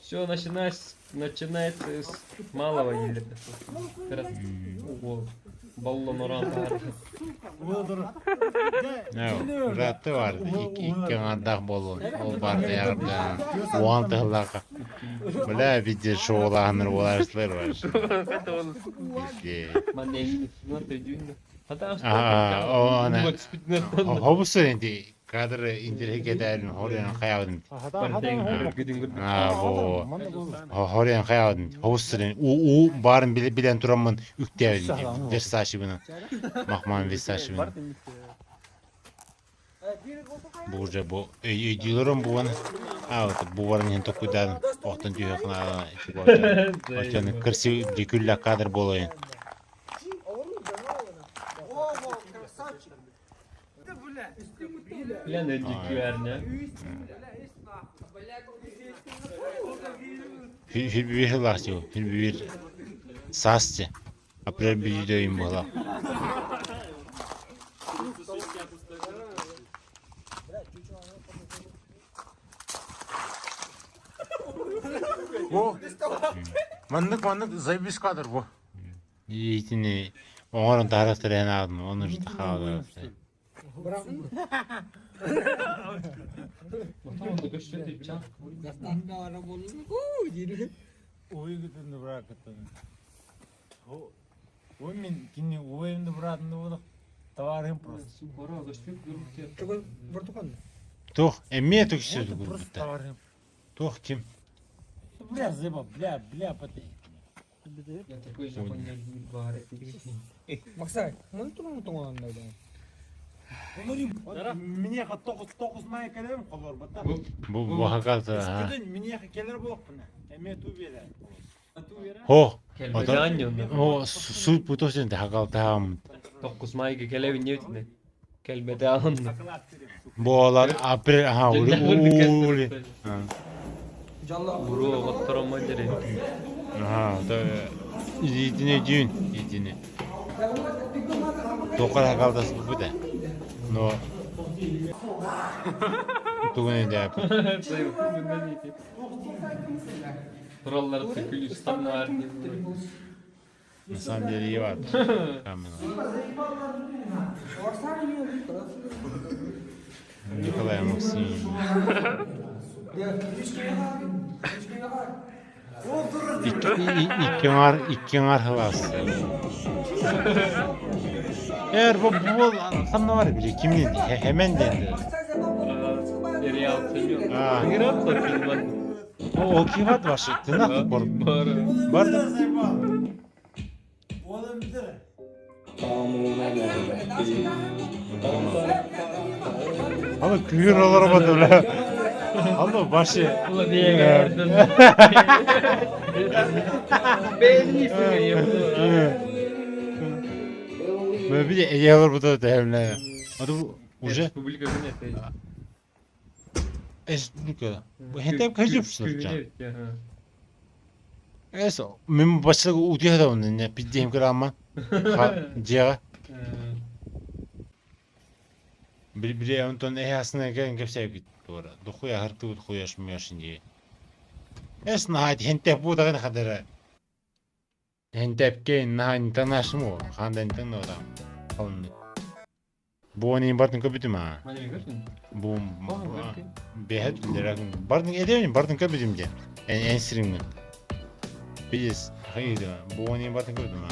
Все начинается с малого еле. Ballo Noran Rahatı vardı. İlk yanardak bolu. O vardı yarımda. O an tığlaka. Böyle bir şoğlanır olarışlar var. O ana. Hobusu indi. Kadri indirek ederim. Horyan kayavdım. Horyan kayavdım. Hobusu o barın bilen duramın ükteyavdım. Versace bunu. Mahman Versace bunu. Burca bu. Ödüyorum bu bana. Bu varın hem de kudadım. Ortadan diyor kana. Ortadan kırsı dikülle kadar bolayın. Bilen önceki verine. Bir lahçı, bir sasçı. April bir videoyum bu hala. Bu manlık zayıf kadar bu. Yitini onun taraftarını aldım. Onu işte havalı. Oy gittin bıraktın. Oy men kini oyunu bıraktın da tavarım просто. Tuh, emmiye tüküsürdü bu burada. Tuh kim? Bля, зыба, бля, потей. Такой Жапония бар эти. Максай, мын турмун тоңгондой да. Минеха 9 май келем колор бата. Bu hakikaten ha. Күдүн минеха келер болуп мына. Эме ту бере. Ho. Kelmedi anyon. O su putosun da hakaltam. 9 mayga kelevin yevtine. Kelmedi anyon. Bu olar april ha uli. Buru vaktaran manjere. Ha da idine gün idine. Dokar hakaldası bu da. No. Tugune da. Kuralları tıkılıyor, standart. На самом деле и вот. Николай Максимович. İkken arhılas. Eğer bu kanlı var bile kimin hemen dendi. Nereye atılıyor? Ha. Nereye atılıyor? O kivat var şey. Tırnak var. Var da. Oğlum bitir. Ama kühür olara böyle. Allah başı. Ulan niye geldin? Belli yapıyor. Böyle bir de Ege var bu da devlet. Adı bu Uca. Respublika Güney. Respublika. Bu hep kaç yapmışlar can. Güney. Eso, men başta udiya da onun ne bildiğim kadar ama. Diye. Bir ondan ehasına gelen kimse yok doğru. Dokuya hartı koyuyorsun şimdi. Es nahayet hentep bu da ne kadar. Hentep ki nahayet tanışmı o. Kandan tanı o da. Kalın. Bu onun barın kapıtı mı? Hani gördün? Bu behet lira. Barın edeyim barın kapıtım diye. En sırrını. Biz hayır bu onun barın kapıtı mı?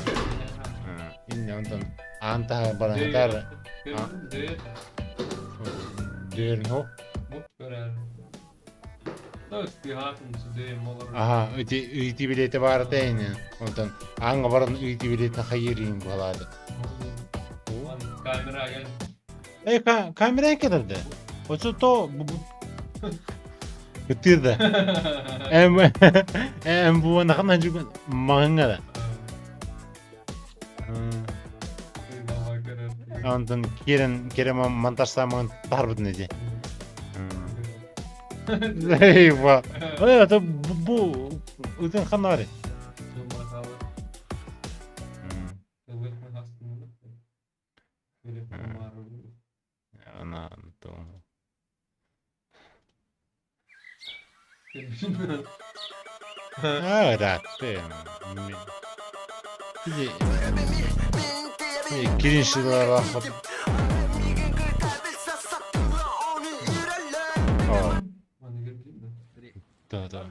İnne ondan anta barın kadar. Dören ho. Aha, öyti bileti var da yine. Ondan anga barın öyti biletini hayırın buladı. Kamera gel. Kameraya kadar da. O to Getirdi. Em bu ne kadar juga mahanga da. Ondan Kerem montajlaman tarbıt nece. Eyvah. Oya da bu öten kanarı. Ana tamam. Evet, Girinşler bakıp. Da.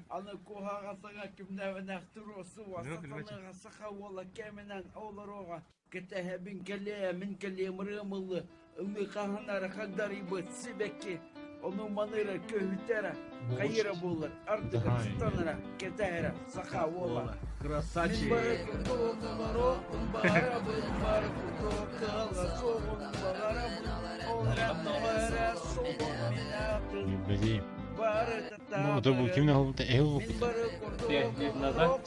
Аны кухага сага кимнәвенә турысы васатаны сага вала кеменән олорога кетәһә бин келе мин келе мырымылы үми каханара кадари бит сибеки onu manıra köhütere kayıra bulur artık stanara ketera saka vola krasachи Ну, то был кем нахуй, это его. 5 лет назад.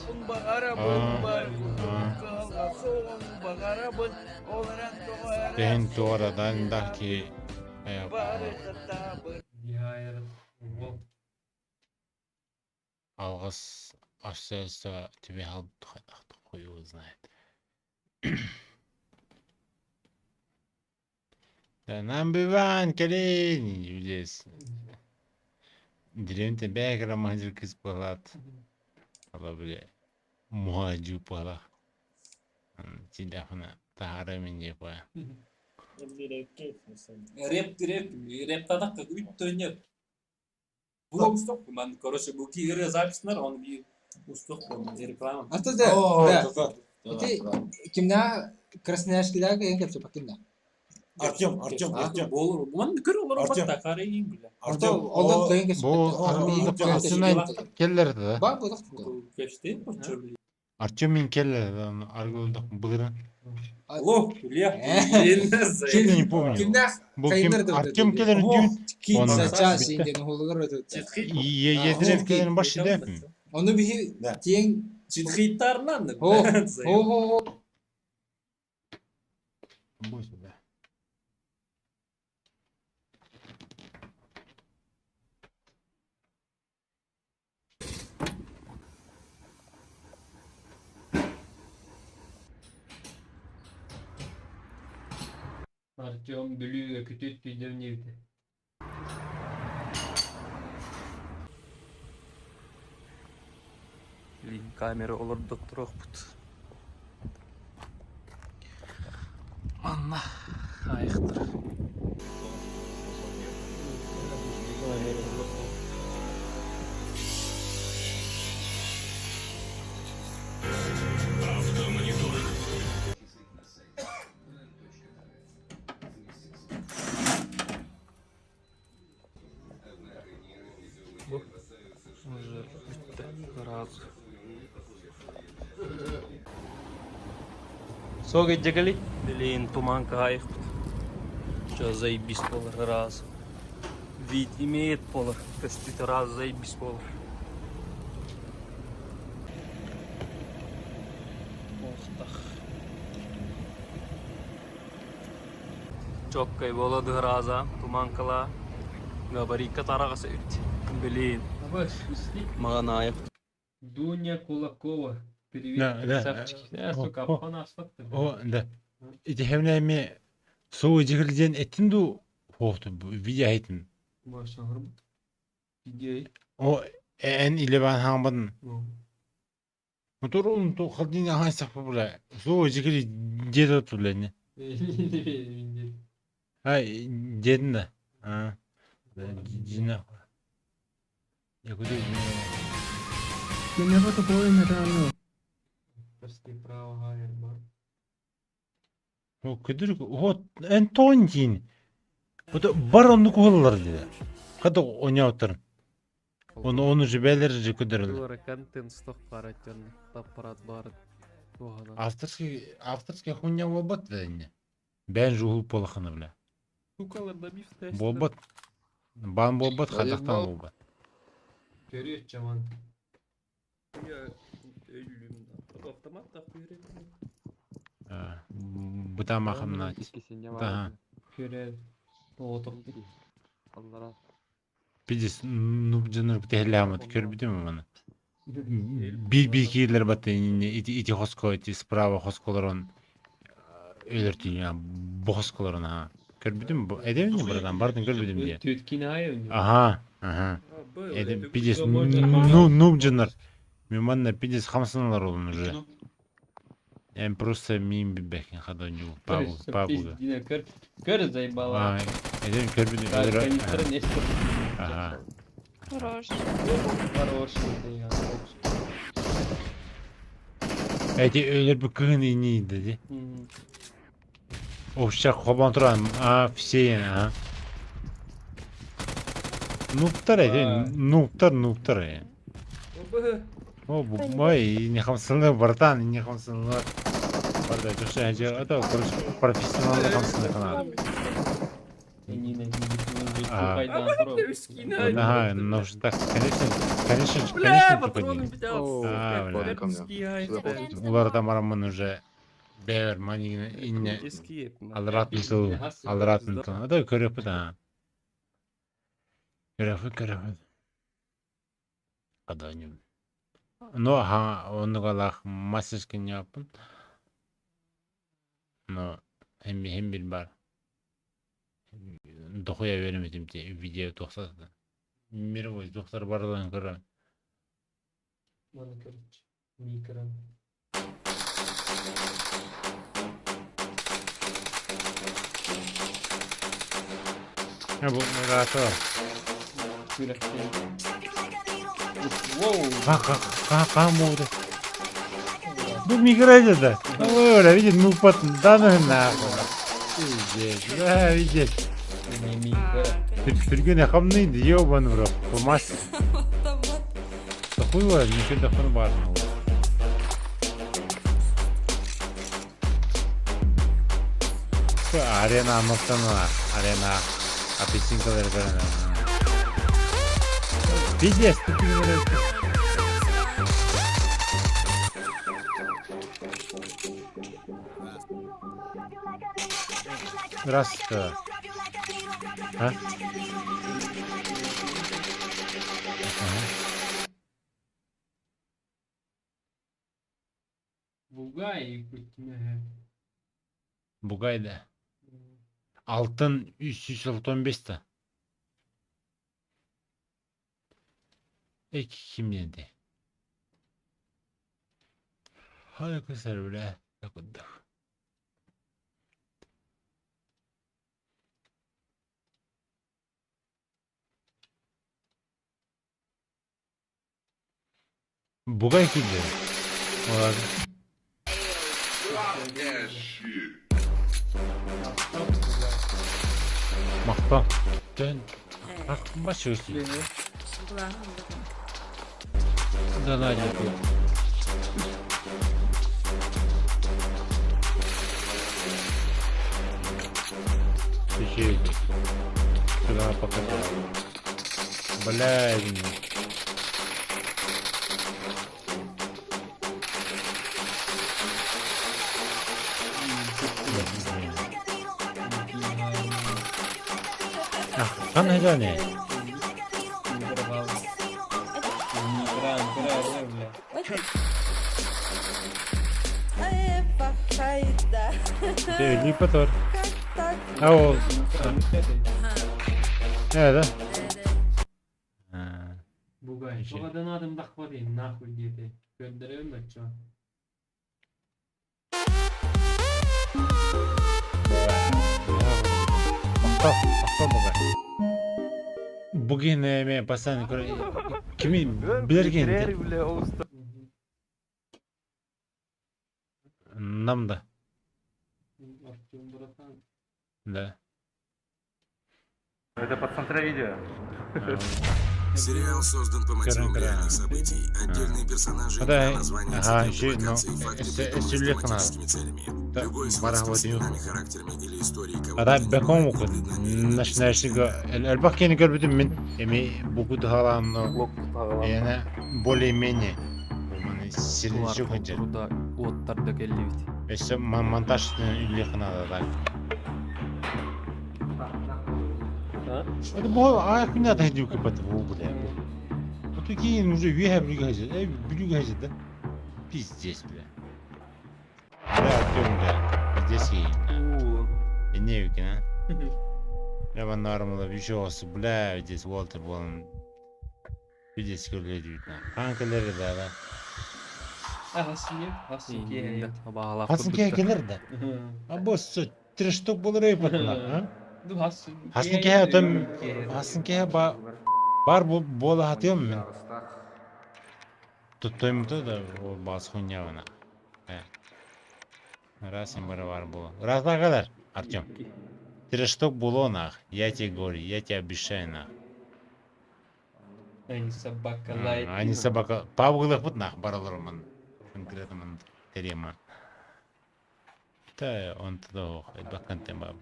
Ben doğrudan da ki алғыс ашса тебе алып қою знает. Да number one келейін білесің. Диренте бәкіра маңжыр кіз болады. Ала біле мұғажу болады. Телефона тағарымен деп қоя. Рэп тадаққа үттөнеп. Бұл ұстық, мен, короче, бұл кейгері записінер, оны бір ұстық реклама. Да. Кімна Красноярскідағы ең көпші пакинда? Артем. Olur. Ulan kır olur Артем. bak da karayım bile. Бу аргылдык келлерди да. Бар кылдык. Geçti. Çöbülü. Артем мен келлерди, аргылдык былырын. Ало, Илья. Я не помню. Кимдах? Бу ким Артем келлерин Кин Onu- сача синден хулгар өтөт. единев келлерин башы деп. Onu bir tiyen Çithitarlan. ho. Артем Бülü'ye kütüt tüydem nevdi. Камера оларды тұрық бұд. Манна айықтыр. Bu уже bitti. Razı. Соға жегали? Блин, туманка айық. Что заебись полар раз. Вид имеет полар. Костит раз заебись полар. Охтах. Чоккай болады раза. Туманкала. Габарика тарағасы өтті. Блин. Маған айық. Дуня Кулакова. Привет, красавчики. Сука, апана асфальтты. О, да. Эти хемнеми соу жигилден еттин ду хокту видео айтын. Башан хырбы. Видео. О, эн илебан хаңбадын. Моторун то халдин ахай сапы була. Соу жигили дед отулени. Ай, дедин да. А. Жина. Я куда Меня вот половина рано. Прости, право, гайер, бар. О, кыдырк, вот, Антонин. Вот баронну коллар dedi. Када ойнап Onu жибелер же кыдырыл. Doğru, контент сток бар айтын. Таппарат бар. Оғана. Авторский хуйня болбат да эне. Бән жугул полаханы бля. Сукаларда биф Болбат. Бан болбат, хадактан болбат. Көрет жаман. Я ölüm da. Автомат да күйрет. Бұта мақымна. Да. Көрет. Отырды. Аллара. Пидис нубжаныр бітелямат. Көрбіді ме мана? Bir kişiler batı iti hosko iti sprava hoskoların ölürtü ya bu hoskoların ha. Görbüdün mü bu? Edemedin mi buradan? Bardın görbüdüm diye. Tütkine ayın. Aha. Edem pidis nubjанар. Миманна пидис хамсаналар olun уже. Я просто мим бибехин ходоню пабу. Көр заебала. Edem görbüdüm. Ага. Хорош. Хороший ya. Эти ölür bir kığın ini dedi. Uşak koban turan. Все yani. Нуктар edi. Нуктар. О, бой, не хамсынлы братан, не хамсынлы. Барда жоша это профессиональный хамсынлы канал. Ага, ну что так, конечно, Улар тамарамын уже бер манигин инне алратын тыл. Это көрөп да. Көрөп. Каданым. Но onu galak masaskin yapın. No hem bir bar. Dokuya veremedim diye video toxtadı. Мировой доктор барлығын көрі. Оны көріч. Микрон. Bu rahatı var. Қан болды. Bu migrajada. Öyle bir nupatın danı nağı. видеть. Сürgün yakamlıydı, yobanı bırak. Olmaz. Такой var, ничего такого var mı? Arena anlatsana, arena. Апельсинкалары böyle. Пиздец, ты говоришь. Здравствуйте. А? Bugay'da. Altın 315'te. Kim dedi? Hadi kızlar bile yakındık. Bugay kimdi? Olabilir. Makta. Dön. Bak başlıyorsun. Daha yapıyor. Şey. Şuraya bakalım. Блядь. Kan aja nih. Lipat or. Oh. Evet. Bugay. O kadar adım takma diyeyim. Nakul diyete. Gönderelim mi şu an? Bugün men pasan kimi bilerken namda. Да. Это подсмотря видео. Сериал создан по мотивам реальных событий. Отдельные персонажи, названия, локации, факты придуманы тематическими целями. Любой свойство с именами, характерами или историей кого-то الباقي قربت من بوجود هلا يعني более-менее сильнее хотя Otlarda geldi bit. بس монтаж اللي خنا это было аяк не надо ходить копать в угле. Вот такие уже вега бригадят, бригадят, да? Пиздец, бля. Да, Артём, да. Здесь и не викина. Я нормально вещался, бля, здесь Уолтер был. Пиздец, кулет видно. Ханкалери, да. Хасынке келер, да. А босс, 3 штук был рейпатла, а? Хасынке там, Хасынке бар бола хатыyorum мен. Tuttuğum da o bazı хуйнявına. Раз им бар было. Раз на kadar, Артём. 3 штук было нах. Я тебе говорю, я тебе обещаю нах. Они собака лает. Они собака. Павлых вот нах бараларман. Конкретно терема. Да, он туда бакан тема.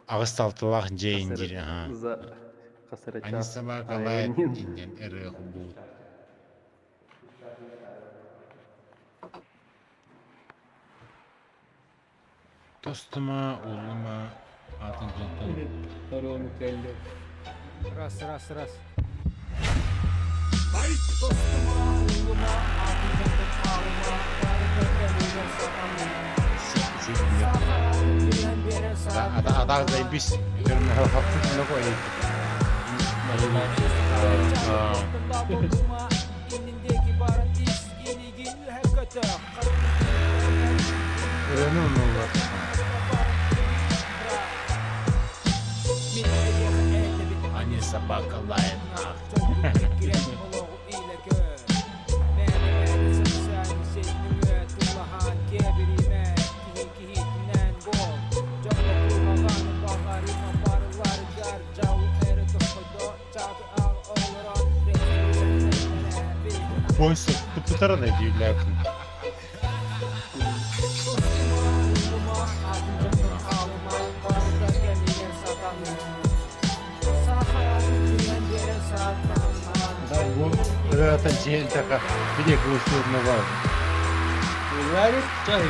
Ağustos'ta Jane ha. Они собака лает инден эрэх бу. Dostuma, oğluma, atın canım. Saronu keldi. Раз. Ada zaibis. Karena hafif nako ay. Они собака лает. Boysa tutara da diyorlar. Bu zaten ciğer taka bir de kusuruna var. Говорит, чай.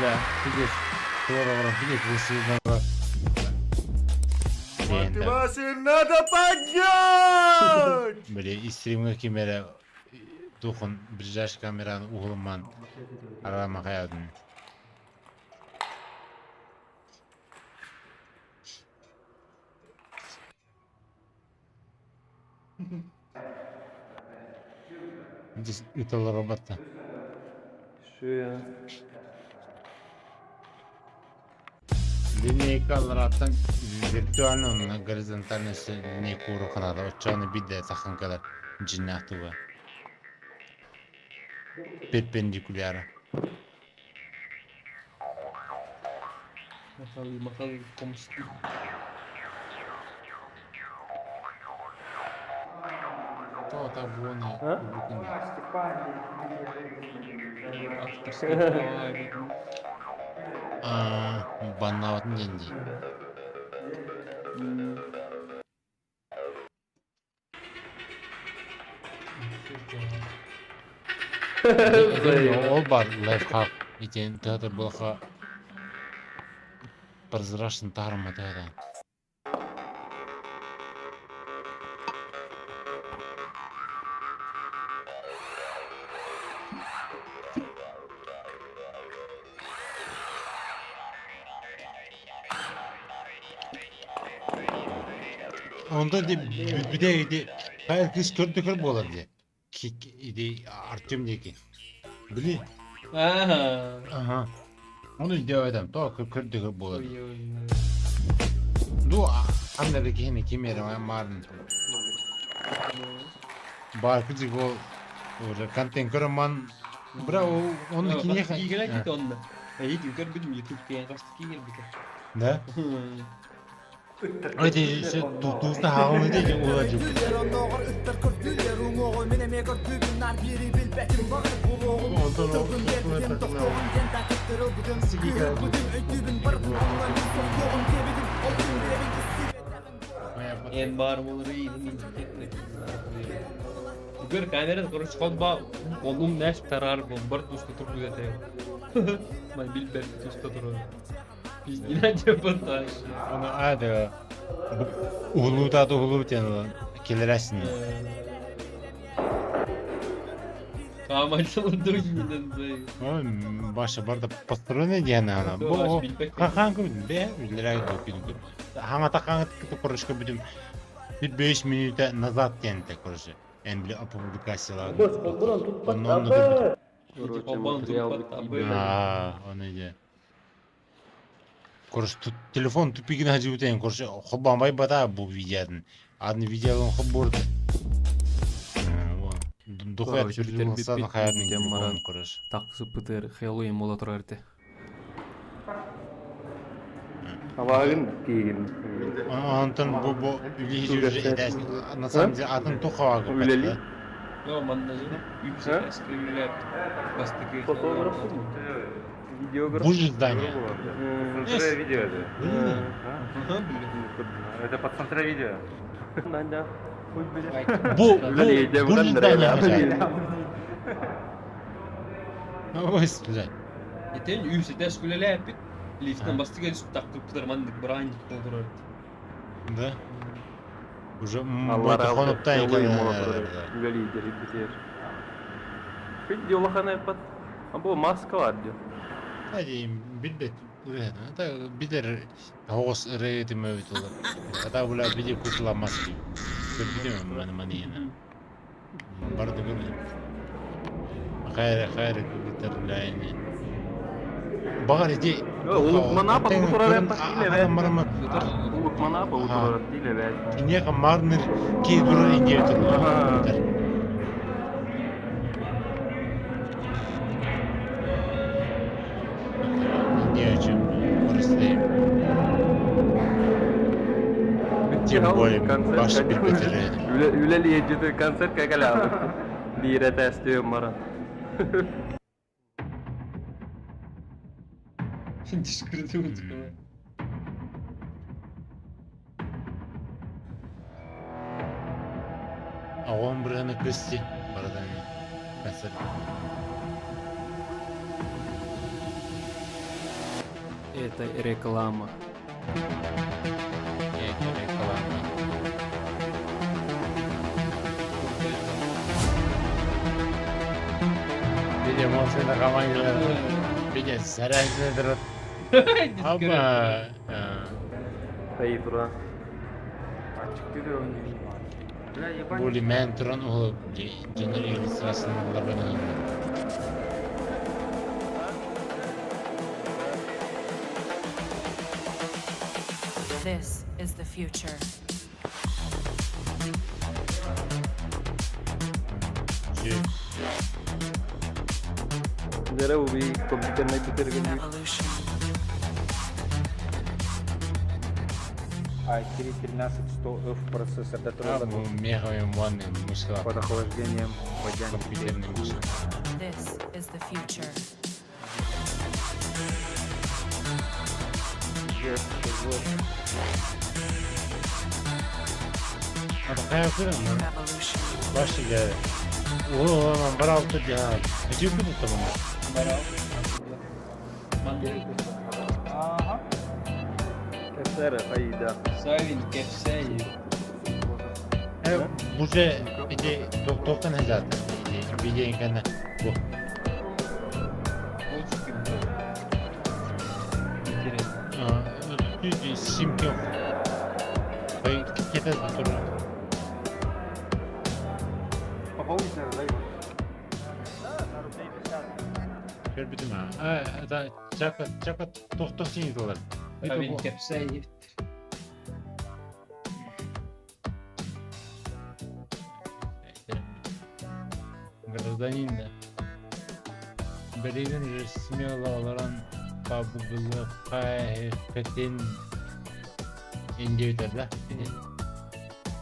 Да, видишь, здорово, видишь, kusuruna var. Надо поднять! Böyle istediğim kamera dokun bir kameranın uğulman arama hayatın. Здесь итало робота. Şuraya. Линейка алараттан виртуально онна горизонтальныйсы линейка уруханада очаны биде тахан kadar cinnahtыга. Perpendikuляра. Махал комсти. То та вони. Баннаватын денди. Ол бар лайфхак. Итен театр болха прозрачный тарма да. Onda bir de herkes kördükür bu olabilir. Ki Artyom deki. Bili. Aha. Onu diyor adam. Doğru kördükür bu olabilir. Du anladaki hani kim yere marın. Barkıcı gol. Orada kanten kırman. Bravo. Onu ki niye? İyi gelen gitti onunla. İyi yukarı bizim YouTube'da yani kaçtı ki geldi. Ne? Hadi işte tuttuğunda havlu değil olacak. En bağırmaları iyi. Gör kamerada konuş kolba kolum neş tarar bombar tuşta turbu zaten. Ben bilber tuşta turbu. Biz inanca pataş. Onu ada ulu da ulu diyorlar. Kilersin. Kamaçlı duymadan zay. Oğlum başa barda pastrone diyen ana. Bu kakan gibi be bilerek dokuyun. Hanga takan tıkı kuruşka bütün bir 5 minuta nazat diyen tek kuruşu. En bile publikasyalar. Ondan da onu diye. Kuruş telefon tüpüğünü hacı biteyin kuruş hobamay bada bu videonun. Adını videonun hobburdu. Духовый передвигался hayatını gibi kuruş. Taksı pıtır Halloween mola turardı. Havagın giyin. Anton bu ülkeyi edersin. На самом деле adın Тухавagı. Üleli. Yo mandajını yüksek eskriler. Bastıkı. Fotoğrafı mı? Videograf. Bu yüzden ya. Посмотри видео это. Это подсмотри видео. Надо. Bu yüzden ya. O güzel. Eten yüksek eskriler yapıp liften bastıkı edip taktık pıtır mandık brand turardı. Да. Уже Allah razı olsun. Мотохоноптан Üleli biter. Video lahana yapat. Bu maske var diyor. Hadi bilbet da bilir havuz reyeti mevcut olur. Hatta bula video kurtulamaz ki. Biliyorum ben maniyene. Barda görüyorum. Hayır gitarlayını. Bağır di. Ulukman apa uturarım tak ile be. Ulukman apa uturarım ile be. Niye kamarnır ki durur ince oturur. Тем более, баш bir bitirir. Üleli yecidi konser kakal abi. Dire testliyorum Baran. Çıkırtıyoruz. Ağam buranı kıstı. Paradan mesela. Это реклама. Reklama. Bir de Mosfet'e kaman girer. Bir de Saraylı'dır. Ama. Kayıt duran. Açık görüyorum. Bu limen turan olup Cener illüstrasyonu olabilir. This is the future. Zara bu bir kompüterine bitirgin değil. Revolution. i3-13100F процессор Bu mega one мышла. под охлаждением Компьютерный мышла. This is the future. Какая фирма? Revolution. Başlayacak. Oo, aman para altı ya. Kaçıyor mu tamam? Kefsere kayıda. Savin kefseyi. Bu şey iki doktordan zaten. Bir yengene bu. Simki yok. Hayır, kete tutuyor. Gör bütün ha. Da çaka doktor şey dolar. Savin kefseyi. Гражданин Берилин resmi olarak kabulü hakikaten individual.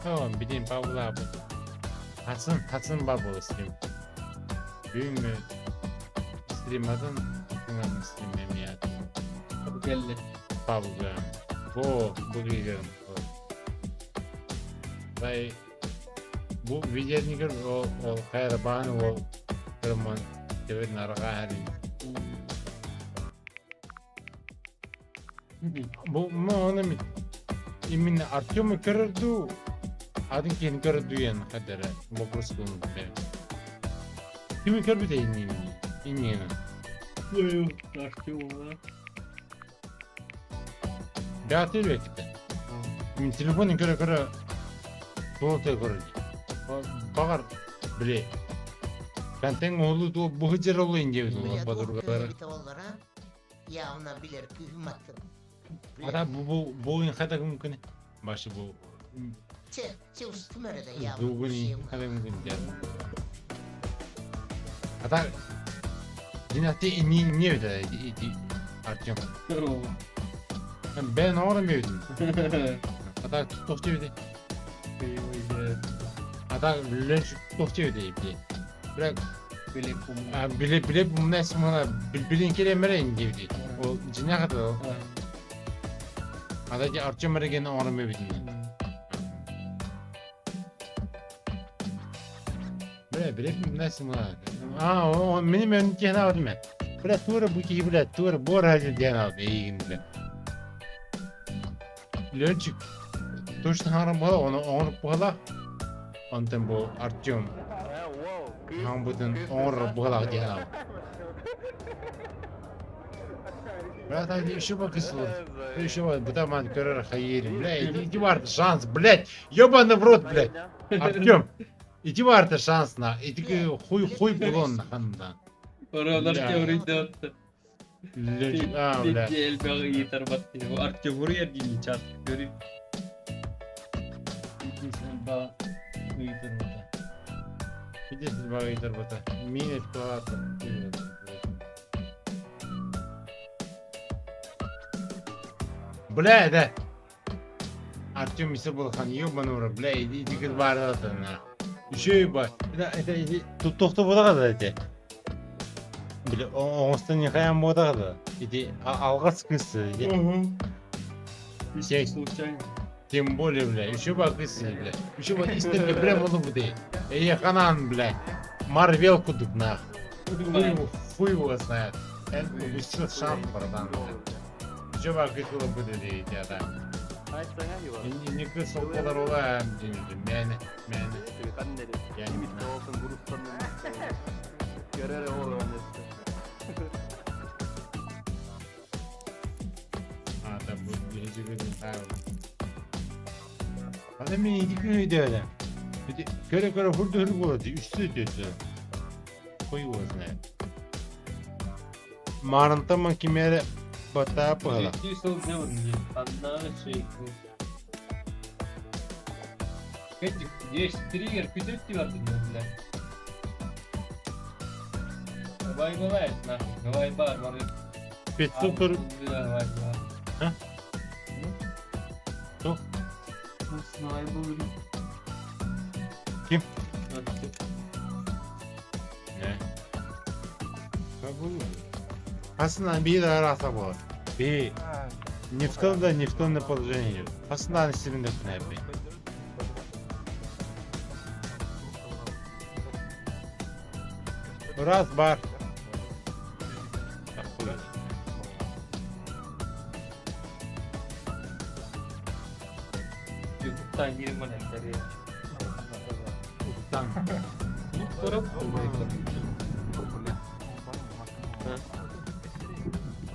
Tamam bileyim Pablo abi. Hasan Babul istedim. Büyük mü? İstedim adın. Bunların istedim ya. Bu geldi. Pablo. Bu gidiyorum. Vay bu videonu gör o kayra bahane o kırman devir narga hari. Bu onu mi? İmin Artyom körürdü. Adın kendi körürdü yani kadere. Bu burası bunu be. Kimi körürdü de inni. Yok, Artyom var. Dağıtır vakitte. Min telefonun körü Doğru görüldü. Bakar bile. Kanten oğlu da bu hıcır oğlu ince bir padurgalara. Явно bilir kıymatın. Hatta bu oyun kadar mümkün. Başı bu. Çe ustumere de ya. Duguni kadar mümkün ya. Hatta dinahte niye öde Artyom. Ben orada mı ödüm? Hatta tuttu öde. Hatta lönç tuttu öde diye. Bırak bile bu ne smana bilin kere mereyin gibi. O cina kadar o. Hatta ki Artyom meregen orada mı ödüm? Bile ne smana. O benim önce ne aldım ben. Bile tuğra bu aracı diye aldım iyi günde. Lönç точно haram bala onu bala. Ondan bu Artyom. Hambutun onu bala diye aldım. Брат, еще покисло. Еще вот, потому что короче, хаери, блядь, иди варта шанс, блядь, ёбаный в рот, блядь. Артём, иди варта шанс на, иди хуй булон на ханда. Oralar teoride attı. Блядь. Bir elbağı yeter battı. O Artyom buraya değil çat. Görün. Elbağı yeter battı. Иди сюда, Витер, вот так. Минет плата. Бля, да. Артём Исабулхан, ёбаный в рот, бля, иди к бару, на. Şey bak. Tohtu bu da kadar edi. Bile oğustan yıkayan bu da kadar. Idi alga sıkıntı. Şey. Тем более, бля, еще бы агрессивнее, бля. Еще вот история прям он будет. Я ханан, бля. Марвел кудук нахуй. Хуй его знает. Это высший шанс, братан. Еще бы агрессивно будет, я да. Не крысу kadar olayım dedim. Yani. Yani. Ha tabi bu birinci bölüm tamam. Adam beni yedik mi öyle? Bir de köre hurdu hırı buladı. Üstü ötüyordu. Koyu olsun yani. Mağranta mı kimere batağı pahalı. Есть триггер, пидорки надо, блядь. Давай бывает, нахуй. Давай бар, бар. 500 tur. Давай, бар. Ha? Кто? Kim? Ne? Aslında bir daha rasa bu. Bir нефтяное положение. Aslında istediğinde ne yapayım? Раз бар. YouTube'dan girin bana ekleri. YouTube'dan.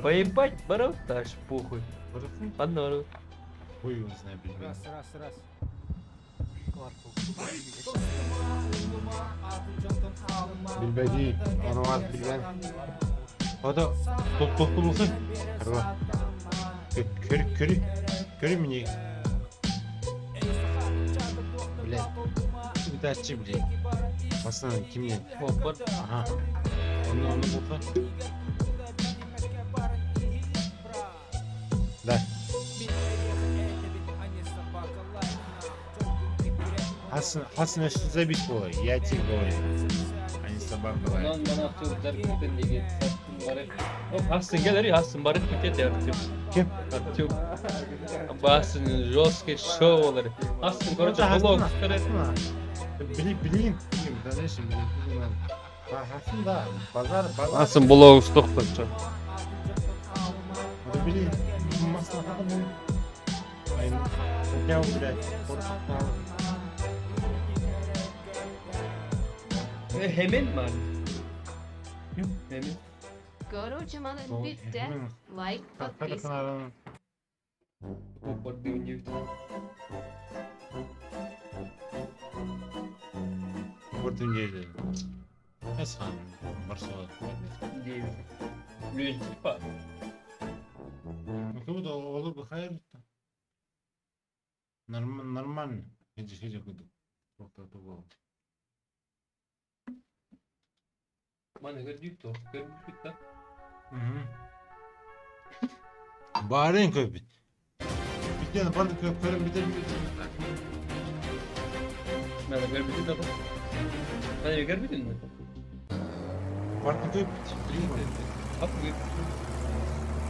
Поебать, баров, дальше похуй. Одно. Хуй его знает, блин. Раз. Bilmediği, onu var bilen. O da topluluğu. Körü mü ne? Bilen. Bir de açı bilen. Aslında kim ne? Hopper. Aha. Onu bulsa. Да. Hasan что забить было, я тебе говорю. А не собака. Lan bana atıyorlar gittin diye sattım barı. Hop Hasan gelir ya Hasan barı tiket yaptım. Kim? Atıyor. Basın жесткий şovları. Hasan korunca blog çıkarır. Bileyim. Da ne şimdi? Hasan da pazar. Hasan blog stoklatacak. Da bileyim. Maslahatı bu. Aynen. Ya блядь. Hemen mi abi? Hemen. Короче, мали бітте, лайк, підписка. Hopper düğünü. Вот неделя. Hasan. Barcelona. Değil. Düğün çıkpa. Ну да, olur bu hayır. Нормально. Hiç kudu. Çok da bu. Bana gördük to. Gördük de. Bağırın köpek. Bir tane bana köpeğin bir de Bana gördük de. Bana gördün mü? Farklı köpek. Hop gördük.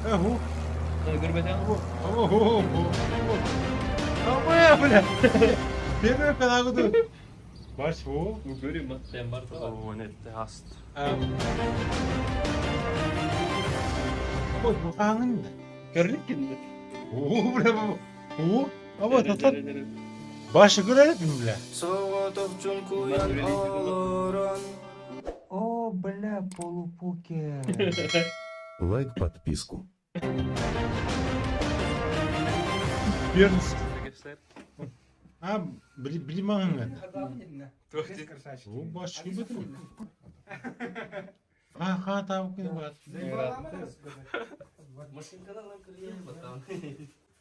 Hu. Bana görmeden. Hu. Ama ya bile. Bir öpen ağıdı. Baş bu. Bu görüyor musun? Sen var da. O nette hast. Bu hangın da? Görlük kimdi? Bile bu. Ama tatar. Başı görelim bile. О, бля, полупуки. Лайк, подписку. Бернс. Ha, bilim ağını. Bu baş gibi mi? Ha, tavuk ne var?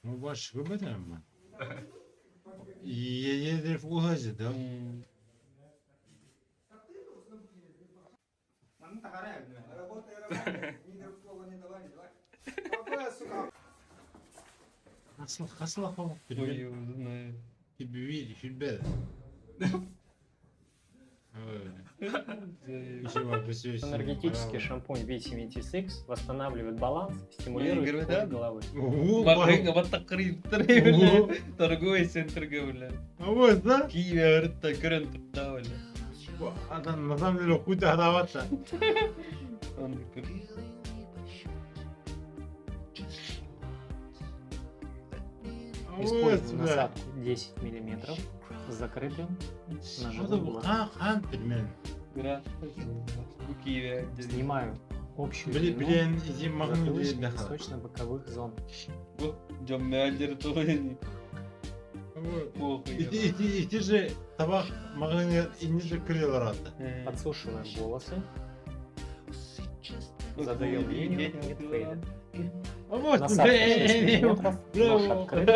Bu baş gibi mi? Yedir ulacı da. Nasıl hava? Bilmiyorum. Gibi bir bel. Еще вопросы. Энергетический шампунь V76 восстанавливает баланс, стимулирует Игорь, кожу да? головы. Махринга вот так бля. Торговый центр, бля. А вот, да? Киеве, рыта, крен тупта, бля. Адам на самом деле хуй тахтаватта. Он такой. Используем насадку 10 миллиметров с закрытым ножевым глазом. Снимаю общую длину затылочных и височно-боковых зон. Эти же табак магазин иниже крылората. Подсушиваем волосы. Задаем линию мидфейда. Насадка 6 миллиметров, нож открыт.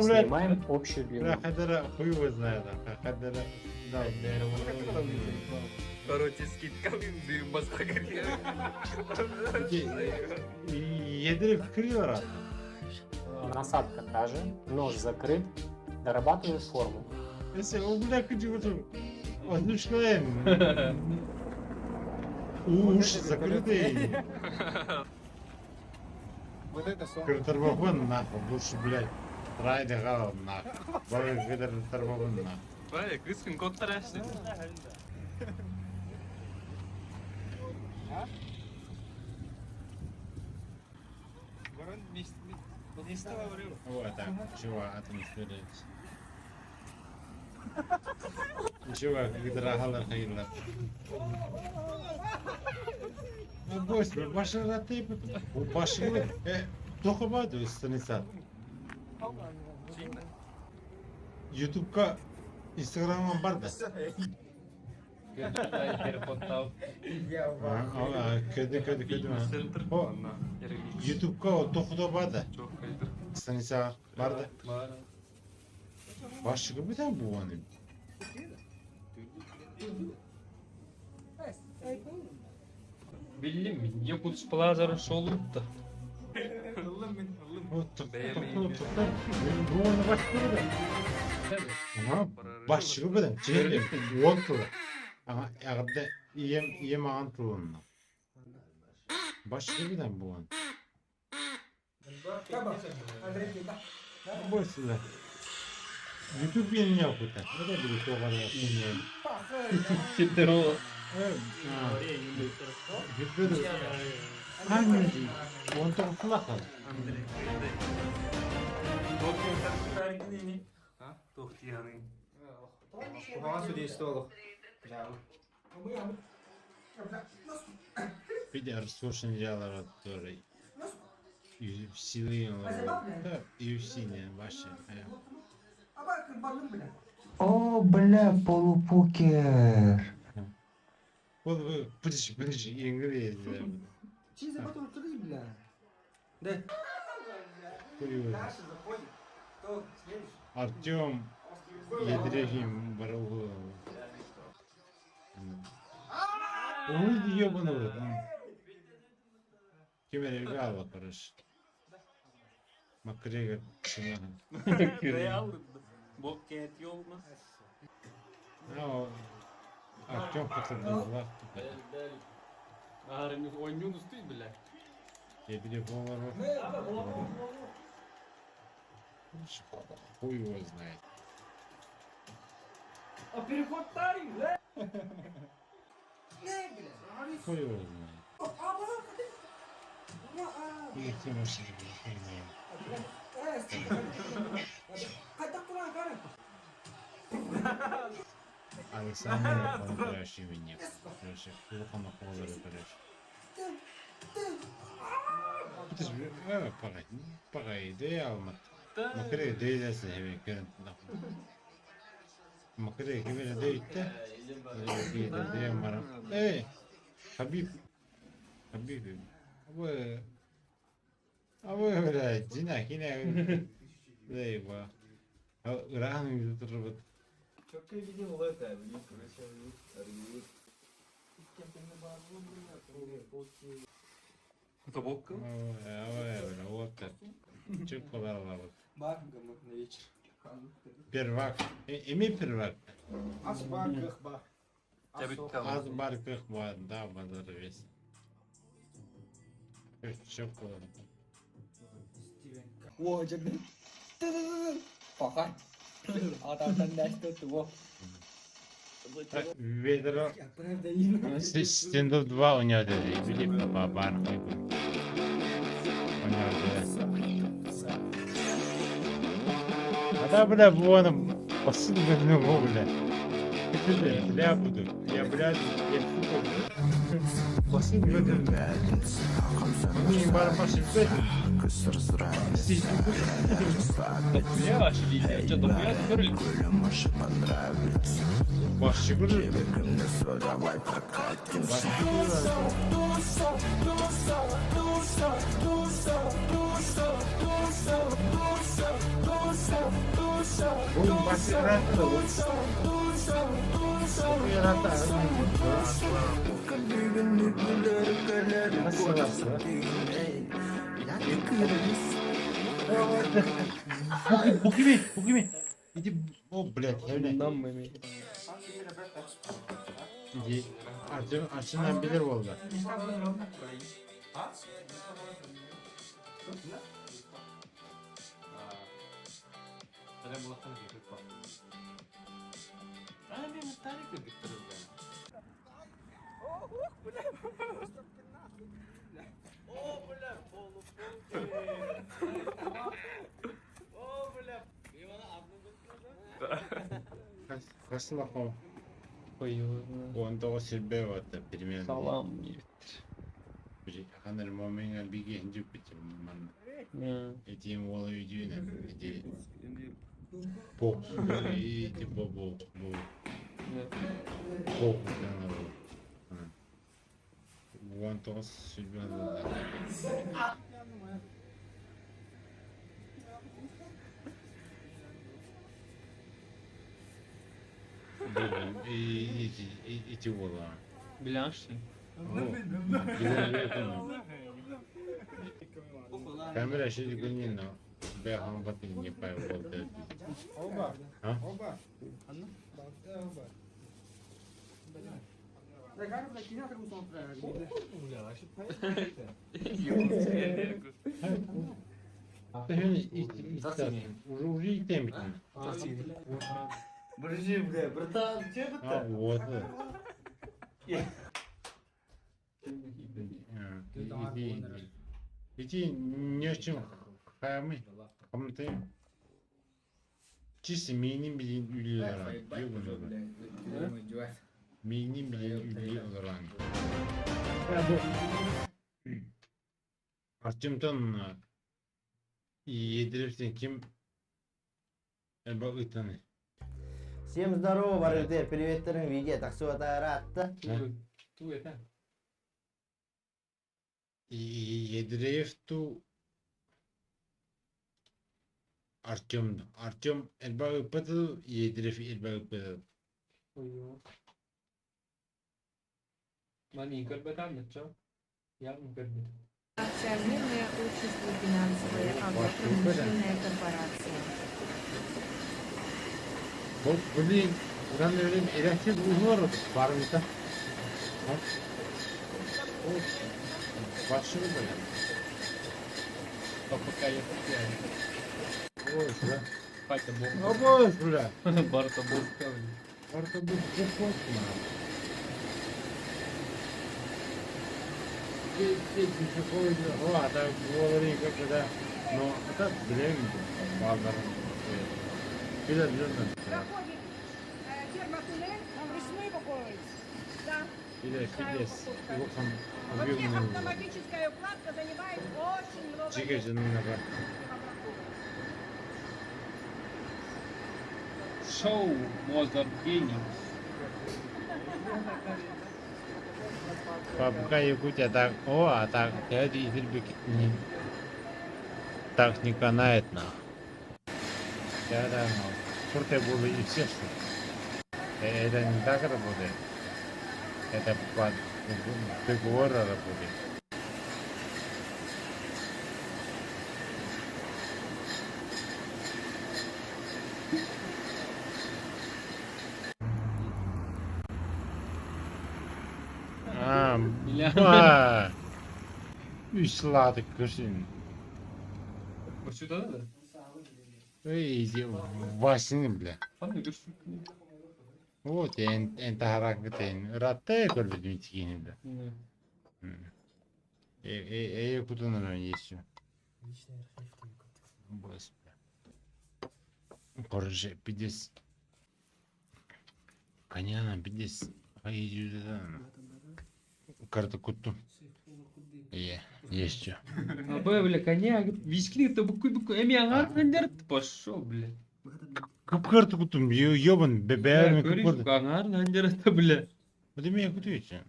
Снимаем общую длину. Хадара хуй его знает. Хадара... Короче, скидка дым баскагали. Едрив крылората. Насадка та же, нож закрыт, дорабатываю форму. Если у меня хочу однушка уши закрытые. Тормогон нахуй, лучше, блядь, райда гала нахуй. Барыг гыдар тормогон нахуй. Бай, кыскын коттарашты. Вот так, чувак, атмосфера. Чувак, гыдар галар хайрлар. Boş ver, başarılı değil mi? Bu başarılı. Dokumadı üstüne sen. YouTube'da, Instagram'da var da. Kötü. O YouTube'da o dokuda var da. Üstüne var da. Başarılı bir tane bu anım. Bildim mi? Yakut Plaza'nın şoluptu. Başlığı bu da. Çeyrek. Voltlu. Ama yağda iyem ağın tılınla. Başlığı bu da bu an. Boşlu. YouTube yeni yapıyor. Ne de bir o kadar yapıyor. Şimdi o. Evet. Hangisi? Ondan kulak al. Bir de resursıncalar atıyor. UFC'li UFC'nin başı. О, бля, полупокер. Вот вы, подожди, инглизия. Чиза потом три, бля. Да. Артем Едрехим Барагу. Ой, ебаный в рот. Кемер Гала, короче. Макгрегор. Реал, бокет yolmaz. Артем потом Ağrınız oynuyorsunuz değil bile. телефон ворот. Хуй его знает. А переход тарик, бля. Не, бля. Хуй его знает. И тем Александр Панкраши меня. Короче, плохо на полдора, короче. Подожди, погоди, да я алмат. Макре дейдесі хебе керент нахуй. Макре хебе дейдті. Дейді марам. Эй, Хабиб. Абы, блядь, жина, хина. Эй, ба. Раханың yüzü тұрып. Çok iyi video oluyor tabi. Это бокка? Вот так. Чё подала вот. Бахнем на вечер. Первак. Имей первак. Ас бах, бах. Az barkık var da bazarı vez. Çok olur. Wow, jadi. Pakai. Atasan dasar tu. Ведро Stendhal 2 oynuyor dedi. Bilip barkı. Oynuyor dedi. Hatta bile bu adam basın gözünü bu bile. Бля буду. Я, блядь, я басын gözünü. Benim барбашы бөтін. Я аж лидер, что-то я говорю. Başçı görür. Oğlum başı rahatlı olur. Bu kimi? Иди, о, блядь, Иди, açından bilir oldu. Kasım bakalım. Onda o silbe vardı примерно. Salam. Bir kanır momenga bir genci bitim man. Etim ola yüzüne. Edi. Bok. Edi bo. Bok. Onda o silbe vardı. İti ola. Bilançlı. Камера ще дигунина. Бяхам пъти не пай волта. А? Уже и темпит. Держи, бля, братан, че это? А, вот. Иди не с чем хамы. Хамты. Чисто миним билин үлелеран. Миним билин үлелеран. Артемтон едревсен ким? Элба ытаны. Всем здорово, барыгдар, приветтерин видео, так что это рад-то? Ту это. Едревту Артем элба ытаны, едрев элба ытаны. Маленькая бетан, что? Я не говорю. Акционерное общество финансовая агропромышленная корпорация. Вот, блин, уранный время, иначе узор парнита. Вот, ваши выборы. Пока я потеряю. Ой, бля. Патя бог. Ой, бля. Барта бог. Барта бог, захватно. А так говори, как это, но это древний базар. Ферма Туле, он весной покоится. Да. Его там объемный. Автоматическая укладка занимает очень много. Чикайте на Шоу Мозарт гений. Пока Якутия так, а так, это изребик не так не канает на. Да, шорты были и все, что это не так работает. Это под договор работает. Ва. Üsladık görsün. Сюда, да? Ey, vasini bile. Hani görsün. Вот, en taharakı teyin. Ratta görmedim hiç de. Kutunu ben yeşim. Bas. Короче, пидес. Коняна, пидес. Hayır, kartı kuttum. İyi, yeşçi. Абай, бля, коня, вискни-то буку, эмиаңар хандерт, пошел, бля. Kıpkırtı kuttum, yoban, bebeğimi kıpkırtı. Аңар хандерт, бля. Bu demeye kutu için.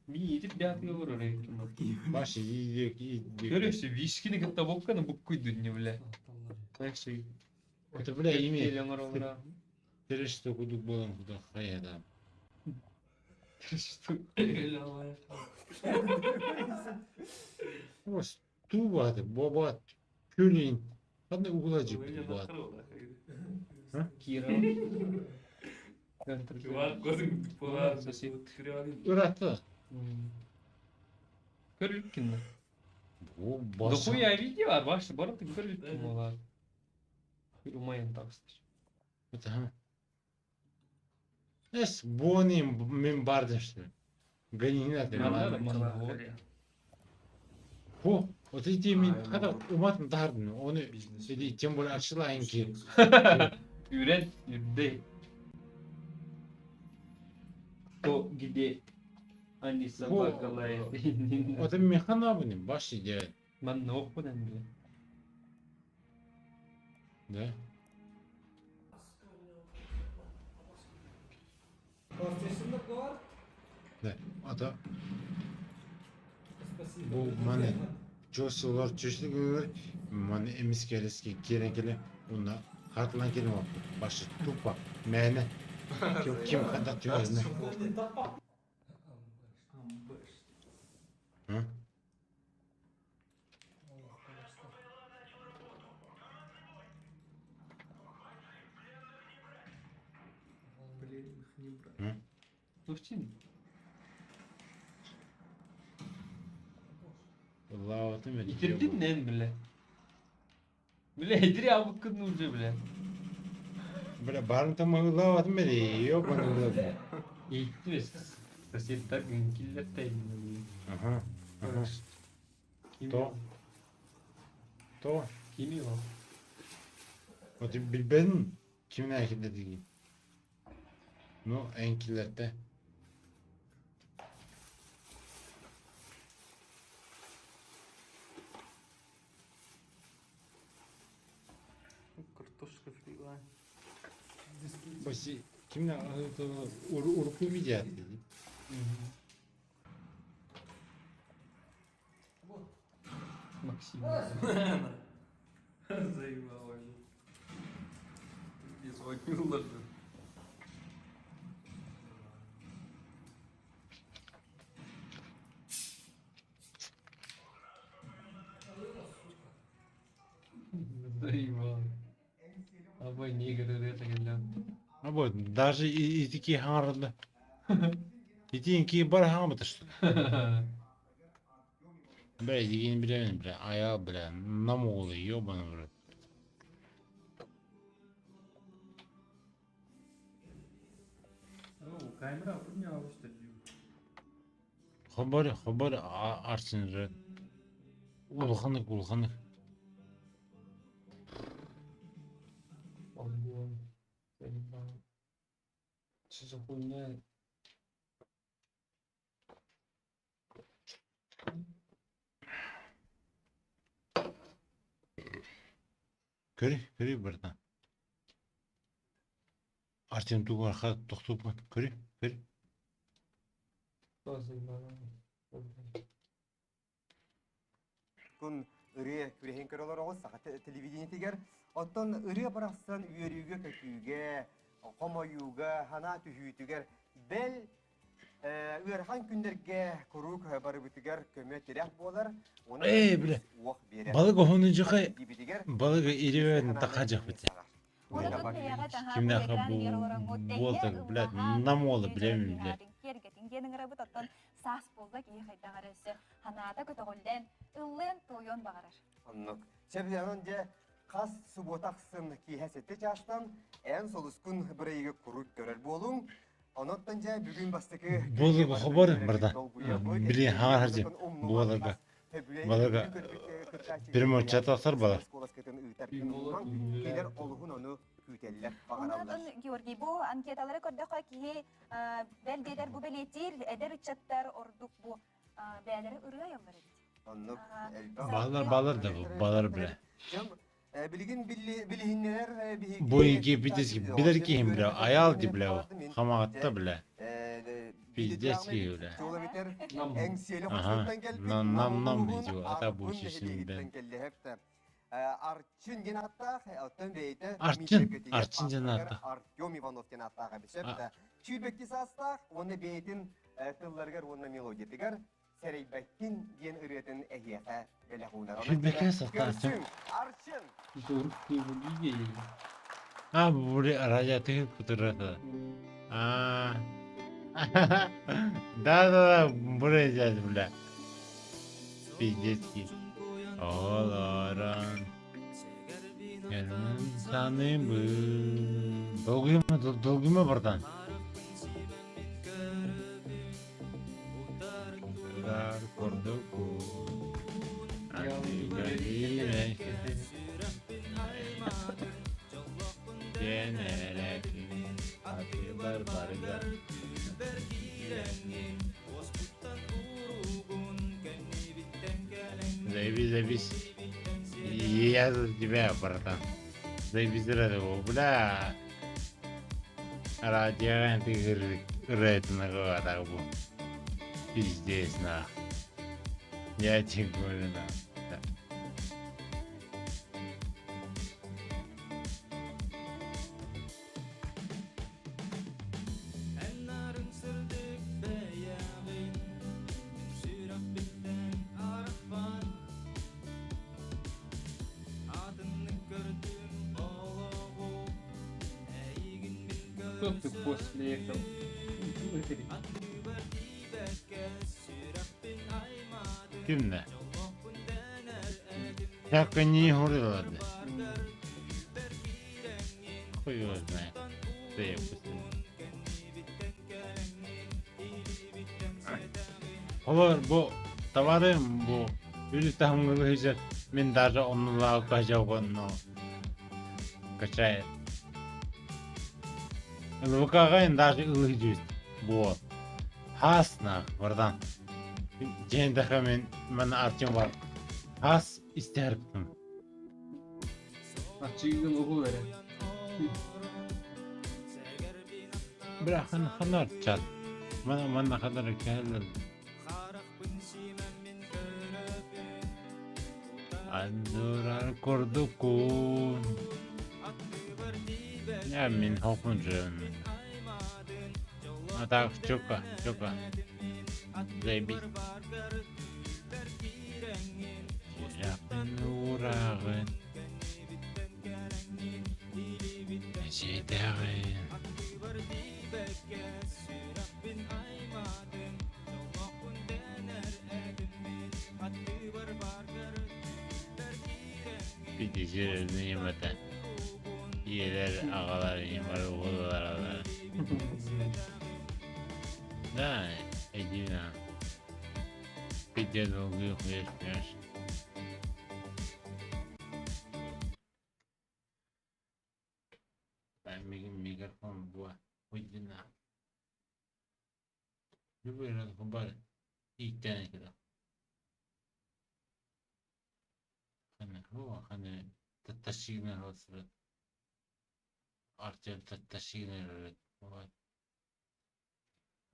Ми идет пятый уровень. Başı iyi. Görüyorsun, вискни кытта бокканы буккуйду не, бля. Знаешь, Otur bile iyi mi? Tereste kuduk bolan kuda hayada. Ось тубады, бобат, кюлин. Hadi uğulacık bobat. Кира. Чувак, gözüm сосед. Irak'ta. Körülkün mü? Bu Да basa. хуя видео var, башты барып körülkün mü var? Umayın taksır. Tamam. Es bonim min bardım işte. Ganina de. Bu o dediğimin kadar umatım dardın. Onu dedi tüm böyle açılayın ki. Üret, yürde. O gidi anne sabah kalaya. O da mekana bunun başı diye. Ben ne okudum bile. Ne? Ne? Ata. Bu mane çoğusular çeşitli mane emis kereski gerekli ona hatlan kelime başı tupa mene kim kadar diyor ne? Hı? Hı? Товчин. Vallahi atım verin. Bitirdin ne bile? Bile hediri abi kız nurcu bile. Böyle barın tamamı la atım verin. Yok bana la. İlk mi? Sosyetler günkiller teyini. Aha. Aha. To. To. Kimi o? O da bilben kimin erkek dediği. No enkillerde. Картошка фри, ладно. Başı kimle urku video dedi. Максим. Заебал вообще. И звонил даже. Заебал. Абай не играет это гля. Ha bu даже itiki harlı. İtinki bar hamı taştı. Böyle digin bilemedim bile ayağı bile nam oluyor bana böyle. Камера поднялась, что Haber arsın re. Ulhanık. Он заебал. Что за хуйня? Köri buradan. Artem tuğar hat toxtup köri. Что заебал? Kun ırıya kürehin kırılır oğuz sakat televizyon tiger. Otton ırıya bıraksan üyerüge kötüge, komayuga, hana tühütüger. Bel üyerhan günlerge kuruk haber bitiger kömüye terek bolar. Bile. Balık ohununcuğa balık iri ve takacak bite. Kimde ha bu boltak bilet nam oldu bilemem bile. Генің рабыт оттан сас болда кей хайдағарысы. Ханата көтіғілден ыллен тойон бағарар. Оннук. Чебдянын же қас суботақсын кейхәсетті жаштан ән солыскун бірейге күрік көрер болуң. Оноттан же бүгін бастықы... Бұл хабар бірда. Біле хаңар харжы. Балага bir mönçat asar balar. Кейлер олығын оны күйтелілер бағаралар. Онан, Георгий, бұл анкеталары көрдіға кейі бәлдедер бұл бәлетер, әдер үтчаттар ордық бұл бәлері ұрға яллар еді. Балар da bu, balar bile. Bilgin bilhinler Bu inki bitizki, bilir ki him bile, ayal di bile o, hamagatta bile. Bizdes ki öyle. Aha, nam diyor, ata bu şişinden. Arçın genatta, ottan beyte. Arçın genatta. Artyom Ivanov genatta kabisepte. Çübekti sasta, onu beytin tıllargar, onu melodiyetigar. Sereybekin diyen üretin ehiyete böyle hunar. Çübekti sasta Arçın. Arçın. Doğru kıyım iyi geliyor. Ha bu buraya araca tıkır kuturata. Aa. Da buraya geldi bile. Bizdes ki. Oğlaran. Gelmem sanayım bu. Dolgu mu buradan? Dar kordoku. Generek. Atıyorlar barga. Zaybis. Yazı gibi yapardan. Zaybis'lere de bu. Bula. Radyoya tıkırdık. Üretine kadar bu. Bizdes na. Gerçek böyle na. Кто ты после этого? Kimle? Yakka niye horuladı? Koyuyoruz ne? Ne yapıyorsun? Olur bu tavarım bu. Bir tahmini hizmet. Min daha onunla kaçacağım kaçay. Bu kağayın daha ılıcı bu. Hasna oradan. Cendaka men Artyom var. Has isterdim. Açıkın oku vere. Bırakın hanar çat. Bana kadar geldi. Andurar kordukun. Ya min hokuncun. Atak çoka. Zaybis. Yapın uğrağın. Eşeğin. Bir dizi nimeten. Yeler ağalar, imar oğullar ağalar. Da, edina. Bir de dolguyu koyuşmuyor. Ben bir mikrofon bu. Uyduna. Bu böyle kumbar. İlk tane kadar. Hani taşıyla olsun. Artyom taşıyla olsun.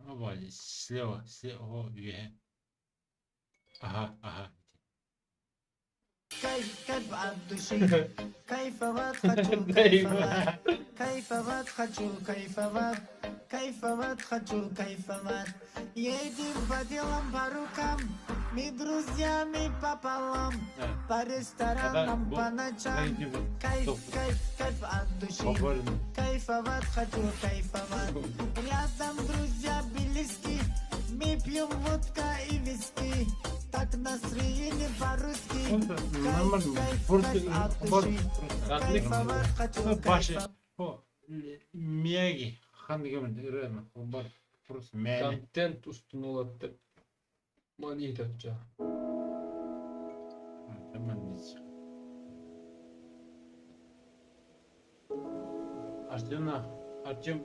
Ama слева üye. Aha. كيف عبد شيء كيف واتخجل كيف واتخجل كيف واتخجل едем по делам по рукам мы друзьями пополам по ресторанам по ночам кайф от души кайфовать хочу рядом друзья близки Мы пьем водка и виски, так настроение по-русски. Башы, мияги, хандыгемін үрені, бар, просто мәне. Контент устун болот деп мани айтат жа. Таман дейсі. Артем,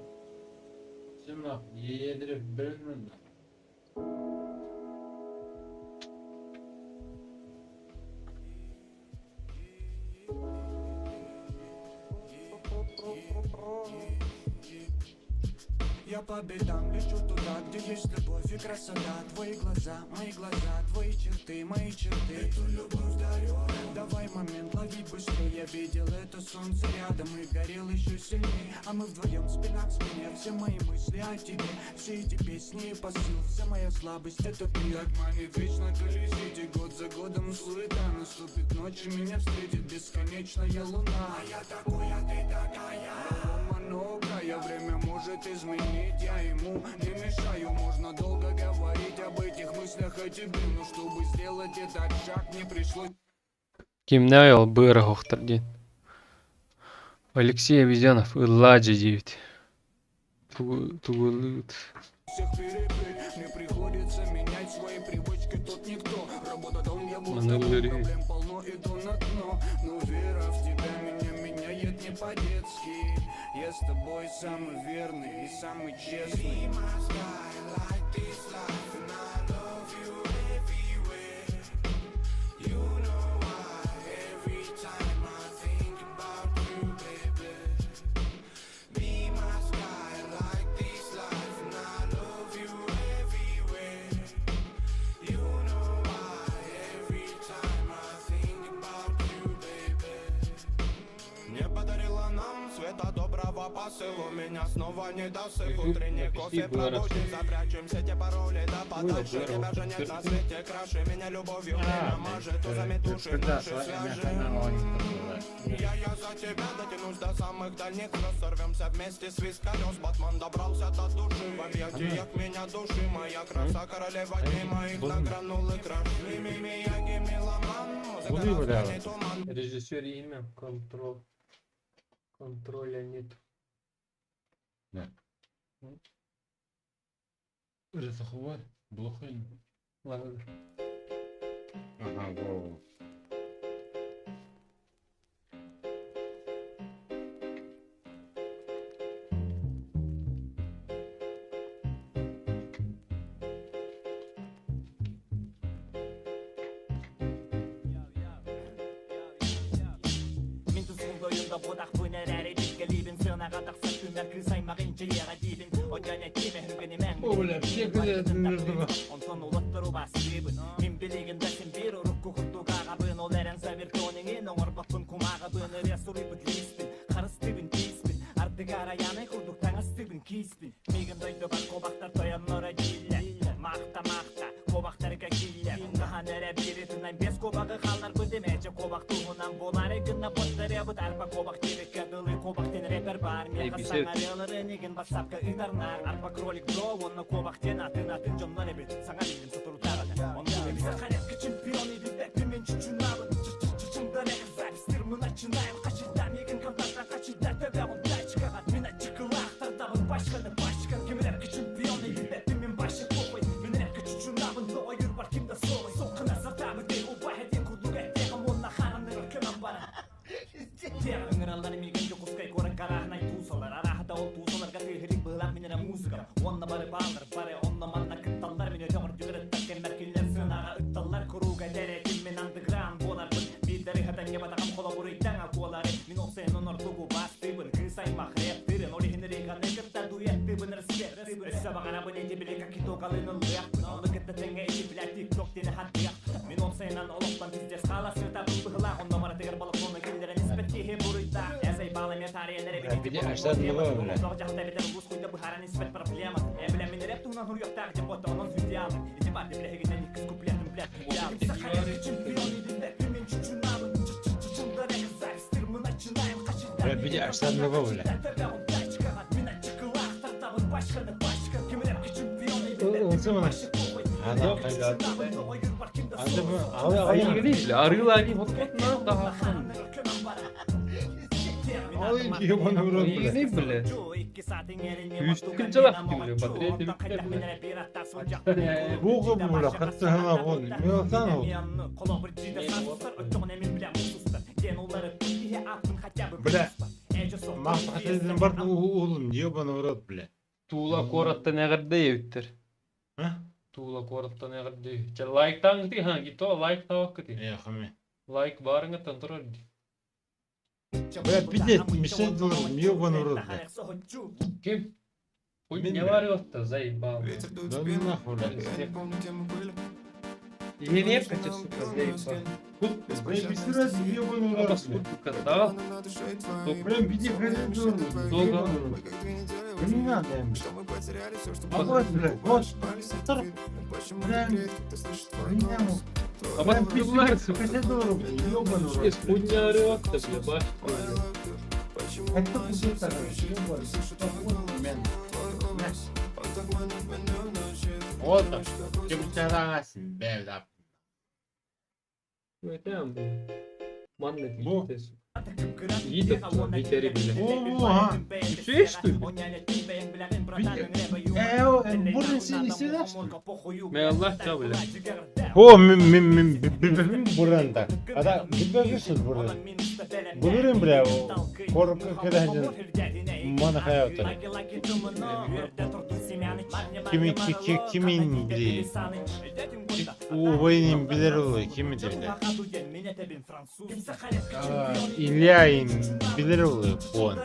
едіріп білмін. Я по бедам лечу туда, где есть любовь и красота. Твои глаза, твои черты, мои черты. Эту любовь дарю. Давай момент ловить быстрее. Я видел это солнце рядом и горел еще сильнее. А мы вдвоем спина к спине. Все мои мысли о тебе, все эти песни и посыл. Вся моя слабость это ты. Как манит вечно колесите, год за годом суета. Наступит ночь и меня встретит бесконечная луна. А я такой, а ты такая. Многое время может изменить, я ему не мешаю. Можно долго говорить об этих мыслях о тебе, но чтобы сделать этот шаг, мне пришлось. Kimne ayol bıra hoqtar den. Алексей Авизянов Ладжи 9. Тугулыт. Всех перепеть, мне приходится менять свои привычки, тут никто. Работа дом, я буду проблем полно, иду на дно. Но вера в тебя меня меняет не по-детски. Я с тобой самый верный и самый честный. Посылу меня снова не досыл. Утренний кофе пробудит, запрячем все те пароли, да подальше. Тебя же нет на свете краше, меня любовью время мажет. Узами души наши свяжем. Я за тебя дотянусь до самых дальних грез. Сорвемся вместе с вискалёс. Батман добрался до души. В объятиях меня души. Моя краса королева дней моих награнул и краш. Мияги меломан. Музыка разгонит туман. Режиссер имя контроля нет. Да. Это хват, блохай. Ладно. Ага, во. Ondan ulatları basibin Min biligin dasin bir uruk kukurtuk ağabın Ol eren sabir toningin Oңор bakın kumağabın Resuribit lispin Karıstibin tispin Artık arayanı kurduk tanıstibin kispin Migin doydu bar kobaktar toyanlara giller Makta kobaktarga giller Daha nere biri tınayın Bes kobağı kallar bödemece kobak tuğunan Bolar egina botlar ebit Arpa kobak tebek kadılı kobakten reper bar Mega sanaryaları nigin basapka idarnar Arpa krolik bro Onu kobakten atın jonlar ebit Sana bildim satırı tağada Onu bize kaneski çempiyon edin Bepimin çüçünabın Çüçünda ne kızar İstirmin açınayım Kaçırdan yegin kantardan kaçırdan Tebevun da çıkaran Mina çıkılı aktardan Başkanı Kimler ki çempiyon edin Bepimin başı kokoy Minler ki çüçünabın Doyur var kimde soğuy Sokuna zartamı değil O bahedin kurduk ettiğim Onunla hanımları kınan bana Diğer ıngıralları milgen yokuskay Koran karahınay tuğsalar Arahada ol tuğsalarga tührik Bığlar minere muzika Onunla barı bağlar Barı onunla manna kıttallar Mine tömür tügürü takken Merkiller sınağa ıttallar Kuruga dere Kimmin underground Bolar bir deri hatan Yabadağım kola buruytan Akuaları Min olsen onor tugu bastibin Kısay mahreptirin Orihinleri kanegirta duyettibin Respektibin Üsse bağana bu neydi bile kakito kalının Lıyakbın Onu kıtta tenge işi bile TikTok dini hattı Min olsen an oloktan Bizde skala sırta bulbıhla Onda mara teger balık Onu gillere nispettihi buruyta Ezay bağlamaya tarihenlere Bir de aşağıda ne var öyle Zorcahta biter Rus kuyda buhara nispet problema Eblem min rep tuğunan hur yok takcı Bota onun züdyalı İtibar bile heginden Dikkiz kupliyadım plat Kimse kayak çempiyon edin Bepimin çüçünabın Çüçünda ne kızar İstirmin açınayım Kaçırdan Bir de aşağıda ne var öyle Tebevun da çıkaran Mina çıkılı aktardan Başkanı Kimler ki çempiyon edin Hangisi bana? Adam kaydı. Aynı değil bile. Arıyorlar değil. Hot ne daha. Ay diyor bana vurur İyi bile. değil bile. Yüz tıkıncalar diyor. Batarya tepkiler bile. Bu kabul kattı hana bu. Ne olsan o. Bile. Mahmut'un var oğlum diyor bana vurur bile. Tuğla koratta ne kadar deyiptir. Ha? Tuğla koratta ne kadar deyip. Like'tan gitti ha gitti o like tavak gitti. Ya kame. Like barınga tantırar. Bile bir şey diyorum diyor bana vurur bile. Kim? Ne var yoktu zayıf bağlı. Ben ne yapayım? Yeni hep kaçırsın kız zayıf bağlı. Ben bir süre diyor bana vurur Nasıl bile. bu kız daha? Ben bir de böyle diyorum. Dolga. Ben ne yapayım? Ama bile. Boş. Dur. Ben. Ne mu? Ama bunlar Sıkışa doğru. Diyor bana vurur. Espunyarı yoktu bile baş. Hatta bu sefer diyor bana. Ben. Oldu. Kimselemezsin be evlat. Tamam. Mannet Bu. İyi de biteri bile. Oo ha. Şey işte. Burada seni söylersin. Me Allah çabuk. O benim buranda. Ada bir bakıyorsun burada. Bulurum bre o. Korku kadar bana hayatı. Kimin biri? O benim bilir oluyor. Kimi derler? İlyayın bilir oluyor bu an.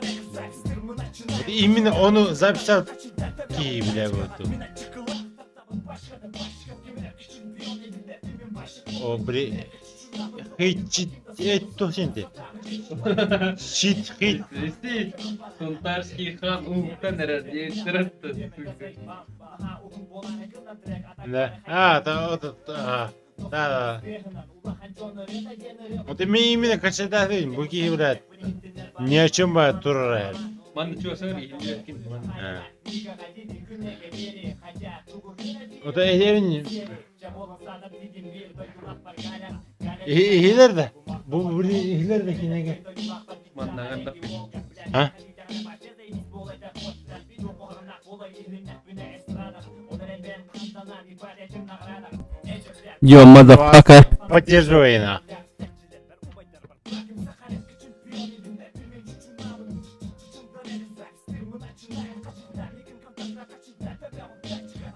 İmin onu zapsal ki bile vurdu. O bre hiç etto şimdi. Shit hit. Здесь Сунтарский хан Ухта nerede yetiştirirdi. Ne? Ha da o da da. O da mimine kaçada değil. Bu ki brat. Ne için var durur? Man çuva sar iyi kim man. Ha. O da evin. İyiler de. Bu iyiler de kine gel. Man naganda. Ha? Yo motherfucker. Поддерживай на.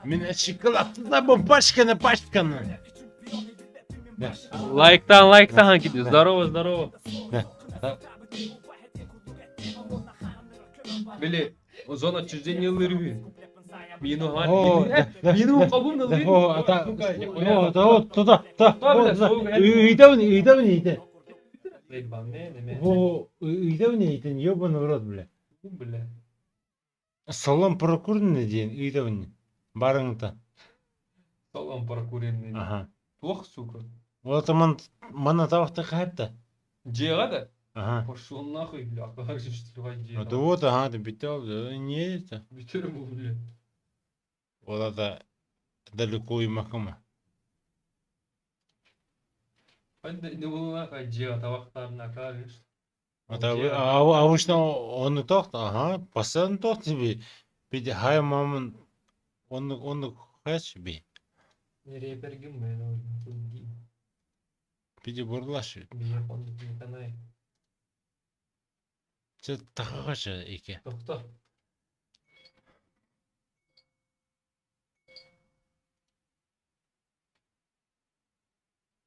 Меня şokolatlı bu başkanı. Like'tan hangi diyor? Здорово. Böyle o zaman отчуждениялары bir. Benim benim kabım da değil. O İyde. O İyde neydi? Yoban urad bile. Bile. Salon prokuror ne diyen İyde ne? Barınta. Salon prokurör ne? Aha. Tuh suka. O zaman bana tavukta kayıpta. Cega da. Aha. Пошел нахуй, бля, как же что ли O da o da ha da bitti oldu. Niye de? Bitirim bu bile. O da daleko uyumak ama. Hadi ne bu lan kay cega tavaklarına kalmış. Ata avuçta onu tokta. Aha. Pasan tokta bir de hayamamın onu kaç bir. Nereye bergim ben o. Bir de burlaşı. Bir yapalım bir tane. Це такая iki. Doktor.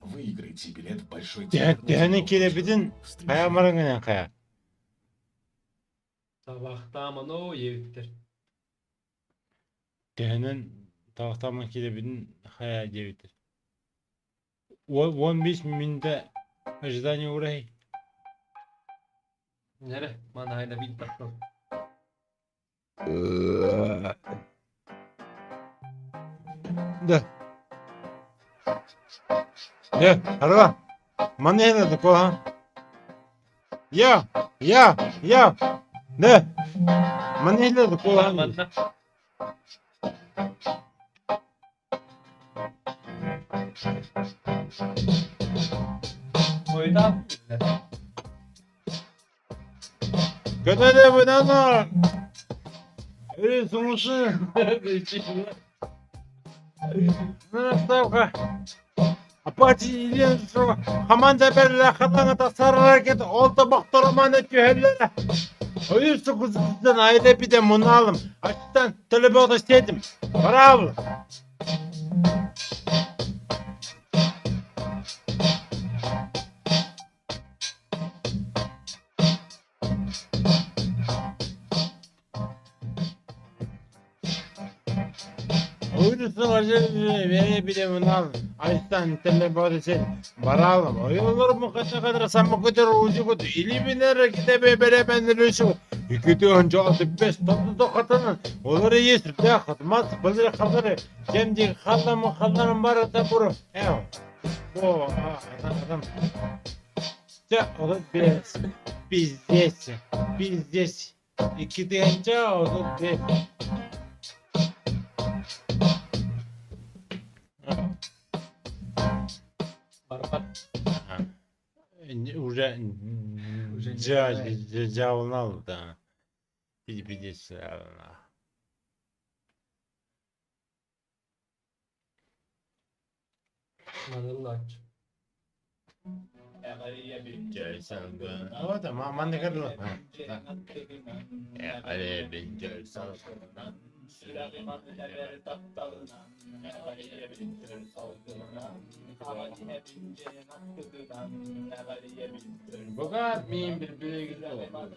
Выиграйте билет в большой Дәне келебедin kaya marangana kaya. Sabahta mı o yevittir. Dәнен tavaktamın kelebedin kaya devidir. 15 minde ожидание урай. Nere? Bana hayda bir bakalım. Да. Арва. Манена такого. Я. Да. Манена такого. Oydan. Kötü de bu ne? Öyle sonuçta. Ставка. Апати илен şu hamanda berle katana da sarı hareket oldu baktırmanı tühellere. Oyursu kuzundan ayrı bir de bunu alım. Açtan telefonu istedim. Bravo. Oyursu acele bir de bunu alım. Açtan telefonu istedim. Bravo. Oyurlar mı kadar sen kadar ucu kutu. İli binere gidebe beraber nürüsü. İki de önce altı beş tatlı da katının. Onları yesin de katmaz. Böyle kalır. Kendi kallarım var da buru. Evet. Bu adam. Ya o da biz İki deyince o da bir. Уже жауынал да. Билесі алына. Manıllaç. Gelsen ben. O da man ne kadar. Ali bin gelsen. Fakat miyim bir bilgi oldu.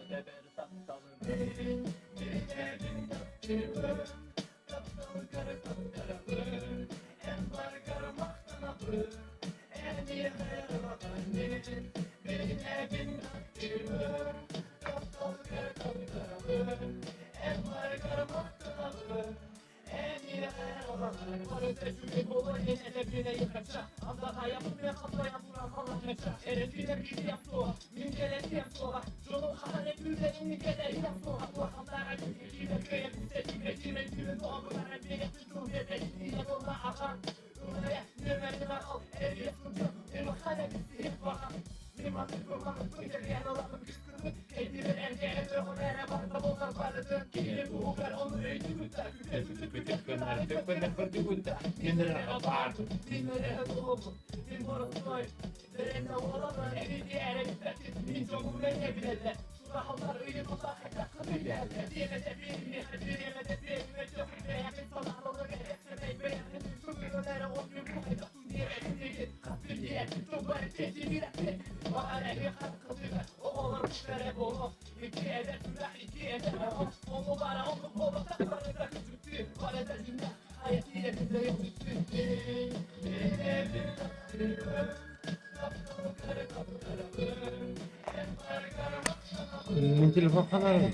Min telefon kadar mı?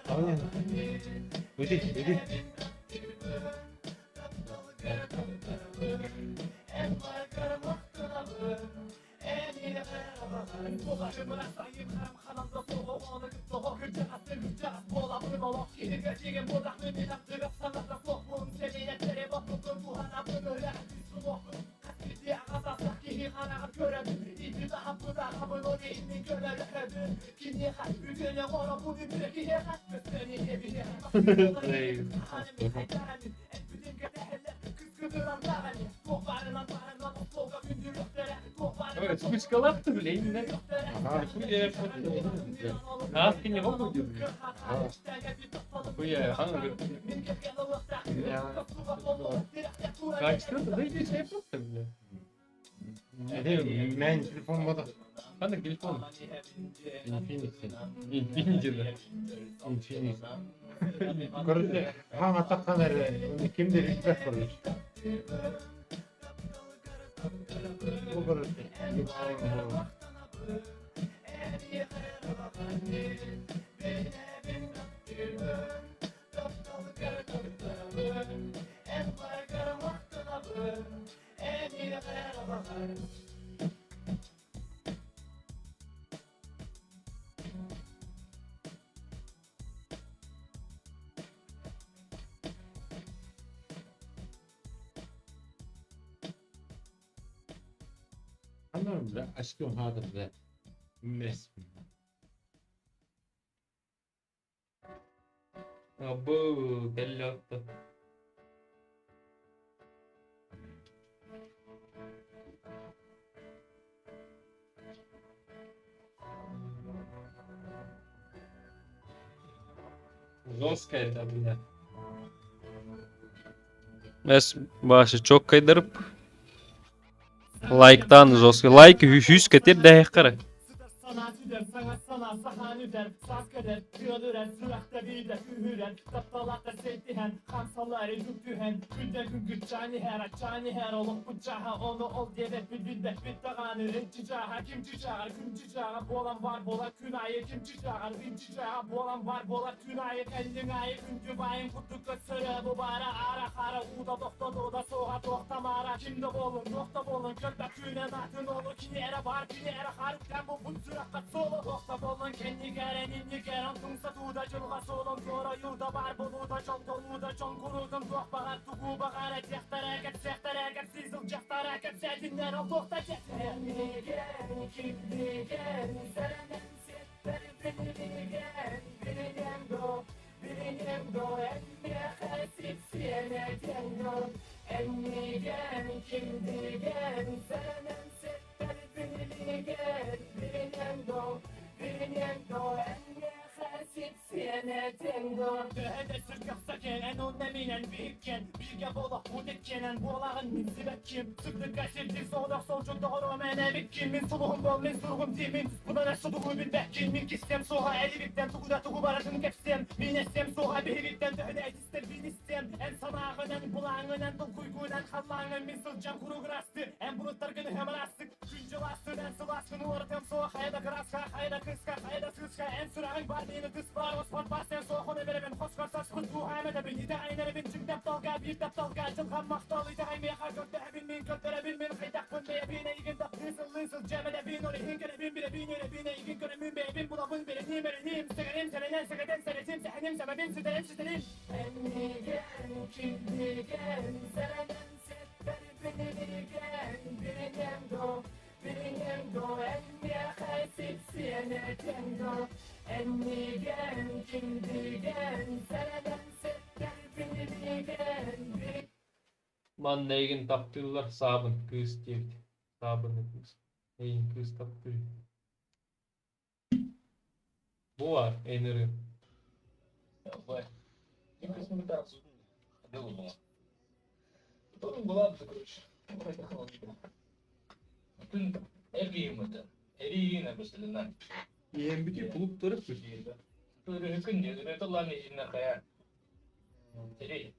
Aynen. Öde. Evet, спичкалаптı bile yine. Nasıl ne oldu diyor. Bu ya hangi? Kaçtı da hiç şey yapmadı bile. Ne diyeyim? Ben telefon bana. Hani telefon. Infinity. Infinity. Görüldü. Ha atakkan kimdir hizmet kurmuş. Bu görüldü. Onlar bile aşkım hadır da. Mesut. Abo kelle attı. Жестко это, бля. Mes başı çok kaydırıp like'tan жестко. Like 100 getir de kara. Sanatçı der, sana sahani der, saska der, kıyılır sırakta bir de ühüren, taptalakta settihen, kamsaları güktühen, günde gün güççani her, olup bıçaha, onu ol diye bilde, bittağanı, rencicaha, kimcicaha, kümcicaha, bolan var, bola künayı, kimcicaha, rincicaha, bolan var, bola künayı, kendin ayı, küntü bayın, kutukla sırı, bu bara, ara, uda, dokta, soğa, doktamara, kimde bolun, nokta bolun, kölbe küne, natın olur, kinere var, kinere haripten bu sıra, solo dokta bolun kendi gelen inni gelen tungsa tuğda cılga solun doğra yurda var buluda çok doluda çok kurudum dok bağır tuğu bağır sehtara gel sizil cehtara gel sedinler al dokta Emmi gel kimdi gel serenem setleri beni gel birinem do emmi hasip siyene tengo Emmi gel kimdi gel serenem setleri beni gel birinem do emmi hasip siyene tengo Döhede sırkak saken en onneminen büyükken Bilge bolak budekkenen bolağın nisibet kim Sırdık gasildi soğudak solcun doğru mene bikkin Min suluğum bol min surgum dimin Buna neşuduğu bin bekkin Min kissem soğa elibitten tuğda tuğu baratın kepsem Min essem soğa behibitten döhede etister bin istem En sanağınen bulağınen dıl kuyguyla Hallağın min sılcan kuru grastı En bulutlar günü hemen astık Güncü lastı den sılaskını ortam soğa Hayda graska hayda kıska hayda sıska En sürağın var beni kıs var Osman basen soğunu bere ben hoskar saçkın tuğamede beni de aynere bin cümdep dalga bir dep dalga Cılgan maktalı da haymeye kargökte bin min kötlere bin min Haydak bünbeye bine igin dap lısıl cemede bin Ori hinkere bin bire bin yere bine igin köre min beye bin Bula bün bire nimere nim Segerim serenen segeden seretim Sehenim sebebim süterim Emmi gel kimdi gel Serenen setleri beni gel Birinem do emmi hasip siyene tengo Emmi gel kimdi gel Serenen setleri beni gel Man neygen taptırlar sabun kız diye. Sabun kız. Neyin kız taptırıyor. Bu var eneri. Давай. И презентацию. Делала. Потом была бы, короче. Bütün eriyimdi. Eriyine mesela. Yem bütün kulüpleri Eriyinde. Böyle hükün diye. Böyle dolan içine kaya. Eriy.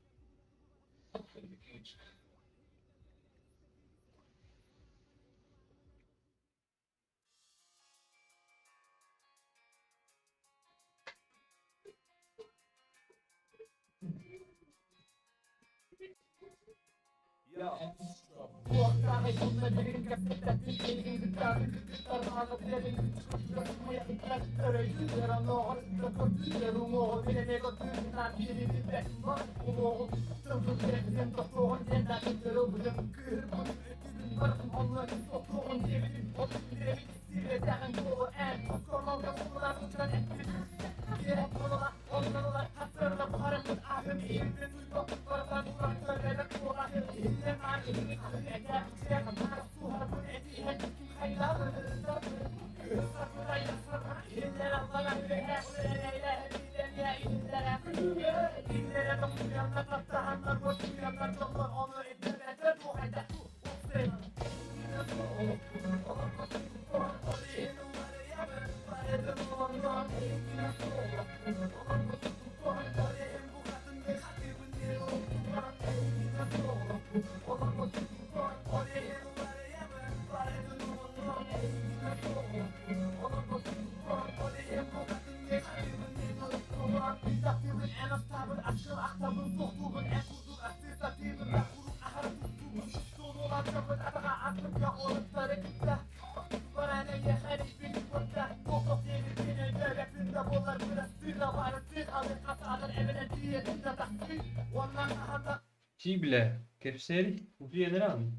Şey bile. Kepseri. Bu fiyeleri alın.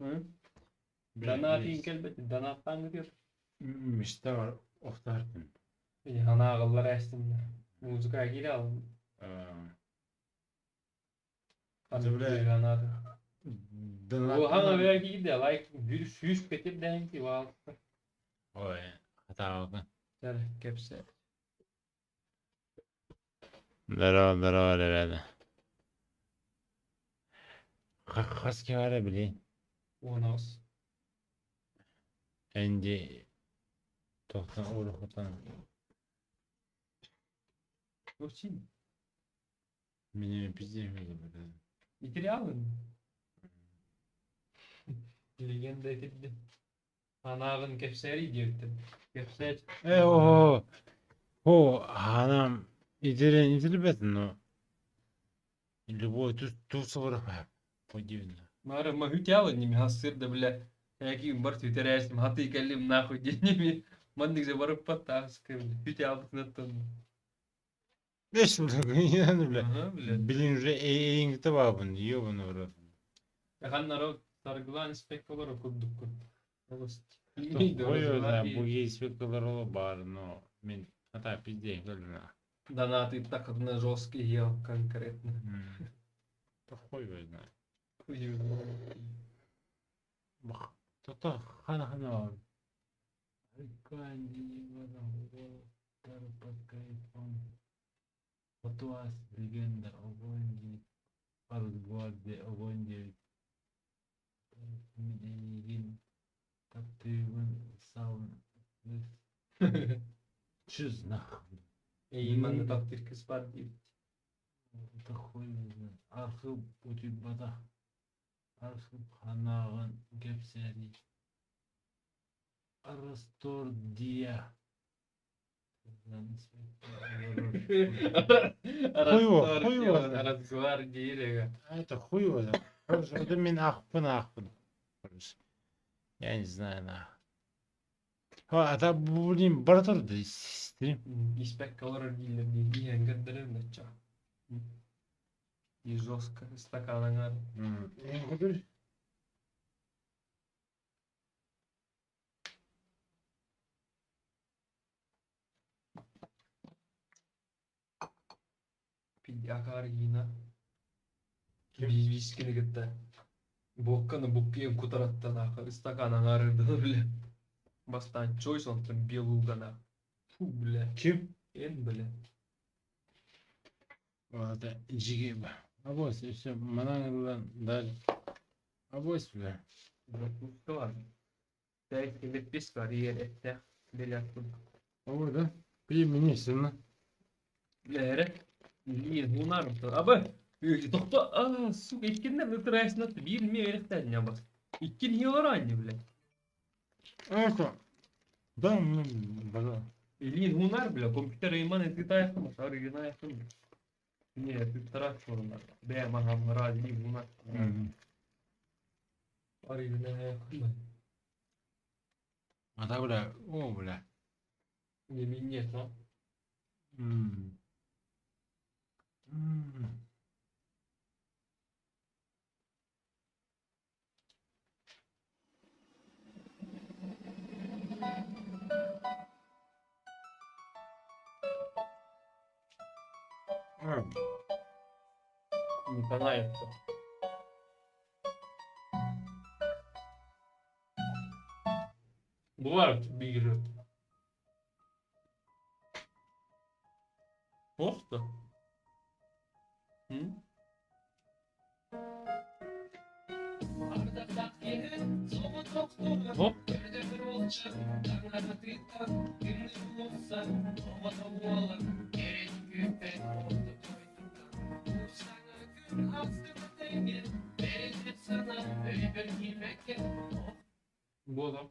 Hı? Danatın kelbeti. Danattan gidiyor. İşte var. Oftartın. Hana ağıllar aslında. Müzikaya geri alın. Böyle- Danatı. Bu hana belki gidiyor. Like yüz petip denki var. Oy. Hata bakın. Gel kepse. Dara herhalde. Kas ki var ya bileyim. Onos. Ence toktan uğru kutan. Kurçin. Benim pizim gibi. İtiri alın. Legenda etildi. Anağın kepseri diyordum. Kepser. O hanım idirin o. Любой тут сворохай. Подивно. Мара махутяла ними хасыр да бля. Яки бар твиттерясь ним хаты калим нахуй деньми. Мандик за барып паттаскы. Хутяла наттан. Ne şimdi yani bile. Aha bля. Bilince eğin tababın diyor bunu orada. Ханнаро таргылан спекулары курдук курд. Koyuyor da bu speküler бар, но мен hata pizde geldim. Донаты так на жесткий ел конкретно. Koyuyor da. Bak. Toto hana. Фотоас легенда огонь Аргварде огонь Меденигин Таптыгын саун Чуз нахуй. Именно тактир кыспар дейт. Такой архив утюбада архив ханагын кепсери Арастор дия. Это хуево. Это мен ахпын. Я не знаю, нахуй. А блин, братан, да стрим. Испек колор дилер дейт. Иен гаддырым нача. И жестко стаканыңар. Akar yine. Biz kine gitti. Bokkanı bukkiyen kutarattan akar. İstakanın arırdı bile. Bastan çoy sontun bielugana. Fu bile. Kim? En bile. Valla cigi. Abos işte mananırdan da abos bile. Bakmıştı var. Tek bir pis var yer ette. Bilattım. Orada bir minisini. Nere? İyi bunlar mı? Abi doktor su etkinler de tıraşına bir mi öğretmen ya bak. İkin yiyorlar aynı bile. Evet. Ben bana. İyi bunlar bile kompüter iman etti tayfım. Sarı yine yaptım. Niye bir taraf sorunlar. Be maham razı bunlar. Sarı yine yaptım. Ata bile o bile. Yemin et lan. Не понравится. Бывают бигры. Просто. Hopp. Bu adam.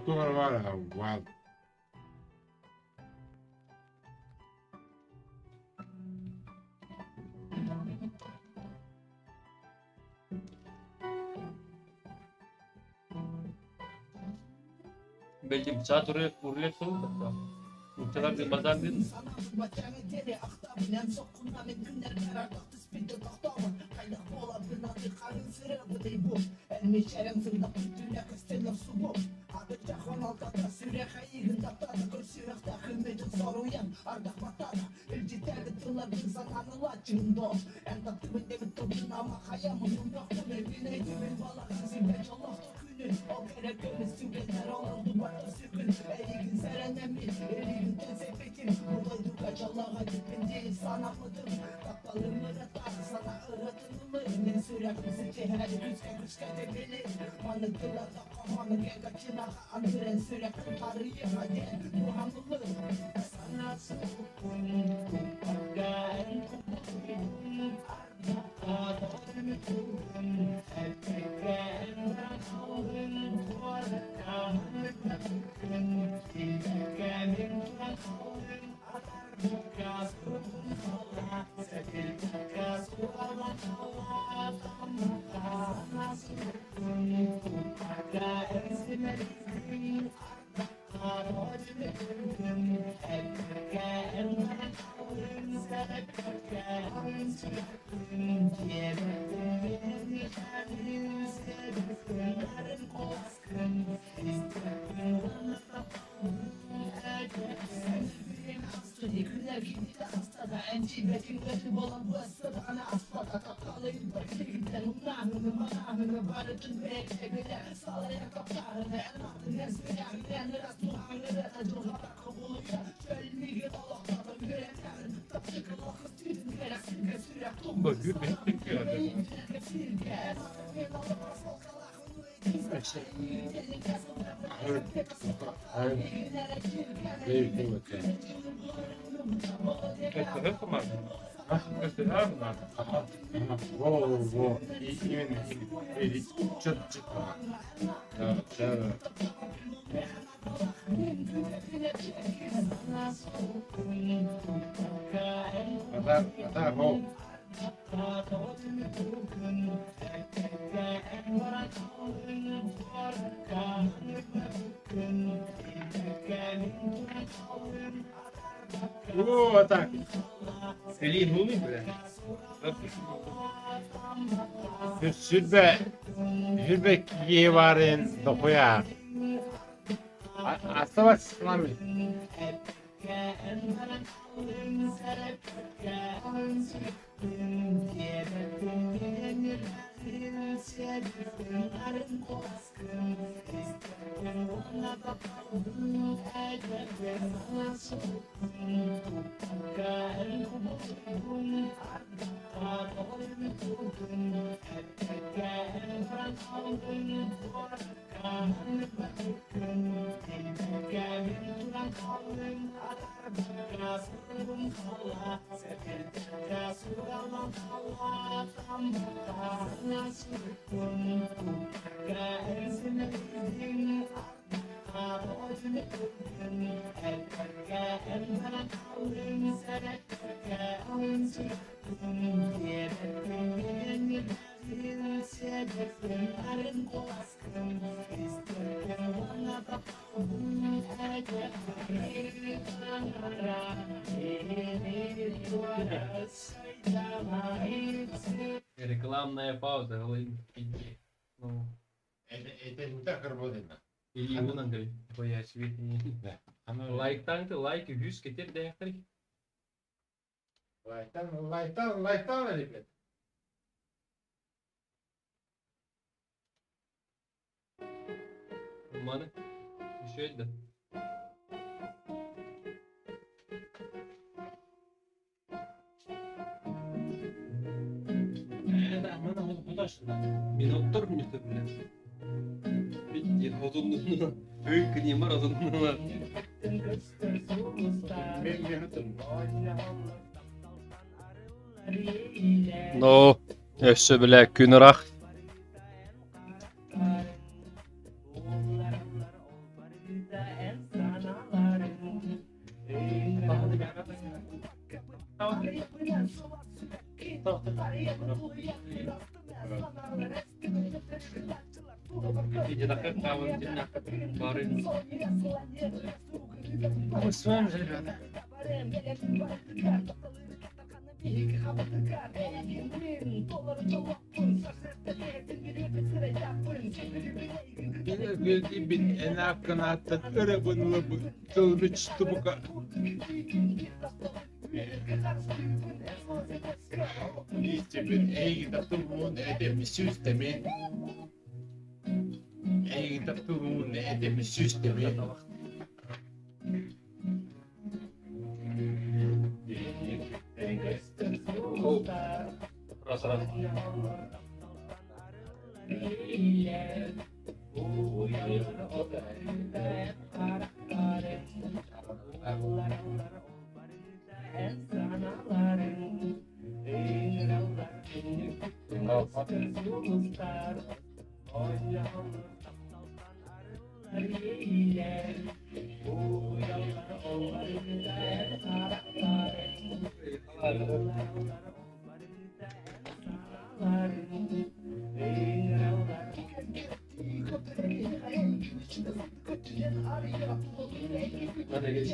Doğru var ya. Wow. Belki bir saat oraya uğrayacak olur da. Uçalar bir bazar değil mi? Bak gülmeyin. Во, именно, что-то да, вот так. Elin bu muydu be? Hürbe yevarin dokuya. Asava sıkılami. Рекламная пауза, говорим. Ну. Это не так работает. Или bundan gel. Koyar свет. Лайктан ты лайк 100 getir de yakar. Лайтан, ребят. Мана. Еще это. Минуттар мıydı bile? Bitti. Odunluğuna. Büyük kınıyım var odunluğuna. No. Jeszcze bile künrak. Jadi tak kawan jenak baru. Мы с вами, ребята. Bin en akanatta arabını bu kılıç tubuka. İşte bir ey datumun edemi sistemi. Ey datumun edemi sistemi. Раз, раз. Hadi geç.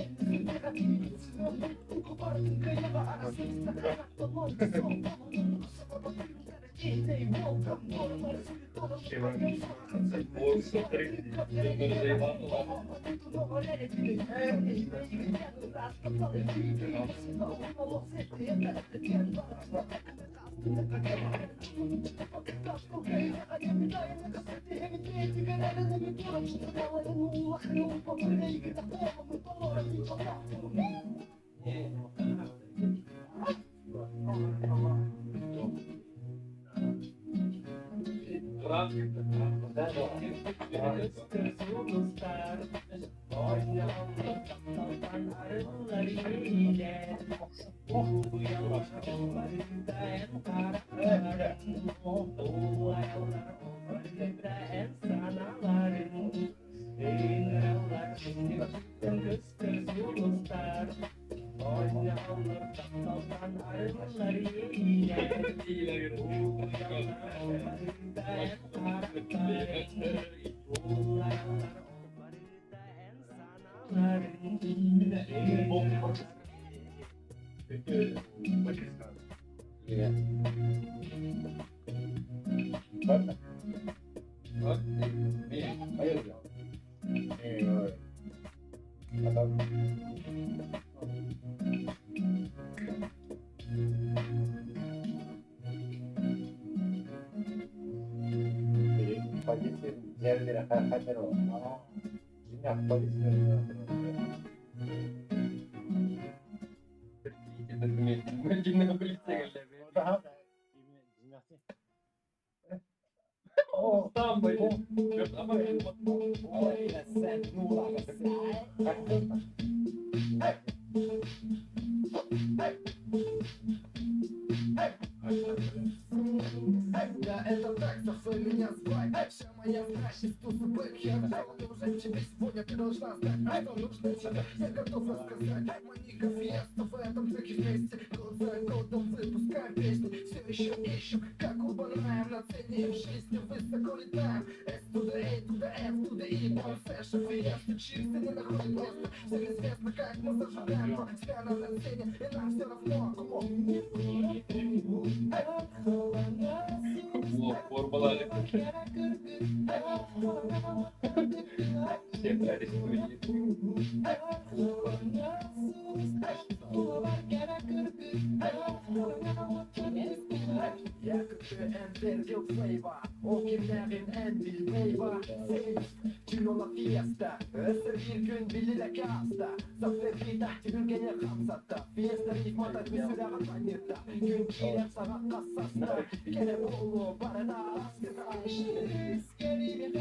Да, это так, Софы меня звать. Вся моя страсть из тусовых. Я уже тебе сегодня ты должна знать, что нужно тебе. Я готов рассказать. Маника фиеста в этом треке вместе. Год за годом выпускаем песни. Все еще ищем, как убанаем. На цене в жизни высоко летаем. S to the A to the F to the E. Процесса фиеста чисто не находит места. Всем известно, как мы зажигаем. Постоянно на сцене, и нам все равно. Формулали. Всем арестуют. Entendió flavor, o kimlerin en bilmeyi var. Gün ola fiesta, ösür bir gün bilile kasta. Zafer bir tahti ülkene kamsatta. Fiesta hikmata bir süre anlayırda. Gün kiler sana kassasta. Gene bolu barına askıda. Skeri bir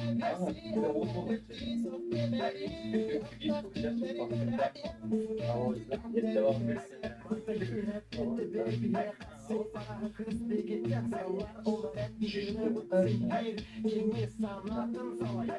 kaybesi. Kimi sanatın savayı.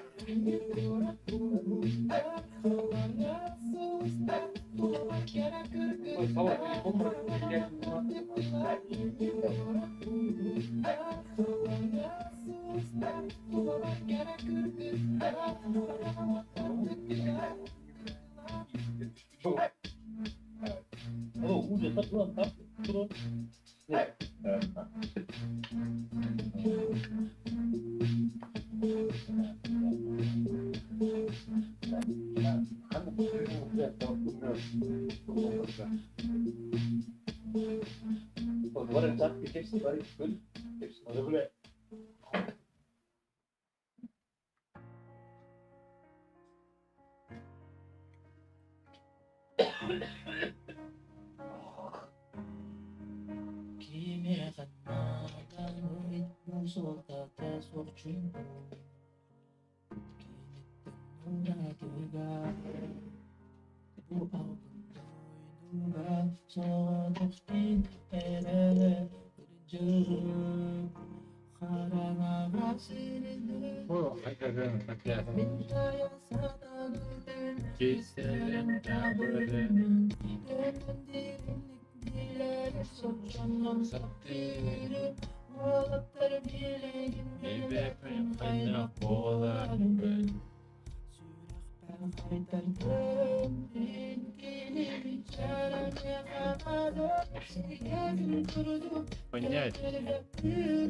Понять. Мне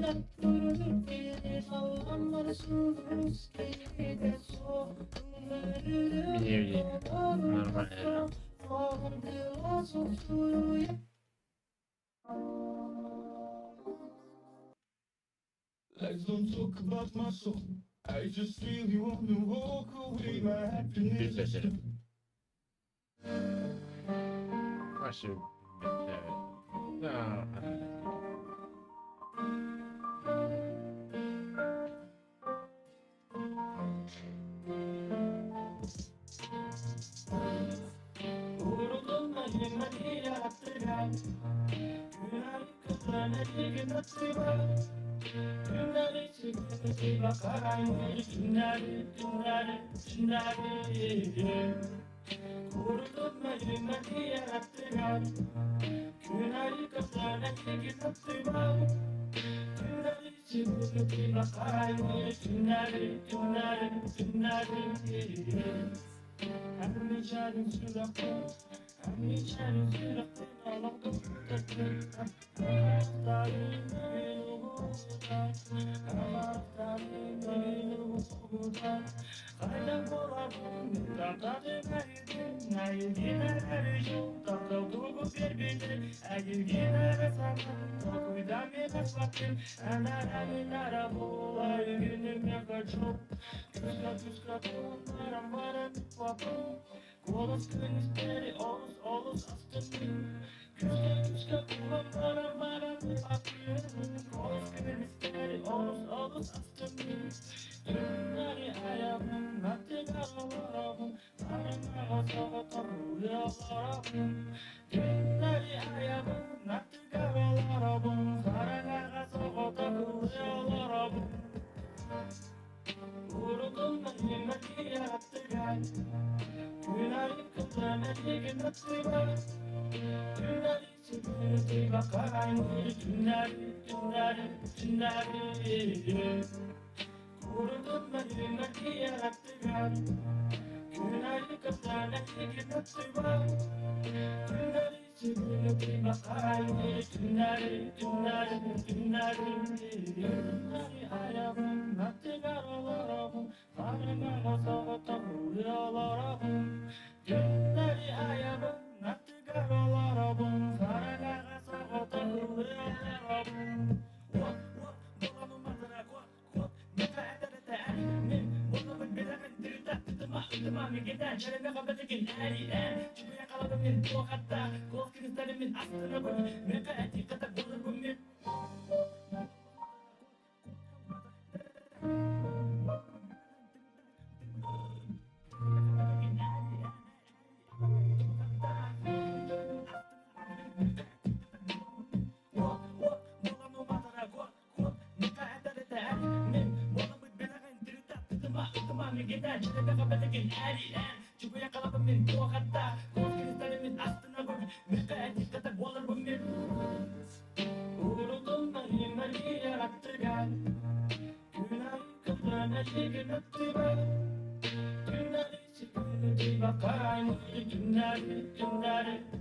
нормально. Let's don't talk about my soul. I just feel you want to walk away my happiness. Ваши. Да.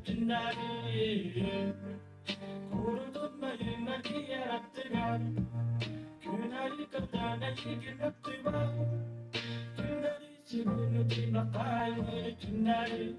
günleri Kurutmayın hadi yarattılar Günleri kırdana yıkılıp duyma Günleri sürünü duyma kaybı Günleri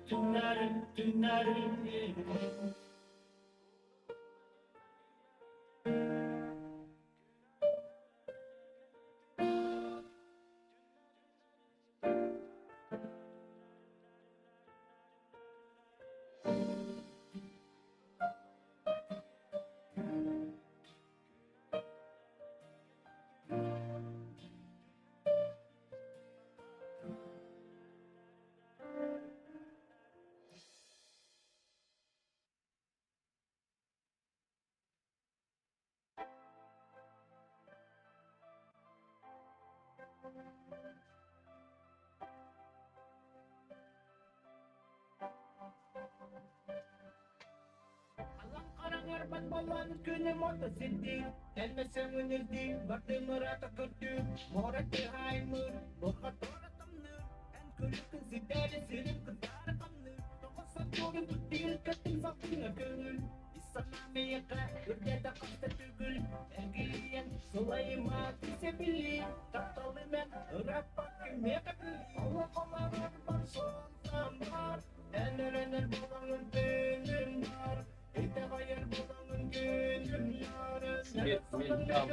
Karangarban balan kene mota sindi Elmesem önürdü Bakti mırata kırdı Morati haymır Bokatora tamnır En kölükün sideri Sirim kıtara kamnır Tokosa togi tutil Katin sakına gönül İsaname yaka Ürdeda kasta tügül Ergiliyen Sulayma Tisebili Taktalı men Rapak Mekabili Allah Allah Rabban son tamar Ener balanın benim var İte hayır bulanın gönlüm yarın Yetmeyin tamam.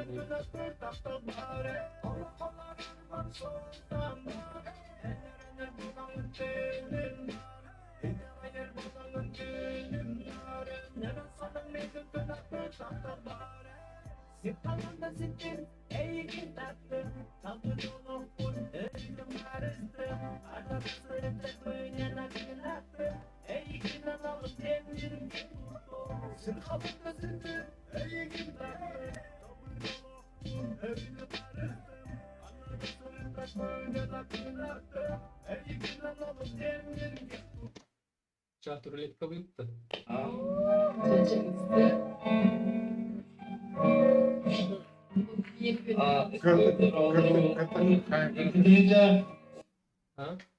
Allah Allah Rabban son tamar Ener bulanın benim var İte hayır bulanın gönlüm yarın Neden sana meydan kınaklı tahta bari Sıkkalanda sittin ey kintattım Tatlı dolu kun ölüm karıştım Arda kısırım tekmeyen akılattım Ey kinan alıp temirim Sıkkalanda sittin ey kintattım Tatlı dolu kun ölüm karıştım Arda kısırım tekmeyen akılattım Ey kinan alıp temirim Çat ruletka bitti.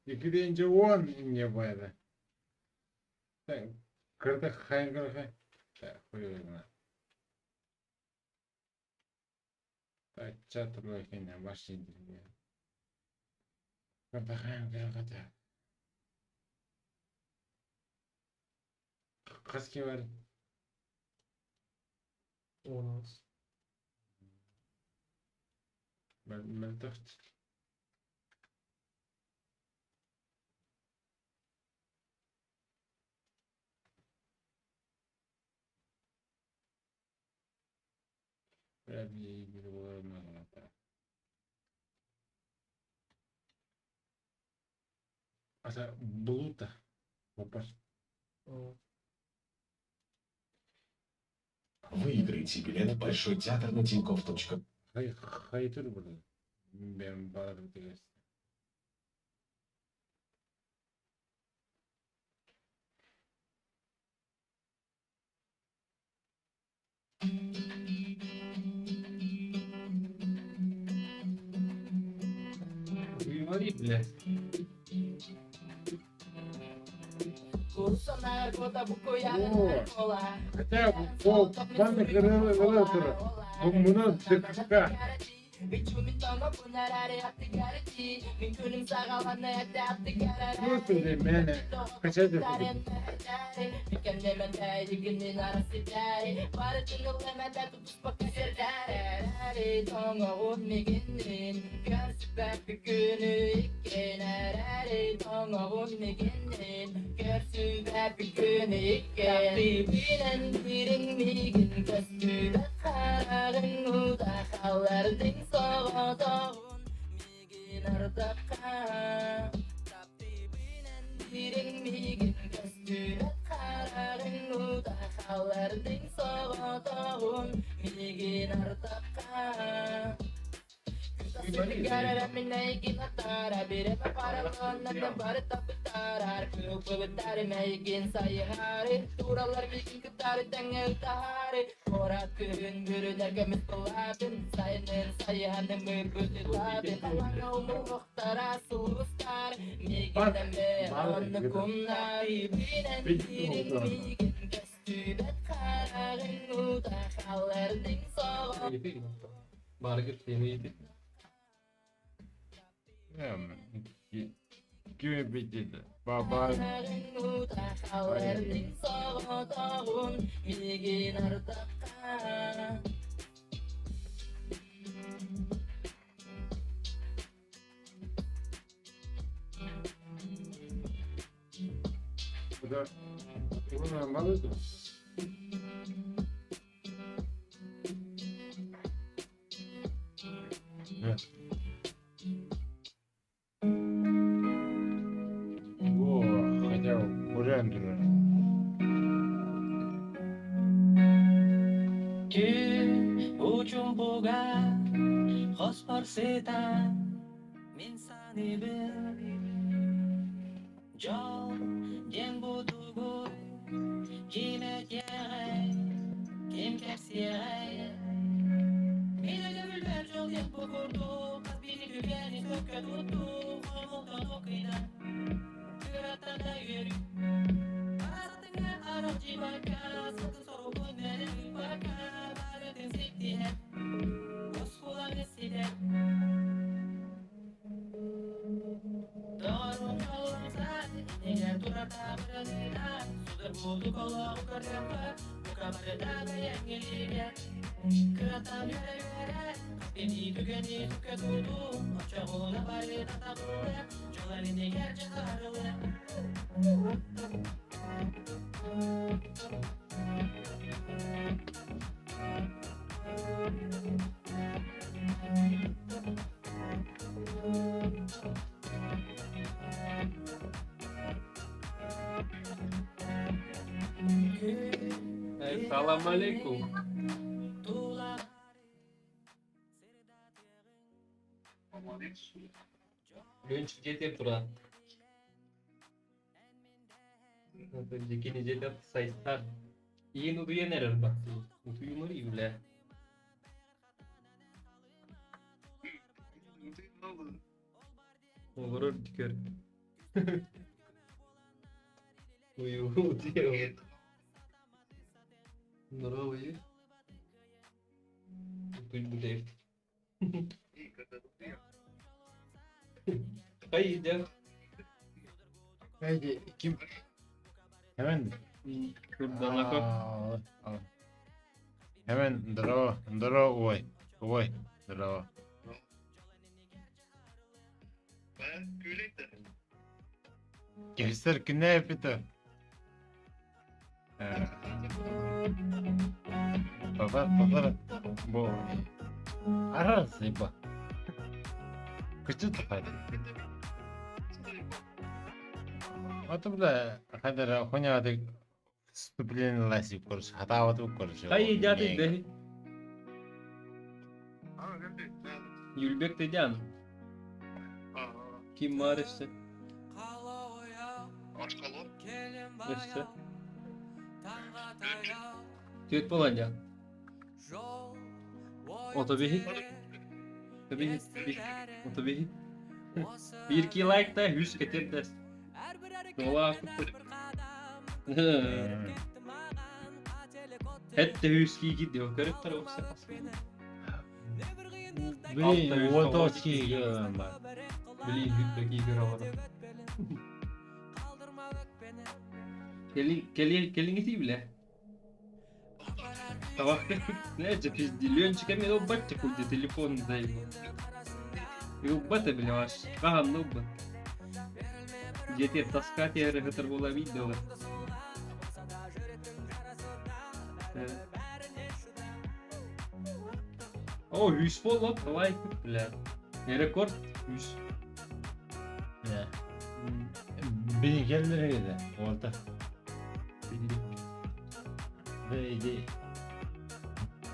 Ikidinci 10 ne bayda. Kırdık hayır. Koyuyorlar. Çatırlarken başlayın. Kırdık hayır. Kaç ki var? 16. Ben dört. Bir olanlar hatta. Asa buluta. Попасть. Выиграйте билет в Большой театр на Тинькофф.ком. Hayır burada. Ben bağırdım diyorsun. Говори, блядь. Хотя bu bana kırılır. Bu bunu tıkka. Nasıl diyeyim yani? Kaçacak dedim. таrar көк бөбөттары мәйген сайыхары туралар мейген кыптары тәңе утахары Корат күн бүрілер көміс бұладын сайынын сайыханы мүбіті ладын Алаңа ұмылықтара сұлыстар мейгенімі оны күмнары бинен дирин мейген көстүбет қарағын утахалардың соғы Bargır temiydi. Kimi bitirdi? Baba. Bu da bunu almalıydı. Evet. Хотя вариант уже. Ujung boga khospor setan min sani ber jo jen butugo kime tiere kim kasiere mina gavul ber jo jen bukurdo kasbini güveni sökkadutu olmukta dokina kırata da yürü arasatına aracı baka sakın sorgun nereye baka baradın siktihe Oskulan eside Doğru yolun saati Eğer durarda bırakına Sudur buldu kolu kırıklı Bu kabarı da beyen geliyor Kıratan yöre yöre Beni tükeni tüketurdu Açağına bari tataklı Çoğalini gerçek ağrılı Assalamualaikum. Lunch жетеп турат. Жекени жетеп сайттар. Иен удуен эрер бак. Утуймур июле. Огорор тикер. Ую, утуймур. Здоровый. Тут будет. Haydi. Haydi kim? Hemen. Şuradan akar. Hemen здорово, ой, здорово. Göster ki ne yapıyor? Baba, bu arası bu. Küçük fayda. Это бля, когда хуйня ты вступление ласи курс, хата вот курс. Haydi hadi de. Yülbek Tecan. Kim var işte? İşte. Tüyet bolanca. Otobüs. Otobüs. Bir iki like da 100 getirdi. Dola akıttı. Hette 100 gidiyor. Garip tarafı sepası. Блин, вот очень var. Блин, yüzdeki göramadım. Kelin iti bile. Tabakta nece pizdi. Лёнчик мне убать какой-то телефон заебал. И убать бля ваш. Каган нубба. Где-то таскать я регатор была видела. О, 100 follow, лайк, бля. Рекорд 100. Ne? Beni kendine geldi orada. Böyle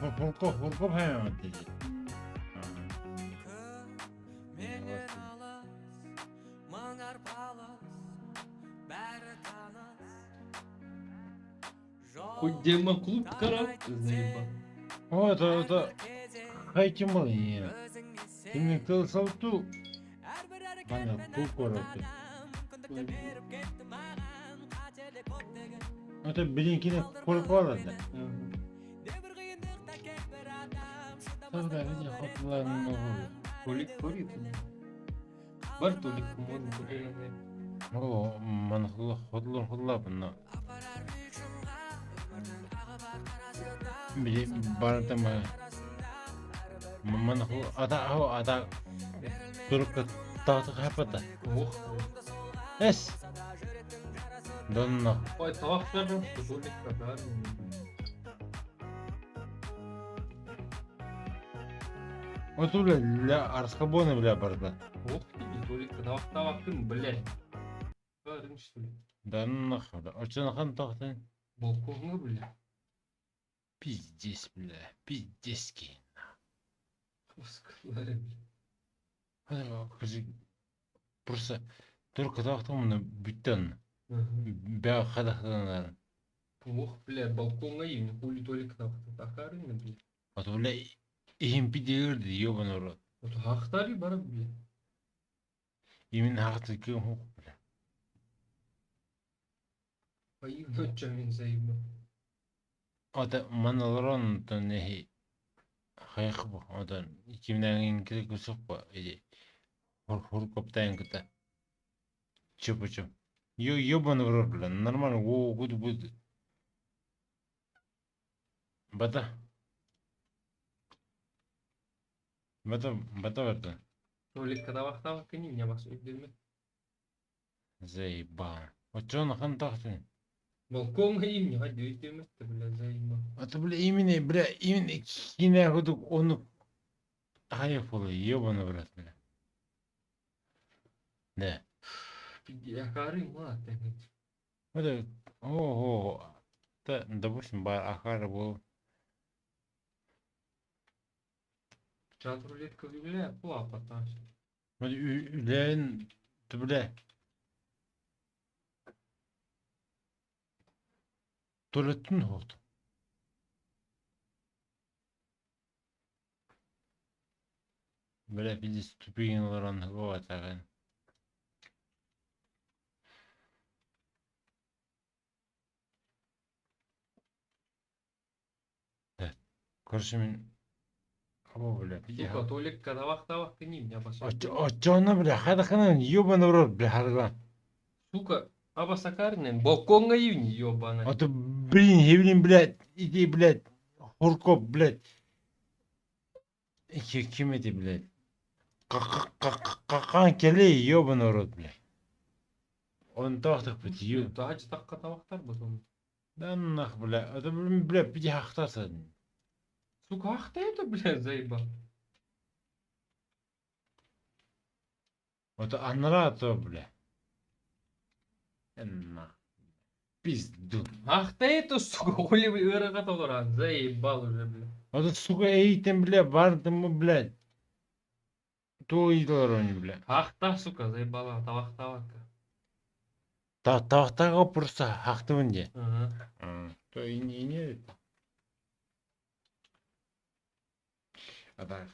Hurkop hemen dedi. Хоть дема клуб карат, заебал. О, это хайки малый. Ты мне кто салту? Бана клуб коротко. Это билинкине корквалады. Тогда видя хотларын новый. Толик корит. Бар толик можно купить. О, man хотлар но. Били бартама. Man ата турка таата хапата. Ох. Эс. Донно. Ой, тавахтар толик кадар. Вот бля арскабоны бля барда. Ох ты, толик тавахтым, блядь. Карын что ли? Да нахуй. Очанахан тахтын. Балконга, бля. Пиздец, бля. Пиздецкий. Пускай, бля. Просто только тахтын бүттен. Бя хадахтан. Ох, бля, балконга им, хули толик тавахтым. Такарын, бля. Вот бля им пидерди ёбаный рот. Вот хахтари бара, бля. Именно хахты кем бля. Поив ночами заебал. Ата маналрон то не хайхбо. Ата кимнагин кирек усуппа. Иди. Хур коптайн кыта. Чупа-чуп. Ёбаный рот, бля. Нормально. О, гуд будет. Бата. Бата. Толик тавахтава кани меня вас удивит. Заебал. Вот что на хантахтын. Балконга им не ходит, бля, заебал. Это, бля, именно кинягуду он хайфулы, ёбаный брат, бля. Да. Ахары маты. Это, ого, да, допустим, бар ахара был. Чат рулетка бля, плапа там. Вот üleyin, bля. Tualetin oldu. Бля, пиздец, тупик olan hava atagan. Да. Короче, мен хава, бля, пиздец. Сука, Толик тавах кани меня пошел. Очона, бля, хадаханан, ёбаный в рот, бля, харган. Сука, абасакарнен, балконга ивни, ёбаный. А то, блин, Евлин, блядь, иди, блядь, Хуркоп, блядь. Кем эти, блядь? Какан келей, ёбаный в рот, блядь. Он тахтах, блядь, ёбаный. Тахач тахка тавахтар потом. Да нах, бля, это, бля, пиди хахтаса. Сука, ах ты это, блядь, заебал. Вот анра то, бля. Нах. Пизду. Ах ты это, сука, хули ырыга толоран, заебал уже, бля. Вот это, сука, эйтем, бля, бардым, блядь. То идолорони, бля. Ах та, сука, заебала, тавахтавака. Тавтага просто хахтывын де. То и не. А так.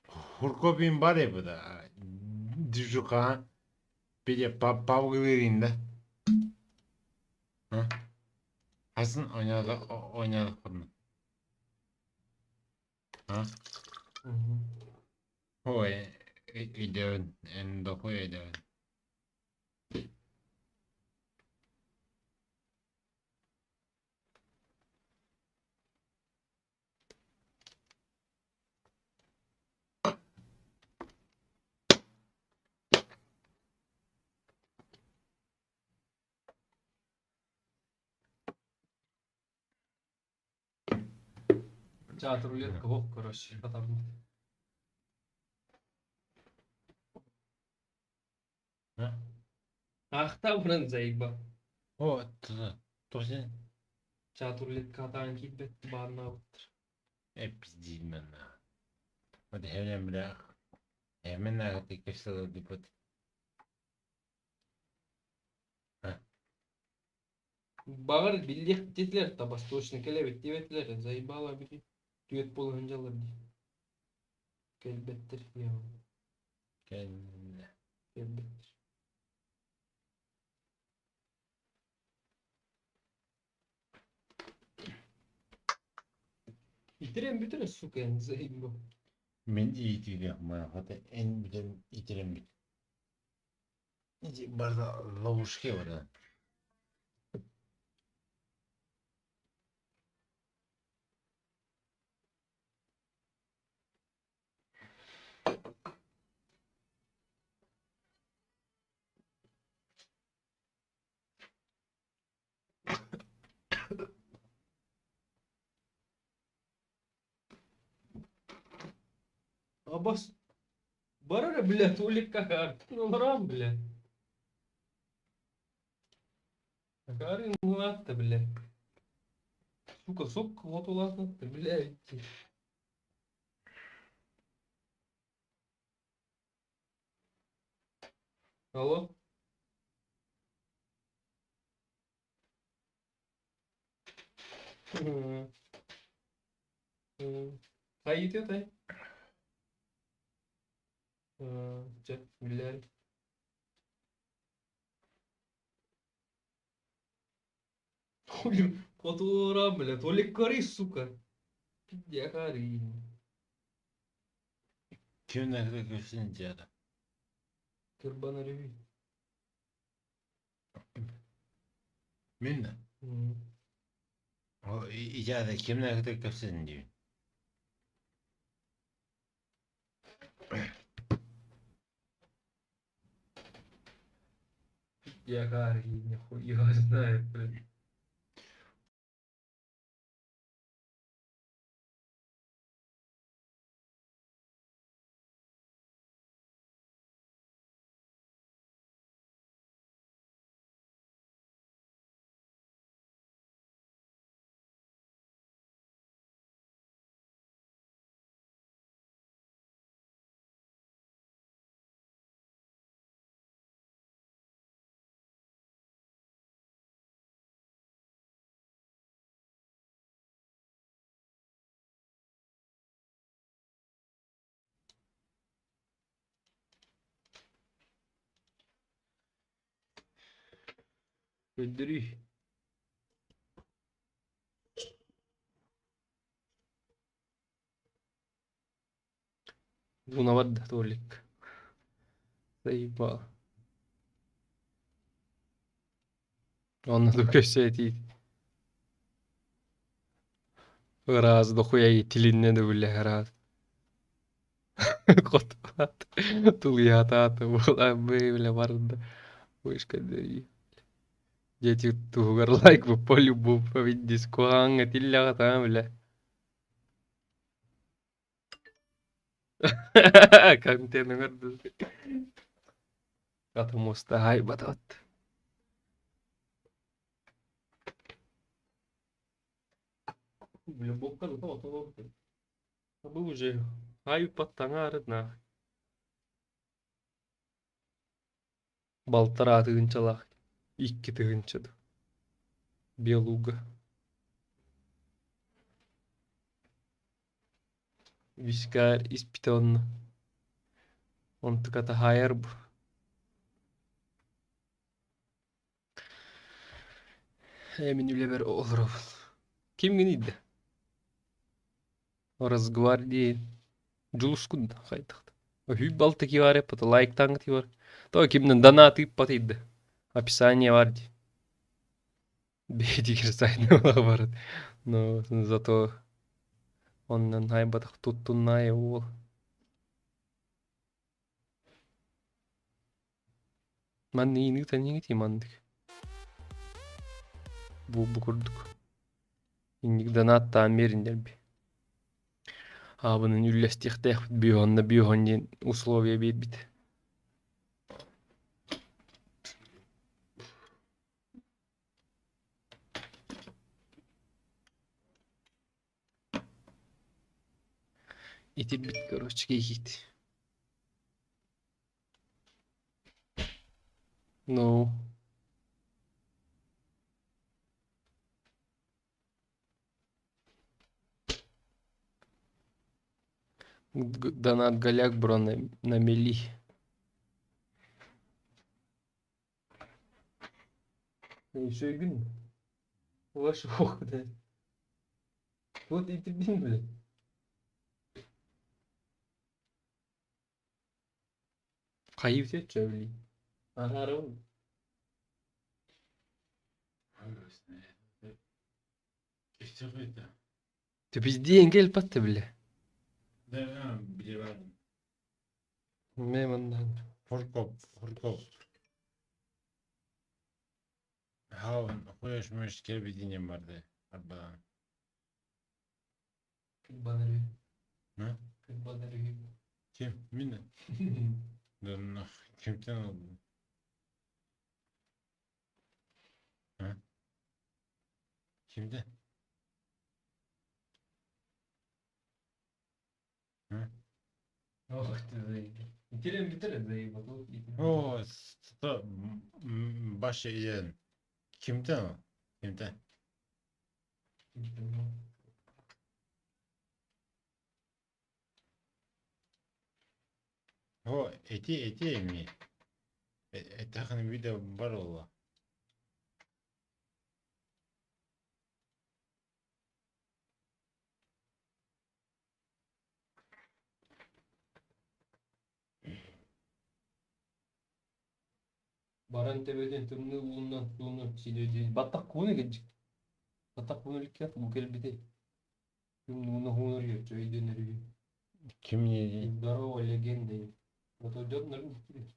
Хуркопин бар ya bu da. Düşüka. Bir de pavga vereyim de. Ha? Hasan oynadık bunu. Ha? Hoy. İdön. En de hoy idön. Чат рулетка, ох, короче, потому. Ах та, блин, заебал. О, точно. Чат рулетка атан китбет, барна уттыр. Пиздец, мен. Вот хевлен, бля. Мен нагаты кешсел дипот. Bağır bildik dediler da Восточный kelebek divettiler. Zaybala biri. Düet bolğan jalar. Kelbettir ya. Kelbettir. Bitiren suka yani zayıf bu. Men iyi değil ama hatta en bütün itirim bit. Barda lavuşke var ha. Абас. Барара, блядь, улик какар. Ну, рам, блядь. Какарин мулатта, блядь. Сука, сок, вот улатта, блядь. Алло? Hayır diyor da. Блядь. Фотора, блядь, Олег кори, сука. Я кори. Kim ne kadar gösterince adam. Kırbana revi. Minna. O icada kim ne kadar gösterince. Я кори, нихуя знает, блядь. Öldürüyor. Buna ودت أقول لك طيب بقى anladım köşeydi. Biraz da koyayı tilinne de böyle herhalde. Kotlat. Tuliyata bu böyle vardı. Bu iş kadar. Дети тугар лайк бы по-любому повидись куанга тилля там бля. Контент гордо. Потому что хайбатат. Бля, боккар то. Абы уже хайпат таңар на. Балтара тыгынчалак. İki tığınçadı. Белуга. Вискар испитон. Он таката хайерб. Emin üle bir olur. Kim günüydü? Orası gvardiye. Juluskun haydak. Hübbалтаки var yapatı. Like tangti var. То kimden donatı patıydı. Описание варди. Бедик сайт бар. Но зато он найбатах туттунай ол. Мен инийг таних тийм андык. Бу курдук. Инийг донат тамериндер би. Абынын үллестихтех бионна условия бит. И бит, короче, какие-то. Ну. Донат Голяк бро на мели. Еще и gün. Ulaş okudu. Вот и ты bin bile. Kayıp set çövreli. Anarım. Ты пизди engel pattı bile. Bile verdim. Memnunum. Horkop. Ha, koyuşmuş kelbidinem vardı. Arbadan. Baneri. Ne? Baneri. Kim? Mine? Dur, kimden oldu? Ha? Kimden? Ha? Ох ты, заебал. Бitirin заебал. O, baş yiyen. Kimden o? Kimden? O, eti mi? Etahın bir de var ola. Баран тебеден тымны улунан суунун силеди. Баттак кууну кенчик. Баттак кууну ликке бу келбиде. Тымны уну хуунур yer çöydен өрү. Kim yedi? Здорово, легенда. Вот идёт на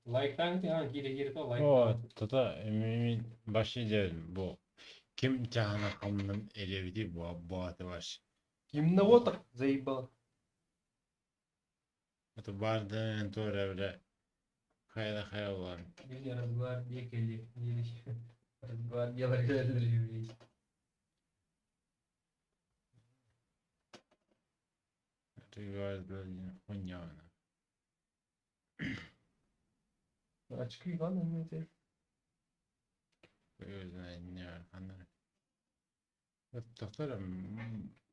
лайктан ти хан кире то лайк. O, tata emimin başı yiyen bu. Kim cahana kamının elevidi bu atı baş. Kimne otak заебал. Это барден тоже бля. Hayda olan. Били разгвардия кели. Разгвардиялар келди. Рыгаз böyle понятно. Очки ван эмете. Gözüne ne var anlar. Doktorum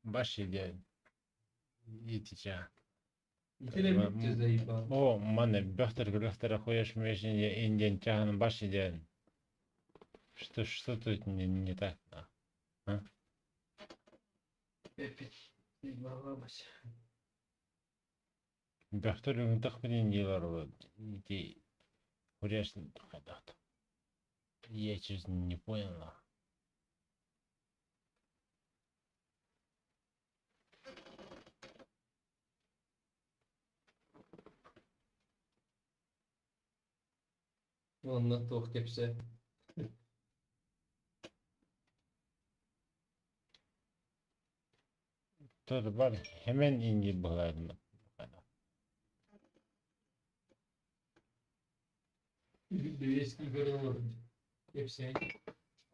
baş yiyen. Yetişe. İçine bitti заебал. O mane бахтер koyuşmuş diye indiğin çağının baş yiyen. Что тут не так? А? Бахтерин тахпирин делар вот эти хуряшный хадат. Я честно не понял. Onunla toh kepse. Tabii var hemen ingi bağlarım. Довески город. Кепсе.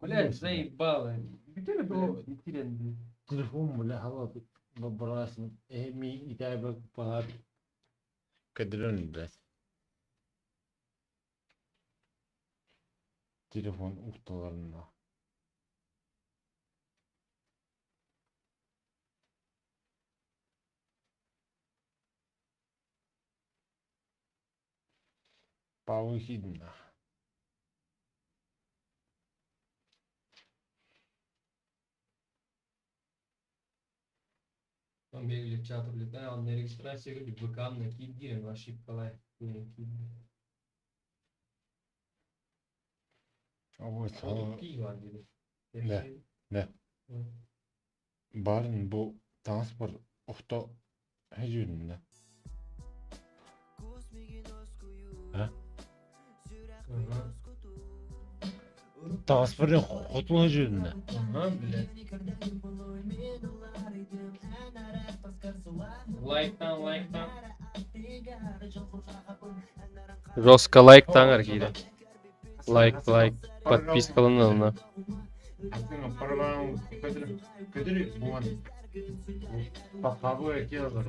Блядь, заебало. Битер до интересно. Телефон бля хава бабрасın. Mi itabe bağlar. Kadron biraz. Telefon uhtalarında. Паухидна. Он бегали в чат улетая, он на регистрации говорит, быкам на кидгире, но ошибка лайк. Evet. Ne? Ne? Barın bu transport uhta hecünde. Ha? Transportun hotlu hecünde. Aha bile. Like'tan. Жестко лайктан архиде. Лайк. Подпискаланылна. Паралам кадри буан. Пахабу экелдер.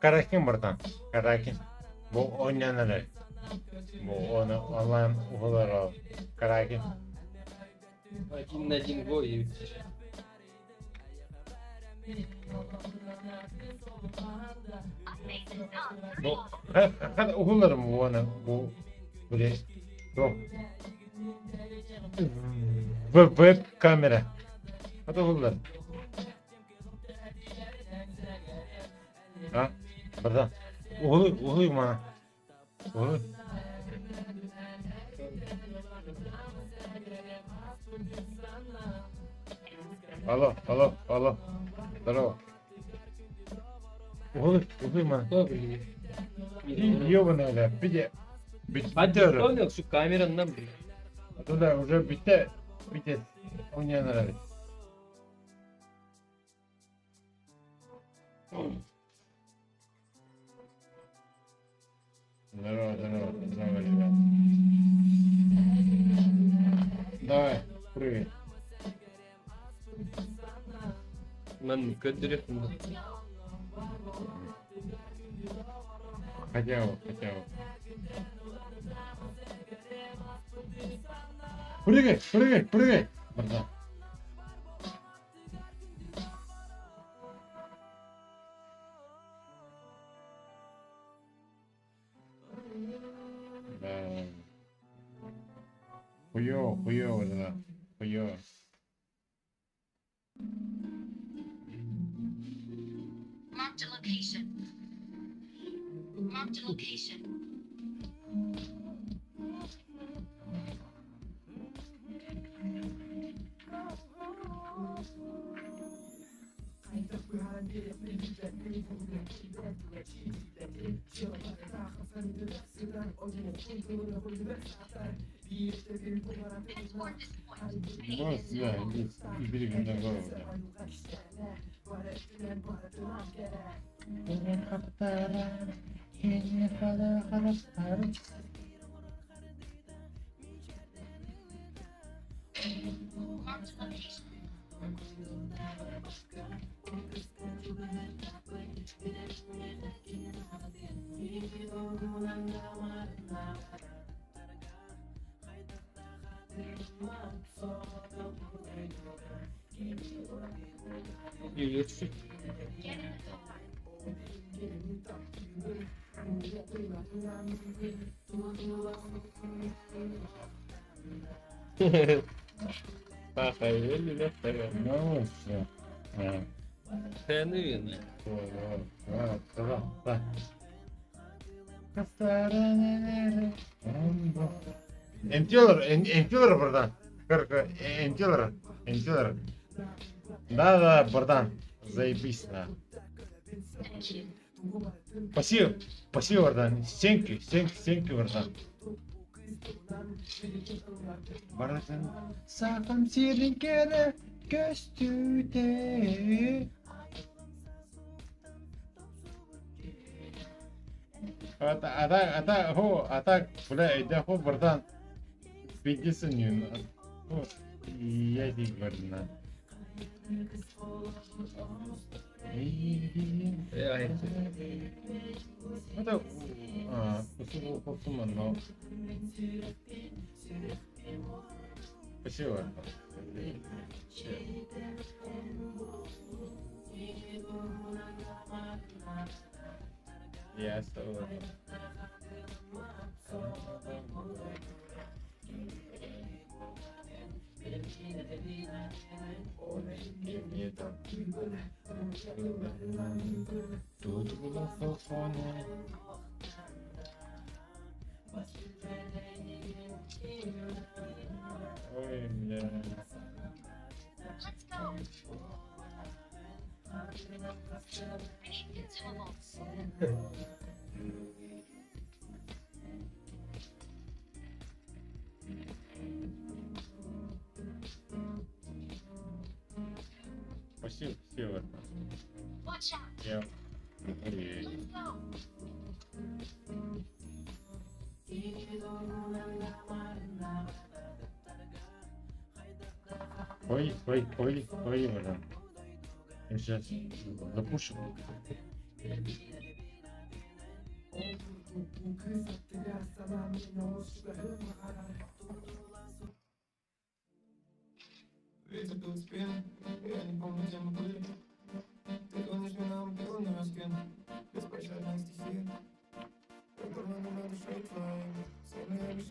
Karakin buradan. Karakin. Bu oynayanları. Bu onu Allah'ın uğurları o. Karakin. Один го и Bu hadi uğurları mı bu onu bu böyle yok. Web kamera. Hadi uğurları. Ha? Buradan. Uğurlu bana. Uğurlu. Алло. Здорово. Uğurlu bana. Ёбаный, бля, bitti. Hadi oynuyor şu kamerandan bir. Tуда уже bitti. Bitti. Oynayanlar hadi. Здорово, ребят. Давай, прыгай. Ben gönderiyorum. Хотя бы. Прыгай. Братан. Да. Хуёво, да. Хуёво. Marked a location. Marked a location. Ну, да, здесь берег на голову. Yürüyorsun. Паха, или Ну, все. Хренует. Энтилер, братан. Энтилер. Да, братан. Заебись, да. Спасибо, братан. Стенки, братан. Братан, сақым сиренкені көстүде. Атак, бля, иди хо, братан. Бегисын, я тебе говорю, на. Это спасибо, но спасибо. Я оставил. Тут было фоне. Ой, бля. Спасибо, спасибо. Я... Ой, бля. Я сейчас запушу. Ветер дует в спину, я не помню, где мы были. Ты гонишь меня, убил на спину. Беспощадная стихия, которая не надо шить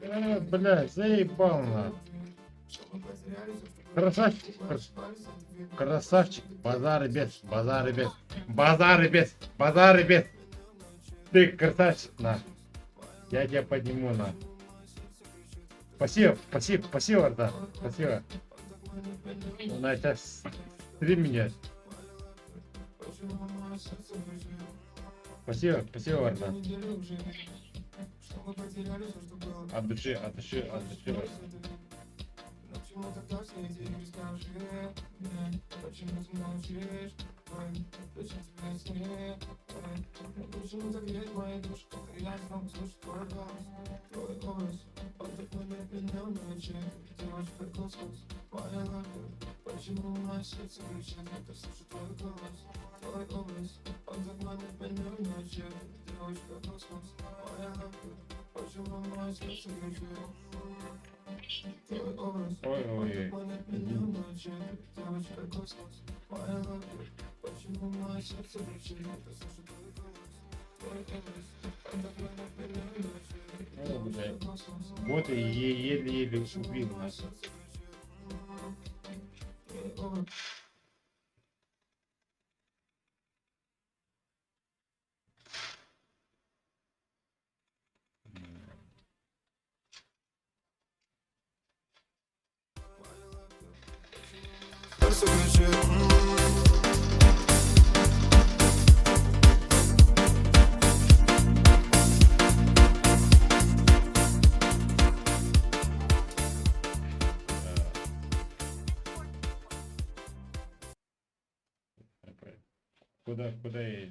твоим. Блядь, заебал на. Красавчик, красавчик, базары без, базары без, базары без, базары без. Ты красавчик, на. Я тебя подниму, на. Спасибо, спасибо, спасибо, да, спасибо. На сейчас стрим меня. Спасибо, спасибо, Варда. От души, от души, от души. Почему тогда все эти игры скажи? Почему ты молчишь? Зачем тебе сне? Почему так греет моя душа, когда я снова слышу твой голос? Твой голос, он такой медленный ночи. Девочка, как космос, моя лапа. Почему мое сердце кричит, когда слышу твой голос? Твой голос, он такой медленный ночи. Девочка, как космос, моя лапа. Почему мое сердце кричит? Твой образ, Ой-ой-ой. девочка, космос, моя лапа. Почему мое сердце кричит, когда слышу твой голос? Твой образ, он такой медленный ночи. Девочка, космос, Вот и еле-еле убил нас. твой образ. Сердце кричит, Куда я?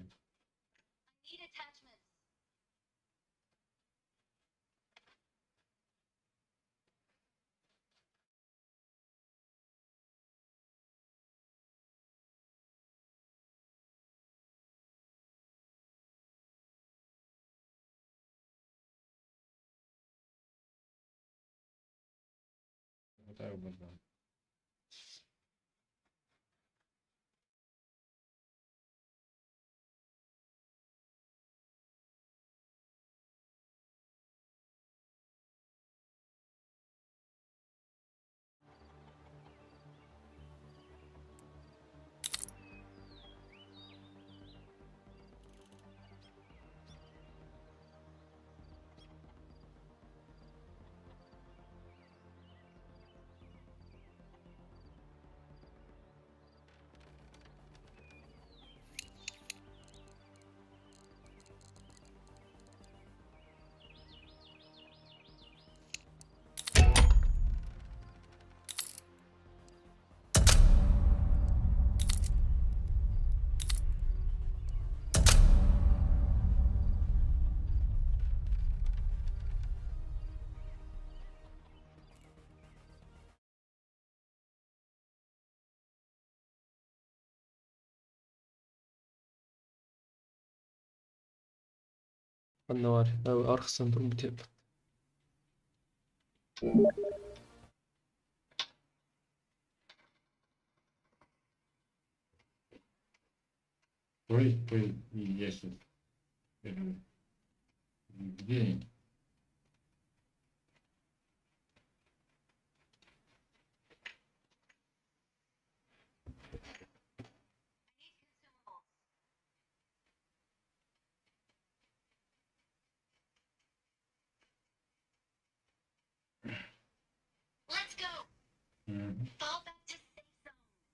Вот так вот, да. Bende var. Abi arkasından dur bir tep. Ой, я сейчас. Где они? Мгм.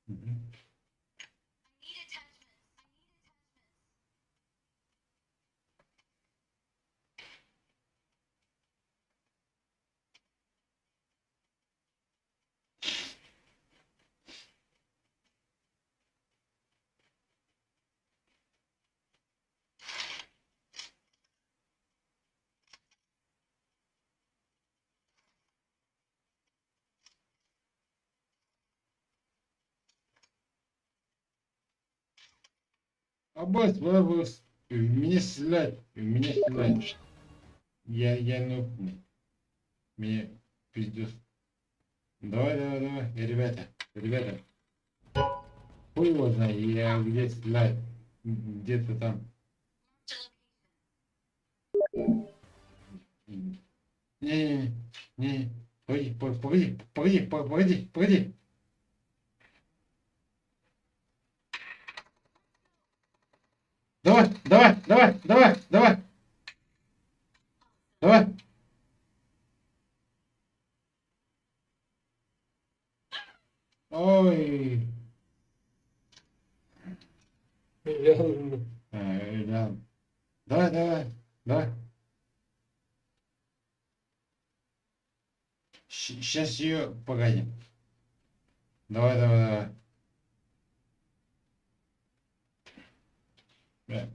Мгм. Абас. В меня стрелять. Я нопный. Мне пиздец. Давай, ребята. Хуй его знает, я где стрелять. Где-то там. Не. Погоди. Давай. Ой. Реально. Да. Давай. Сейчас ее погодим. Давай.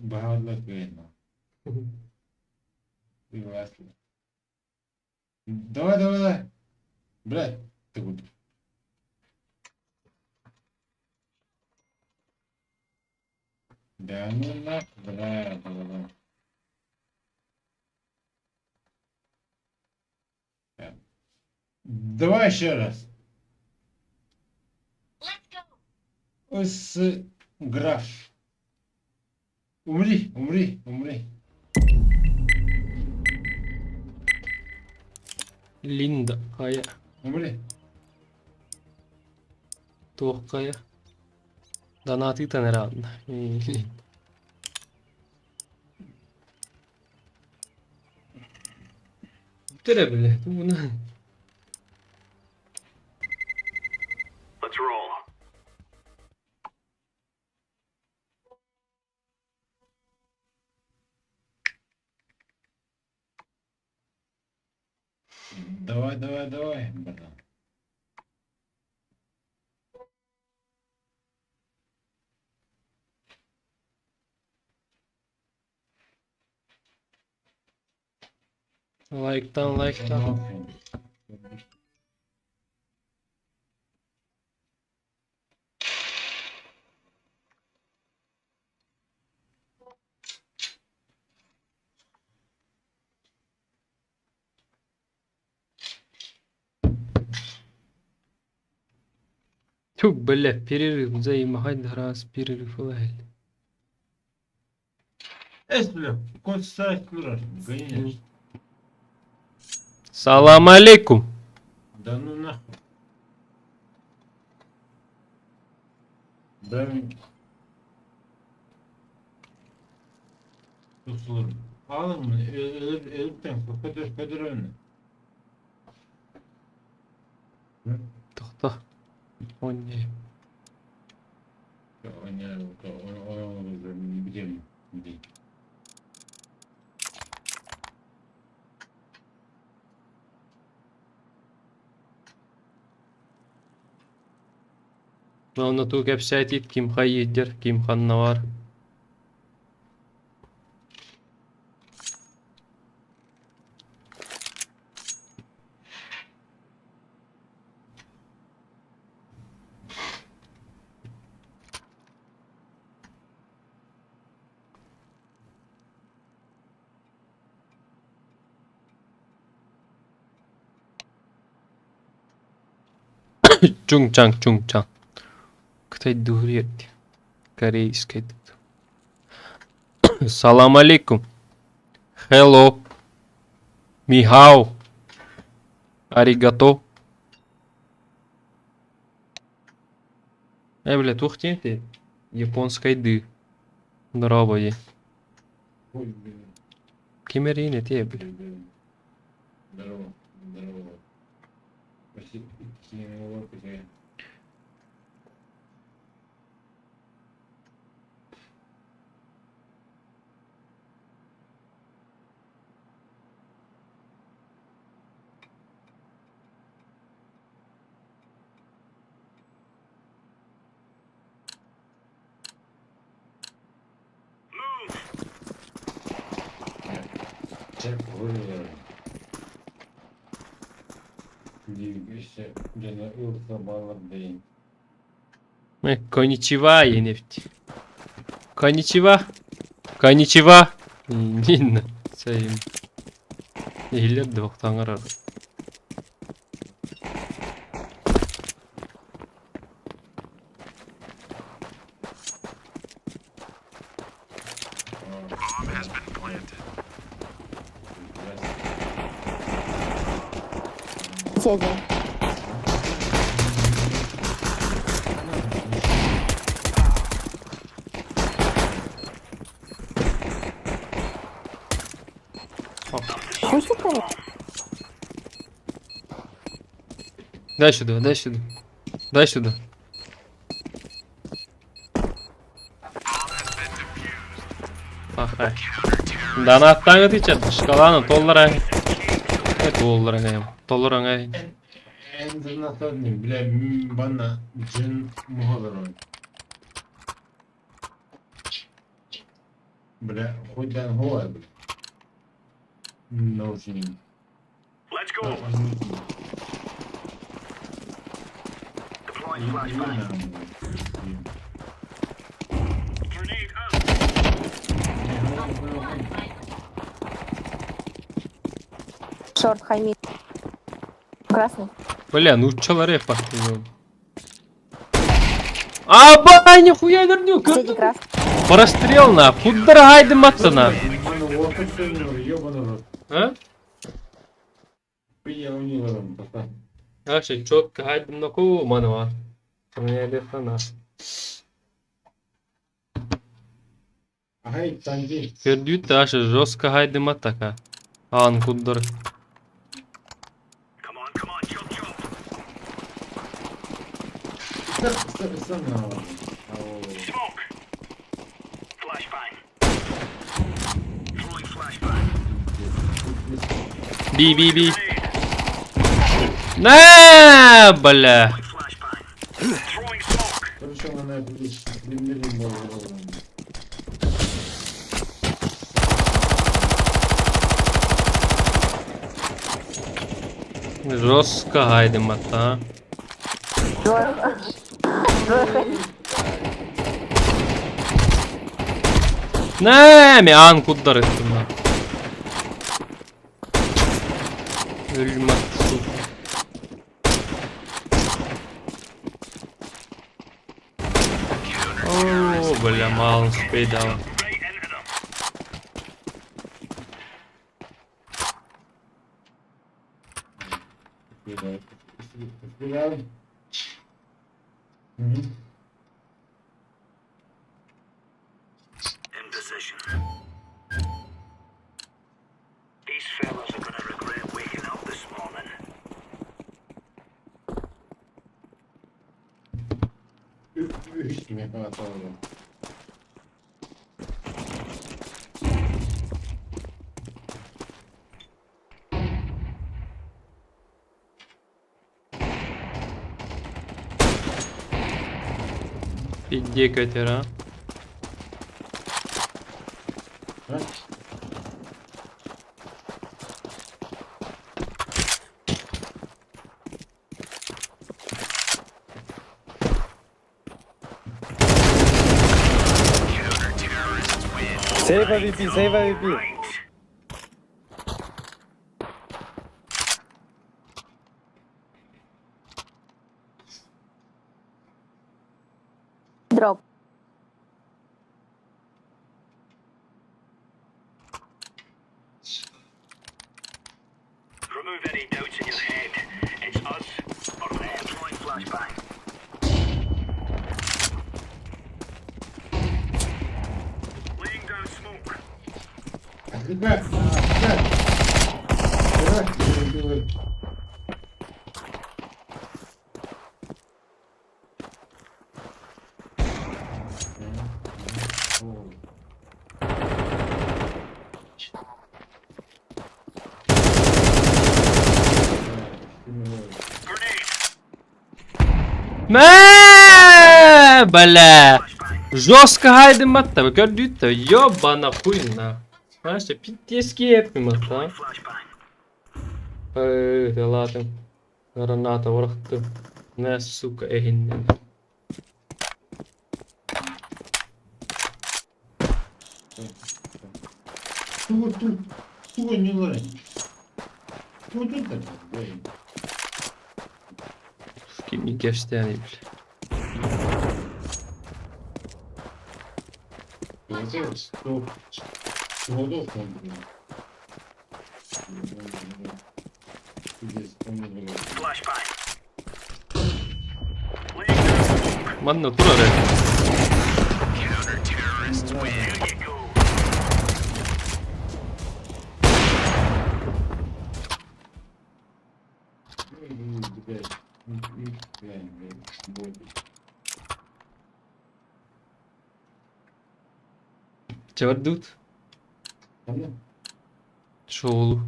Багато видно. Давай. Блядь, ты куда? Да ну нахуй, бля. Давай еще раз. Граф. Умри. Линда, Кая. Умри. Туох Кая. Донаты неравно. Тире, блядь, ну на. Let's roll. Давай, братан. Лайктан. Тьфу, бля, перерыв. Взаимохать раз перерыв лайт. Бля, кот старый кураж, конечно. Салам алейкум. Да ну нахуй. Да. Kusur. Alın mı? Elipten Kadir önüne. Toxta. Oynayayım. Oynayalım. Biliyorum. Оны ту кәпсәт ит, кимха еддер, кимханна бар. Чунгчанг. Кытай дурет. Корейский. Салам алейкум. Hello. Михао. Аригато. Бля, ух ты. Японской ды. Здорово. Кимерine те, бля. Здорово. Спасибо. Коничева, нефть. Коничева. Коничева. Нин. Сейм. Нилер двох таңырар. Дай сюда, дай сюда. Дай сюда. Ахай. Донаттан өтечет. Шкаланы толларан. Толларан айым. Толларан айым. Энзернаторный, бля, бана джин мухадырон. Бля, хоть дан хуа, бля. Научим. Let's go. Шорт, хаймит. Красный. Бля, ну человек пахнет. Аба, нихуя верню. Прострел на. Куда гайды матана? А? Аше, четко гайды на кого манова? Мне это на. Ай, танги. Пердют аше жестко гайды матака. Ан куддар. Би. На, бля. Жестко гайдем ата. Не, миан куддар еттім. Ölmez su. О, бля, мало успей дала. Иди катера. Save AVP, save AVP. Дроп. Remove any doubts in your head. It's us or them. Deploying flashbang. Laying down smoke. Бля! Жестко гайды матта, вы көрдүт-то, ёбана хуйна. Знаешь, питтески еппим атта. Ладно. Граната вырықты. Не, сука, эгиннен. Tuh ni orang. Tuh tak. Kim geçti yani bile. Manna dur oraya. Cevdet. Çoğulu.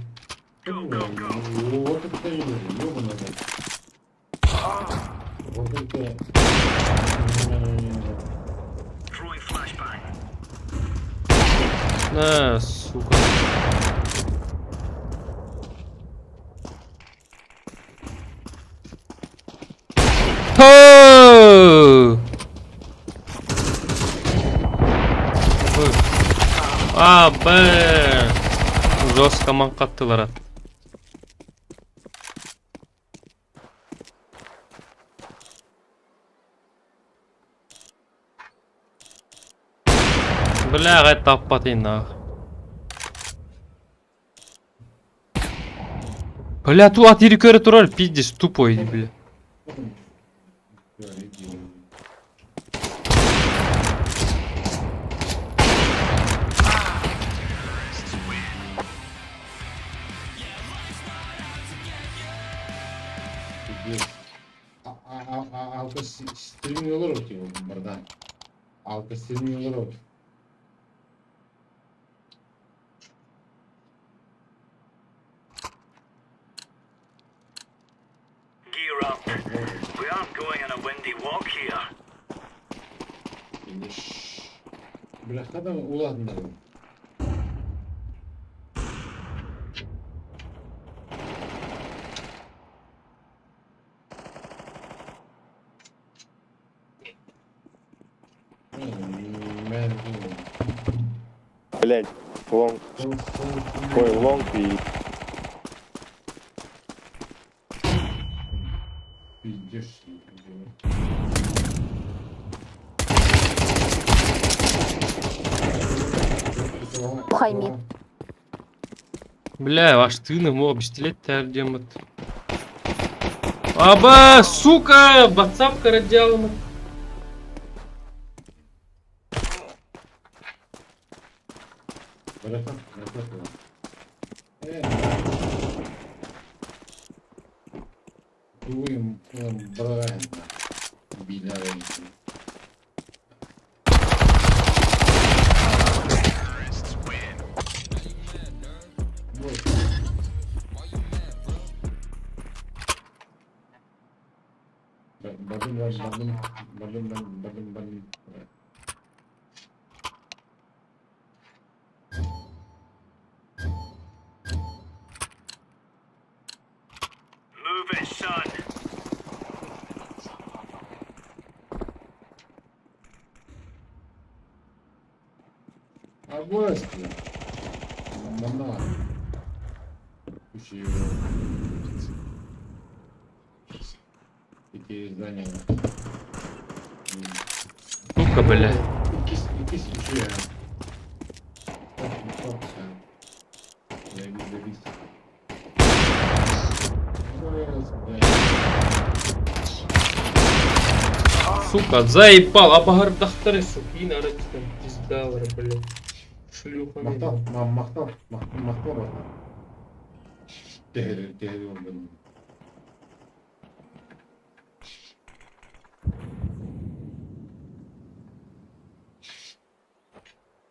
На, сука. Be. Жестко манқаттылар ат. Бля, гай таппатайын ағы. Бля, ту ат ири көрі тұрар, пиздец, тупой, бля. Alka streamiyorlar o ki buradan. Alka streamiyorlar o. Gear up. We aren't going on a windy walk here. Bırak adam ulanlar. Блять, лонг. Ой, лонг и... Пухай. Бля, ваш тыны мог бестелет тәрдемет. Аба, сука, WhatsApp карадялымы. Move it, son. Агоськи. Мана. Такие здания. Сука, бля. Якісь ще. Я вижу лист. Сука, заебал, а багардахтары, сука, и надо там пиздавра, блядь. Шлюха. Махтал. Tehri oldu.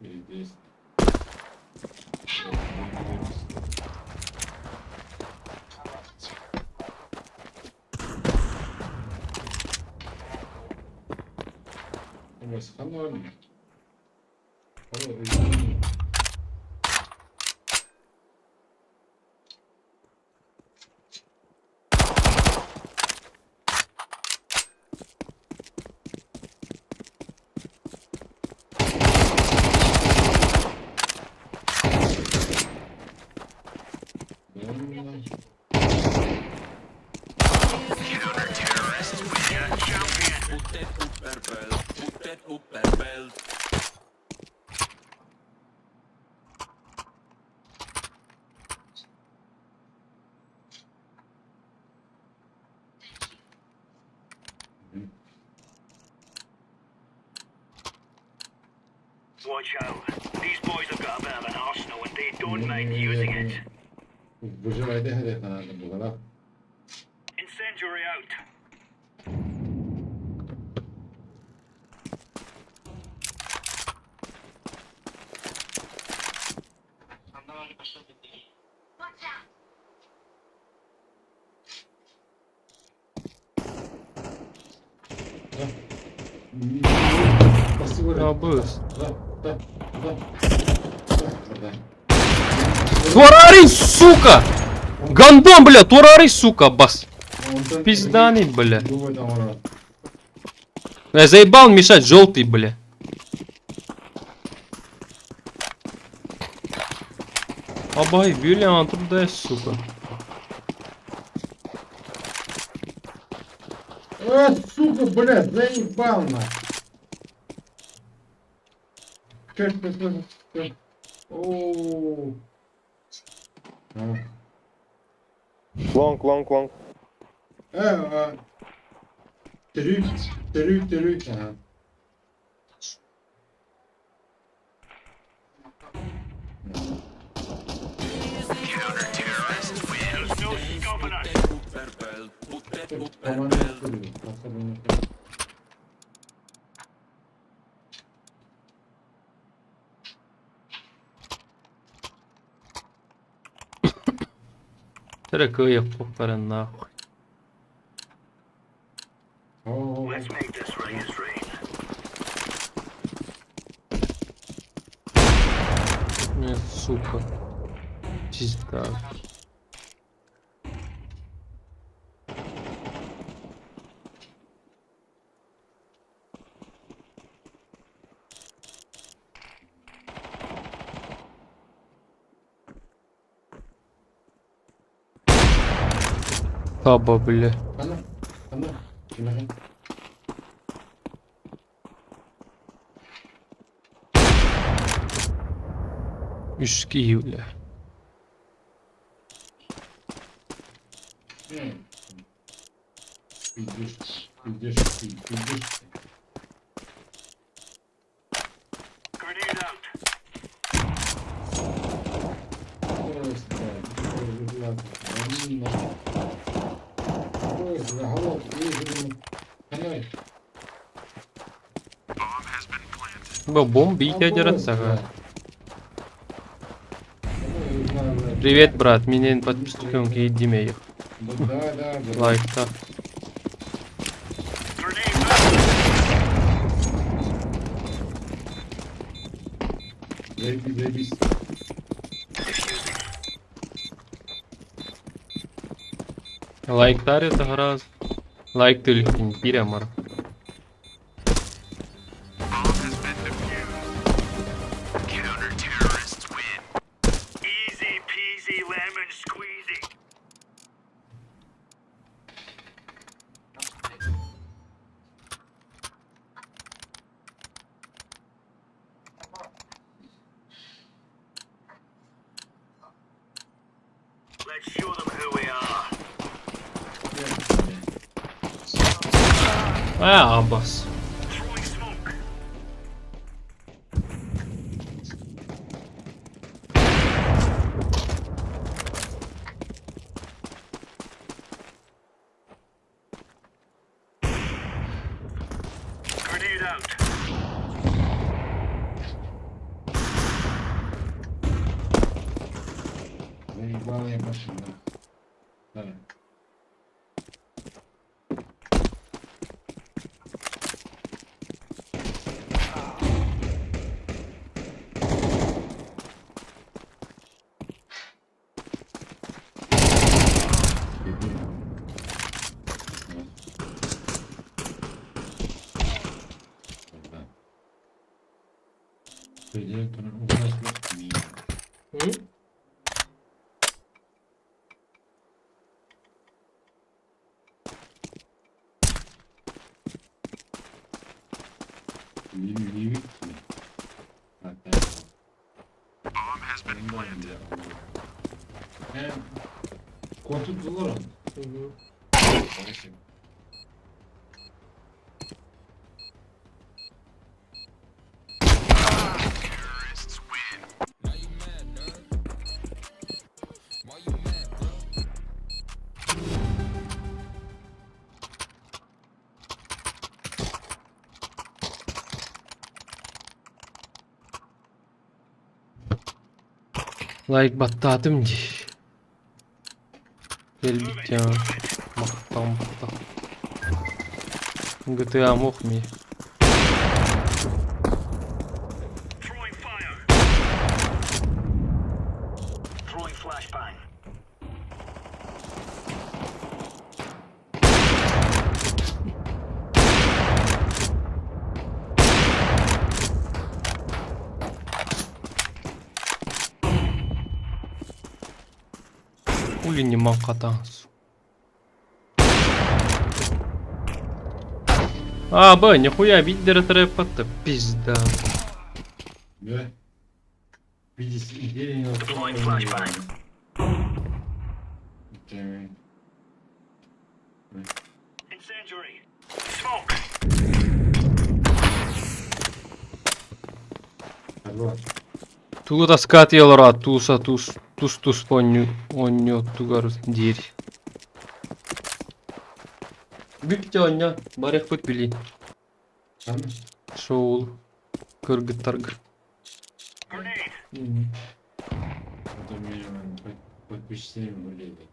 Здесь. Ханон. Watch out. These boys have got a bit of an arsenal and they don't mind using it. Bıcırayda hedef herhalde bu kadar. Incendiary out. Ya bus. Твари, сука! Гандон, бля, твари, сука, бас. Пизданый, бля. Я заебал мешать, желтый, бля. Абай, Вильям, туда, сука. Сука, блядь, заебал на. Как ты? Ооо. Long. Трюк. Ага. Трек я похорон нахуй. Let's make this rain is rain. Нет, сука. Пизда. Таба, бля. Üçki, bля. Пиздишь. Grenade out. Бомбить ядерца. Привет, брат, меня подписчиком Кейдимеев. Лайк, так. Заебись. Лайктар это граз. Лайк только пирамар. Easy peasy lemon squeezy. Let's show them who we are. Абас. Throwing smoke. Grenade out. Заебалая машина. Давай. Kurtuldular onu. Лайк баттатым ди. Келбит я. Мактам. GTA мохми. Хули не мог кататься. А, б, нихуя, видер трэпа-то, пизда. Да. Видишь, идея не Тугу таскат елора, туса, тус поню, оньо, тугар, дирь. Бипте оньо, барех пut били. Шоул, кыргыттаргы. Подписчикlerim böyleydi.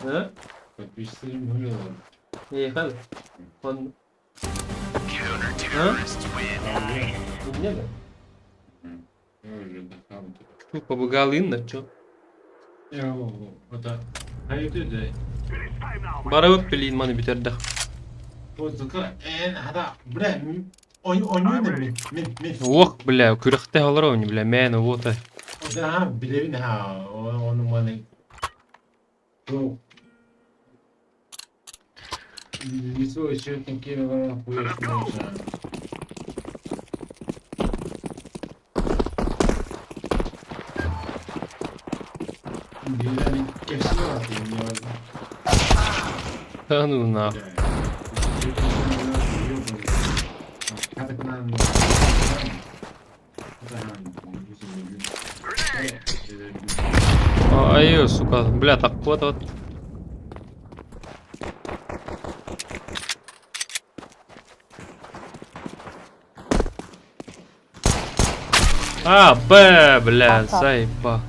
Ha? Подписчикlerim böyle oldu. İyi hadi. Ha? Ne mi? Öyle de kaldı. Şu побыгалын да, чё? O da hayırdır da. Bara öp bilin mani bitirdi. O zıkı en hada bre oynuyor da min. Ох, бля, күрәхтә алыр ул, бля, мен вот. O da ha bilevin ha onu bana. Bu лицо еще такие хуешные. Билали кешно не Да ну нахуй. Ай, сука, бля, так вот. А, Б, бля, заеба.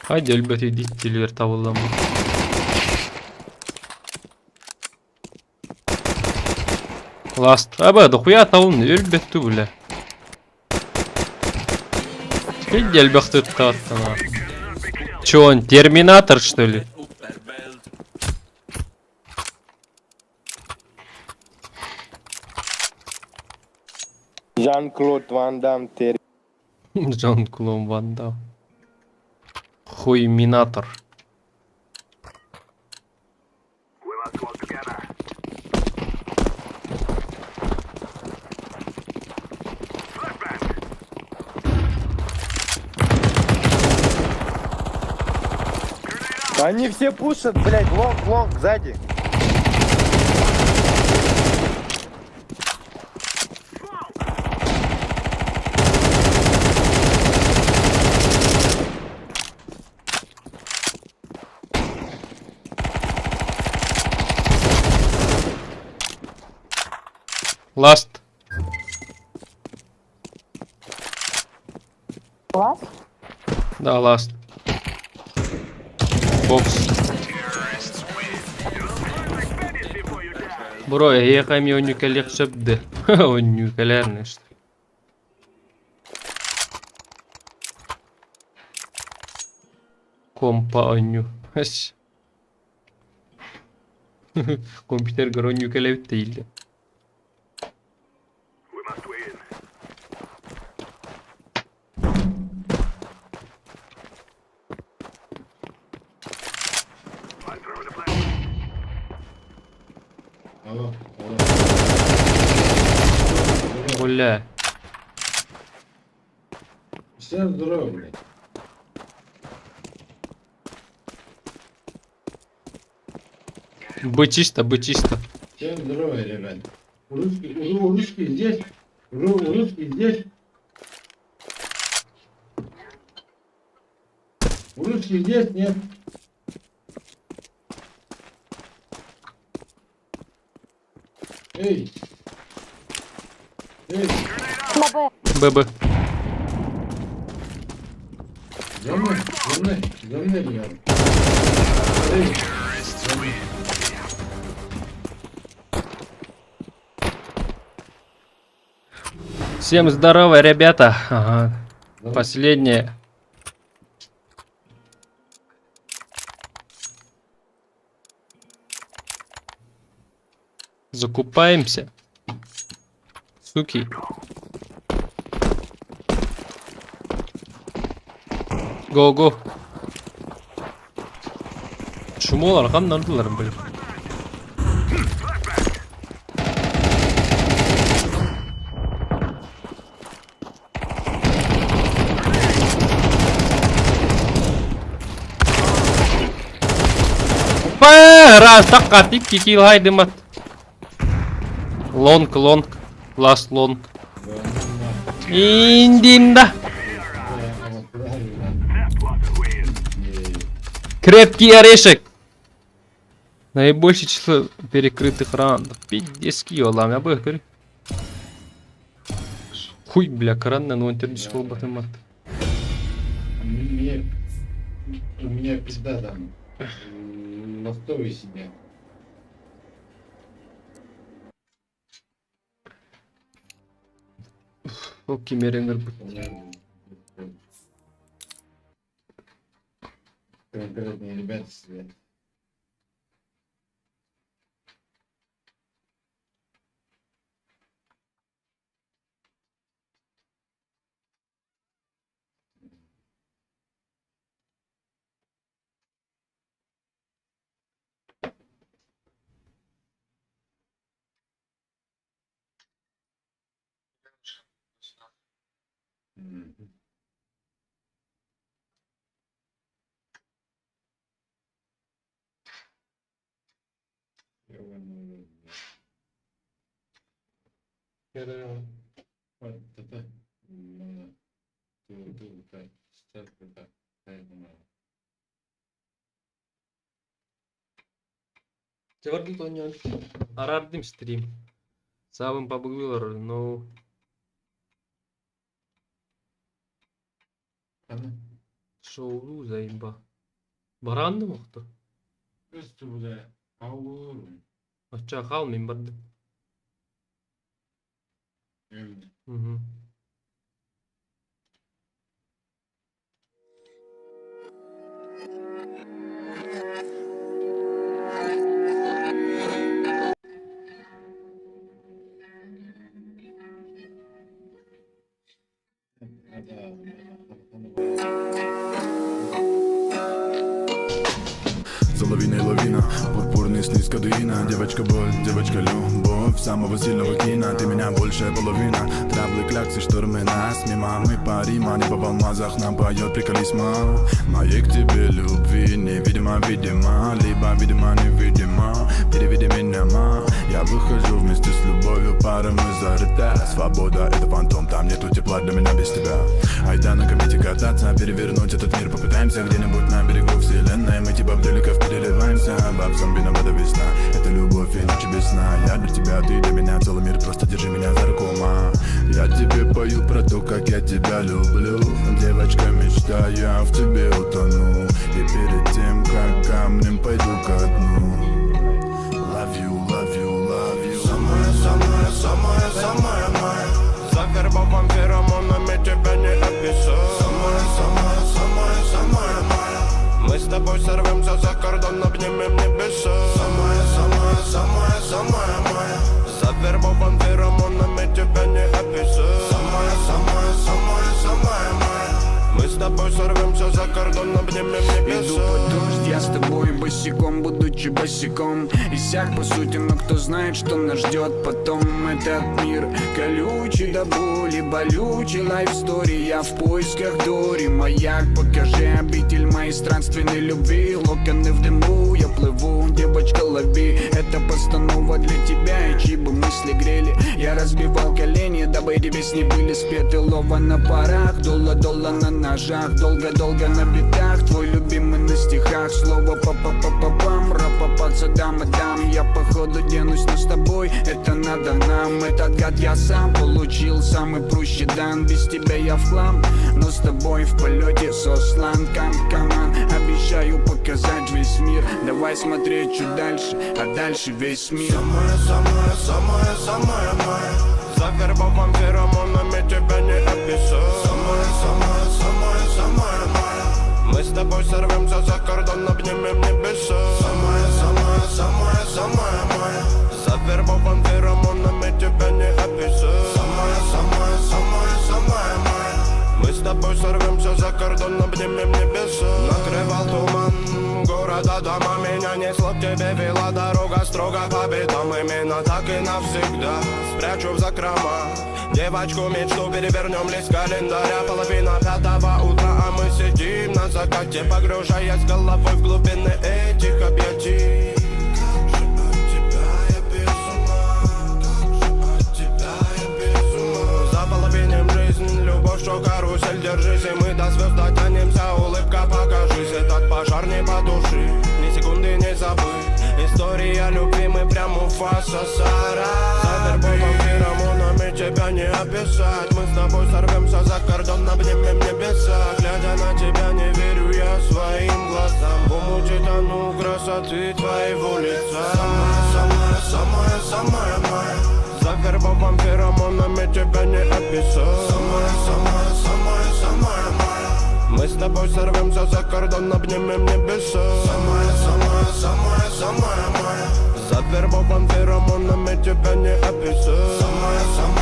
Haydi elbette dittiler tavırlama. Last. Аба, дохуя тавын elbette бля. Haydi elbette tattана. Чё он, терминатор что ли? Жан-Клод Ван Дам. Жан-Клод Ван Дам. Хуйминатор. Они все пушат, блядь, лонг, сзади. Last. Last? Да, last. Бокс. Бро, я хами онюкалек шепді. Онюкалерный что. Компа оню. Компьютер гар онюкалеп değildi. Бля. Все здорово, блядь. Быть чисто, быть чисто. Всем здорово, ребят. Русский здесь. Русский здесь. Русский здесь, нет. Эй! Эй! ББ. Зомны, ребят. Эй! Всем здорово, ребята. Ага. Последнее. Закупаемся. Суки. Го-го. Шумолар қандардылар біліп. Раз так катик кикил хайдымат. Лонг. Ласт лонг. Индинда. Крепкий орешек. Наибольшее число перекрытых раундов. 50 кило, я бы говорю. Хуй, бля, кранна, но он терпит число батымат. У меня пизда там. На стове сидят. Окей, меренгер. Конкретные ребята сидят. Çevirdik oynayan. Arardım stream. Sağım pabuglar no. Şovu zayıba. Barandı mı oldu? Üstü bu da. Kavur. Aşağı kalmayayım bardı. Hı. За лавиной лавина, пурпурный сны с кадуина. Девочка боль, девочка любовь самого сильного кино. Ты меня большая половина. Траблы, кляксы, штормы нас мимо. Мы парима, небо в алмазах нам поет приколисма. Моей к тебе любви невидимо, видимо. Либо видимо, невидимо. Переведи меня, ма. Я выхожу вместе с любовью, пара мы зарыта. Свобода — это фантом, там нету тепла для меня без тебя. Айда на комете кататься, перевернуть этот мир попытаемся. Где-нибудь на берегу вселенной мы типа бделиков переливаемся. Бабсам виновата весна, это любовь и ночи без сна. Я для тебя, ты для меня, целый мир, просто держи меня за руку, ма. Я тебе пою про то, как я тебя люблю. Девочка, мечта, я в тебе утону. И перед тем, как камнем пойду ко дну. Love you, love you, love you. Самая моя. Завербован феромонами, тебя не описать. Самая моя. Мы с тобой сорвемся за кордон, обнимем небеса. Самая моя. Завербован феромонами, тебя не описать. Самая моя. Мы с тобой сорвемся за кордон, обнимем небеса. Иду под дождь, я с тобой босиком, будучи босиком. Иссяк по сути, но кто знает, что нас ждет потом. Этот мир колючий до боли, болючий лайфстори. Я в поисках Дори, маяк, покажи обитель моей странственной любви. Локоны в дыму, я плыву, девочка, лови. Это постанова для тебя, и чьи бы мысли грели. Я разбивал колени, дабы эти песни были спеты. Лова на парах, дула на ножах. Долго-долго на битах, твой любимый на стихах. слово па-па-па-па-пам, ра-па-па дам и дам. Я походу денусь, но с тобой это надо нам. Этот гад я сам получил, самый прущий дан. Без тебя я в хлам, но с тобой в полете сослан. Каман, обещаю показать весь мир. Давай смотреть чуть дальше, а дальше весь мир. Самая моя. Завербован феромонами, тебя не описать. Самая моя. Мы с тобой сорвемся за кордон, обнимем небеса. Самая моя. Завербован феромонами, тебя не описать. Самая моя. Мы с тобой сорвемся за кордон, обнимем небеса. Накрывал туман города, дома. Меня несло к тебе, вела дорога строго по битам. Именно так и навсегда спрячу в закрома. Девочку мечту перевернем лист календаря. Половина 5 утра, а мы сидим на закате, погружаясь головой в глубины этих объятий. Заполовиним жизнь, любовь, что карусель, держись. И мы до звезд дотянемся, улыбка покажись. Этот пожар не потуши, ни секунды не забыть. История любви, мы прям у фаса сара. Завербован феромонами, тебя не описать. Мы с тобой сорвемся за кордон, обнимем небеса. Глядя на тебя, не верю я своим глазам. В омуте тону красоты твоего лица. Самая моя. Завербован феромонами, тебя не описать. Самая моя. Мы с тобой сорвемся за кордон, обнимем небеса. Самая моя. Завербован феромонами, тебя не описать. Самая моя.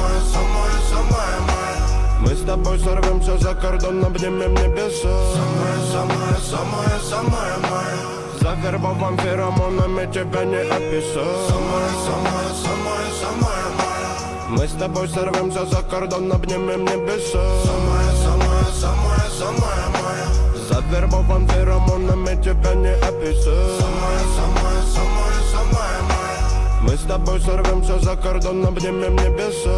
Мы с тобой сорвемся за кордон, обнимем небеса. Самая моя. Завербован феромонами, тебя не описать. Самая моя. Мы с тобой сорвемся за кордон, обнимем небеса. Самая моя. Завербован феромонами, тебя не описать. Самая моя. Мы с тобой сорвемся за кордон, обнимем небеса.